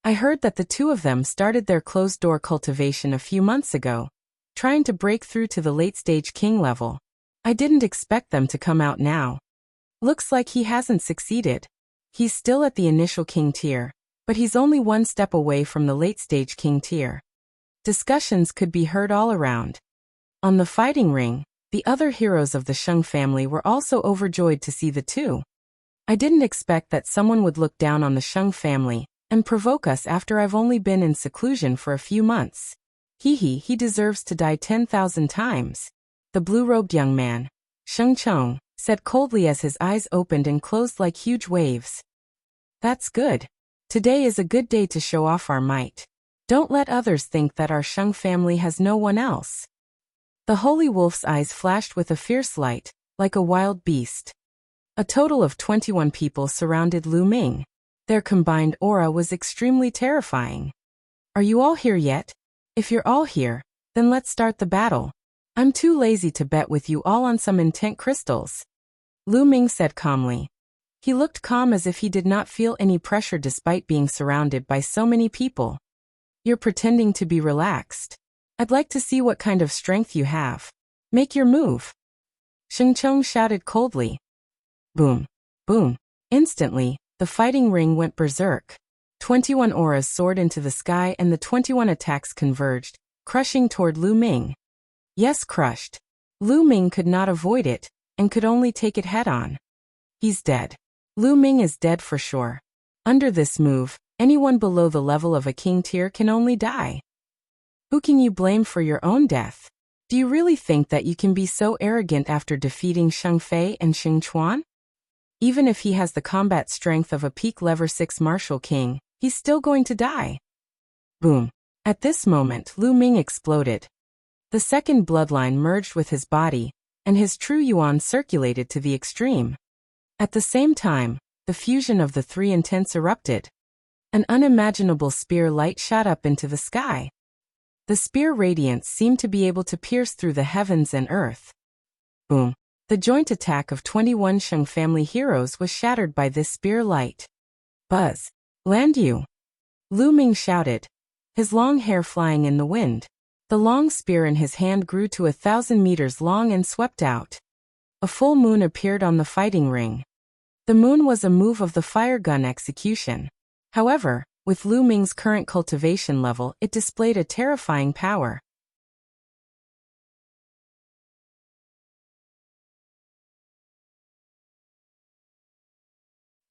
I heard that the two of them started their closed-door cultivation a few months ago, trying to break through to the late-stage king level. I didn't expect them to come out now. Looks like he hasn't succeeded. He's still at the initial king tier, but he's only one step away from the late-stage king tier. Discussions could be heard all around. On the fighting ring, the other heroes of the Sheng family were also overjoyed to see the two. I didn't expect that someone would look down on the Sheng family and provoke us after I've only been in seclusion for a few months. He deserves to die 10,000 times. The blue-robed young man, Sheng Chong, said coldly as his eyes opened and closed like huge waves. That's good. Today is a good day to show off our might. Don't let others think that our Sheng family has no one else. The holy wolf's eyes flashed with a fierce light, like a wild beast. A total of 21 people surrounded Lu Ming. Their combined aura was extremely terrifying. Are you all here yet? If you're all here, then let's start the battle. I'm too lazy to bet with you all on some intent crystals. Lu Ming said calmly. He looked calm as if he did not feel any pressure despite being surrounded by so many people. You're pretending to be relaxed. I'd like to see what kind of strength you have. Make your move. Sheng Chong shouted coldly. Boom. Boom. Instantly, the fighting ring went berserk. 21 auras soared into the sky and the 21 attacks converged, crushing toward Lu Ming. Yes, crushed. Lu Ming could not avoid it, and could only take it head-on. He's dead. Lu Ming is dead for sure. Under this move, anyone below the level of a king tier can only die. Who can you blame for your own death? Do you really think that you can be so arrogant after defeating Sheng Fei and Xing Chuan? Even if he has the combat strength of a peak level 6 martial king, he's still going to die. Boom. At this moment, Lu Ming exploded. The second bloodline merged with his body, and his true yuan circulated to the extreme. At the same time, the fusion of the three intents erupted. An unimaginable spear light shot up into the sky. The spear radiance seemed to be able to pierce through the heavens and earth. Boom. The joint attack of 21 Sheng family heroes was shattered by this spear light. Buzz. Land you. Lu Ming shouted, his long hair flying in the wind. The long spear in his hand grew to 1,000 meters long and swept out. A full moon appeared on the fighting ring. The moon was a move of the fire gun execution. However, with Lu Ming's current cultivation level, it displayed a terrifying power.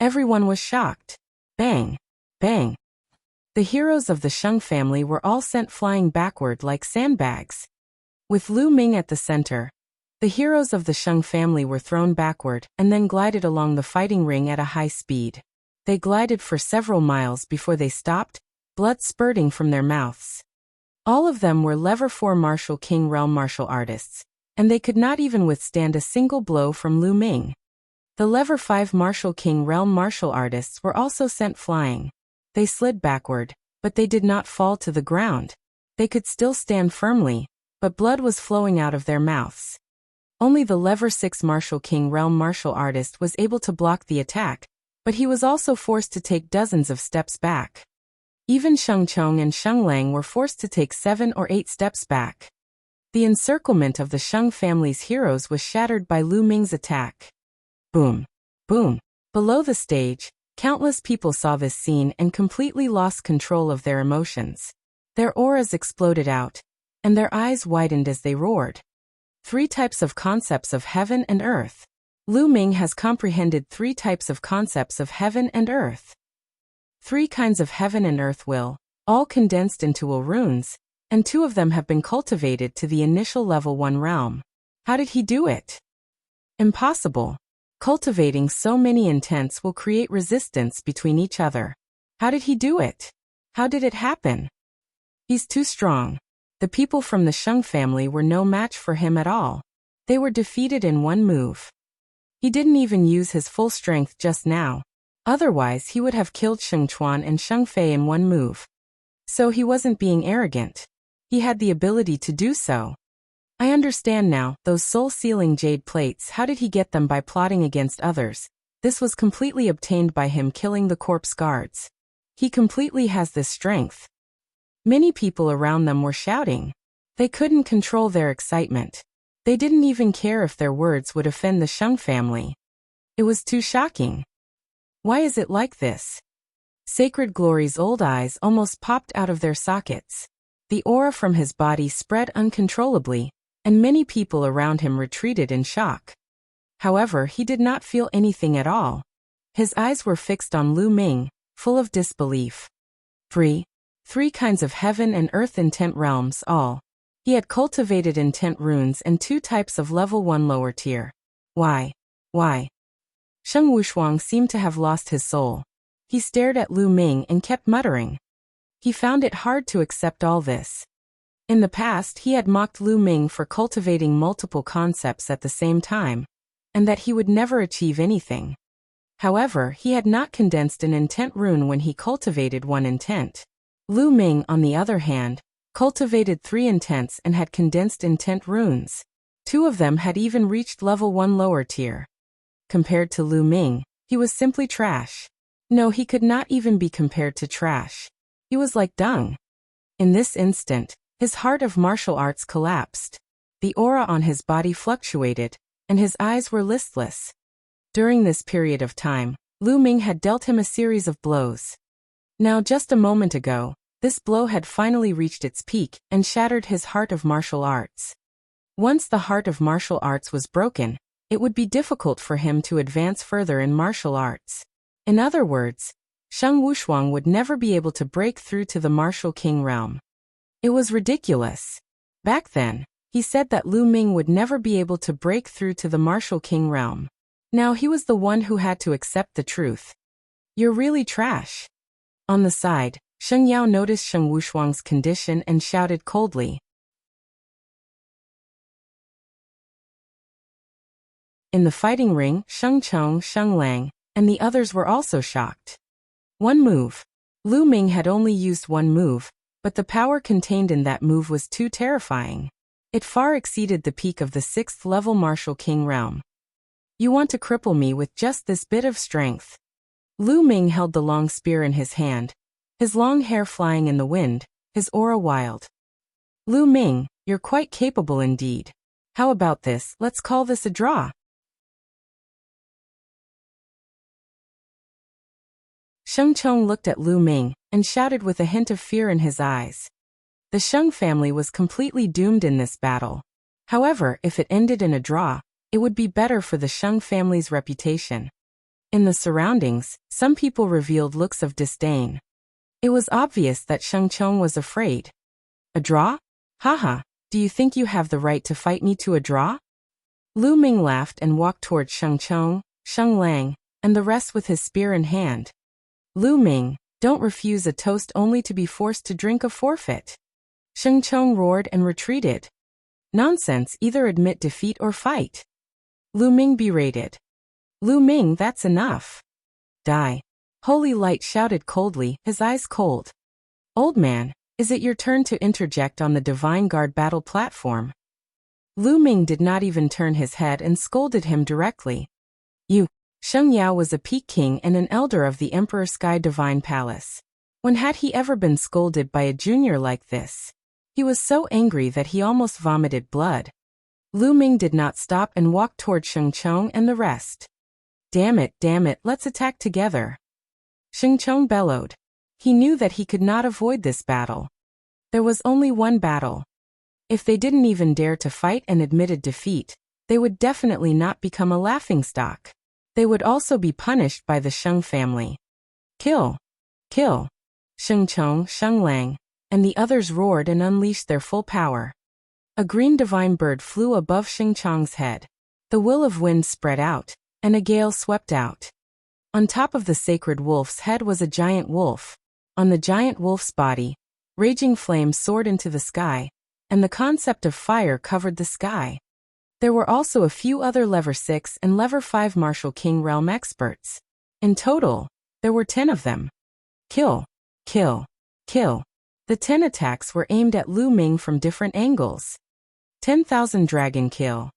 Everyone was shocked. Bang! Bang! The heroes of the Sheng family were all sent flying backward like sandbags. With Lu Ming at the center, the heroes of the Sheng family were thrown backward and then glided along the fighting ring at a high speed. They glided for several miles before they stopped, blood spurting from their mouths. All of them were level 4 martial king realm martial artists, and they could not even withstand a single blow from Lu Ming. The level 5 martial king realm martial artists were also sent flying. They slid backward, but they did not fall to the ground. They could still stand firmly, but blood was flowing out of their mouths. Only the level 6 martial king realm martial artist was able to block the attack, but he was also forced to take dozens of steps back. Even Sheng Chong and Sheng Lang were forced to take 7 or 8 steps back. The encirclement of the Sheng family's heroes was shattered by Lu Ming's attack. Boom. Boom. Below the stage, countless people saw this scene and completely lost control of their emotions. Their auras exploded out, and their eyes widened as they roared. 3 types of concepts of heaven and earth. Lu Ming has comprehended 3 types of concepts of heaven and earth. 3 kinds of heaven and earth will, all condensed into runes, and 2 of them have been cultivated to the initial level 1 realm. How did he do it? Impossible. Cultivating so many intents will create resistance between each other. How did he do it? How did it happen? He's too strong. The people from the Sheng family were no match for him at all. They were defeated in one move. He didn't even use his full strength just now. Otherwise he would have killed Sheng Chuan and Sheng Fei in one move. So he wasn't being arrogant. He had the ability to do so. I understand now, those soul-sealing jade plates, how did he get them? By plotting against others. This was completely obtained by him killing the corpse guards. He completely has this strength. Many people around them were shouting. They couldn't control their excitement. They didn't even care if their words would offend the Sheng family. It was too shocking. Why is it like this? Sacred Glory's old eyes almost popped out of their sockets. The aura from his body spread uncontrollably, and many people around him retreated in shock. However, he did not feel anything at all. His eyes were fixed on Lu Ming, full of disbelief. Three kinds of heaven and earth intent realms all. He had cultivated intent runes and 2 types of level 1 lower tier. Why? Sheng Wushuang seemed to have lost his soul. He stared at Lu Ming and kept muttering. He found it hard to accept all this. In the past he had mocked Lu Ming for cultivating multiple concepts at the same time, and that he would never achieve anything. However, he had not condensed an intent rune when he cultivated 1 intent. Lu Ming, on the other hand, cultivated 3 intents and had condensed intent runes. 2 of them had even reached level 1 lower tier. Compared to Lu Ming, he was simply trash. No, he could not even be compared to trash. He was like dung. In this instant, his heart of martial arts collapsed. The aura on his body fluctuated, and his eyes were listless. During this period of time, Lu Ming had dealt him a series of blows. Now, just a moment ago, this blow had finally reached its peak and shattered his heart of martial arts. Once the heart of martial arts was broken, it would be difficult for him to advance further in martial arts. In other words, Sheng Wushuang would never be able to break through to the martial king realm. It was ridiculous. Back then, he said that Lu Ming would never be able to break through to the martial king realm. Now he was the one who had to accept the truth. You're really trash. On the side, Sheng Yao noticed Sheng Wushuang's condition and shouted coldly. In the fighting ring, Sheng Chong, Sheng Lang, and the others were also shocked. 1 move. Lu Ming had only used 1 move, but the power contained in that move was too terrifying. It far exceeded the peak of the 6th level martial king realm. You want to cripple me with just this bit of strength? Lu Ming held the long spear in his hand, his long hair flying in the wind, his aura wild. Lu Ming, you're quite capable indeed. How about this? Let's call this a draw. Sheng Chong looked at Lu Ming and shouted with a hint of fear in his eyes. The Sheng family was completely doomed in this battle. However, if it ended in a draw, it would be better for the Sheng family's reputation. In the surroundings, some people revealed looks of disdain. It was obvious that Sheng Chong was afraid. A draw? Haha, do you think you have the right to fight me to a draw? Lu Ming laughed and walked toward Sheng Chong, Sheng Lang, and the rest with his spear in hand. Lu Ming, don't refuse a toast only to be forced to drink a forfeit. Sheng Chong roared and retreated. Nonsense, either admit defeat or fight. Lu Ming berated. Lu Ming, that's enough. Die. Holy Light shouted coldly, his eyes cold. Old man, is it your turn to interject on the Divine Guard battle platform? Lu Ming did not even turn his head and scolded him directly. You. Sheng Yao was a peak king and an elder of the Emperor Sky Divine Palace. When had he ever been scolded by a junior like this? He was so angry that he almost vomited blood. Lu Ming did not stop and walked toward Sheng Chong and the rest. Damn it, let's attack together. Sheng Chong bellowed. He knew that he could not avoid this battle. There was only one battle. If they didn't even dare to fight and admitted defeat, they would definitely not become a laughingstock. They would also be punished by the Sheng family. Kill. Kill. Sheng Chong, Sheng Lang, and the others roared and unleashed their full power. A green divine bird flew above Sheng Chong's head. The will of wind spread out, and a gale swept out. On top of the sacred wolf's head was a giant wolf. On the giant wolf's body, raging flames soared into the sky, and the concept of fire covered the sky. There were also a few other Level 6 and Level 5 Martial King realm experts. In total, there were 10 of them. Kill, kill, kill. The 10 attacks were aimed at Lu Ming from different angles. 10,000 dragon kill.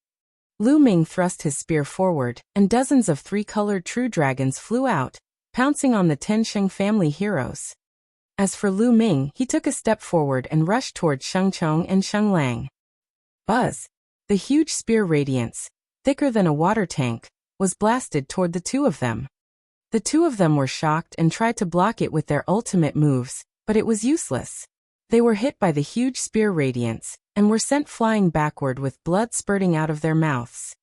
Lu Ming thrust his spear forward, and dozens of three-colored true dragons flew out, pouncing on the 10 Sheng family heroes. As for Lu Ming, he took a step forward and rushed towards Sheng Chong and Sheng Lang. Buzz! The huge spear radiance, thicker than a water tank, was blasted toward the two of them. The two of them were shocked and tried to block it with their ultimate moves, but it was useless. They were hit by the huge spear radiance, and were sent flying backward with blood spurting out of their mouths.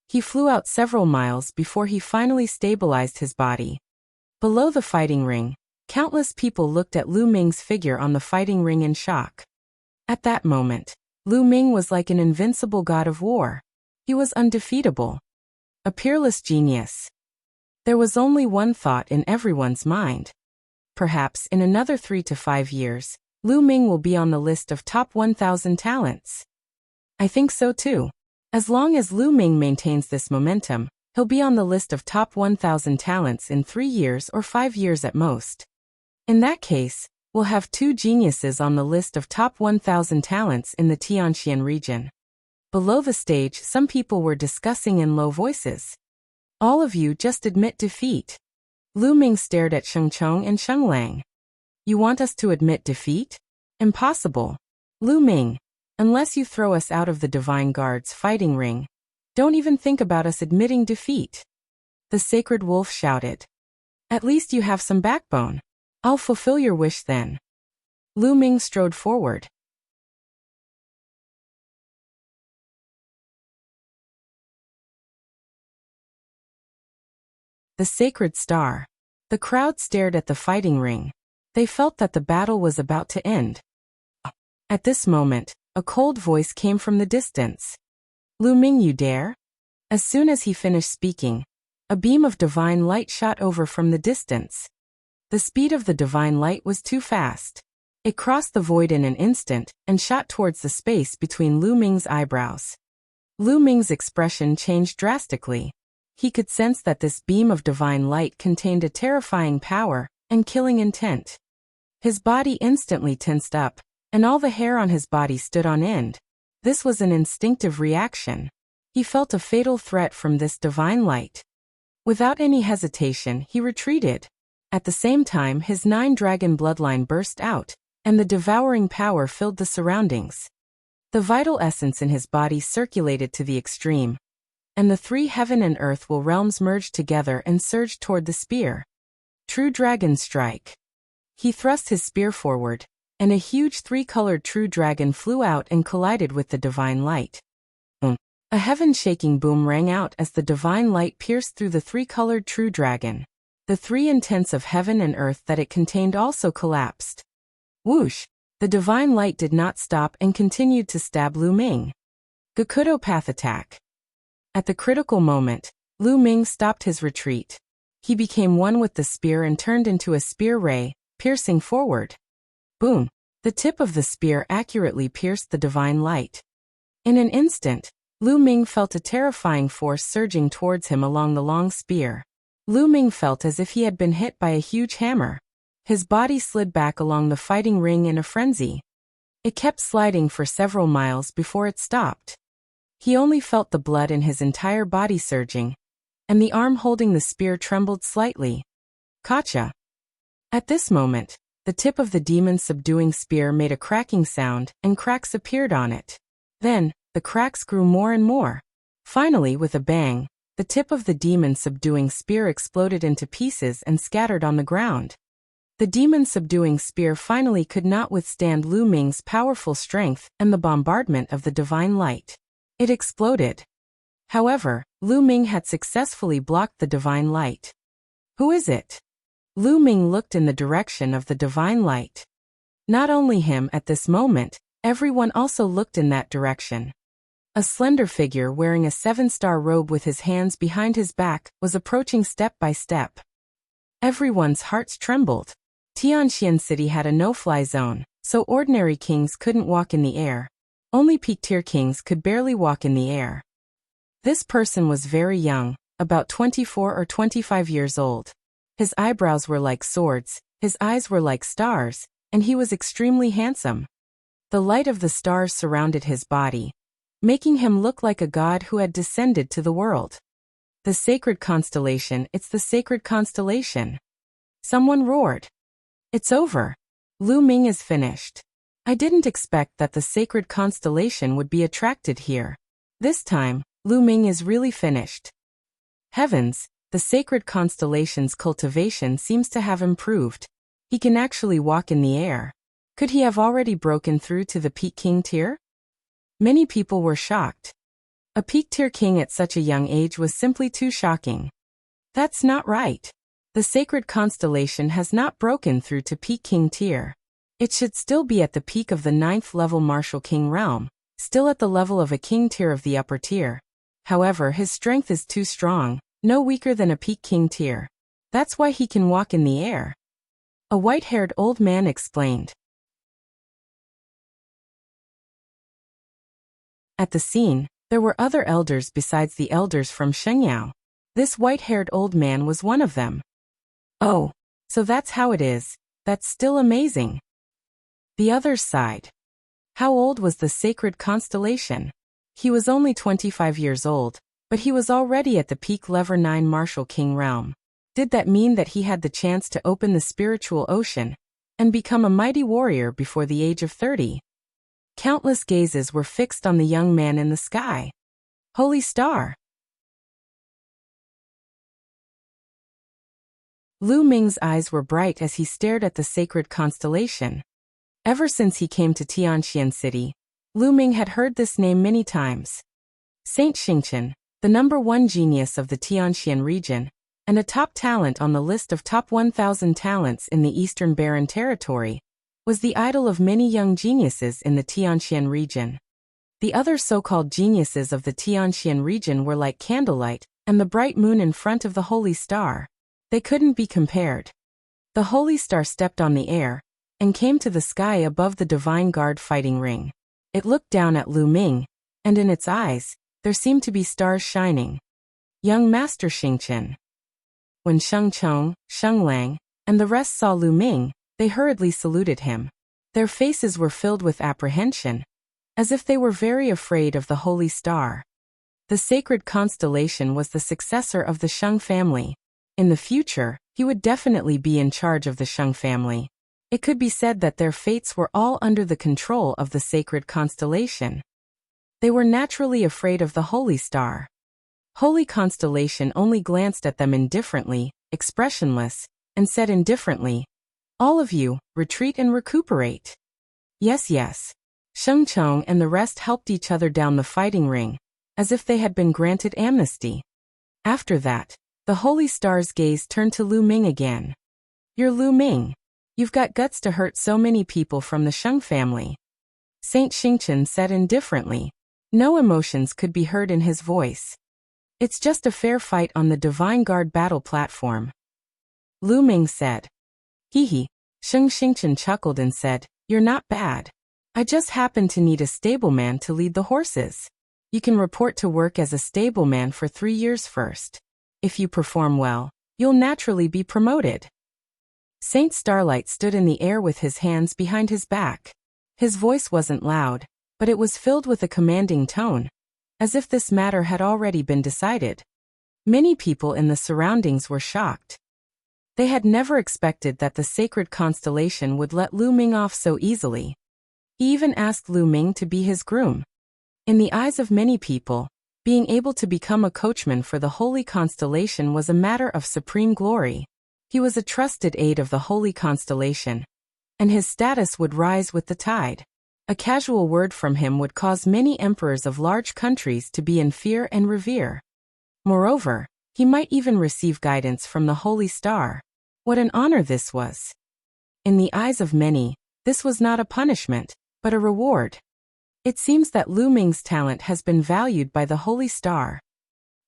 He flew out several miles before he finally stabilized his body. Below the fighting ring, countless people looked at Lu Ming's figure on the fighting ring in shock. At that moment, Lu Ming was like an invincible god of war. He was undefeatable. A peerless genius. There was only one thought in everyone's mind. Perhaps in another 3 to 5 years, Lu Ming will be on the list of top 1,000 talents. I think so too. As long as Lu Ming maintains this momentum, he'll be on the list of top 1,000 talents in 3 years or 5 years at most. In that case, we'll have 2 geniuses on the list of top 1,000 talents in the Tianxian region. Below the stage, some people were discussing in low voices. All of you just admit defeat. Lu Ming stared at Sheng Chong and Sheng Lang. You want us to admit defeat? Impossible. Lu Ming, unless you throw us out of the Divine Guard's fighting ring, don't even think about us admitting defeat. The Sacred Wolf shouted. At least you have some backbone. I'll fulfill your wish then. Lu Ming strode forward. The Sacred Star. The crowd stared at the fighting ring. They felt that the battle was about to end. At this moment, a cold voice came from the distance. Lu Ming, you dare? As soon as he finished speaking, a beam of divine light shot over from the distance. The speed of the divine light was too fast. It crossed the void in an instant and shot towards the space between Lu Ming's eyebrows. Lu Ming's expression changed drastically. He could sense that this beam of divine light contained a terrifying power and killing intent. His body instantly tensed up, and all the hair on his body stood on end. This was an instinctive reaction. He felt a fatal threat from this divine light. Without any hesitation, he retreated. At the same time, his 9-dragon bloodline burst out, and the devouring power filled the surroundings. The vital essence in his body circulated to the extreme, and the 3 heaven and earth realms merged together and surged toward the spear. True Dragon Strike. He thrust his spear forward, and a huge 3-colored true dragon flew out and collided with the divine light. A heaven-shaking boom rang out as the divine light pierced through the 3-colored true dragon. The 3 intents of heaven and earth that it contained also collapsed. Whoosh! The divine light did not stop and continued to stab Lu Ming. Gakudo Path Attack. At the critical moment, Lu Ming stopped his retreat. He became one with the spear and turned into a spear ray, piercing forward. Boom! The tip of the spear accurately pierced the divine light. In an instant, Lu Ming felt a terrifying force surging towards him along the long spear. Lu Ming felt as if he had been hit by a huge hammer. His body slid back along the fighting ring in a frenzy. It kept sliding for several miles before it stopped. He only felt the blood in his entire body surging, and the arm holding the spear trembled slightly. Gotcha! At this moment, the tip of the demon subduing spear made a cracking sound, and cracks appeared on it. Then, the cracks grew more and more. Finally, with a bang, the tip of the demon subduing spear exploded into pieces and scattered on the ground. The demon subduing spear finally could not withstand Lu Ming's powerful strength and the bombardment of the divine light. It exploded. However, Lu Ming had successfully blocked the divine light. Who is it? Lu Ming looked in the direction of the divine light. Not only him at this moment, everyone also looked in that direction. A slender figure wearing a 7-star robe with his hands behind his back was approaching step by step. Everyone's hearts trembled. Tianxian City had a no-fly zone, so ordinary kings couldn't walk in the air. Only peak-tier kings could barely walk in the air. This person was very young, about 24 or 25 years old. His eyebrows were like swords, his eyes were like stars, and he was extremely handsome. The light of the stars surrounded his body, making him look like a god who had descended to the world. The sacred constellation, it's the sacred constellation. Someone roared. It's over. Lu Ming is finished. I didn't expect that the sacred constellation would be attracted here. This time, Lu Ming is really finished. Heavens, the sacred constellation's cultivation seems to have improved. He can actually walk in the air. Could he have already broken through to the peak king tier? Many people were shocked. A peak tier king at such a young age was simply too shocking. That's not right. The sacred constellation has not broken through to peak king tier. It should still be at the peak of the 9th level martial king realm, still at the level of a king tier of the upper tier. However, his strength is too strong, no weaker than a peak king tier. That's why he can walk in the air. A white-haired old man explained. At the scene, there were other elders besides the elders from Shengyao. This white-haired old man was one of them. Oh, so that's how it is. That's still amazing. The others sighed. How old was the sacred constellation? He was only 25 years old, but he was already at the peak level 9 martial king realm. Did that mean that he had the chance to open the spiritual ocean and become a mighty warrior before the age of 30? Countless gazes were fixed on the young man in the sky. Holy Star! Lu Ming's eyes were bright as he stared at the sacred constellation. Ever since he came to Tianxian City, Lu Ming had heard this name many times. Saint Xingqian, the #1 genius of the Tianxian region, and a top talent on the list of top 1,000 talents in the Eastern Barren Territory, was the idol of many young geniuses in the Tianxian region. The other so-called geniuses of the Tianxian region were like candlelight and the bright moon in front of the Holy Star. They couldn't be compared. The Holy Star stepped on the air and came to the sky above the Divine Guard fighting ring. It looked down at Lu Ming, and in its eyes, there seemed to be stars shining. Young Master Xingqian. When Sheng Chong, Sheng Lang, and the rest saw Lu Ming, they hurriedly saluted him. Their faces were filled with apprehension, as if they were very afraid of the Holy Star. The sacred constellation was the successor of the Sheng family. In the future, he would definitely be in charge of the Sheng family. It could be said that their fates were all under the control of the sacred constellation. They were naturally afraid of the Holy Star. Holy Constellation only glanced at them indifferently, expressionless, and said indifferently, "All of you, retreat and recuperate." Yes, yes. Sheng Chong and the rest helped each other down the fighting ring, as if they had been granted amnesty. After that, the Holy Star's gaze turned to Lu Ming again. "You're Lu Ming. You've got guts to hurt so many people from the Sheng family." Saint Xingqian said indifferently. No emotions could be heard in his voice. "It's just a fair fight on the Divine Guard battle platform." Lu Ming said. "Hee hee." Sheng Xingqian chuckled and said, "You're not bad. I just happen to need a stableman to lead the horses. You can report to work as a stableman for 3 years first. If you perform well, you'll naturally be promoted." Saint Starlight stood in the air with his hands behind his back. His voice wasn't loud, but it was filled with a commanding tone, as if this matter had already been decided. Many people in the surroundings were shocked. They had never expected that the sacred constellation would let Lu Ming off so easily. He even asked Lu Ming to be his groom. In the eyes of many people, being able to become a coachman for the Holy Constellation was a matter of supreme glory. He was a trusted aide of the Holy Constellation, and his status would rise with the tide. A casual word from him would cause many emperors of large countries to be in fear and revere. Moreover, he might even receive guidance from the Holy Star. What an honor this was! In the eyes of many, this was not a punishment, but a reward. It seems that Lu Ming's talent has been valued by the Holy Star.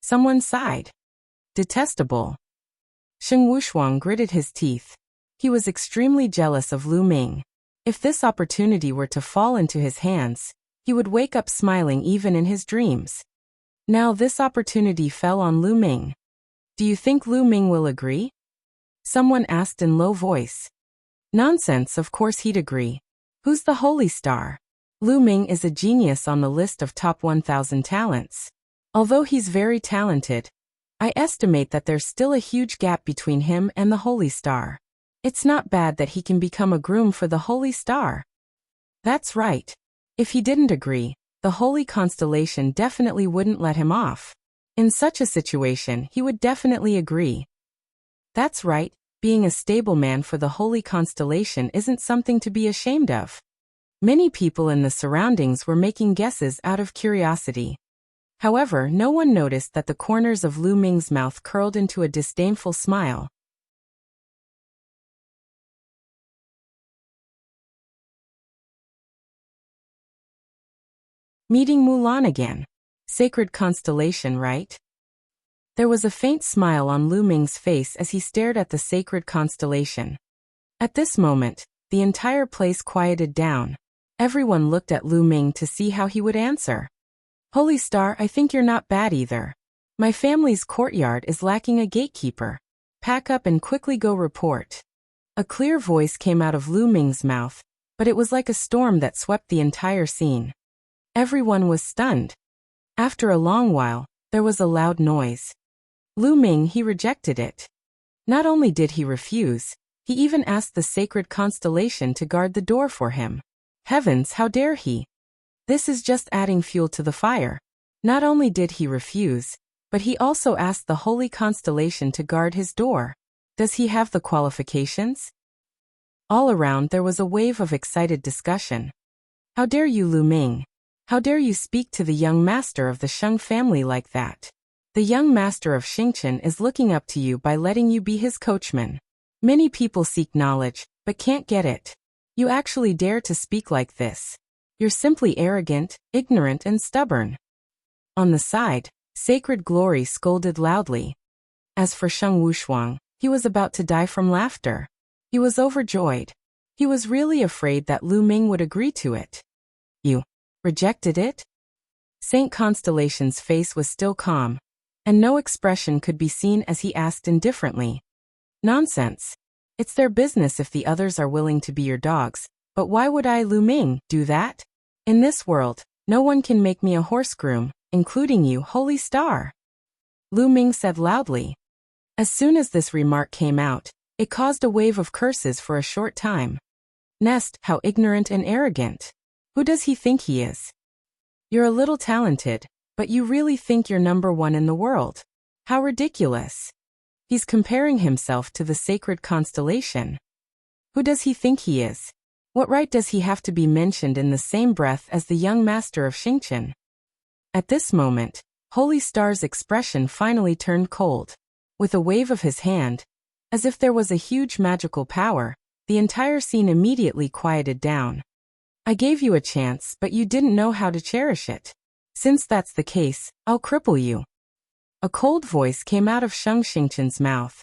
Someone sighed. Detestable. Sheng Wushuang gritted his teeth. He was extremely jealous of Lu Ming. If this opportunity were to fall into his hands, he would wake up smiling even in his dreams. Now this opportunity fell on Lu Ming. Do you think Lu Ming will agree? Someone asked in low voice. Nonsense, of course he'd agree. Who's the Holy Star? Lu Ming is a genius on the list of top 1,000 talents. Although he's very talented, I estimate that there's still a huge gap between him and the Holy Star. It's not bad that he can become a groom for the Holy Star. That's right. If he didn't agree, the Holy Constellation definitely wouldn't let him off. In such a situation, he would definitely agree. That's right, being a stableman for the Holy Constellation isn't something to be ashamed of. Many people in the surroundings were making guesses out of curiosity. However, no one noticed that the corners of Lu Ming's mouth curled into a disdainful smile. Meeting Mulan again. Sacred constellation, right? There was a faint smile on Lu Ming's face as he stared at the sacred constellation. At this moment, the entire place quieted down. Everyone looked at Lu Ming to see how he would answer. Holy Star, I think you're not bad either. My family's courtyard is lacking a gatekeeper. Pack up and quickly go report. A clear voice came out of Lu Ming's mouth, but it was like a storm that swept the entire scene. Everyone was stunned. After a long while, there was a loud noise. Lu Ming, he rejected it. Not only did he refuse, he even asked the sacred constellation to guard the door for him. Heavens, how dare he! This is just adding fuel to the fire. Not only did he refuse, but he also asked the Holy Constellation to guard his door. Does he have the qualifications? All around there was a wave of excited discussion. How dare you, Lu Ming? How dare you speak to the young master of the Sheng family like that? The young master of Xingchen is looking up to you by letting you be his coachman. Many people seek knowledge, but can't get it. You actually dare to speak like this. You're simply arrogant, ignorant and stubborn. On the side, Sacred Glory scolded loudly. As for Sheng Wushuang, he was about to die from laughter. He was overjoyed. He was really afraid that Lu Ming would agree to it. You rejected it? Saint Constellation's face was still calm, and no expression could be seen as he asked indifferently. Nonsense. It's their business if the others are willing to be your dogs. But why would I, Lu Ming, do that? In this world, no one can make me a horse groom, including you, Holy Star. Lu Ming said loudly. As soon as this remark came out, it caused a wave of curses for a short time. Nest, how ignorant and arrogant. Who does he think he is? You're a little talented, but you really think you're number one in the world. How ridiculous. He's comparing himself to the sacred constellation. Who does he think he is? What right does he have to be mentioned in the same breath as the young master of Xingchen? At this moment, Holy Star's expression finally turned cold. With a wave of his hand, as if there was a huge magical power, the entire scene immediately quieted down. I gave you a chance, but you didn't know how to cherish it. Since that's the case, I'll cripple you. A cold voice came out of Sheng Xingchen's mouth.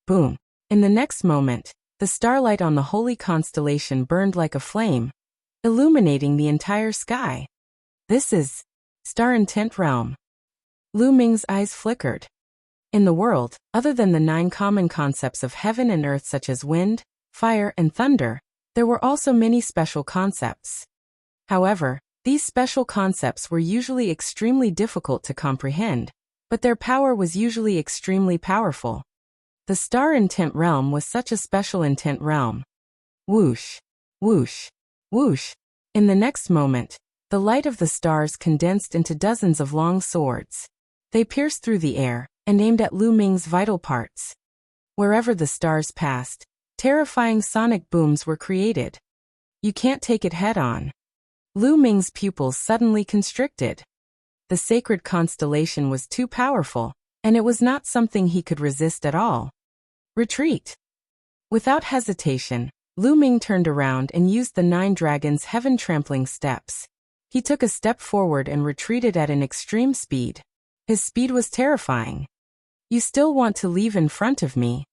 Boom. In the next moment, the starlight on the holy constellation burned like a flame, illuminating the entire sky. This is Star Intent Realm. Lu Ming's eyes flickered. In the world, other than the 9 common concepts of heaven and earth such as wind, fire, and thunder, there were also many special concepts. However, these special concepts were usually extremely difficult to comprehend, but their power was usually extremely powerful. The Star Intent Realm was such a special intent realm. Whoosh, whoosh, whoosh. In the next moment, the light of the stars condensed into dozens of long swords. They pierced through the air and aimed at Lu Ming's vital parts. Wherever the stars passed, terrifying sonic booms were created. You can't take it head-on. Lu Ming's pupils suddenly constricted. The sacred constellation was too powerful, and it was not something he could resist at all. Retreat. Without hesitation, Lu Ming turned around and used the 9 dragons' heaven-trampling steps. He took a step forward and retreated at an extreme speed. His speed was terrifying. "You still want to leave in front of me?"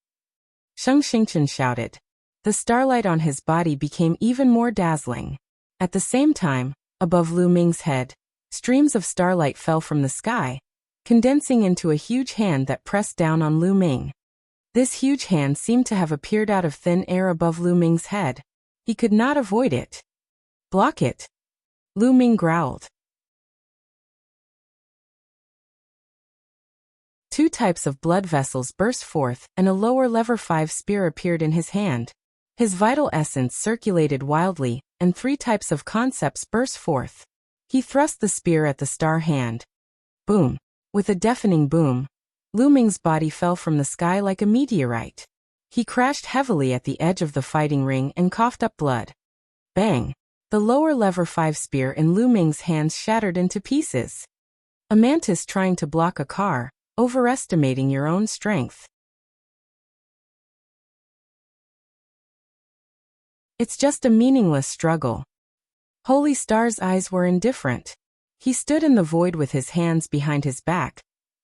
Sheng Xingchen shouted. The starlight on his body became even more dazzling. At the same time, above Lu Ming's head, streams of starlight fell from the sky, condensing into a huge hand that pressed down on Lu Ming. This huge hand seemed to have appeared out of thin air above Lu Ming's head. He could not avoid it. "Block it," Lu Ming growled. 2 types of blood vessels burst forth, and a lower lever 5 spear appeared in his hand. His vital essence circulated wildly, and 3 types of concepts burst forth. He thrust the spear at the star hand. Boom! With a deafening boom, Lu Ming's body fell from the sky like a meteorite. He crashed heavily at the edge of the fighting ring and coughed up blood. Bang! The lower lever 5 spear in Lu Ming's hands shattered into pieces. A mantis trying to block a car, overestimating your own strength. It's just a meaningless struggle. Holy Star's eyes were indifferent. He stood in the void with his hands behind his back,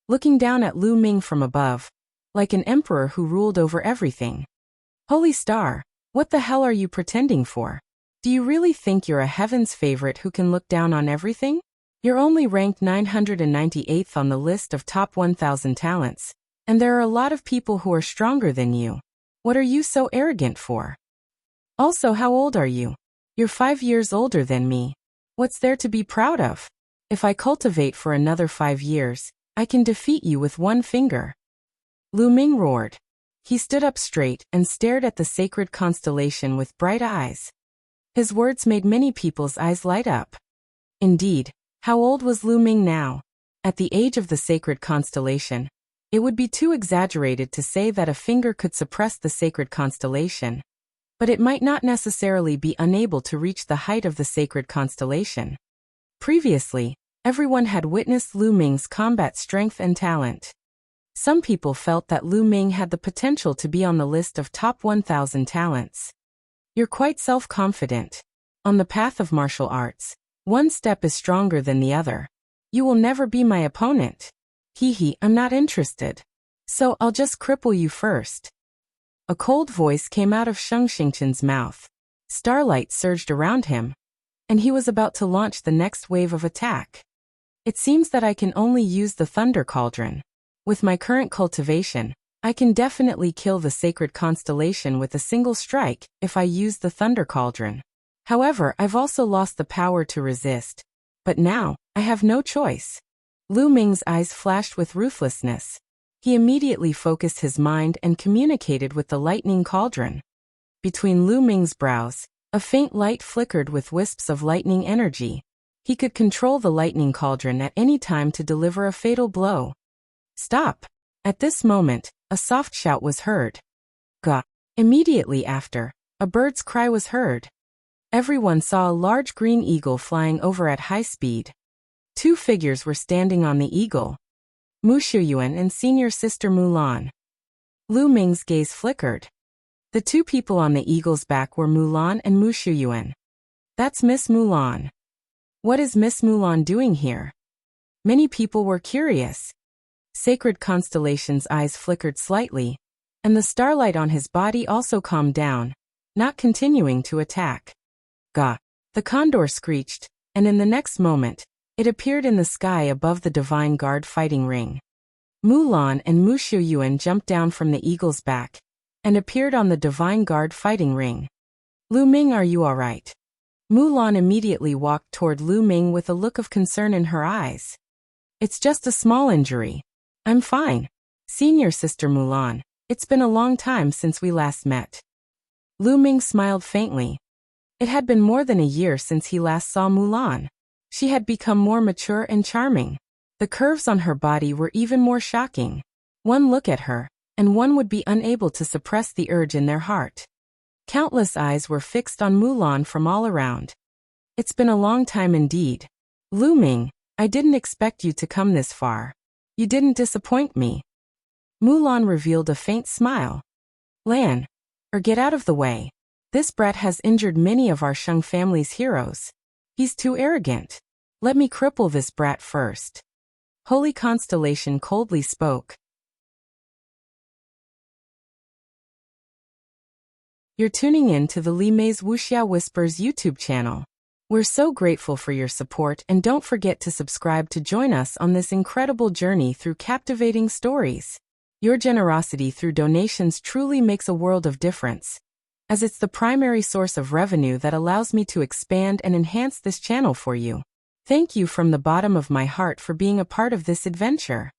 looking down at Lu Ming from above, like an emperor who ruled over everything. Holy Star, what the hell are you pretending for? Do you really think you're a heaven's favorite who can look down on everything? You're only ranked 998th on the list of top 1,000 talents, and there are a lot of people who are stronger than you. What are you so arrogant for? Also, how old are you? You're 5 years older than me. What's there to be proud of? If I cultivate for another 5 years, I can defeat you with 1 finger. Lu Ming roared. He stood up straight and stared at the sacred constellation with bright eyes. His words made many people's eyes light up. Indeed, how old was Lu Ming now? At the age of the sacred constellation, it would be too exaggerated to say that a finger could suppress the sacred constellation, but it might not necessarily be unable to reach the height of the sacred constellation. Previously, everyone had witnessed Lu Ming's combat strength and talent. Some people felt that Lu Ming had the potential to be on the list of top 1,000 talents. You're quite self-confident. On the path of martial arts, 1 step is stronger than the other. You will never be my opponent. I'm not interested. So I'll just cripple you first. A cold voice came out of Sheng Xingchen's mouth. Starlight surged around him, and he was about to launch the next wave of attack. It seems that I can only use the Thunder Cauldron. With my current cultivation, I can definitely kill the sacred constellation with a single strike if I use the Thunder Cauldron. However, I've also lost the power to resist. But now, I have no choice. Lu Ming's eyes flashed with ruthlessness. He immediately focused his mind and communicated with the lightning cauldron. Between Lu Ming's brows, a faint light flickered with wisps of lightning energy. He could control the lightning cauldron at any time to deliver a fatal blow. Stop! At this moment, a soft shout was heard. Gah! Immediately after, a bird's cry was heard. Everyone saw a large green eagle flying over at high speed. 2 figures were standing on the eagle. Mu Shuyuan and senior sister Mulan. Lu Ming's gaze flickered. The 2 people on the eagle's back were Mulan and Mu Shuyuan. That's Miss Mulan. What is Miss Mulan doing here? Many people were curious. Sacred Constellation's eyes flickered slightly, and the starlight on his body also calmed down, not continuing to attack. Gah! The condor screeched, and in the next moment, it appeared in the sky above the Divine Guard fighting ring. Mulan and Mu Shuyuan jumped down from the eagle's back, and appeared on the Divine Guard fighting ring. Lu Ming, are you alright? Mulan immediately walked toward Lu Ming with a look of concern in her eyes. It's just a small injury. I'm fine. Senior sister Mulan, it's been a long time since we last met. Lu Ming smiled faintly. It had been more than a year since he last saw Mulan. She had become more mature and charming. The curves on her body were even more shocking. One look at her, and one would be unable to suppress the urge in their heart. Countless eyes were fixed on Mulan from all around. It's been a long time indeed. Lu Ming, I didn't expect you to come this far. You didn't disappoint me. Mulan revealed a faint smile. Lan, Or get out of the way. This brat has injured many of our Shang family's heroes. He's too arrogant. Let me cripple this brat first. Holy Constellation coldly spoke. You're tuning in to the Li Mei's Wuxia Whispers YouTube channel. We're so grateful for your support, and don't forget to subscribe to join us on this incredible journey through captivating stories. Your generosity through donations truly makes a world of difference, as it's the primary source of revenue that allows me to expand and enhance this channel for you. Thank you from the bottom of my heart for being a part of this adventure.